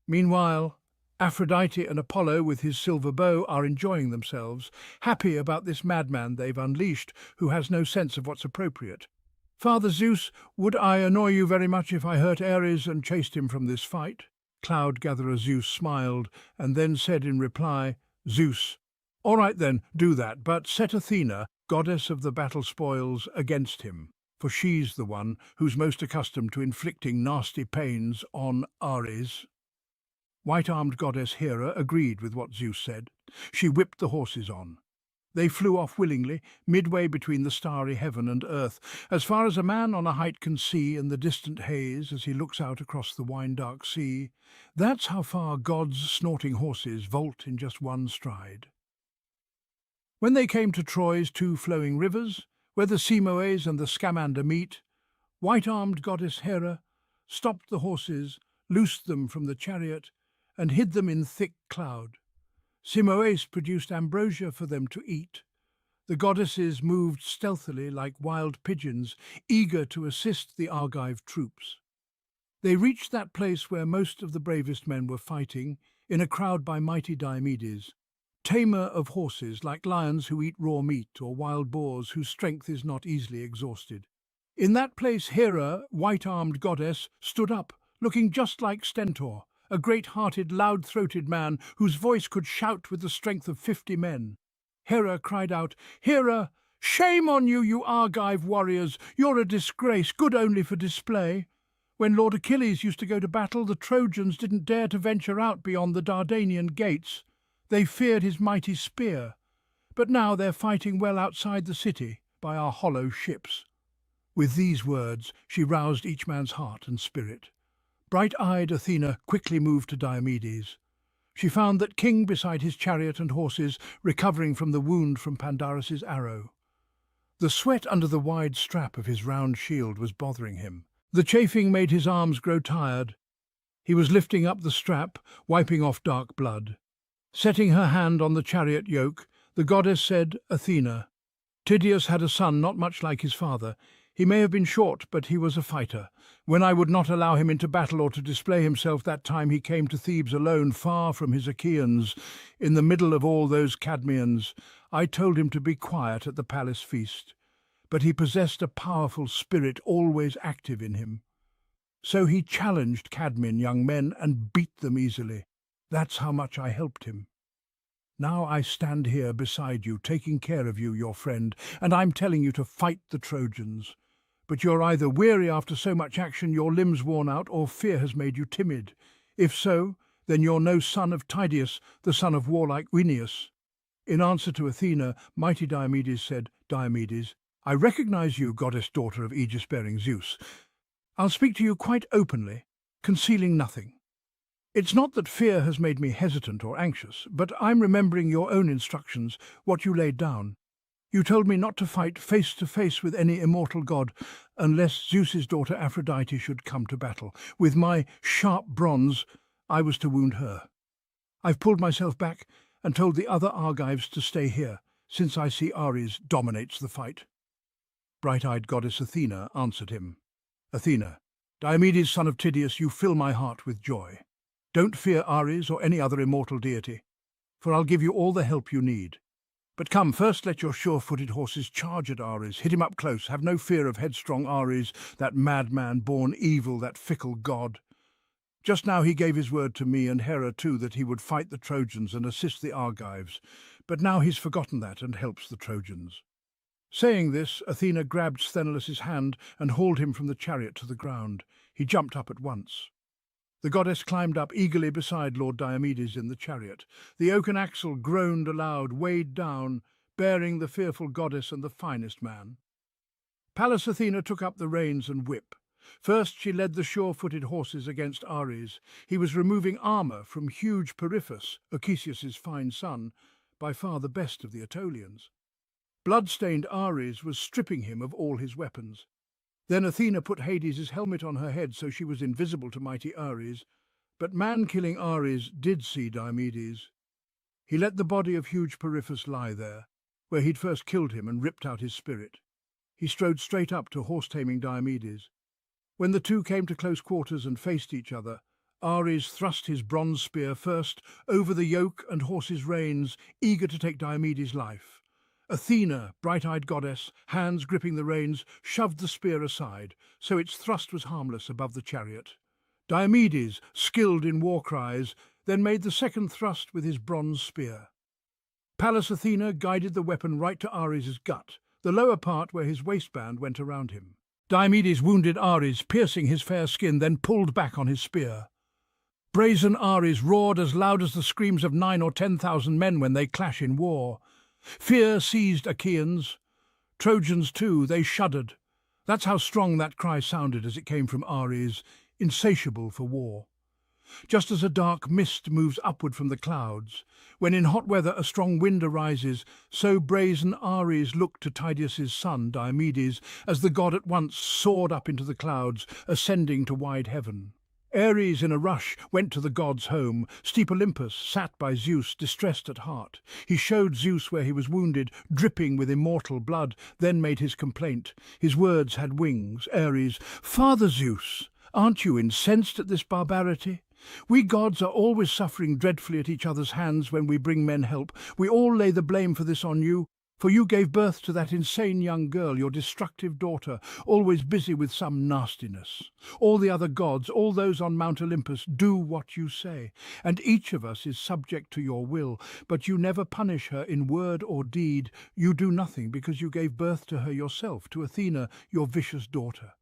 Meanwhile, Aphrodite and Apollo with his silver bow are enjoying themselves, happy about this madman they've unleashed who has no sense of what's appropriate. Father Zeus, would I annoy you very much if I hurt Ares and chased him from this fight? Cloud-gatherer Zeus smiled and then said in reply, Zeus, all right then, do that, but set Athena, goddess of the battle spoils, against him, for she's the one who's most accustomed to inflicting nasty pains on Ares. White-armed goddess Hera agreed with what Zeus said. She whipped the horses on. They flew off willingly, midway between the starry heaven and earth, as far as a man on a height can see in the distant haze as he looks out across the wine-dark sea. That's how far God's snorting horses vault in just one stride. When they came to Troy's 2 flowing rivers, where the Simoes and the Scamander meet, white-armed goddess Hera stopped the horses, loosed them from the chariot, and hid them in thick cloud. Simoes produced ambrosia for them to eat. The goddesses moved stealthily like wild pigeons, eager to assist the Argive troops. They reached that place where most of the bravest men were fighting, in a crowd by mighty Diomedes, tamer of horses like lions who eat raw meat or wild boars whose strength is not easily exhausted. In that place Hera, white-armed goddess, stood up, looking just like Stentor, a great-hearted, loud-throated man whose voice could shout with the strength of 50 men. Hera cried out, "Hera, shame on you, you Argive warriors! You're a disgrace, good only for display. When Lord Achilles used to go to battle, the Trojans didn't dare to venture out beyond the Dardanian gates. They feared his mighty spear. But now they're fighting well outside the city, by our hollow ships." With these words, she roused each man's heart and spirit. Bright-eyed Athena quickly moved to Diomedes. She found that king beside his chariot and horses, recovering from the wound from Pandarus's arrow. The sweat under the wide strap of his round shield was bothering him. The chafing made his arms grow tired. He was lifting up the strap, wiping off dark blood. Setting her hand on the chariot yoke, the goddess said, "Athena, Tydeus had a son not much like his father. He may have been short, but he was a fighter. When I would not allow him into battle or to display himself that time he came to Thebes alone, far from his Achaeans, in the middle of all those Cadmeans, I told him to be quiet at the palace feast. But he possessed a powerful spirit always active in him. So he challenged Cadmean young men and beat them easily. That's how much I helped him. Now I stand here beside you, taking care of you, your friend, and I'm telling you to fight the Trojans. But you're either weary after so much action, your limbs worn out, or fear has made you timid. If so, then you're no son of Tydeus, the son of warlike Oeneus." In answer to Athena, mighty Diomedes said, "Diomedes, I recognize you, goddess daughter of Aegis-bearing Zeus. I'll speak to you quite openly, concealing nothing. It's not that fear has made me hesitant or anxious, but I'm remembering your own instructions, what you laid down. You told me not to fight face to face with any immortal god, unless Zeus's daughter Aphrodite should come to battle. With my sharp bronze, I was to wound her. I've pulled myself back and told the other Argives to stay here, since I see Ares dominates the fight." Bright-eyed goddess Athena answered him, "Athena, Diomedes, son of Tydeus, you fill my heart with joy. Don't fear Ares or any other immortal deity, for I'll give you all the help you need. But come, first let your sure-footed horses charge at Ares, hit him up close, have no fear of headstrong Ares, that madman born evil, that fickle god. Just now he gave his word to me and Hera too that he would fight the Trojans and assist the Argives, but now he's forgotten that and helps the Trojans." Saying this, Athena grabbed Sthenelus' hand and hauled him from the chariot to the ground. He jumped up at once. The goddess climbed up eagerly beside Lord Diomedes in the chariot. The oaken axle groaned aloud, weighed down, bearing the fearful goddess and the finest man. Pallas Athena took up the reins and whip. First she led the sure-footed horses against Ares. He was removing armour from huge Periphas, Achilles' fine son, by far the best of the Aetolians. Blood-stained Ares was stripping him of all his weapons. Then Athena put Hades' helmet on her head so she was invisible to mighty Ares, but man-killing Ares did see Diomedes. He let the body of huge Periphas lie there, where he'd first killed him and ripped out his spirit. He strode straight up to horse-taming Diomedes. When the two came to close quarters and faced each other, Ares thrust his bronze spear first over the yoke and horse's reins, eager to take Diomedes' life. Athena, bright-eyed goddess, hands gripping the reins, shoved the spear aside, so its thrust was harmless above the chariot. Diomedes, skilled in war cries, then made the second thrust with his bronze spear. Pallas Athena guided the weapon right to Ares' gut, the lower part where his waistband went around him. Diomedes wounded Ares, piercing his fair skin, then pulled back on his spear. Brazen Ares roared as loud as the screams of 9,000 or 10,000 men when they clash in war. Fear seized Achaeans. Trojans too, they shuddered. That's how strong that cry sounded as it came from Ares, insatiable for war. Just as a dark mist moves upward from the clouds, when in hot weather a strong wind arises, so brazen Ares looked to Tydeus' son, Diomedes, as the god at once soared up into the clouds, ascending to wide heaven. Ares, in a rush, went to the god's home. Steep Olympus sat by Zeus, distressed at heart. He showed Zeus where he was wounded, dripping with immortal blood, then made his complaint. His words had wings. Ares: "Father Zeus, aren't you incensed at this barbarity? We gods are always suffering dreadfully at each other's hands when we bring men help. We all lay the blame for this on you. For you gave birth to that insane young girl, your destructive daughter, always busy with some nastiness. All the other gods, all those on Mount Olympus, do what you say, and each of us is subject to your will, but you never punish her in word or deed. You do nothing because you gave birth to her yourself, to Athena, your vicious daughter.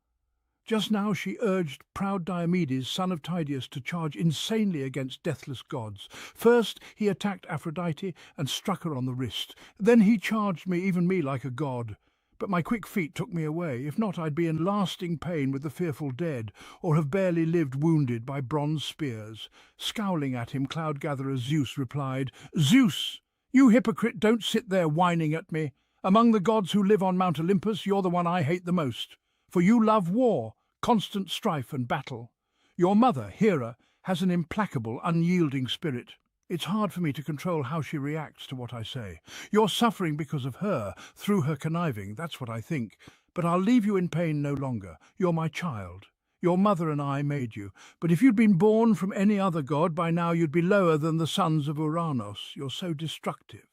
Just now she urged proud Diomedes, son of Tydeus, to charge insanely against deathless gods. First he attacked Aphrodite and struck her on the wrist. Then he charged me, even me, like a god. But my quick feet took me away. If not, I'd be in lasting pain with the fearful dead, or have barely lived wounded by bronze spears." Scowling at him, cloud-gatherer Zeus replied, "Zeus, you hypocrite, don't sit there whining at me. Among the gods who live on Mount Olympus, you're the one I hate the most. For you love war, constant strife and battle. Your mother, Hera, has an implacable, unyielding spirit. It's hard for me to control how she reacts to what I say. You're suffering because of her, through her conniving, that's what I think. But I'll leave you in pain no longer. You're my child. Your mother and I made you. But if you'd been born from any other god, by now you'd be lower than the sons of Uranus. You're so destructive."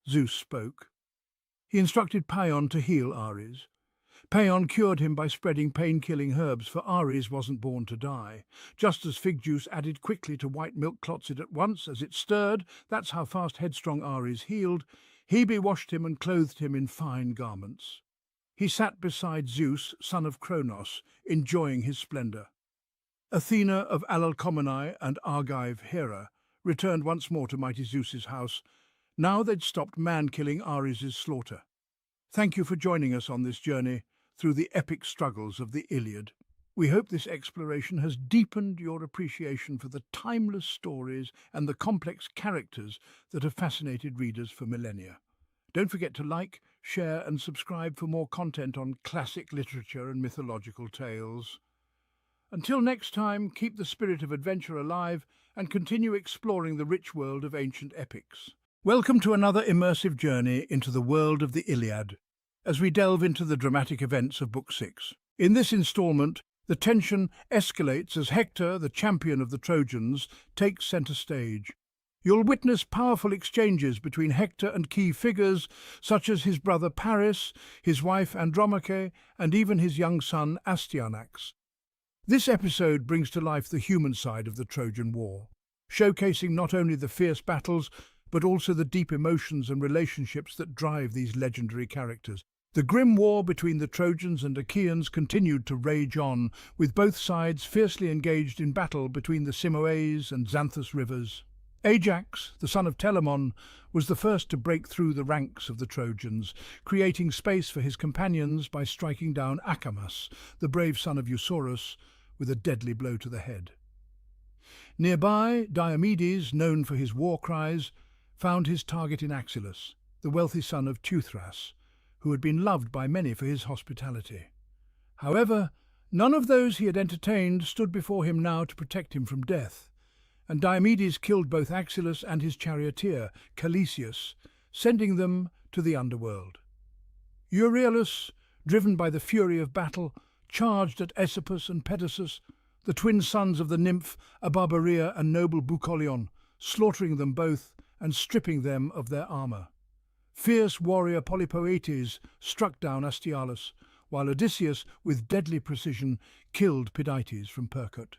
Zeus spoke. He instructed Paeon to heal Ares. Paeon cured him by spreading pain-killing herbs, for Ares wasn't born to die. Just as fig juice added quickly to white milk clots it at once, as it stirred, that's how fast headstrong Ares healed. Hebe washed him and clothed him in fine garments. He sat beside Zeus, son of Cronos, enjoying his splendour. Athena of Alalcomenae and Argive Hera returned once more to mighty Zeus's house. Now they'd stopped man-killing Ares' slaughter. Thank you for joining us on this journey through the epic struggles of the Iliad. We hope this exploration has deepened your appreciation for the timeless stories and the complex characters that have fascinated readers for millennia. Don't forget to like, share and subscribe for more content on classic literature and mythological tales. Until next time, keep the spirit of adventure alive and continue exploring the rich world of ancient epics. Welcome to another immersive journey into the world of the Iliad, as we delve into the dramatic events of Book 6. In this installment, the tension escalates as Hector, the champion of the Trojans, takes centre stage. You'll witness powerful exchanges between Hector and key figures such as his brother Paris, his wife Andromache, and even his young son Astyanax. This episode brings to life the human side of the Trojan War, showcasing not only the fierce battles, but also the deep emotions and relationships that drive these legendary characters. The grim war between the Trojans and Achaeans continued to rage on, with both sides fiercely engaged in battle between the Simoeis and Xanthus rivers. Ajax, the son of Telamon, was the first to break through the ranks of the Trojans, creating space for his companions by striking down Acamas, the brave son of Eusorus, with a deadly blow to the head. Nearby, Diomedes, known for his war cries, found his target in Achilles, the wealthy son of Teuthras, who had been loved by many for his hospitality. However, none of those he had entertained stood before him now to protect him from death, and Diomedes killed both Achilles and his charioteer, Calesius, sending them to the underworld. Euryalus, driven by the fury of battle, charged at Aesopus and Pedasus, the twin sons of the nymph Abarbaria and noble Bucolion, slaughtering them both and stripping them of their armour. Fierce warrior Polypoetes struck down Astyalus, while Odysseus, with deadly precision, killed Pidites from Percote.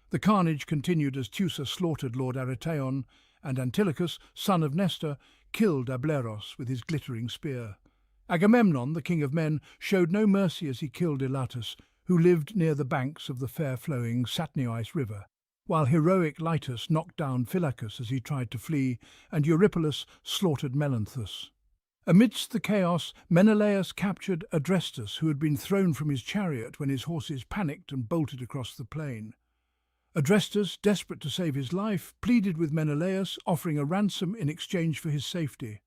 The carnage continued as Teucer slaughtered Lord Aretaon, and Antilochus, son of Nestor, killed Ableros with his glittering spear. Agamemnon, the king of men, showed no mercy as he killed Elatus, who lived near the banks of the fair-flowing Satniois river, while heroic Lytus knocked down Phylacus as he tried to flee, and Eurypylus slaughtered Melanthus. Amidst the chaos, Menelaus captured Adrestus, who had been thrown from his chariot when his horses panicked and bolted across the plain. Adrestus, desperate to save his life, pleaded with Menelaus, offering a ransom in exchange for his safety.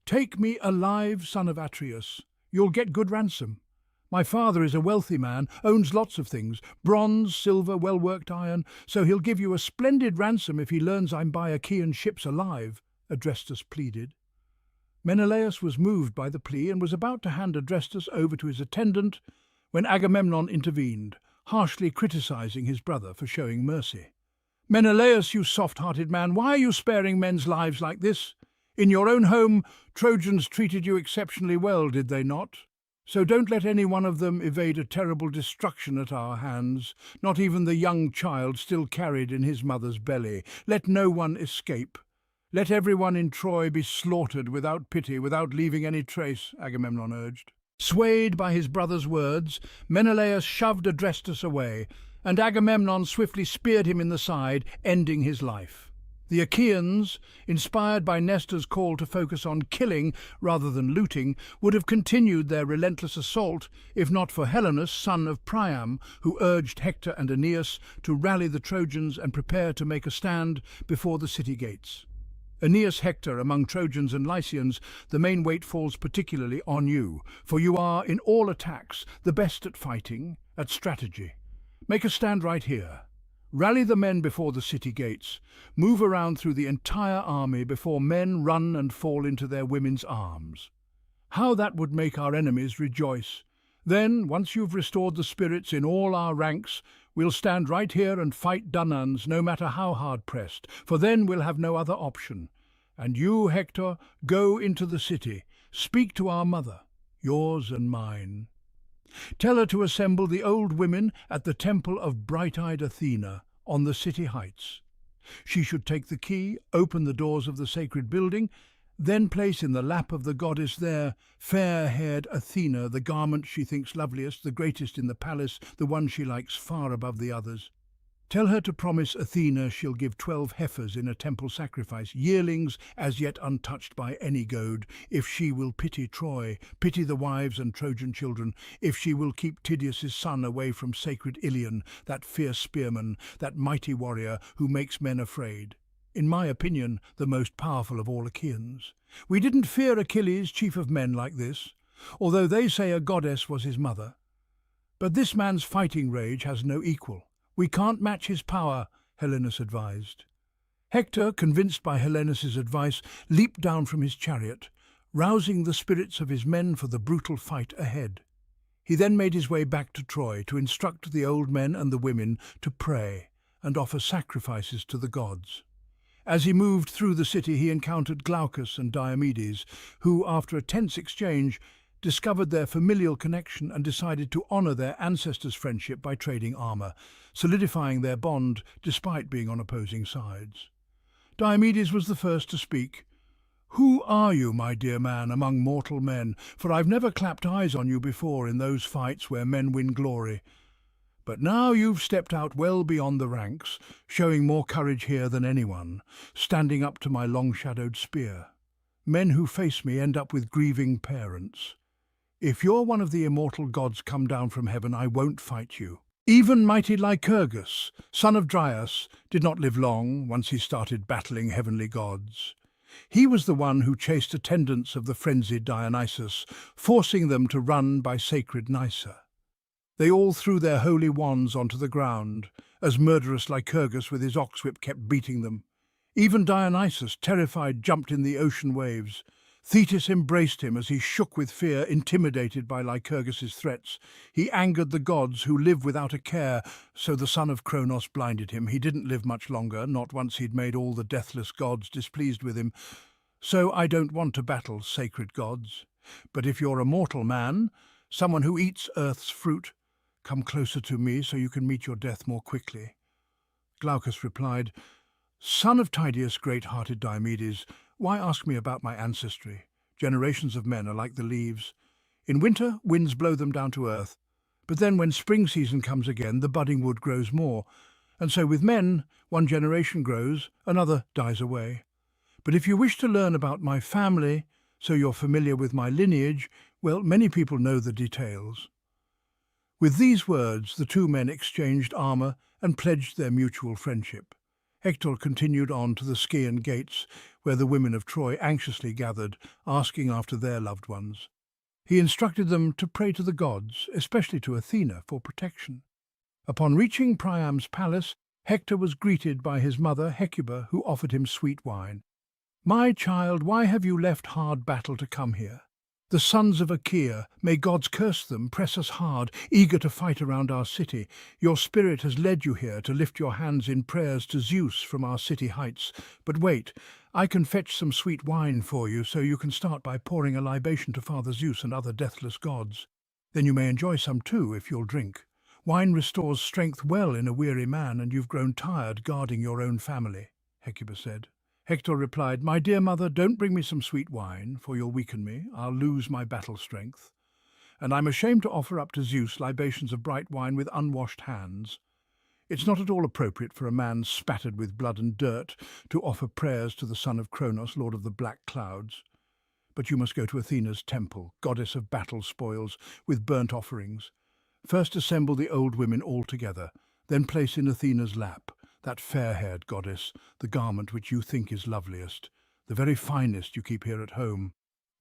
"Take me alive, son of Atreus. You'll get good ransom. My father is a wealthy man, owns lots of things, bronze, silver, well-worked iron, so he'll give you a splendid ransom if he learns I'm by Achaean ships alive, Adrestus pleaded. Menelaus was moved by the plea and was about to hand Adrestus over to his attendant when Agamemnon intervened, harshly criticizing his brother for showing mercy. Menelaus, you soft-hearted man, why are you sparing men's lives like this? In your own home, Trojans treated you exceptionally well, did they not? So don't let any one of them evade a terrible destruction at our hands, not even the young child still carried in his mother's belly. Let no one escape. Let everyone in Troy be slaughtered without pity, without leaving any trace, Agamemnon urged. Swayed by his brother's words, Menelaus shoved Adrestus away, and Agamemnon swiftly speared him in the side, ending his life. The Achaeans, inspired by Nestor's call to focus on killing rather than looting, would have continued their relentless assault if not for Helenus, son of Priam, who urged Hector and Aeneas to rally the Trojans and prepare to make a stand before the city gates. Aeneas, Hector, among Trojans and Lycians, the main weight falls particularly on you, for you are, in all attacks, the best at fighting, at strategy. Make a stand right here. Rally the men before the city gates. Move around through the entire army before men run and fall into their women's arms. How that would make our enemies rejoice. Then, once you've restored the spirits in all our ranks, we'll stand right here and fight Dunaans, no matter how hard-pressed, for then we'll have no other option. And you, Hector, go into the city. Speak to our mother, yours and mine. Tell her to assemble the old women at the temple of bright-eyed Athena on the city heights. She should take the key, open the doors of the sacred building, then place in the lap of the goddess there, fair-haired Athena, the garment she thinks loveliest, the greatest in the palace, the one she likes far above the others. Tell her to promise Athena she'll give 12 heifers in a temple sacrifice, yearlings as yet untouched by any goad, if she will pity Troy, pity the wives and Trojan children, if she will keep Tydeus' son away from sacred Ilion, that fierce spearman, that mighty warrior who makes men afraid. In my opinion, the most powerful of all Achaeans. We didn't fear Achilles, chief of men, like this, although they say a goddess was his mother. But this man's fighting rage has no equal. We can't match his power, Helenus advised. Hector, convinced by Helenus' advice, leaped down from his chariot, rousing the spirits of his men for the brutal fight ahead. He then made his way back to Troy to instruct the old men and the women to pray and offer sacrifices to the gods. As he moved through the city, he encountered Glaucus and Diomedes, who, after a tense exchange, discovered their familial connection and decided to honor their ancestors' friendship by trading armor, solidifying their bond despite being on opposing sides. Diomedes was the first to speak. "Who are you, my dear man, among mortal men? For I've never clapped eyes on you before in those fights where men win glory. But now you've stepped out well beyond the ranks, showing more courage here than anyone, standing up to my long-shadowed spear. Men who face me end up with grieving parents. If you're one of the immortal gods come down from heaven, I won't fight you." Even mighty Lycurgus, son of Dryas, did not live long once he started battling heavenly gods. He was the one who chased attendants of the frenzied Dionysus, forcing them to run by sacred Nysa. They all threw their holy wands onto the ground, as murderous Lycurgus with his oxwhip kept beating them. Even Dionysus, terrified, jumped in the ocean waves. Thetis embraced him as he shook with fear, intimidated by Lycurgus' threats. He angered the gods, who live without a care, so the son of Kronos blinded him. He didn't live much longer, not once he'd made all the deathless gods displeased with him. So I don't want to battle sacred gods. But if you're a mortal man, someone who eats earth's fruit, come closer to me so you can meet your death more quickly." Glaucus replied, "Son of Tydeus, great-hearted Diomedes, why ask me about my ancestry? Generations of men are like the leaves. In winter, winds blow them down to earth. But then when spring season comes again, the budding wood grows more. And so with men, one generation grows, another dies away. But if you wish to learn about my family, so you're familiar with my lineage, well, many people know the details." With these words, the two men exchanged armor and pledged their mutual friendship. Hector continued on to the Scaean gates, where the women of Troy anxiously gathered, asking after their loved ones. He instructed them to pray to the gods, especially to Athena, for protection. Upon reaching Priam's palace, Hector was greeted by his mother Hecuba, who offered him sweet wine. "My child, why have you left hard battle to come here? The sons of Achaea, may gods curse them, press us hard, eager to fight around our city. Your spirit has led you here to lift your hands in prayers to Zeus from our city heights. But wait, I can fetch some sweet wine for you, so you can start by pouring a libation to Father Zeus and other deathless gods. Then you may enjoy some too, if you'll drink. Wine restores strength well in a weary man, and you've grown tired guarding your own family," Hecuba said. Hector replied, "My dear mother, don't bring me some sweet wine, for you'll weaken me. I'll lose my battle strength. And I'm ashamed to offer up to Zeus libations of bright wine with unwashed hands. It's not at all appropriate for a man spattered with blood and dirt to offer prayers to the son of Kronos, lord of the black clouds. But you must go to Athena's temple, goddess of battle spoils, with burnt offerings. First assemble the old women all together, then place in Athena's lap, that fair-haired goddess, the garment which you think is loveliest, the very finest you keep here at home,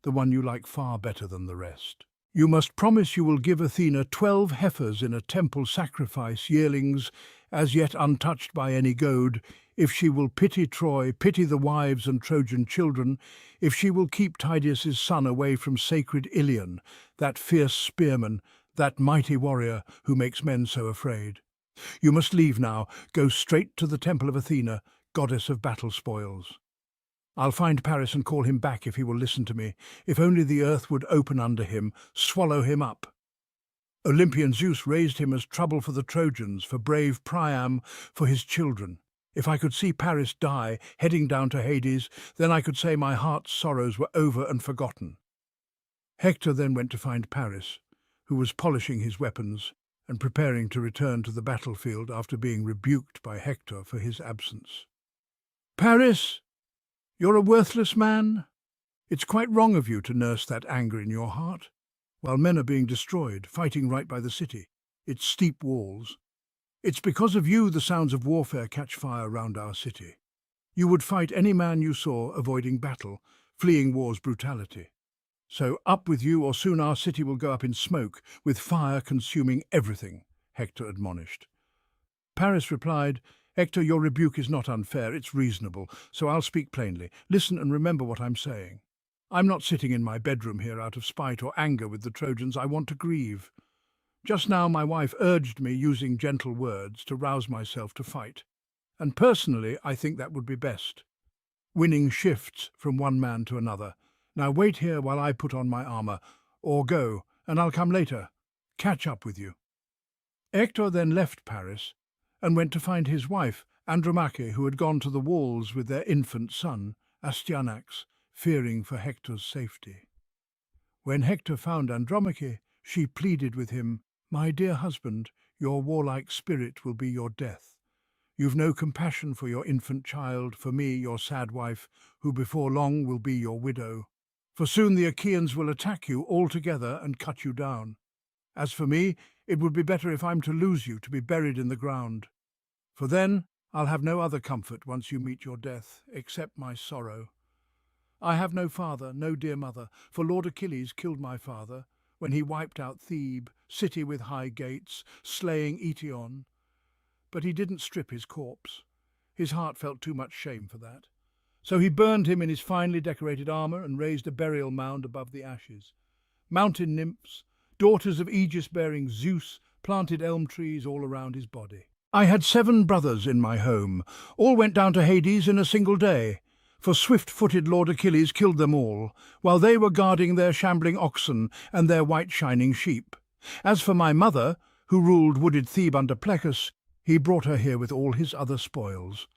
the one you like far better than the rest. You must promise you will give Athena 12 heifers in a temple sacrifice, yearlings, as yet untouched by any goad, if she will pity Troy, pity the wives and Trojan children, if she will keep Tydeus' son away from sacred Ilion, that fierce spearman, that mighty warrior who makes men so afraid. You must leave now, go straight to the temple of Athena, goddess of battle spoils. I'll find Paris and call him back if he will listen to me. If only the earth would open under him, swallow him up. Olympian Zeus raised him as trouble for the Trojans, for brave Priam, for his children. If I could see Paris die, heading down to Hades, then I could say my heart's sorrows were over and forgotten." Hector then went to find Paris, who was polishing his weapons and preparing to return to the battlefield after being rebuked by Hector for his absence. "Paris, you're a worthless man. It's quite wrong of you to nurse that anger in your heart, while men are being destroyed, fighting right by the city, its steep walls. It's because of you the sounds of warfare catch fire round our city. You would fight any man you saw, avoiding battle, fleeing war's brutality. So up with you, or soon our city will go up in smoke, with fire consuming everything," Hector admonished. Paris replied, "Hector, your rebuke is not unfair, it's reasonable, so I'll speak plainly. Listen and remember what I'm saying. I'm not sitting in my bedroom here out of spite or anger with the Trojans. I want to grieve. Just now my wife urged me, using gentle words, to rouse myself to fight. And personally, I think that would be best. Winning shifts from one man to another. Now wait here while I put on my armour, or go, and I'll come later. Catch up with you." Hector then left Paris and went to find his wife, Andromache, who had gone to the walls with their infant son, Astyanax, fearing for Hector's safety. When Hector found Andromache, she pleaded with him, "My dear husband, your warlike spirit will be your death. You've no compassion for your infant child, for me, your sad wife, who before long will be your widow. For soon the Achaeans will attack you all together and cut you down. As for me, it would be better if I'm to lose you, to be buried in the ground. For then I'll have no other comfort once you meet your death, except my sorrow. I have no father, no dear mother, for Lord Achilles killed my father when he wiped out Thebe, city with high gates, slaying Eetion. But he didn't strip his corpse. His heart felt too much shame for that. So he burned him in his finely decorated armour and raised a burial mound above the ashes. Mountain nymphs, daughters of Aegis-bearing Zeus, planted elm trees all around his body. I had 7 brothers in my home. All went down to Hades in a single day, for swift-footed Lord Achilles killed them all, while they were guarding their shambling oxen and their white shining sheep. As for my mother, who ruled wooded Thebe under Plecus, he brought her here with all his other spoils.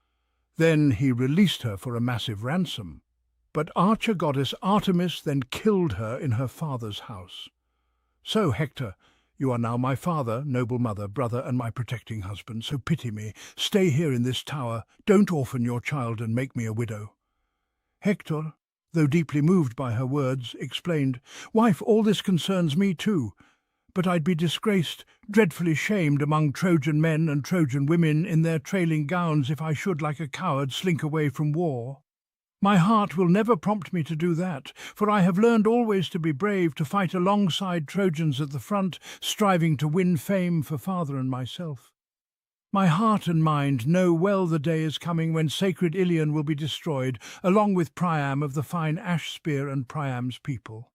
Then he released her for a massive ransom. But archer-goddess Artemis then killed her in her father's house. So, Hector, you are now my father, noble mother, brother, and my protecting husband, so pity me. Stay here in this tower. Don't orphan your child and make me a widow." Hector, though deeply moved by her words, explained, "Wife, all this concerns me too. But I'd be disgraced, dreadfully shamed among Trojan men and Trojan women in their trailing gowns if I should, like a coward, slink away from war. My heart will never prompt me to do that, for I have learned always to be brave, to fight alongside Trojans at the front, striving to win fame for father and myself. My heart and mind know well the day is coming when sacred Ilion will be destroyed, along with Priam of the fine ash spear and Priam's people.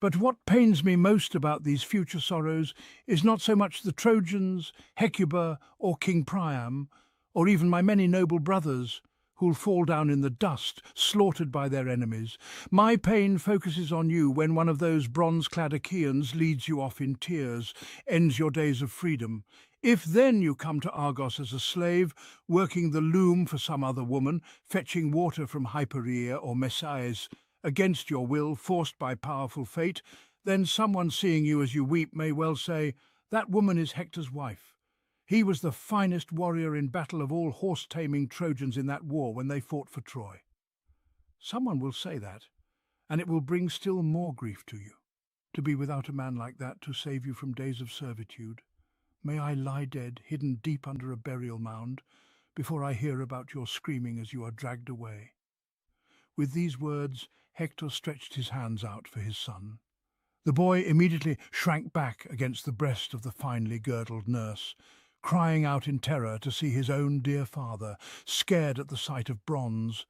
But what pains me most about these future sorrows is not so much the Trojans, Hecuba, or King Priam, or even my many noble brothers, who'll fall down in the dust, slaughtered by their enemies. My pain focuses on you when one of those bronze-clad Achaeans leads you off in tears, ends your days of freedom. If then you come to Argos as a slave, working the loom for some other woman, fetching water from Hypereia or Messias, against your will, forced by powerful fate, then someone seeing you as you weep may well say, "That woman is Hector's wife. He was the finest warrior in battle of all horse-taming Trojans in that war when they fought for Troy." Someone will say that, and it will bring still more grief to you, to be without a man like that to save you from days of servitude. May I lie dead, hidden deep under a burial mound, before I hear about your screaming as you are dragged away. With these words, Hector stretched his hands out for his son. The boy immediately shrank back against the breast of the finely girdled nurse, crying out in terror to see his own dear father, scared at the sight of bronze,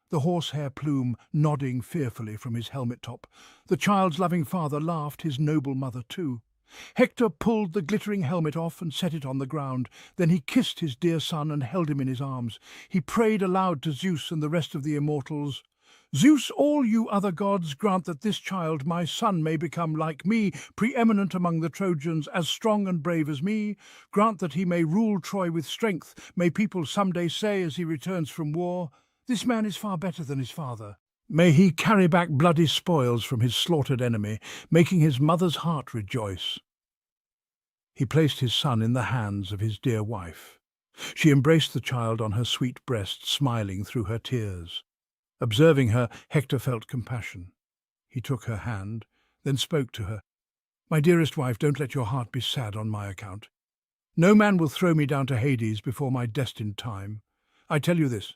the horsehair plume nodding fearfully from his helmet top. The child's loving father laughed, his noble mother too. Hector pulled the glittering helmet off and set it on the ground. Then he kissed his dear son and held him in his arms. He prayed aloud to Zeus and the rest of the immortals. "Zeus, all you other gods, grant that this child, my son, may become like me, preeminent among the Trojans, as strong and brave as me. Grant that he may rule Troy with strength. May people someday say as he returns from war, 'This man is far better than his father.' May he carry back bloody spoils from his slaughtered enemy, making his mother's heart rejoice." He placed his son in the hands of his dear wife. She embraced the child on her sweet breast, smiling through her tears. Observing her, Hector felt compassion. He took her hand, then spoke to her. "My dearest wife, don't let your heart be sad on my account. No man will throw me down to Hades before my destined time. I tell you this,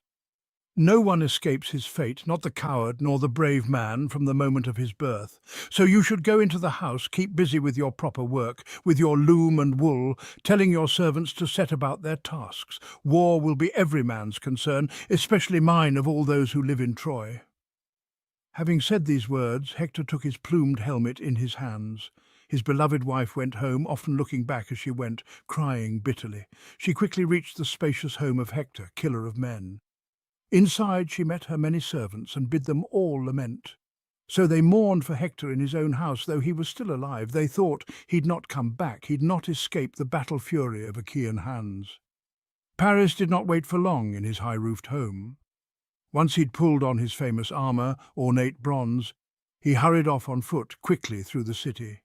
no one escapes his fate, not the coward nor the brave man, from the moment of his birth. So you should go into the house, keep busy with your proper work, with your loom and wool, telling your servants to set about their tasks. War will be every man's concern, especially mine of all those who live in Troy." Having said these words, Hector took his plumed helmet in his hands. His beloved wife went home, often looking back as she went, crying bitterly. She quickly reached the spacious home of Hector, killer of men. Inside she met her many servants and bid them all lament. So they mourned for Hector in his own house, though he was still alive. They thought he'd not come back, he'd not escape the battle fury of Achaean hands. Paris did not wait for long in his high-roofed home. Once he'd pulled on his famous armour, ornate bronze, he hurried off on foot quickly through the city.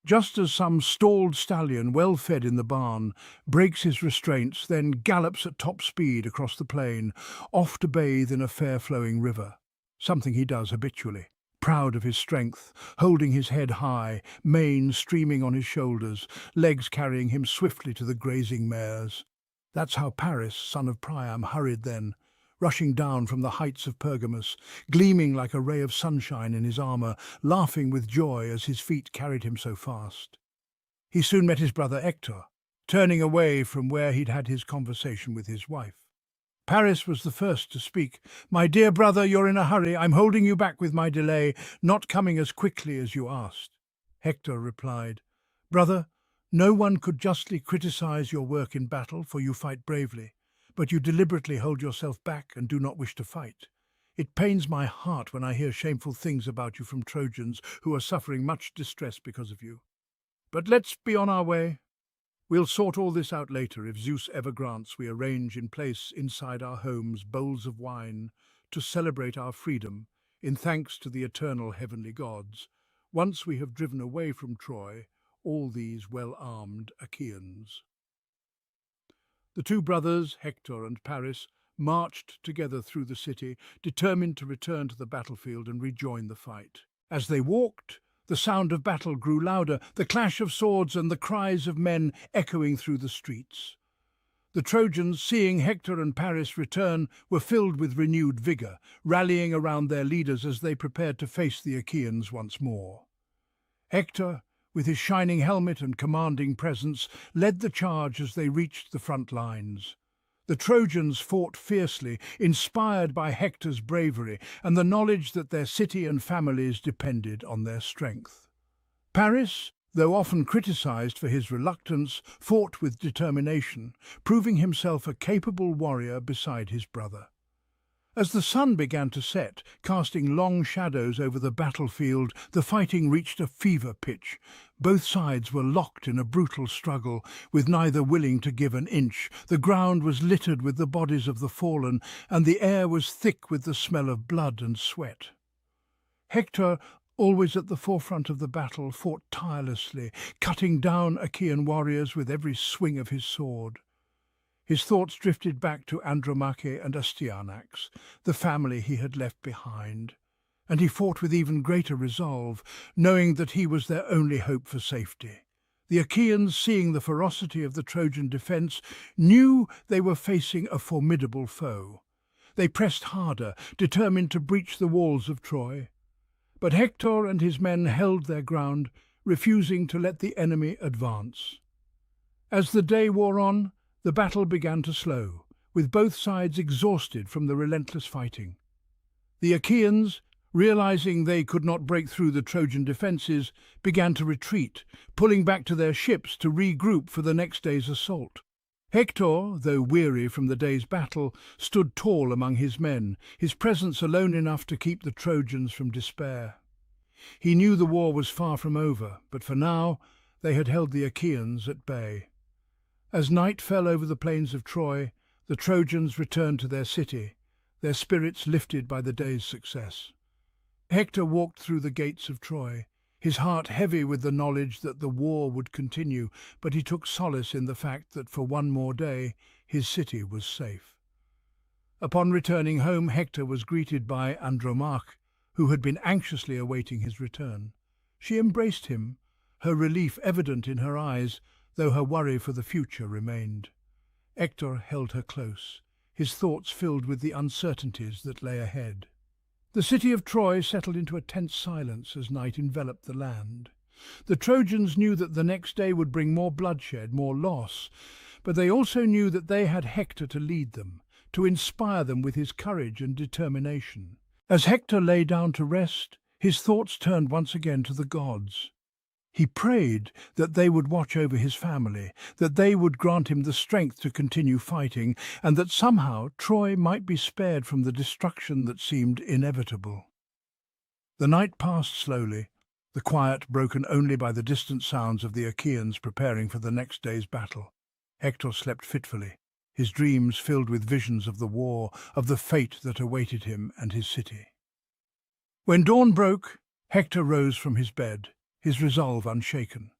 Just as some stalled stallion, well fed in the barn, breaks his restraints, then gallops at top speed across the plain, off to bathe in a fair-flowing river, something he does habitually, proud of his strength, holding his head high, mane streaming on his shoulders, legs carrying him swiftly to the grazing mares. That's how Paris, son of Priam, hurried then, rushing down from the heights of Pergamus, gleaming like a ray of sunshine in his armour, laughing with joy as his feet carried him so fast. He soon met his brother Hector, turning away from where he'd had his conversation with his wife. Paris was the first to speak. "My dear brother, you're in a hurry. I'm holding you back with my delay, not coming as quickly as you asked." Hector replied, "Brother, no one could justly criticize your work in battle, for you fight bravely. But you deliberately hold yourself back and do not wish to fight. It pains my heart when I hear shameful things about you from Trojans who are suffering much distress because of you. But let's be on our way. We'll sort all this out later if Zeus ever grants we arrange in place inside our homes bowls of wine to celebrate our freedom in thanks to the eternal heavenly gods, once we have driven away from Troy all these well-armed Achaeans." The two brothers, Hector and Paris, marched together through the city, determined to return to the battlefield and rejoin the fight. As they walked, the sound of battle grew louder, the clash of swords and the cries of men echoing through the streets. The Trojans, seeing Hector and Paris return, were filled with renewed vigour, rallying around their leaders as they prepared to face the Achaeans once more. Hector, with his shining helmet and commanding presence, led the charge as they reached the front lines. The Trojans fought fiercely, inspired by Hector's bravery and the knowledge that their city and families depended on their strength. Paris, though often criticised for his reluctance, fought with determination, proving himself a capable warrior beside his brother. As the sun began to set, casting long shadows over the battlefield, the fighting reached a fever pitch. Both sides were locked in a brutal struggle, with neither willing to give an inch. The ground was littered with the bodies of the fallen, and the air was thick with the smell of blood and sweat. Hector, always at the forefront of the battle, fought tirelessly, cutting down Achaean warriors with every swing of his sword. His thoughts drifted back to Andromache and Astyanax, the family he had left behind, and he fought with even greater resolve, knowing that he was their only hope for safety. The Achaeans, seeing the ferocity of the Trojan defence, knew they were facing a formidable foe. They pressed harder, determined to breach the walls of Troy. But Hector and his men held their ground, refusing to let the enemy advance. As the day wore on, the battle began to slow, with both sides exhausted from the relentless fighting. The Achaeans, realizing they could not break through the Trojan defences, began to retreat, pulling back to their ships to regroup for the next day's assault. Hector, though weary from the day's battle, stood tall among his men, his presence alone enough to keep the Trojans from despair. He knew the war was far from over, but for now they had held the Achaeans at bay. As night fell over the plains of Troy, the Trojans returned to their city, their spirits lifted by the day's success. Hector walked through the gates of Troy, his heart heavy with the knowledge that the war would continue, but he took solace in the fact that for one more day his city was safe. Upon returning home, Hector was greeted by Andromache, who had been anxiously awaiting his return. She embraced him, her relief evident in her eyes, though her worry for the future remained. Hector held her close, his thoughts filled with the uncertainties that lay ahead. The city of Troy settled into a tense silence as night enveloped the land. The Trojans knew that the next day would bring more bloodshed, more loss, but they also knew that they had Hector to lead them, to inspire them with his courage and determination. As Hector lay down to rest, his thoughts turned once again to the gods. He prayed that they would watch over his family, that they would grant him the strength to continue fighting, and that somehow Troy might be spared from the destruction that seemed inevitable. The night passed slowly, the quiet broken only by the distant sounds of the Achaeans preparing for the next day's battle. Hector slept fitfully, his dreams filled with visions of the war, of the fate that awaited him and his city. When dawn broke, Hector rose from his bed, his resolve unshaken.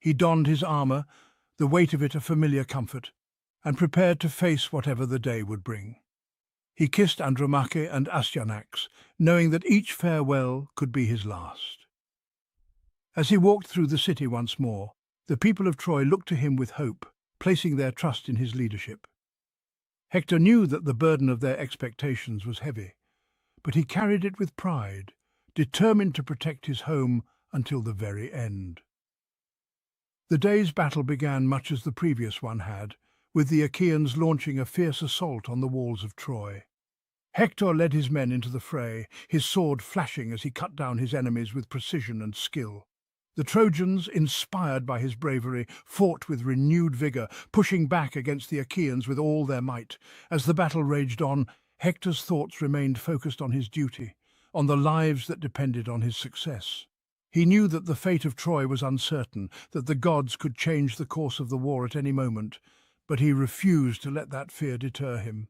He donned his armour, the weight of it a familiar comfort, and prepared to face whatever the day would bring. He kissed Andromache and Astyanax, knowing that each farewell could be his last. As he walked through the city once more, the people of Troy looked to him with hope, placing their trust in his leadership. Hector knew that the burden of their expectations was heavy, but he carried it with pride, determined to protect his home until the very end. The day's battle began much as the previous one had, with the Achaeans launching a fierce assault on the walls of Troy. Hector led his men into the fray, his sword flashing as he cut down his enemies with precision and skill. The Trojans, inspired by his bravery, fought with renewed vigour, pushing back against the Achaeans with all their might. As the battle raged on, Hector's thoughts remained focused on his duty, on the lives that depended on his success. He knew that the fate of Troy was uncertain, that the gods could change the course of the war at any moment, but he refused to let that fear deter him.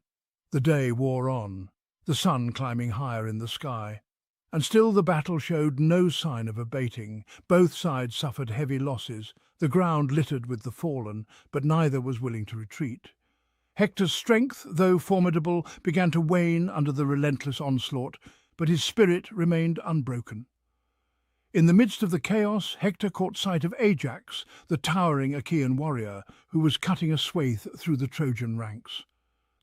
The day wore on, the sun climbing higher in the sky, and still the battle showed no sign of abating. Both sides suffered heavy losses, the ground littered with the fallen, but neither was willing to retreat. Hector's strength, though formidable, began to wane under the relentless onslaught, but his spirit remained unbroken. In the midst of the chaos, Hector caught sight of Ajax, the towering Achaean warrior, who was cutting a swathe through the Trojan ranks.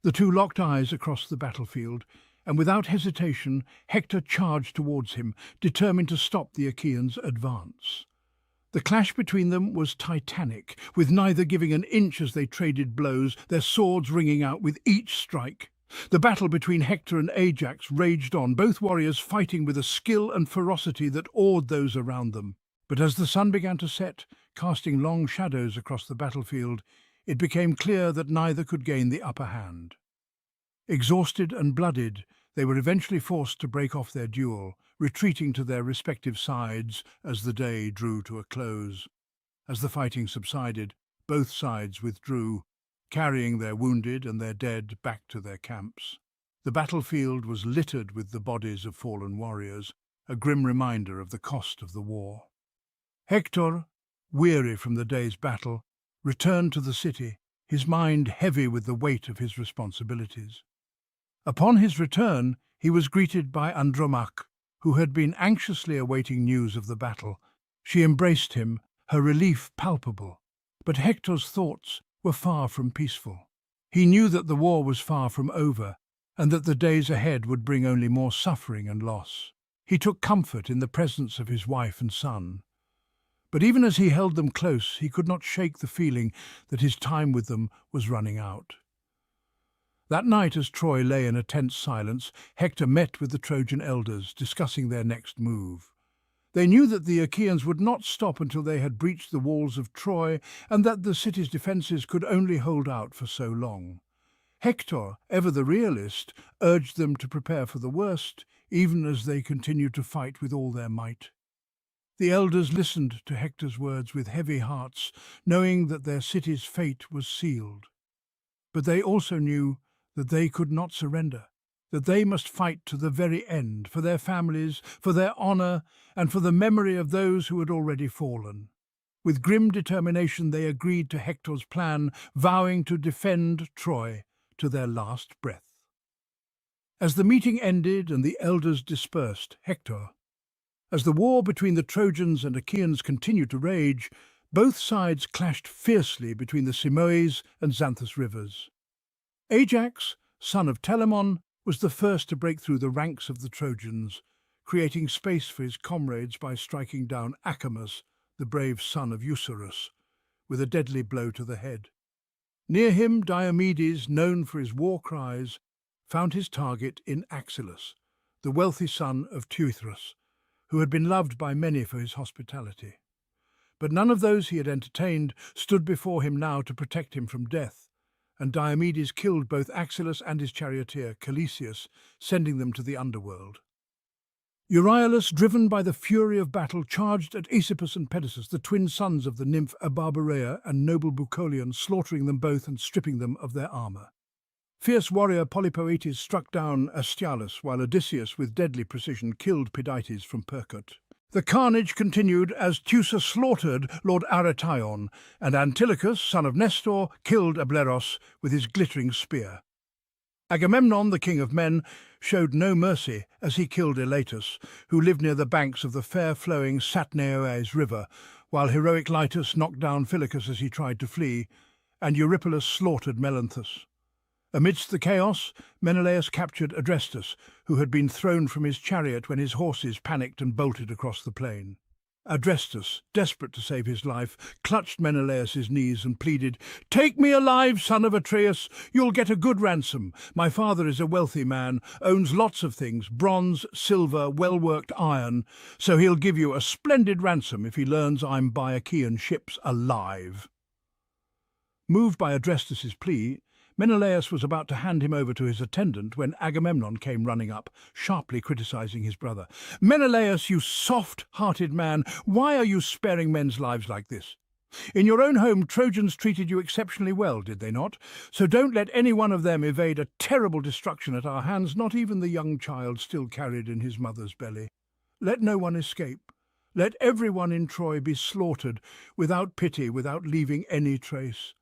The two locked eyes across the battlefield, and without hesitation, Hector charged towards him, determined to stop the Achaeans' advance. The clash between them was titanic, with neither giving an inch as they traded blows, their swords ringing out with each strike. The battle between Hector and Ajax raged on, both warriors fighting with a skill and ferocity that awed those around them. But as the sun began to set, casting long shadows across the battlefield, it became clear that neither could gain the upper hand. Exhausted and blooded, they were eventually forced to break off their duel, retreating to their respective sides as the day drew to a close. As the fighting subsided, both sides withdrew, carrying their wounded and their dead back to their camps. The battlefield was littered with the bodies of fallen warriors, a grim reminder of the cost of the war. Hector, weary from the day's battle, returned to the city, his mind heavy with the weight of his responsibilities. Upon his return, he was greeted by Andromache, who had been anxiously awaiting news of the battle. She embraced him, her relief palpable. But Hector's thoughts were far from peaceful. He knew that the war was far from over, and that the days ahead would bring only more suffering and loss. He took comfort in the presence of his wife and son. But even as he held them close, he could not shake the feeling that his time with them was running out. That night, as Troy lay in a tense silence, Hector met with the Trojan elders, discussing their next move. They knew that the Achaeans would not stop until they had breached the walls of Troy, and that the city's defences could only hold out for so long. Hector, ever the realist, urged them to prepare for the worst, even as they continued to fight with all their might. The elders listened to Hector's words with heavy hearts, knowing that their city's fate was sealed. But they also knew that they could not surrender, that they must fight to the very end, for their families, for their honour, and for the memory of those who had already fallen. With grim determination they agreed to Hector's plan, vowing to defend Troy to their last breath. As the meeting ended and the elders dispersed, as the war between the Trojans and Achaeans continued to rage, both sides clashed fiercely between the Simois and Xanthus rivers. Ajax, son of Telamon, was the first to break through the ranks of the Trojans, creating space for his comrades by striking down Acamas, the brave son of Eucerus, with a deadly blow to the head. Near him, Diomedes, known for his war cries, found his target in Axylus, the wealthy son of Teuthras, who had been loved by many for his hospitality. But none of those he had entertained stood before him now to protect him from death, and Diomedes killed both Axylus and his charioteer, Calesius, sending them to the underworld. Euryalus, driven by the fury of battle, charged at Aesopus and Pedasus, the twin sons of the nymph Abarbarea and noble Bucolion, slaughtering them both and stripping them of their armour. Fierce warrior Polypoetes struck down Astyalus, while Odysseus with deadly precision killed Pidites from Percote. The carnage continued as Teucer slaughtered Lord Aretaion, and Antilochus, son of Nestor, killed Ableros with his glittering spear. Agamemnon, the king of men, showed no mercy as he killed Elatus, who lived near the banks of the fair-flowing Satneoes river, while heroic Lytus knocked down Phylacus as he tried to flee, and Eurypylus slaughtered Melanthus. Amidst the chaos, Menelaus captured Adrestus, who had been thrown from his chariot when his horses panicked and bolted across the plain. Adrestus, desperate to save his life, clutched Menelaus's knees and pleaded, "Take me alive, son of Atreus! You'll get a good ransom. My father is a wealthy man, owns lots of things, bronze, silver, well-worked iron, so he'll give you a splendid ransom if he learns I'm by Achaean ships alive." Moved by Adrestus's plea, Menelaus was about to hand him over to his attendant when Agamemnon came running up, sharply criticizing his brother. "Menelaus, you soft-hearted man, why are you sparing men's lives like this? In your own home, Trojans treated you exceptionally well, did they not? So don't let any one of them evade a terrible destruction at our hands, not even the young child still carried in his mother's belly. Let no one escape. Let everyone in Troy be slaughtered, without pity, without leaving any trace."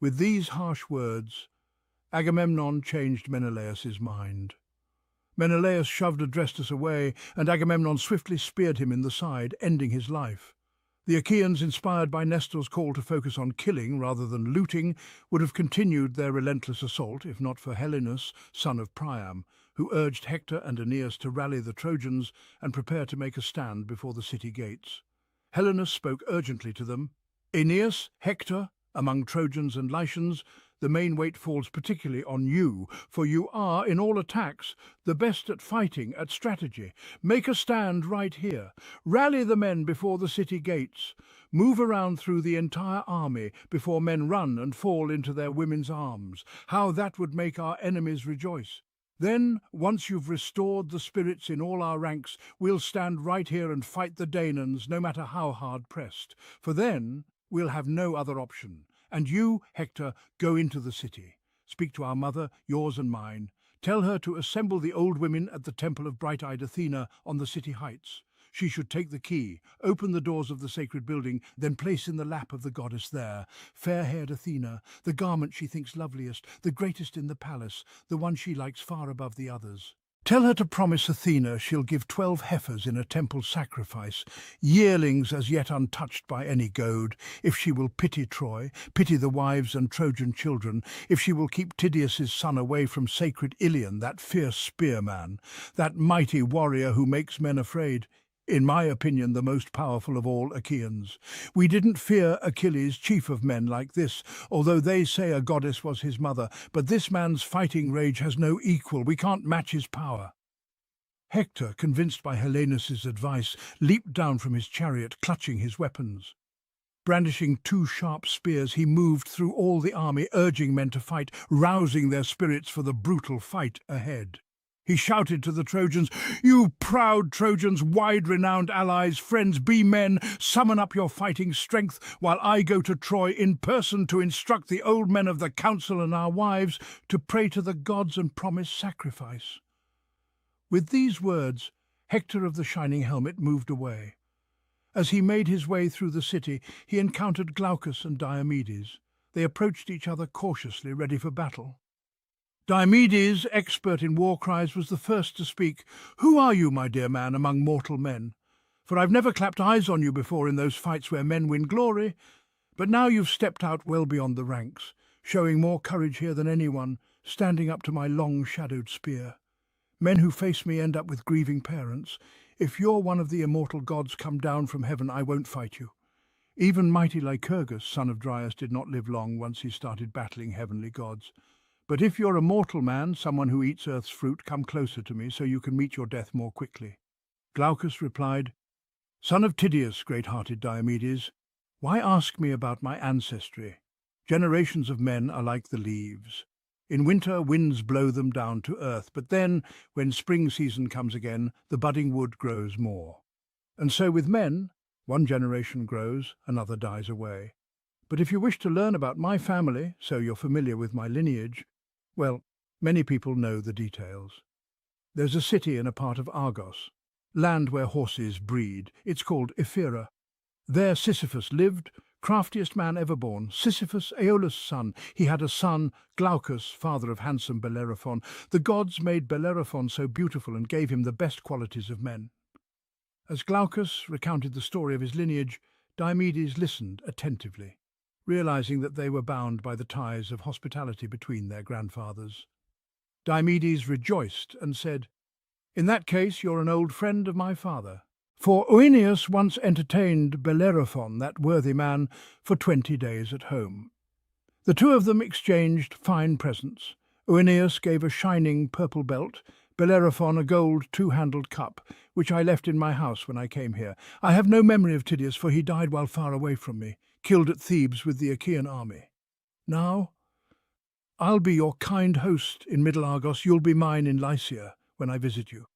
With these harsh words, Agamemnon changed Menelaus's mind. Menelaus shoved Adrestus away, and Agamemnon swiftly speared him in the side, ending his life. The Achaeans, inspired by Nestor's call to focus on killing rather than looting, would have continued their relentless assault if not for Helenus, son of Priam, who urged Hector and Aeneas to rally the Trojans and prepare to make a stand before the city gates. Helenus spoke urgently to them. "Aeneas, Hector, among Trojans and Lycians, the main weight falls particularly on you, for you are, in all attacks, the best at fighting, at strategy. Make a stand right here. Rally the men before the city gates. Move around through the entire army before men run and fall into their women's arms. How that would make our enemies rejoice. Then, once you've restored the spirits in all our ranks, we'll stand right here and fight the Danaans, no matter how hard pressed. For then, we'll have no other option. And you, Hector, go into the city. Speak to our mother, yours and mine. Tell her to assemble the old women at the temple of bright-eyed Athena on the city heights. She should take the key, open the doors of the sacred building, then place in the lap of the goddess there, fair-haired Athena, the garment she thinks loveliest, the greatest in the palace, the one she likes far above the others. Tell her to promise Athena she'll give 12 heifers in a temple sacrifice, yearlings as yet untouched by any goad, if she will pity Troy, pity the wives and Trojan children, if she will keep Tydeus' son away from sacred Iliad, that fierce spearman, that mighty warrior who makes men afraid. In my opinion, the most powerful of all Achaeans. We didn't fear Achilles, chief of men, like this, although they say a goddess was his mother, but this man's fighting rage has no equal. We can't match his power." Hector, convinced by Helenus' advice, leaped down from his chariot, clutching his weapons. Brandishing 2 sharp spears, he moved through all the army, urging men to fight, rousing their spirits for the brutal fight ahead. He shouted to the Trojans, "You proud Trojans, wide-renowned allies, friends, be men, summon up your fighting strength, while I go to Troy in person to instruct the old men of the council and our wives to pray to the gods and promise sacrifice." With these words, Hector of the shining helmet moved away. As he made his way through the city, he encountered Glaucus and Diomedes. They approached each other cautiously, ready for battle. Diomedes, expert in war cries, was the first to speak. "Who are you, my dear man, among mortal men? For I've never clapped eyes on you before in those fights where men win glory. But now you've stepped out well beyond the ranks, showing more courage here than anyone, standing up to my long-shadowed spear. Men who face me end up with grieving parents. If you're one of the immortal gods come down from heaven, I won't fight you." Even mighty Lycurgus, son of Dryas, did not live long once he started battling heavenly gods. "But if you're a mortal man, someone who eats earth's fruit, come closer to me so you can meet your death more quickly." Glaucus replied, "Son of Tydeus, great-hearted Diomedes, why ask me about my ancestry? Generations of men are like the leaves. In winter, winds blow them down to earth, but then, when spring season comes again, the budding wood grows more. And so with men, one generation grows, another dies away. But if you wish to learn about my family, so you're familiar with my lineage, well, many people know the details. There's a city in a part of Argos, land where horses breed. It's called Ephyra. There Sisyphus lived, craftiest man ever born. Sisyphus, Aeolus' son. He had a son, Glaucus, father of handsome Bellerophon. The gods made Bellerophon so beautiful and gave him the best qualities of men." As Glaucus recounted the story of his lineage, Diomedes listened attentively, realizing that they were bound by the ties of hospitality between their grandfathers. Diomedes rejoiced and said, "In that case, you're an old friend of my father. For Oeneus once entertained Bellerophon, that worthy man, for 20 days at home. The two of them exchanged fine presents. Oeneus gave a shining purple belt, Bellerophon a gold 2-handled cup, which I left in my house when I came here. I have no memory of Tydeus, for he died while far away from me, killed at Thebes with the Achaean army. Now, I'll be your kind host in Middle Argos, you'll be mine in Lycia when I visit you.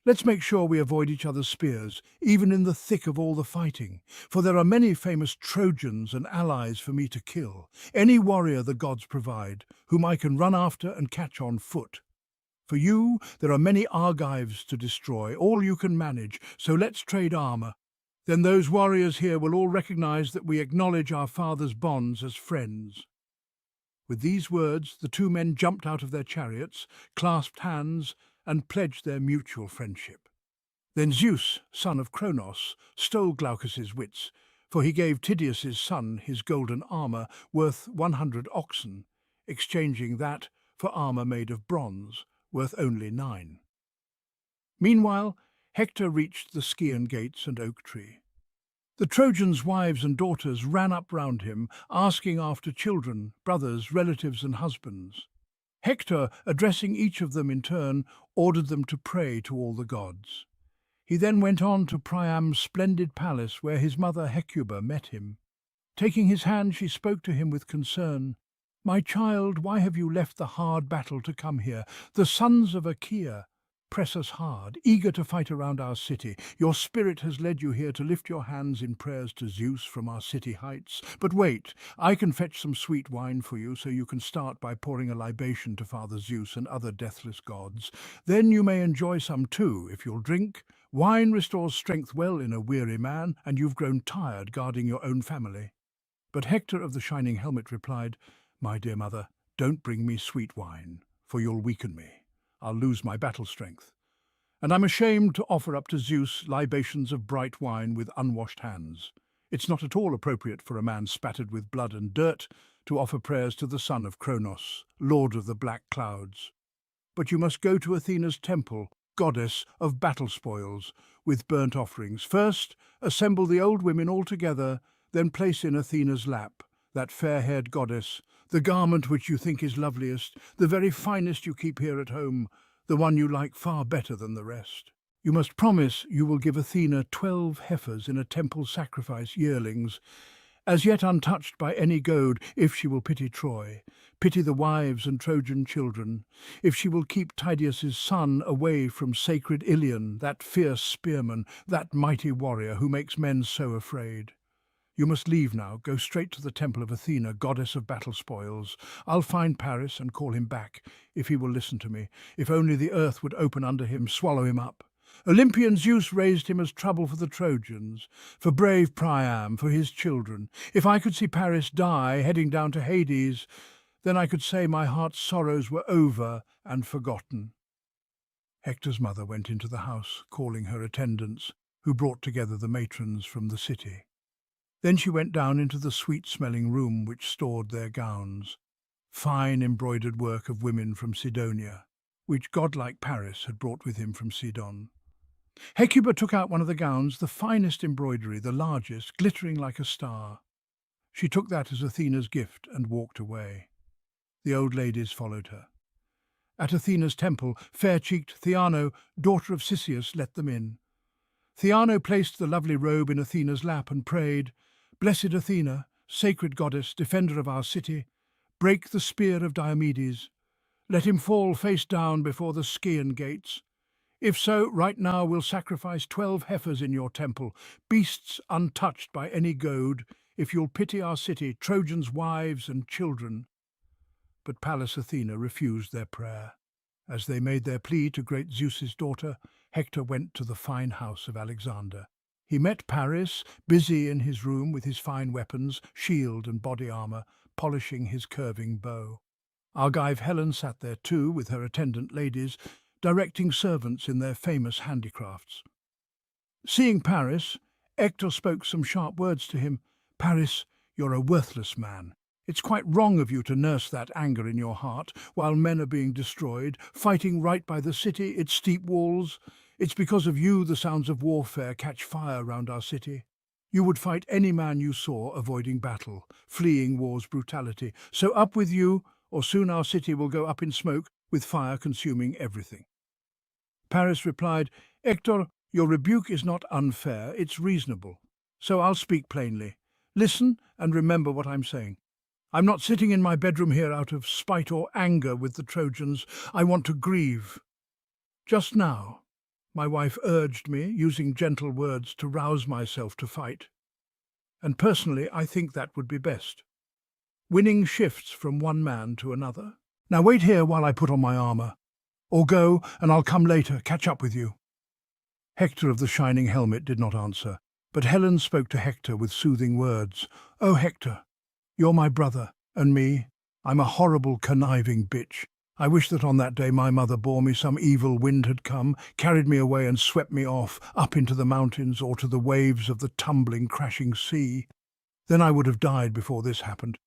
Let's make sure we avoid each other's spears, even in the thick of all the fighting, for there are many famous Trojans and allies for me to kill, any warrior the gods provide, whom I can run after and catch on foot. For you, there are many Argives to destroy, all you can manage, so let's trade armor. Then those warriors here will all recognize that we acknowledge our father's bonds as friends." With these words, the two men jumped out of their chariots, clasped hands, and pledged their mutual friendship. Then Zeus, son of Cronos, stole Glaucus's wits, for he gave Tydeus's son his golden armour worth 100 oxen, exchanging that for armour made of bronze, worth only 9. Meanwhile, Hector reached the Scaean gates and oak tree. The Trojans' wives and daughters ran up round him, asking after children, brothers, relatives and husbands. Hector, addressing each of them in turn, ordered them to pray to all the gods. He then went on to Priam's splendid palace where his mother Hecuba met him. Taking his hand, she spoke to him with concern. "My child, why have you left the hard battle to come here? The sons of Achaea press us hard, eager to fight around our city. Your spirit has led you here to lift your hands in prayers to Zeus from our city heights. But wait, I can fetch some sweet wine for you so you can start by pouring a libation to Father Zeus and other deathless gods. Then you may enjoy some too, if you'll drink. Wine restores strength well in a weary man, and you've grown tired guarding your own family." But Hector of the shining helmet replied, "My dear mother, don't bring me sweet wine, for you'll weaken me. I'll lose my battle strength. And I'm ashamed to offer up to Zeus libations of bright wine with unwashed hands. It's not at all appropriate for a man spattered with blood and dirt to offer prayers to the son of Cronos, lord of the black clouds. But you must go to Athena's temple, goddess of battle spoils, with burnt offerings. First, assemble the old women all together, then place in Athena's lap, that fair-haired goddess, the garment which you think is loveliest, the very finest you keep here at home, the one you like far better than the rest. You must promise you will give Athena 12 heifers in a temple sacrifice, yearlings, as yet untouched by any goad, if she will pity Troy, pity the wives and Trojan children, if she will keep Tydeus's son away from sacred Ilion, that fierce spearman, that mighty warrior who makes men so afraid. You must leave now, go straight to the temple of Athena, goddess of battle spoils. I'll find Paris and call him back, if he will listen to me. If only the earth would open under him, swallow him up. Olympian Zeus raised him as trouble for the Trojans, for brave Priam, for his children. If I could see Paris die, heading down to Hades, then I could say my heart's sorrows were over and forgotten." Hector's mother went into the house, calling her attendants, who brought together the matrons from the city. Then she went down into the sweet-smelling room which stored their gowns, fine embroidered work of women from Sidonia, which godlike Paris had brought with him from Sidon. Hecuba took out one of the gowns, the finest embroidery, the largest, glittering like a star. She took that as Athena's gift and walked away. The old ladies followed her. At Athena's temple, fair-cheeked Theano, daughter of Cisseus, let them in. Theano placed the lovely robe in Athena's lap and prayed, "Blessed Athena, sacred goddess, defender of our city, break the spear of Diomedes. Let him fall face down before the Scaean gates. If so, right now we'll sacrifice 12 heifers in your temple, beasts untouched by any goad, if you'll pity our city, Trojans' wives and children." But Pallas Athena refused their prayer. As they made their plea to great Zeus's daughter, Hector went to the fine house of Alexander. He met Paris, busy in his room with his fine weapons, shield and body armour, polishing his curving bow. Argive Helen sat there too, with her attendant ladies, directing servants in their famous handicrafts. Seeing Paris, Hector spoke some sharp words to him. "Paris, you're a worthless man. It's quite wrong of you to nurse that anger in your heart while men are being destroyed, fighting right by the city, its steep walls. It's because of you the sounds of warfare catch fire round our city. You would fight any man you saw avoiding battle, fleeing war's brutality. So up with you, or soon our city will go up in smoke, with fire consuming everything." Paris replied, "Hector, your rebuke is not unfair, it's reasonable. So I'll speak plainly. Listen and remember what I'm saying. I'm not sitting in my bedroom here out of spite or anger with the Trojans. I want to grieve. Just now, my wife urged me, using gentle words, to rouse myself to fight. And personally, I think that would be best. Winning shifts from one man to another. Now wait here while I put on my armour. Or go, and I'll come later, catch up with you." Hector of the shining helmet did not answer, but Helen spoke to Hector with soothing words. "Oh, Hector, you're my brother, and me, I'm a horrible, conniving bitch. I wish that on that day my mother bore me some evil wind had come, carried me away and swept me off, up into the mountains or to the waves of the tumbling, crashing sea. Then I would have died before this happened.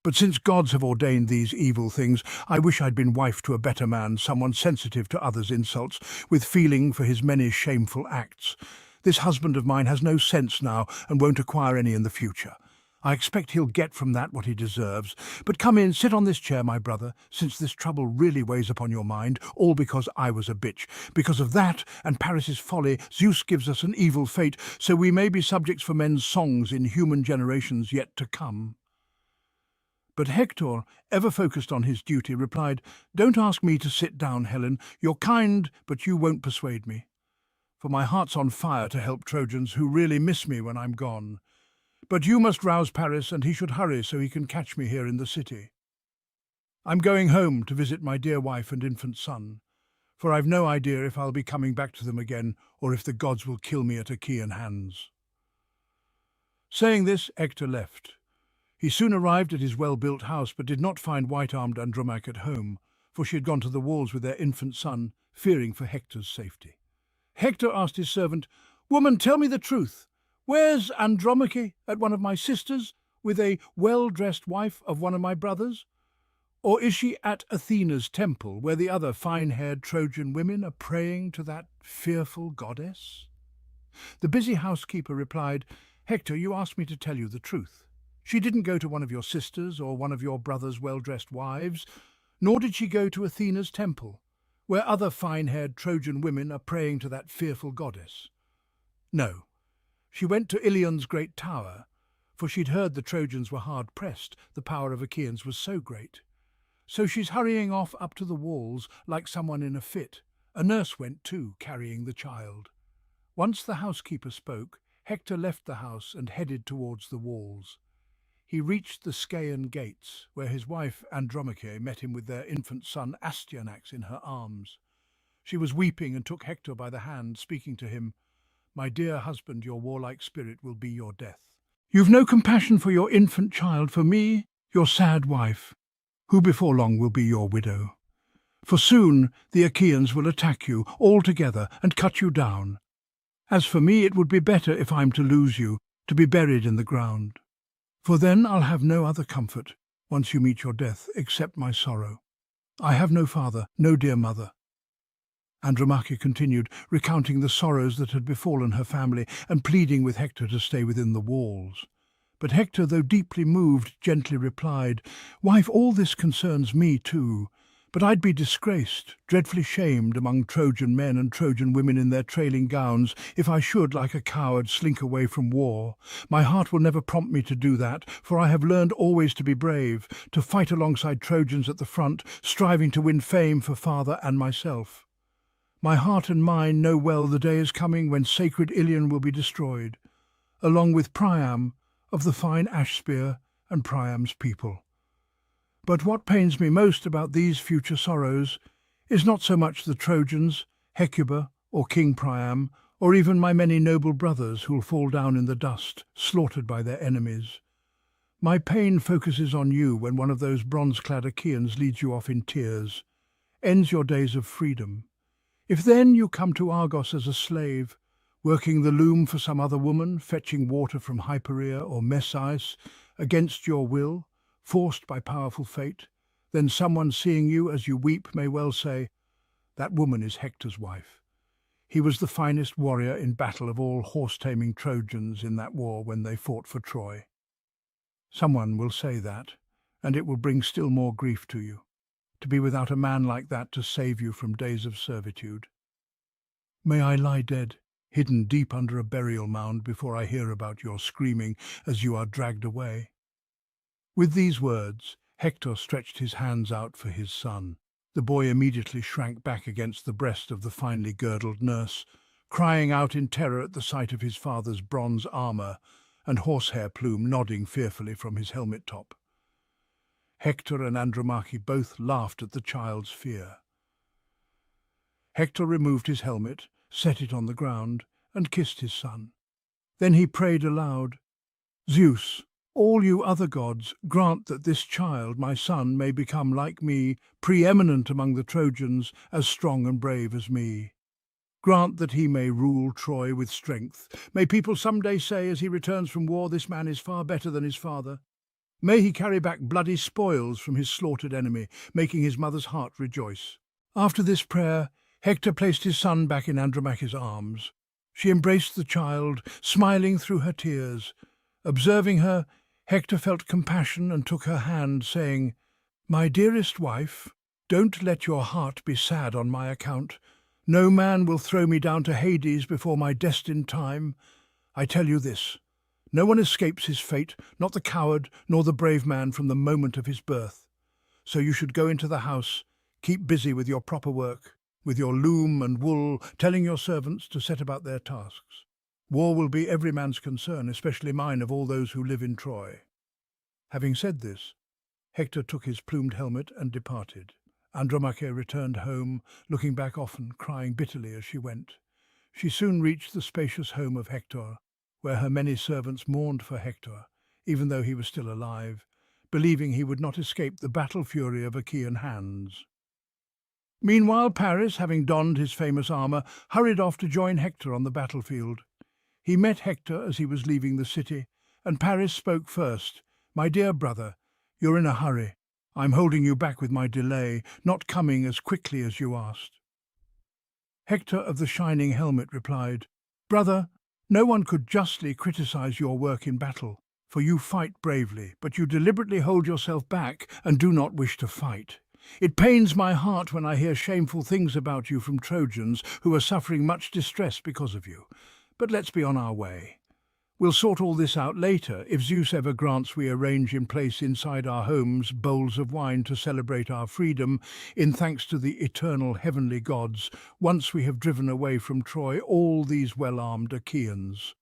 But since gods have ordained these evil things, I wish I'd been wife to a better man, someone sensitive to others' insults, with feeling for his many shameful acts. This husband of mine has no sense now and won't acquire any in the future. I expect he'll get from that what he deserves. But come in, sit on this chair, my brother, since this trouble really weighs upon your mind, all because I was a bitch. Because of that and Paris's folly, Zeus gives us an evil fate, so we may be subjects for men's songs in human generations yet to come. But Hector, ever focused on his duty, replied, "Don't ask me to sit down, Helen. You're kind, but you won't persuade me. For my heart's on fire to help Trojans who really miss me when I'm gone. But you must rouse Paris, and he should hurry so he can catch me here in the city. I'm going home to visit my dear wife and infant son, for I've no idea if I'll be coming back to them again or if the gods will kill me at Achaean hands." Saying this, Hector left. He soon arrived at his well-built house, but did not find white-armed Andromache at home, for she had gone to the walls with their infant son, fearing for Hector's safety. Hector asked his servant, "Woman, tell me the truth. Where's Andromache at one of my sisters, with a well-dressed wife of one of my brothers? Or is she at Athena's temple, where the other fine-haired Trojan women are praying to that fearful goddess?" The busy housekeeper replied, "Hector, you asked me to tell you the truth. She didn't go to one of your sisters or one of your brother's well-dressed wives, nor did she go to Athena's temple, where other fine-haired Trojan women are praying to that fearful goddess. No, she went to Ilion's great tower, for she'd heard the Trojans were hard-pressed, the power of Achaeans was so great. So she's hurrying off up to the walls like someone in a fit. A nurse went too, carrying the child." Once the housekeeper spoke, Hector left the house and headed towards the walls. He reached the Scaean gates, where his wife Andromache met him with their infant son Astyanax in her arms. She was weeping and took Hector by the hand, speaking to him, "My dear husband, your warlike spirit will be your death. You've no compassion for your infant child, for me, your sad wife, who before long will be your widow. For soon the Achaeans will attack you all together and cut you down. As for me, it would be better if I'm to lose you, to be buried in the ground. For then I'll have no other comfort, once you meet your death, except my sorrow. I have no father, no dear mother." Andromache continued, recounting the sorrows that had befallen her family and pleading with Hector to stay within the walls. But Hector, though deeply moved, gently replied, "Wife, all this concerns me too. But I'd be disgraced, dreadfully shamed among Trojan men and Trojan women in their trailing gowns, if I should, like a coward, slink away from war. My heart will never prompt me to do that, for I have learned always to be brave, to fight alongside Trojans at the front, striving to win fame for father and myself. My heart and mind know well the day is coming when sacred Ilion will be destroyed, along with Priam of the fine ash spear and Priam's people. But what pains me most about these future sorrows is not so much the Trojans, Hecuba, or King Priam, or even my many noble brothers who'll fall down in the dust, slaughtered by their enemies. My pain focuses on you when one of those bronze-clad Achaeans leads you off in tears, ends your days of freedom. If then you come to Argos as a slave, working the loom for some other woman, fetching water from Hyperea or Mesais, against your will, forced by powerful fate, then someone seeing you as you weep may well say, 'That woman is Hector's wife. He was the finest warrior in battle of all horse-taming Trojans in that war when they fought for Troy.' Someone will say that, and it will bring still more grief to you, to be without a man like that to save you from days of servitude. May I lie dead, hidden deep under a burial mound before I hear about your screaming as you are dragged away." With these words, Hector stretched his hands out for his son. The boy immediately shrank back against the breast of the finely girdled nurse, crying out in terror at the sight of his father's bronze armour and horsehair plume nodding fearfully from his helmet top. Hector and Andromache both laughed at the child's fear. Hector removed his helmet, set it on the ground, and kissed his son. Then he prayed aloud, "Zeus, All you other gods, grant that this child, my son, may become like me, preeminent among the Trojans, as strong and brave as me. Grant that he may rule Troy with strength. May people someday say as he returns from war, this man is far better than his father. May he carry back bloody spoils from his slaughtered enemy, making his mother's heart rejoice. After this prayer, Hector placed his son back in Andromache's arms. She embraced the child, smiling through her tears. Observing her, Hector felt compassion and took her hand, saying, "My dearest wife, don't let your heart be sad on my account. No man will throw me down to Hades before my destined time. I tell you this, no one escapes his fate, not the coward nor the brave man from the moment of his birth. So you should go into the house, keep busy with your proper work, with your loom and wool, telling your servants to set about their tasks. War will be every man's concern, especially mine of all those who live in Troy." Having said this, Hector took his plumed helmet and departed. Andromache returned home, looking back often, crying bitterly as she went. She soon reached the spacious home of Hector, where her many servants mourned for Hector, even though he was still alive, believing he would not escape the battle fury of Achaean hands. Meanwhile, Paris, having donned his famous armour, hurried off to join Hector on the battlefield. He met Hector as he was leaving the city, and Paris spoke first. "My dear brother, you're in a hurry. I'm holding you back with my delay, not coming as quickly as you asked." Hector of the shining helmet replied, "Brother, no one could justly criticize your work in battle, for you fight bravely, but you deliberately hold yourself back and do not wish to fight. It pains my heart when I hear shameful things about you from Trojans who are suffering much distress because of you. But let's be on our way. We'll sort all this out later. If Zeus ever grants we arrange in place inside our homes bowls of wine to celebrate our freedom, in thanks to the eternal heavenly gods, once we have driven away from Troy all these well-armed Achaeans."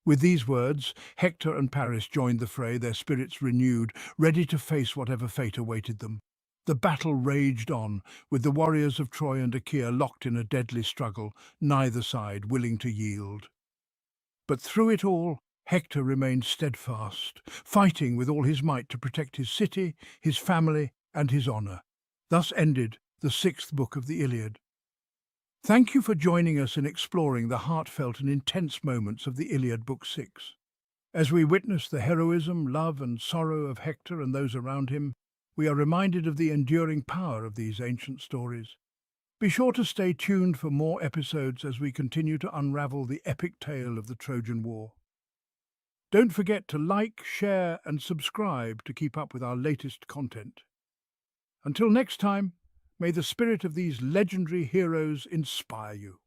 With these words, Hector and Paris joined the fray, their spirits renewed, ready to face whatever fate awaited them. The battle raged on, with the warriors of Troy and Achaea locked in a deadly struggle, neither side willing to yield. But through it all, Hector remained steadfast, fighting with all his might to protect his city, his family, and his honour. Thus ended the sixth book of the Iliad. Thank you for joining us in exploring the heartfelt and intense moments of the Iliad Book 6. As we witness the heroism, love, and sorrow of Hector and those around him, we are reminded of the enduring power of these ancient stories. Be sure to stay tuned for more episodes as we continue to unravel the epic tale of the Trojan War. Don't forget to like, share, and subscribe to keep up with our latest content. Until next time, may the spirit of these legendary heroes inspire you.